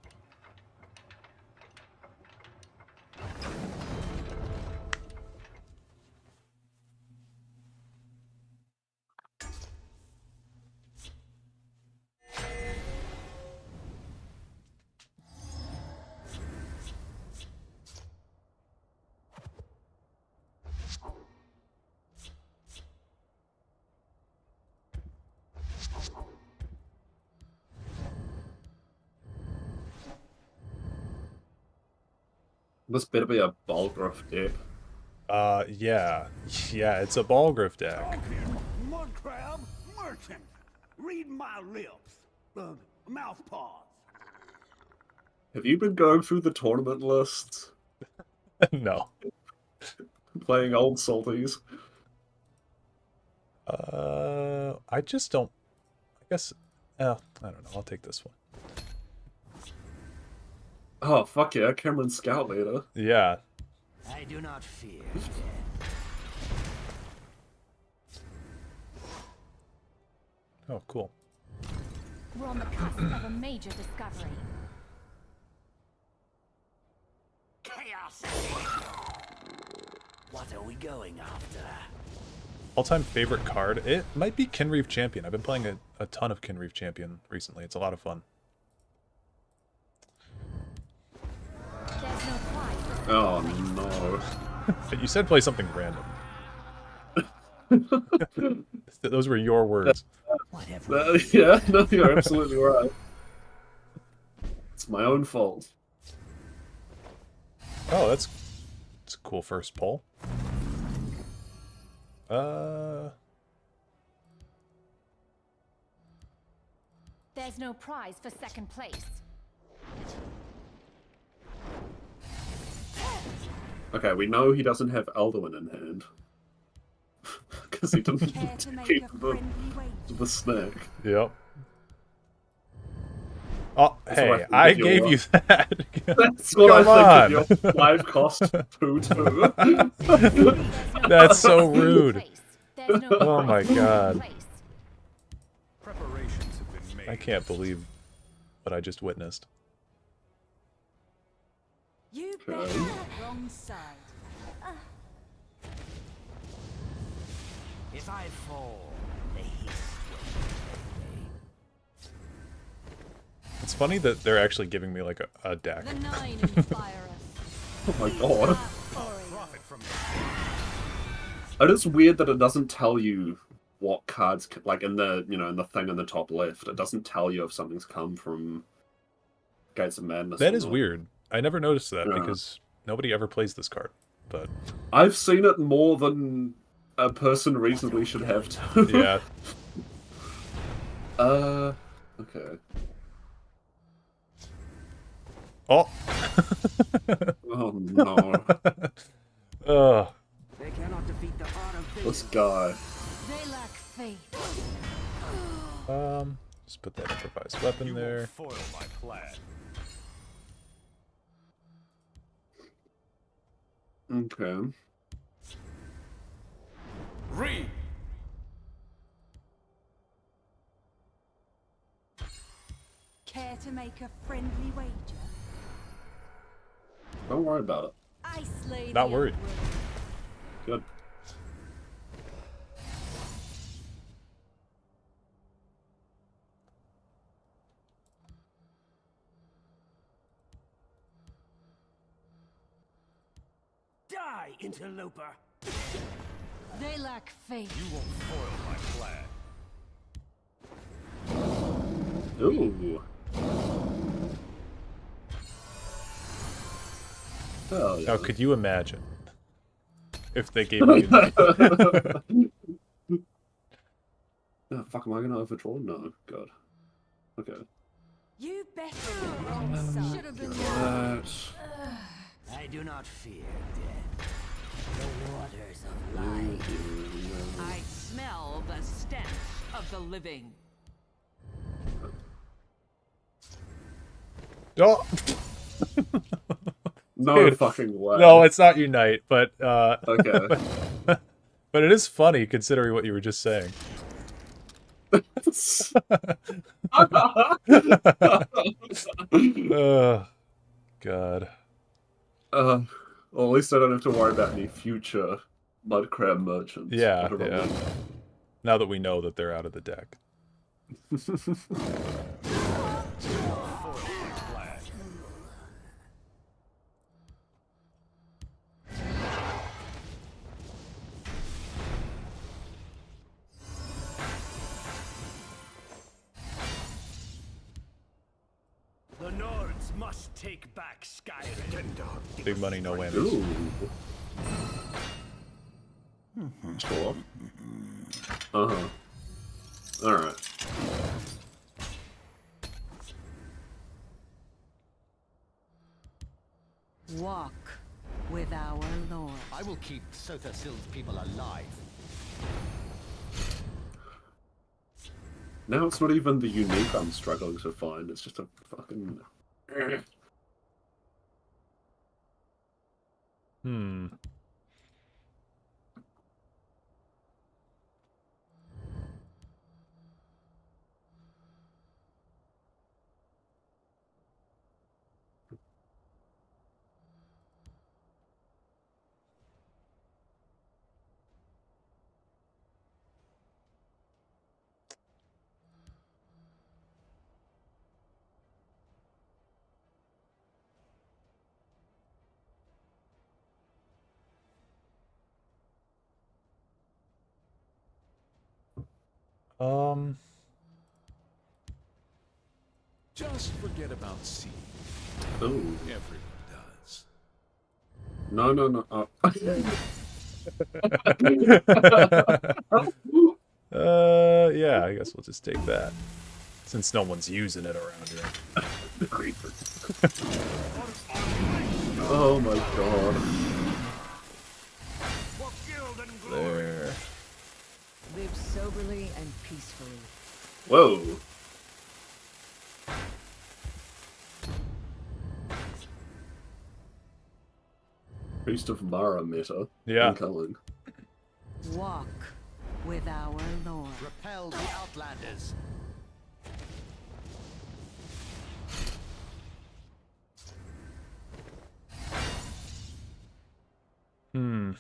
[SPEAKER 19] This better be a Balgruff deck.
[SPEAKER 1] Yeah. Yeah, it's a Balgriff deck.
[SPEAKER 2] Mud crab, merchant. Read my lips. Mouth paws.
[SPEAKER 19] Have you been going through the tournament lists?
[SPEAKER 1] No.
[SPEAKER 19] Playing old salties?
[SPEAKER 1] I just don't... I guess... I don't know. I'll take this one.
[SPEAKER 19] Oh, fuck yeah. Cameron Scout Leader.
[SPEAKER 1] Yeah.
[SPEAKER 2] I do not fear.
[SPEAKER 1] Oh, cool.
[SPEAKER 21] We're on the cusp of a major discovery.
[SPEAKER 2] Chaos. What are we going after?
[SPEAKER 1] All-time favorite card? It might be Kinreef Champion. I've been playing a ton of Kinreef Champion recently. It's a lot of fun.
[SPEAKER 19] Oh, no.
[SPEAKER 1] You said play something random. Those were your words.
[SPEAKER 19] Yeah, no, you're absolutely right. It's my own fault.
[SPEAKER 1] Oh, that's a cool first pull.
[SPEAKER 21] There's no prize for second place.
[SPEAKER 19] Okay, we know he doesn't have Alduin in hand. Because he didn't keep the snake.
[SPEAKER 1] Yep. Oh,
[SPEAKER 19] That's
[SPEAKER 1] hey,
[SPEAKER 19] what
[SPEAKER 1] I
[SPEAKER 19] think of
[SPEAKER 1] gave
[SPEAKER 19] your-
[SPEAKER 1] you that.
[SPEAKER 19] That's what
[SPEAKER 1] Come
[SPEAKER 19] I think
[SPEAKER 1] on.
[SPEAKER 19] of your live cost 2-2.
[SPEAKER 1] That's so rude. Oh my god.
[SPEAKER 10] Preparations have been made.
[SPEAKER 1] I can't believe what I just witnessed.
[SPEAKER 21] You
[SPEAKER 19] Okay.
[SPEAKER 21] bet you're on the wrong side.
[SPEAKER 2] If I fall, the hiss
[SPEAKER 1] It's funny that they're actually giving me like a deck.
[SPEAKER 21] The nine inspire us.
[SPEAKER 19] Oh my god.
[SPEAKER 10] Profit from
[SPEAKER 19] It is weird that it doesn't tell you what cards, like in the, in the thing in the top left, it doesn't tell you if something's come from Gates of Madness.
[SPEAKER 1] That
[SPEAKER 19] or
[SPEAKER 1] is
[SPEAKER 19] not.
[SPEAKER 1] weird. I never noticed that
[SPEAKER 19] Yeah.
[SPEAKER 1] because nobody ever plays this card. But
[SPEAKER 19] I've seen it more than a person reasonably should have to.
[SPEAKER 1] yeah.
[SPEAKER 19] Okay.
[SPEAKER 1] Oh.
[SPEAKER 19] Oh no.
[SPEAKER 1] Ugh.
[SPEAKER 2] They cannot defeat the heart of
[SPEAKER 19] This guy.
[SPEAKER 21] They lack faith.
[SPEAKER 1] Just put that improvise nice weapon there.
[SPEAKER 10] Foil my plan.
[SPEAKER 19] Okay.
[SPEAKER 10] Read.
[SPEAKER 14] Care to make a friendly wager?
[SPEAKER 19] Don't worry about it.
[SPEAKER 14] I slay
[SPEAKER 1] Not
[SPEAKER 14] the
[SPEAKER 1] worried.
[SPEAKER 19] Good.
[SPEAKER 2] Die, interloper!
[SPEAKER 14] They lack faith.
[SPEAKER 10] You won't foil my plan.
[SPEAKER 19] Ooh. Oh,
[SPEAKER 1] Now, could you imagine if they gave me
[SPEAKER 19] Oh, fuck, am I gonna overdraw? No. God. Okay.
[SPEAKER 14] You better the wrong side. Should have been
[SPEAKER 2] I do not fear death. The waters of life.
[SPEAKER 14] I smell the stench of the living.
[SPEAKER 1] Oh!
[SPEAKER 19] No
[SPEAKER 1] Dude.
[SPEAKER 19] fucking way.
[SPEAKER 1] No, it's not Unite, but
[SPEAKER 19] Okay.
[SPEAKER 1] but it is funny considering what you were just saying. Oh, God.
[SPEAKER 19] Well, at least I don't have to worry about any future mud crab merchants.
[SPEAKER 1] Yeah,
[SPEAKER 19] Whatever
[SPEAKER 1] yeah.
[SPEAKER 19] one.
[SPEAKER 1] Now that we know that they're out of the deck.
[SPEAKER 2] The Nords must take back Skyrim.
[SPEAKER 1] Big money, no whammies.
[SPEAKER 19] Ooh. Sure. Uh-huh. Alright.
[SPEAKER 14] Walk with our Lord.
[SPEAKER 10] I will keep Sothasil's people alive.
[SPEAKER 19] Now it's not even the unique I'm struggling to find, it's just a fucking...
[SPEAKER 1] Hmm.
[SPEAKER 17] Just forget about C.
[SPEAKER 19] Ooh.
[SPEAKER 17] Everyone does.
[SPEAKER 19] No, no, no.
[SPEAKER 1] Yeah, I guess we'll just take that. Since no one's using it around here.
[SPEAKER 19] The creeper. Oh my god.
[SPEAKER 1] There.
[SPEAKER 14] Live soberly and peacefully.
[SPEAKER 19] Whoa. Priest of Mara meta.
[SPEAKER 1] Yeah.
[SPEAKER 19] Culling.
[SPEAKER 14] Walk with our Lord.
[SPEAKER 10] Repel the Outlanders.
[SPEAKER 1] Hmm.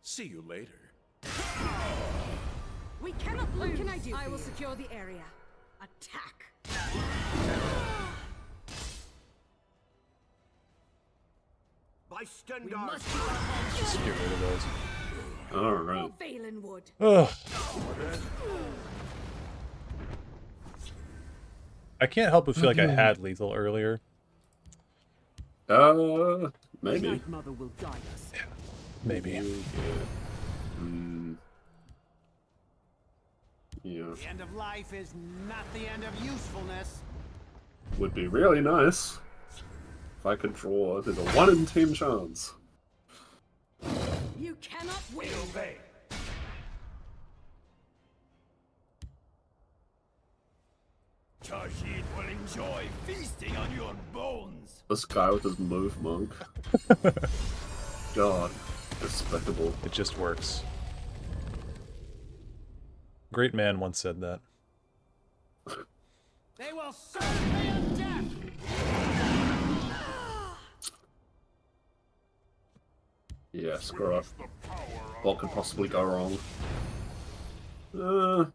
[SPEAKER 17] See you later.
[SPEAKER 14] We cannot lose.
[SPEAKER 20] What can I do?
[SPEAKER 14] I will secure the area. Attack.
[SPEAKER 2] By
[SPEAKER 14] We
[SPEAKER 2] Stendar.
[SPEAKER 14] must keep our hands
[SPEAKER 1] Just get rid of those.
[SPEAKER 19] Alright.
[SPEAKER 14] Valenwood.
[SPEAKER 1] Ugh. I can't help but feel like I had lethal earlier.
[SPEAKER 19] Maybe.
[SPEAKER 14] Night Mother will guide us.
[SPEAKER 1] Maybe.
[SPEAKER 19] Yeah.
[SPEAKER 10] The end of life is not the end of usefulness.
[SPEAKER 19] Would be really nice. if I could draw, there's a 1 in 10 chance.
[SPEAKER 14] You cannot win.
[SPEAKER 2] Obey.
[SPEAKER 10] Tajid will enjoy feasting on your bones.
[SPEAKER 19] This guy with his move monk. God, despicable.
[SPEAKER 1] It just works. Great man once said that.
[SPEAKER 10] They will serve me in death.
[SPEAKER 19] Yeah, screw up. What could possibly go wrong?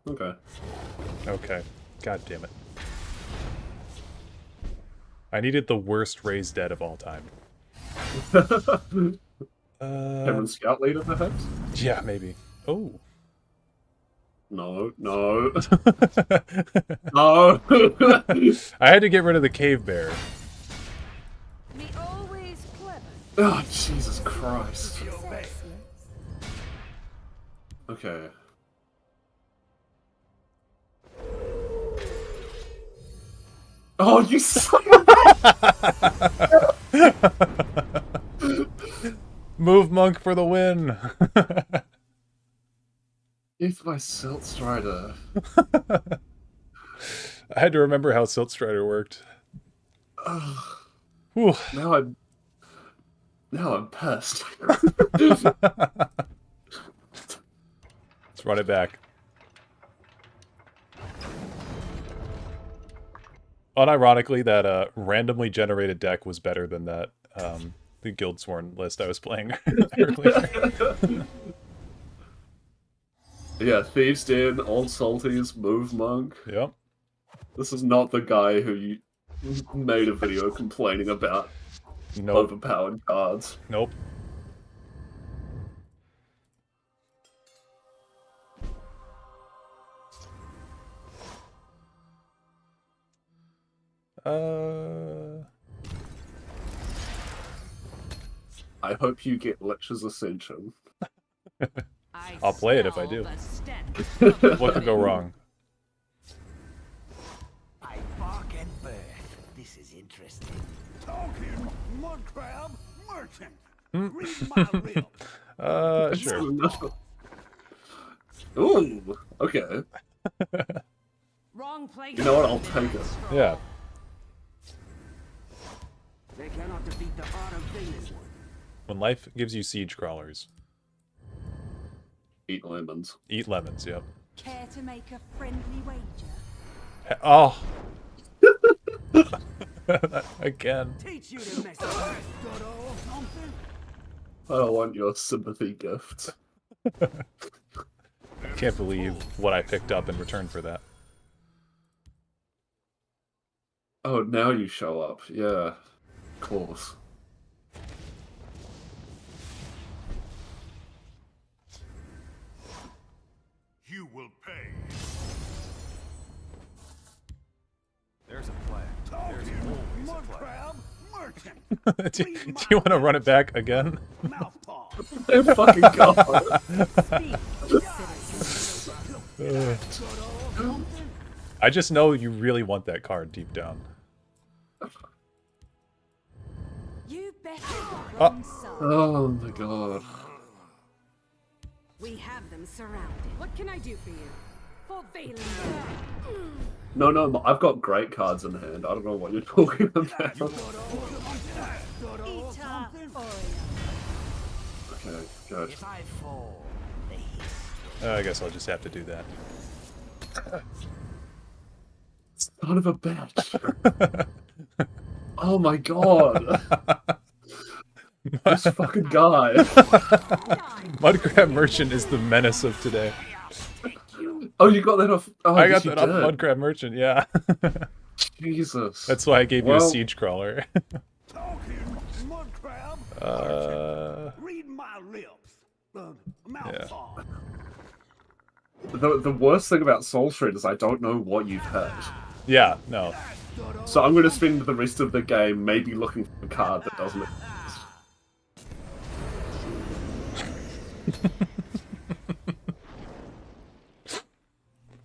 [SPEAKER 19] Okay.
[SPEAKER 1] Okay. God damn it. I needed the worst raised dead of all time.
[SPEAKER 19] Cameron Scout Leader, perhaps?
[SPEAKER 1] Yeah, maybe. Oh.
[SPEAKER 19] No, no. No!
[SPEAKER 1] I had to get rid of the cave bear.
[SPEAKER 14] Me always clever.
[SPEAKER 19] Oh, Jesus Christ. Okay. Oh, you son of a...
[SPEAKER 1] Move monk for the win!
[SPEAKER 19] It's my Silt Strider.
[SPEAKER 1] I had to remember how Silt Strider worked. Whew.
[SPEAKER 19] Now I'm pissed.
[SPEAKER 1] Let's run it back. Unironically, that randomly generated deck was better than that the Guildsworn list I was playing earlier.
[SPEAKER 19] Yeah, Thieves Den, Old Salties, Move Monk.
[SPEAKER 1] Yep.
[SPEAKER 19] This is not the guy who you made a video complaining about overpowered cards.
[SPEAKER 1] Nope.
[SPEAKER 19] I hope you get Lich's Ascension.
[SPEAKER 1] I'll play it if I do. What could go wrong?
[SPEAKER 2] I bark and birth. This is interesting.
[SPEAKER 10] Talking mud crab merchant.
[SPEAKER 1] Hmm.
[SPEAKER 10] Read my lips.
[SPEAKER 1] Sure.
[SPEAKER 19] Ooh, okay.
[SPEAKER 14] Wrong place.
[SPEAKER 19] You know what? I'll take it.
[SPEAKER 1] Yeah.
[SPEAKER 10] They cannot defeat the art of Venus.
[SPEAKER 1] When life gives you siege crawlers.
[SPEAKER 19] Eat lemons.
[SPEAKER 1] Eat lemons, yep.
[SPEAKER 14] Care to make a friendly wager?
[SPEAKER 1] Oh! Again.
[SPEAKER 10] Teach you to mess up good or something.
[SPEAKER 19] I don't want your sympathy gift.
[SPEAKER 1] Can't believe what I picked up in return for that.
[SPEAKER 19] Oh, now you show up. Yeah. Of course.
[SPEAKER 3] You will pay.
[SPEAKER 10] There's a plan. There's always a plan. Merchant.
[SPEAKER 1] do you want to run it back again?
[SPEAKER 19] Oh fucking god.
[SPEAKER 1] I just know you really want that card deep down.
[SPEAKER 14] You better the wrong side.
[SPEAKER 19] Oh my god.
[SPEAKER 14] We have them surrounded. What can I do for you? For Valen.
[SPEAKER 19] No, I've got great cards in hand. I don't know what you're talking about. Okay, good.
[SPEAKER 2] If I fall,
[SPEAKER 1] I guess I'll just have to do that.
[SPEAKER 19] Son of a bitch. Oh my god. This fucking guy.
[SPEAKER 1] Mudcrab Merchant is the menace of today.
[SPEAKER 19] Oh, you got that off? Oh,
[SPEAKER 1] I got that off Mudcrab Merchant, yeah.
[SPEAKER 19] Jesus.
[SPEAKER 1] That's why I gave you a siege crawler.
[SPEAKER 10] Read my lips.
[SPEAKER 1] Yeah.
[SPEAKER 19] The worst thing about Soul Shred is I don't know what you've heard.
[SPEAKER 1] Yeah, no.
[SPEAKER 19] So I'm going to spend the rest of the game maybe looking for a card that doesn't exist.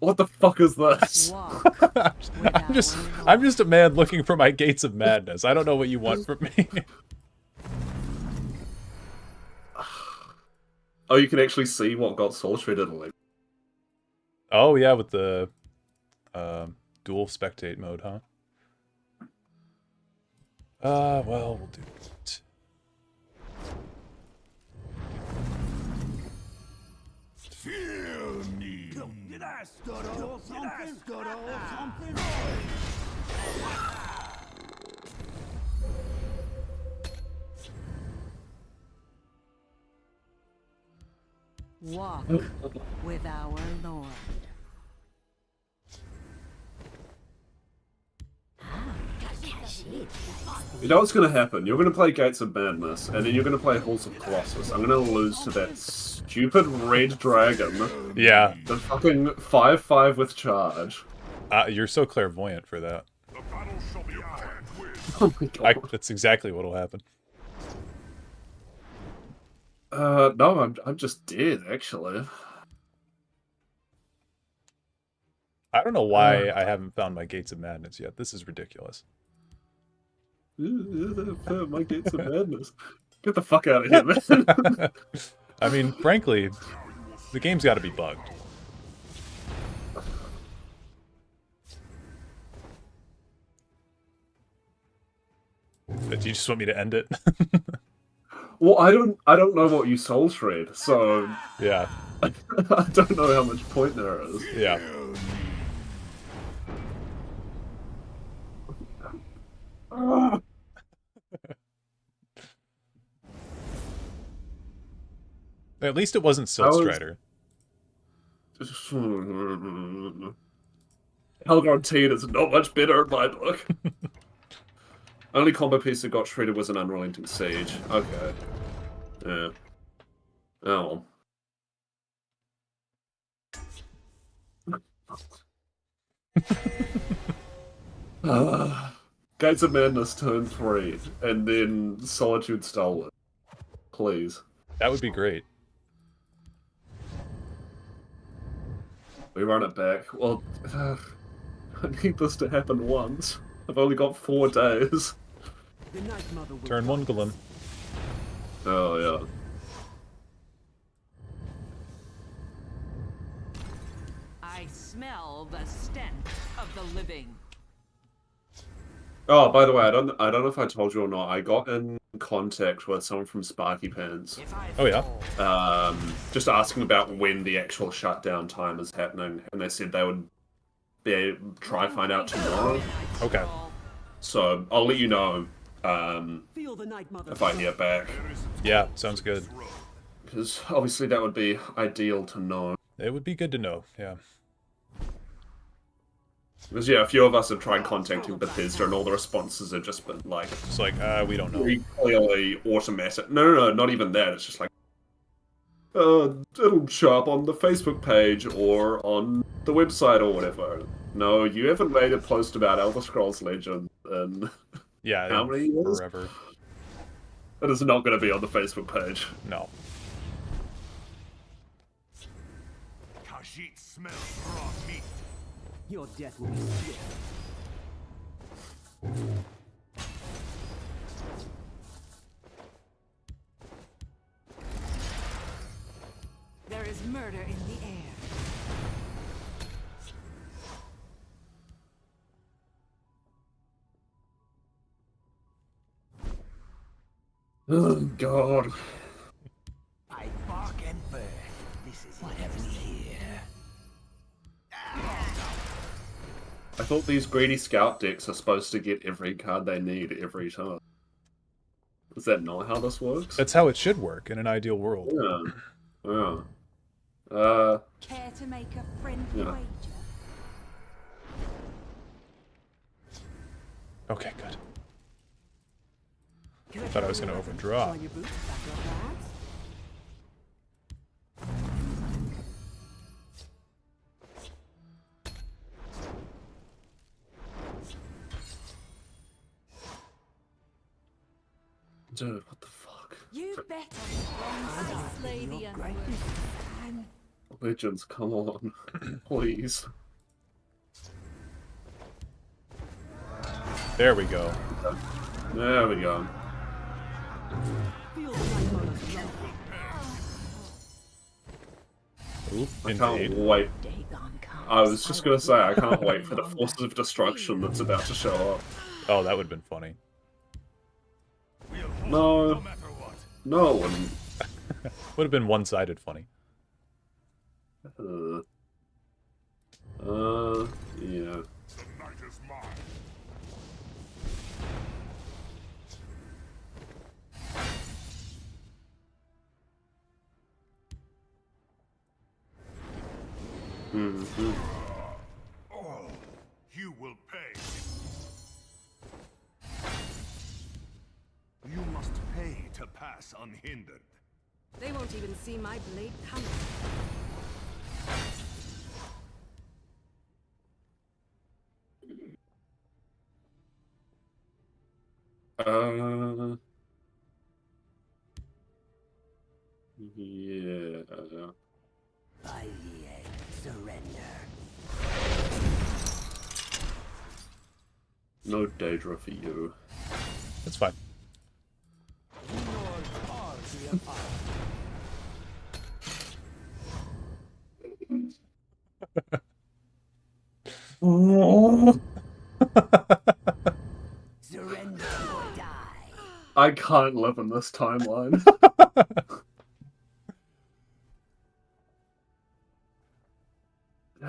[SPEAKER 19] What the fuck is this?
[SPEAKER 1] I'm just a man looking for my gates of madness. I don't know what you want from me.
[SPEAKER 19] Oh, you can actually see what got soul shredded.
[SPEAKER 1] Oh yeah, with the dual spectate mode, huh? Well, we'll do it.
[SPEAKER 2] Feel me. Did I stutter or something?
[SPEAKER 14] Walk with our Lord.
[SPEAKER 19] You know what's going to happen? You're going to play Gates of Madness, and then you're going to play Halls of Colossus. I'm going to lose to that stupid red dragon.
[SPEAKER 1] Yeah.
[SPEAKER 19] The fucking 5/5 with charge.
[SPEAKER 1] You're so clairvoyant for that.
[SPEAKER 19] Oh my god.
[SPEAKER 1] That's exactly what'll happen.
[SPEAKER 19] No, I'm just dead, actually.
[SPEAKER 1] I don't know why I haven't found my Gates of Madness yet. This is ridiculous.
[SPEAKER 19] My Gates of Madness. Get the fuck out of here, man.
[SPEAKER 1] I mean, frankly, the game's got to be bugged. But do you just want me to end it?
[SPEAKER 19] Well, I don't know what you soul shred, so
[SPEAKER 1] yeah,
[SPEAKER 19] I don't know how much point there is.
[SPEAKER 1] Yeah. At least it wasn't Silk Strider.
[SPEAKER 19] Helgron is not much better in my book. Only combo piece that got shredded was an Unrelenting Siege. Okay. Yeah. Oh. Gates of Madness turn 3, and then Solitude Stolen. Please.
[SPEAKER 1] That would be great.
[SPEAKER 19] We run it back. Well, I need this to happen once. I've only got 4 days.
[SPEAKER 1] Turn 1 Golem.
[SPEAKER 19] Oh, yeah.
[SPEAKER 14] I smell the stench of the living.
[SPEAKER 19] Oh, by the way, I don't know if I told you or not. I got in contact with someone from Sparky Pants.
[SPEAKER 1] Oh yeah.
[SPEAKER 19] Just asking about when the actual shutdown time is happening, and they said they would try find out tomorrow.
[SPEAKER 1] Okay.
[SPEAKER 19] So I'll let you know if I hear back.
[SPEAKER 1] Yeah, sounds good.
[SPEAKER 19] Because obviously that would be ideal to know.
[SPEAKER 1] It would be good to know. Yeah.
[SPEAKER 19] Because yeah, a few of us have tried contacting Bethesda, and all the responses have just been like,
[SPEAKER 1] it's like, we don't know.
[SPEAKER 19] Clearly automatic. No, not even that. It's just like, it'll show up on the Facebook page or on the website or whatever. No, you haven't made a post about Elder Scrolls Legend in how many years?
[SPEAKER 1] Forever.
[SPEAKER 19] It is not going to be on the Facebook page.
[SPEAKER 1] No.
[SPEAKER 10] Khajiit smells raw meat. Your death will be swift.
[SPEAKER 14] There is murder in the air.
[SPEAKER 19] Oh, God.
[SPEAKER 2] I bark and birth. This is what happens here.
[SPEAKER 19] I thought these greedy scout decks are supposed to get every card they need every time. Is that not how this works?
[SPEAKER 1] That's how it should work in an ideal world.
[SPEAKER 19] Yeah. Yeah.
[SPEAKER 14] Care to make a friendly wager?
[SPEAKER 1] Okay, good. I thought I was going to overdraw.
[SPEAKER 19] Dude, what the fuck?
[SPEAKER 14] You better slay the unworthy.
[SPEAKER 19] Legends, come on. Please.
[SPEAKER 1] There we go.
[SPEAKER 19] There we go.
[SPEAKER 1] Oop,
[SPEAKER 19] I can't wait. I was just gonna say, I can't wait for the forces of destruction that's about to show up.
[SPEAKER 1] Oh, that would have been funny.
[SPEAKER 19] No. No, it wouldn't.
[SPEAKER 1] Would have been one-sided funny.
[SPEAKER 19] Yeah.
[SPEAKER 3] All you will pay. You must pay to pass unhindered.
[SPEAKER 4] They won't even see my blade coming.
[SPEAKER 19] Yeah.
[SPEAKER 8] Surrender.
[SPEAKER 19] No Daedra for you.
[SPEAKER 1] That's fine.
[SPEAKER 8] Surrender or die.
[SPEAKER 19] I can't live in this timeline.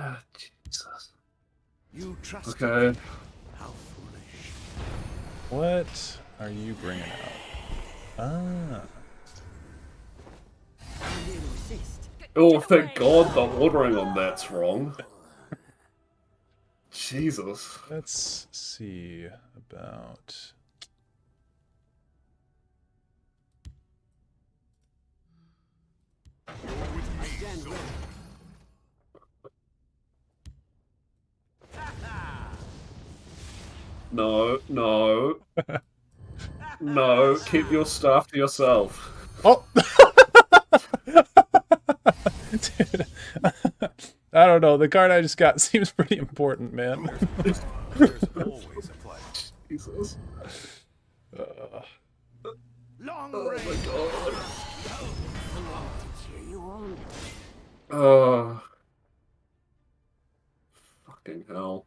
[SPEAKER 19] Ah, Jesus.
[SPEAKER 3] You trust
[SPEAKER 19] Okay.
[SPEAKER 3] How foolish.
[SPEAKER 1] What are you bringing out?
[SPEAKER 19] Oh, thank God the ordering on that's wrong. Jesus.
[SPEAKER 1] Let's see about...
[SPEAKER 19] No, no. No, keep your stuff to yourself.
[SPEAKER 1] Oh! Dude, I don't know. The card I just got seems pretty important, man.
[SPEAKER 10] There's always a plan.
[SPEAKER 19] Jesus.
[SPEAKER 3] Long
[SPEAKER 19] Oh
[SPEAKER 3] range.
[SPEAKER 19] my God. Fucking hell.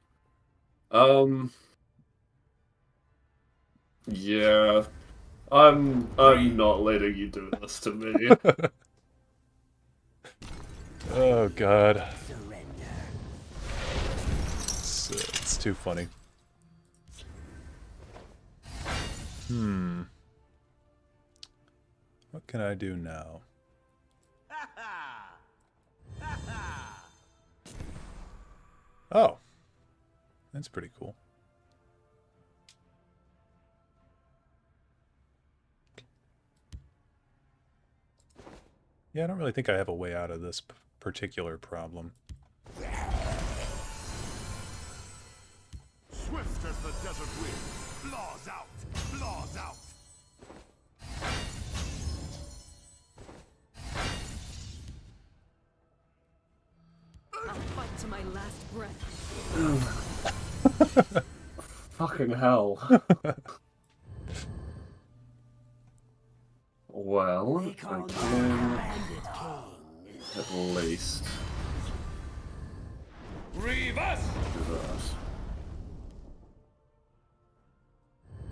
[SPEAKER 19] Yeah. I'm not letting you do this to me.
[SPEAKER 1] Oh, God. It's too funny. What can I do now? Oh. That's pretty cool. Yeah, I don't really think I have a way out of this particular problem.
[SPEAKER 3] Swift as the desert wind. Claws out. Claws out.
[SPEAKER 4] I'll fight to my last breath.
[SPEAKER 19] Fucking hell. Well, I can at least
[SPEAKER 3] Reave us!
[SPEAKER 19] do that.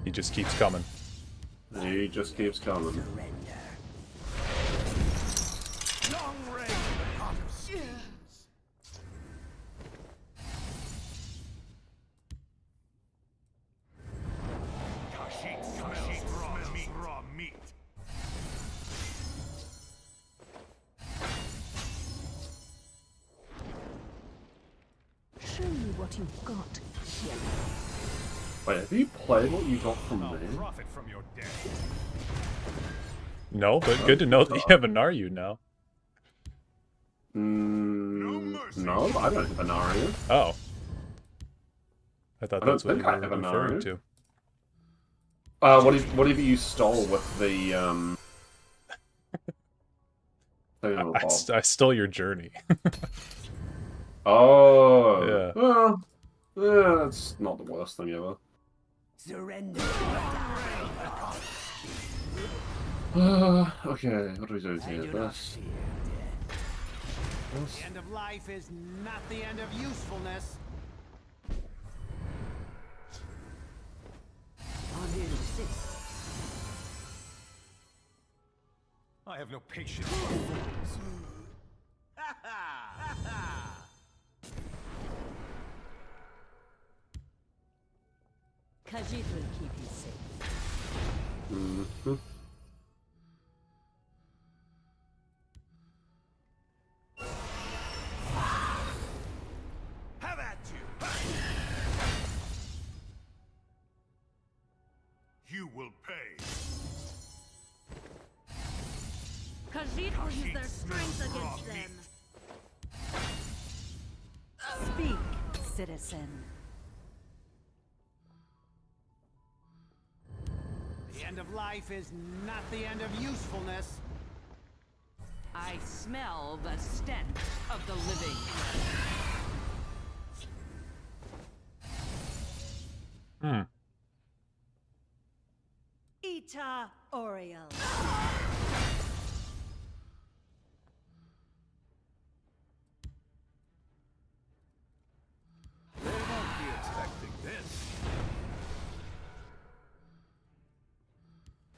[SPEAKER 1] He just keeps coming.
[SPEAKER 19] He just keeps coming.
[SPEAKER 3] Long range. Heart of schemes. Kashyyyk smells raw meat.
[SPEAKER 12] Show me what you've got.
[SPEAKER 19] Wait, have you played what you got from me?
[SPEAKER 10] Profit from your death.
[SPEAKER 1] No, but good to know that you have an Naryu now.
[SPEAKER 19] No, I don't have an Arya.
[SPEAKER 1] Oh. I thought
[SPEAKER 19] I
[SPEAKER 1] that's
[SPEAKER 19] don't
[SPEAKER 1] what
[SPEAKER 19] think
[SPEAKER 1] you
[SPEAKER 19] I have
[SPEAKER 1] were
[SPEAKER 19] an
[SPEAKER 1] referring
[SPEAKER 19] Arya.
[SPEAKER 1] to.
[SPEAKER 19] Whatever you stole with the
[SPEAKER 1] I stole your journey.
[SPEAKER 19] Oh.
[SPEAKER 1] Yeah.
[SPEAKER 19] Well, yeah, that's not the worst thing ever.
[SPEAKER 2] Surrender.
[SPEAKER 19] Okay, what do we do here? This.
[SPEAKER 10] The end of life is not the end of usefulness. I have no patience for fools.
[SPEAKER 12] Khajiit will keep you safe.
[SPEAKER 19] Mm-hmm.
[SPEAKER 10] Have at you!
[SPEAKER 3] You will pay.
[SPEAKER 21] Khajiit will use their strength against them.
[SPEAKER 18] Speak, citizen.
[SPEAKER 10] The end of life is not the end of usefulness.
[SPEAKER 14] I smell the stench of the living.
[SPEAKER 18] Ita Oriel.
[SPEAKER 10] They won't be expecting this.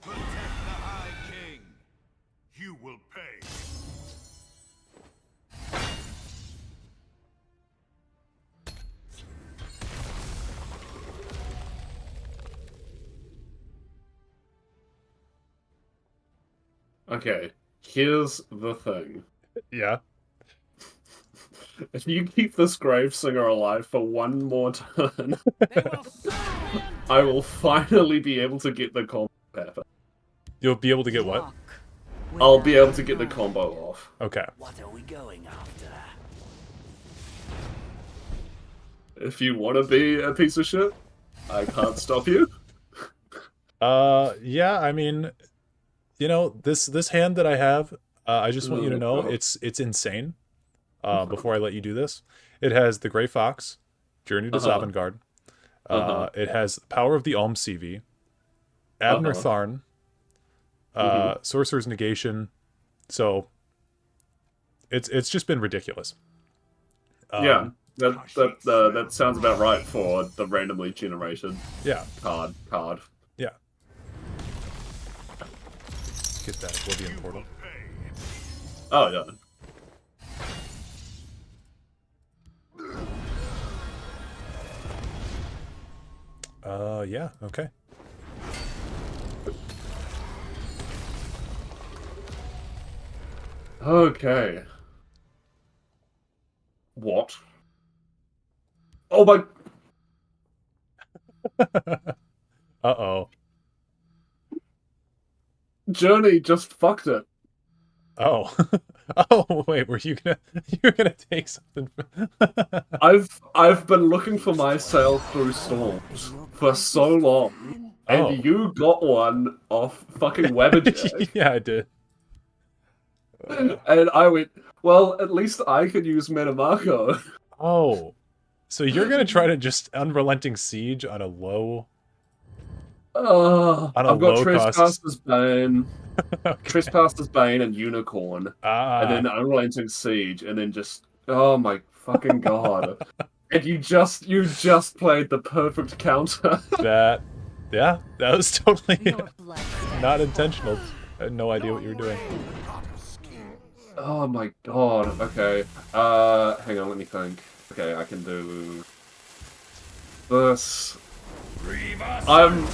[SPEAKER 3] Protect the High King. You will pay.
[SPEAKER 19] Okay, here's the thing.
[SPEAKER 1] Yeah.
[SPEAKER 19] If you keep this Grave Singer alive for one more turn, I will finally be able to get the combo happen.
[SPEAKER 1] You'll be able to get what?
[SPEAKER 19] I'll be able to get the combo off.
[SPEAKER 1] Okay.
[SPEAKER 2] What are we going after?
[SPEAKER 19] If you want to be a piece of shit, I can't stop you.
[SPEAKER 1] Yeah, I mean, you know, this hand that I have, I just want you to know it's insane. Before I let you do this, it has the Grey Fox, Journey to Sovngarde. It has Power of the Alm CV, Abner Tharn, Sorcerer's Negation. So it's just been ridiculous.
[SPEAKER 19] Yeah, that sounds about right for the randomly generated card.
[SPEAKER 1] Yeah. Get that Oblivion portal.
[SPEAKER 19] Oh yeah.
[SPEAKER 1] Yeah, okay.
[SPEAKER 19] Okay. What? Oh my...
[SPEAKER 1] Uh-oh.
[SPEAKER 19] Journey just fucked it.
[SPEAKER 1] Oh. Oh, wait, were you were gonna take something?
[SPEAKER 19] I've been looking for my sail through storms for so long, and you got one off fucking Webberjack.
[SPEAKER 1] Yeah, I did.
[SPEAKER 19] And I went, well, at least I could use Metamarco.
[SPEAKER 1] Oh. So you're gonna try to just Unrelenting Siege on a low...
[SPEAKER 19] I've got Trespasser's Bane, Trespasser's Bane and Unicorn, and then Unrelenting Siege, and then just, oh my fucking god. And you just played the perfect counter.
[SPEAKER 1] Yeah, that was totally not intentional. I had no idea what you were doing.
[SPEAKER 19] Oh my god, okay. Hang on, let me think. Okay, I can do this. I'm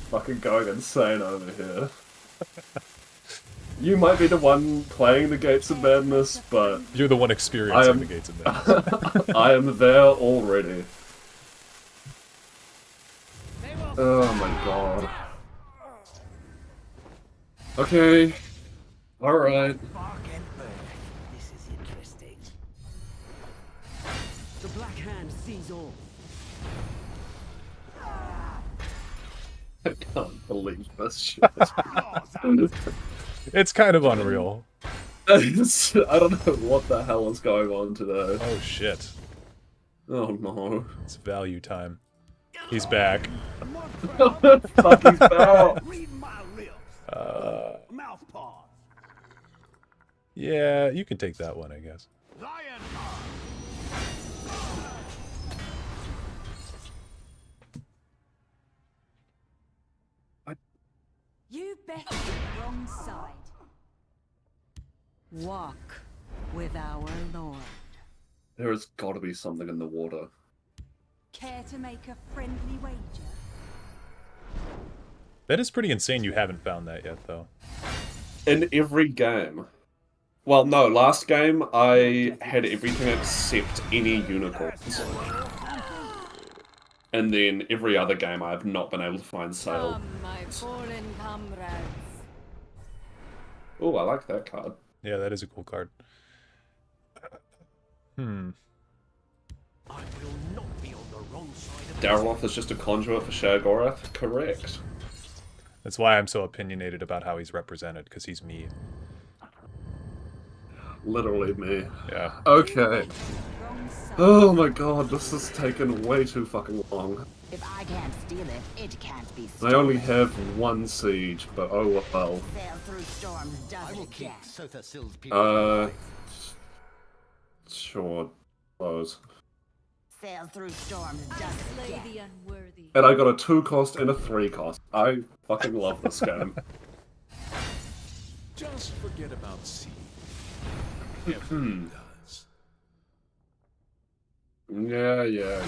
[SPEAKER 19] fucking going insane over here. You might be the one playing the Gates of Madness, but...
[SPEAKER 1] You're the one experiencing the Gates of Madness.
[SPEAKER 19] I am there already. Oh my god. Okay. Alright.
[SPEAKER 2] This is interesting.
[SPEAKER 8] The Black Hand sees all.
[SPEAKER 19] I can't believe this shit.
[SPEAKER 1] It's kind of unreal.
[SPEAKER 19] I don't know what the hell is going on today.
[SPEAKER 1] Oh shit.
[SPEAKER 19] Oh no.
[SPEAKER 1] It's value time. He's back.
[SPEAKER 19] Fuck, he's back.
[SPEAKER 1] Yeah, you can take that one, I guess.
[SPEAKER 18] You bet on the wrong side. Walk with our Lord.
[SPEAKER 19] There has got to be something in the water.
[SPEAKER 18] Care to make a friendly wager?
[SPEAKER 1] That is pretty insane you haven't found that yet, though.
[SPEAKER 19] In every game. Well, no, last game I had everything except any unicorns. And then every other game I have not been able to find sail.
[SPEAKER 18] Come, my fallen comrades.
[SPEAKER 19] Oh, I like that card.
[SPEAKER 1] Yeah, that is a cool card. Hmm.
[SPEAKER 2] I will not be on the wrong side of
[SPEAKER 19] Dareloth is just a conduit for Shaggorath? Correct.
[SPEAKER 1] That's why I'm so opinionated about how he's represented, because he's me.
[SPEAKER 19] Literally me.
[SPEAKER 1] Yeah.
[SPEAKER 19] Okay. Oh my god, this has taken way too fucking long.
[SPEAKER 14] If I can't steal it, it can't be
[SPEAKER 19] I
[SPEAKER 14] stolen.
[SPEAKER 19] only have one siege, but oh well.
[SPEAKER 14] Sail through storms does it again.
[SPEAKER 19] Sure. Close.
[SPEAKER 14] Sail through storms does it again.
[SPEAKER 18] The unworthy.
[SPEAKER 19] And I got a 2 cost and a 3 cost. I fucking love this game.
[SPEAKER 3] Just forget about sea.
[SPEAKER 19] Hmm. Yeah.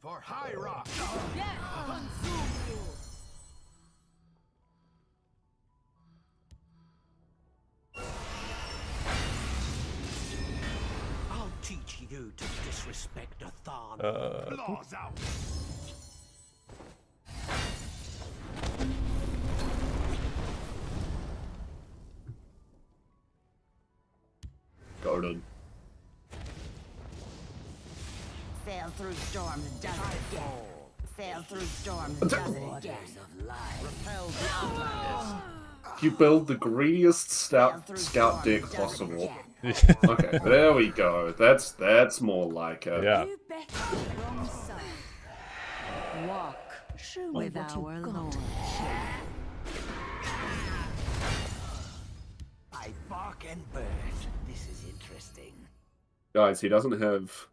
[SPEAKER 2] For High Rock. I'll teach you to disrespect a Thon. Claws out.
[SPEAKER 19] Garden.
[SPEAKER 14] Sail through storms does it again. Sail through storms does it again. Repel the outlanders.
[SPEAKER 19] You build the greediest scout deck possible. Okay, there we go. That's more like it.
[SPEAKER 1] Yeah.
[SPEAKER 18] You bet on the wrong side. Walk with our Lord.
[SPEAKER 2] By bark and bird. This is interesting.
[SPEAKER 19] Guys, he doesn't have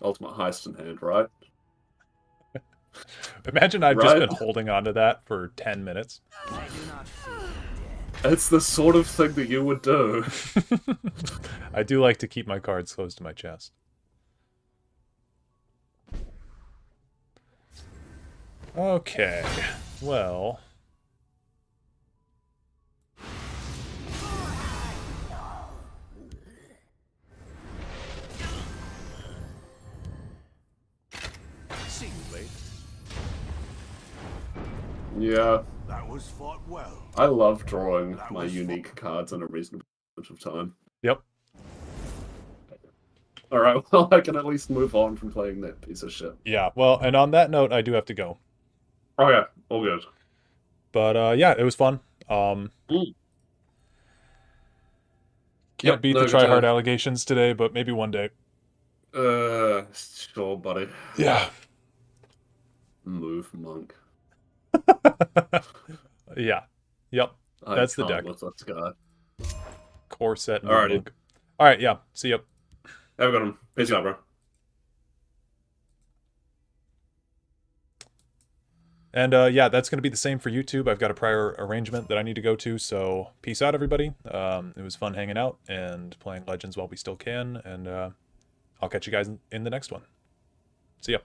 [SPEAKER 19] Ultimate Heist in hand, right?
[SPEAKER 1] Imagine I've just been holding on to that for 10 minutes.
[SPEAKER 19] It's the sort of thing that you would do.
[SPEAKER 1] I do like to keep my cards close to my chest. Okay, well...
[SPEAKER 3] See you, Blade.
[SPEAKER 19] Yeah.
[SPEAKER 2] That was fought well.
[SPEAKER 19] I love drawing my unique cards in a reasonable amount of time.
[SPEAKER 1] Yep.
[SPEAKER 19] Alright, well, I can at least move on from playing that piece of shit.
[SPEAKER 1] Yeah, well, and on that note, I do have to go.
[SPEAKER 19] Oh yeah, all good.
[SPEAKER 1] But, yeah, it was fun. Can't beat the try-hard allegations today, but maybe one day.
[SPEAKER 19] Sure, buddy.
[SPEAKER 1] Yeah.
[SPEAKER 19] Move, monk.
[SPEAKER 1] Yeah. Yep. That's the deck.
[SPEAKER 19] With this guy.
[SPEAKER 1] Core set.
[SPEAKER 19] Alrighty.
[SPEAKER 1] Alright, yeah. See ya.
[SPEAKER 19] Have a good one. Peace out, bro.
[SPEAKER 1] And yeah, that's going to be the same for YouTube. I've got a prior arrangement that I need to go to, so peace out, everybody. It was fun hanging out and playing Legends while we still can, and I'll catch you guys in the next one. See ya.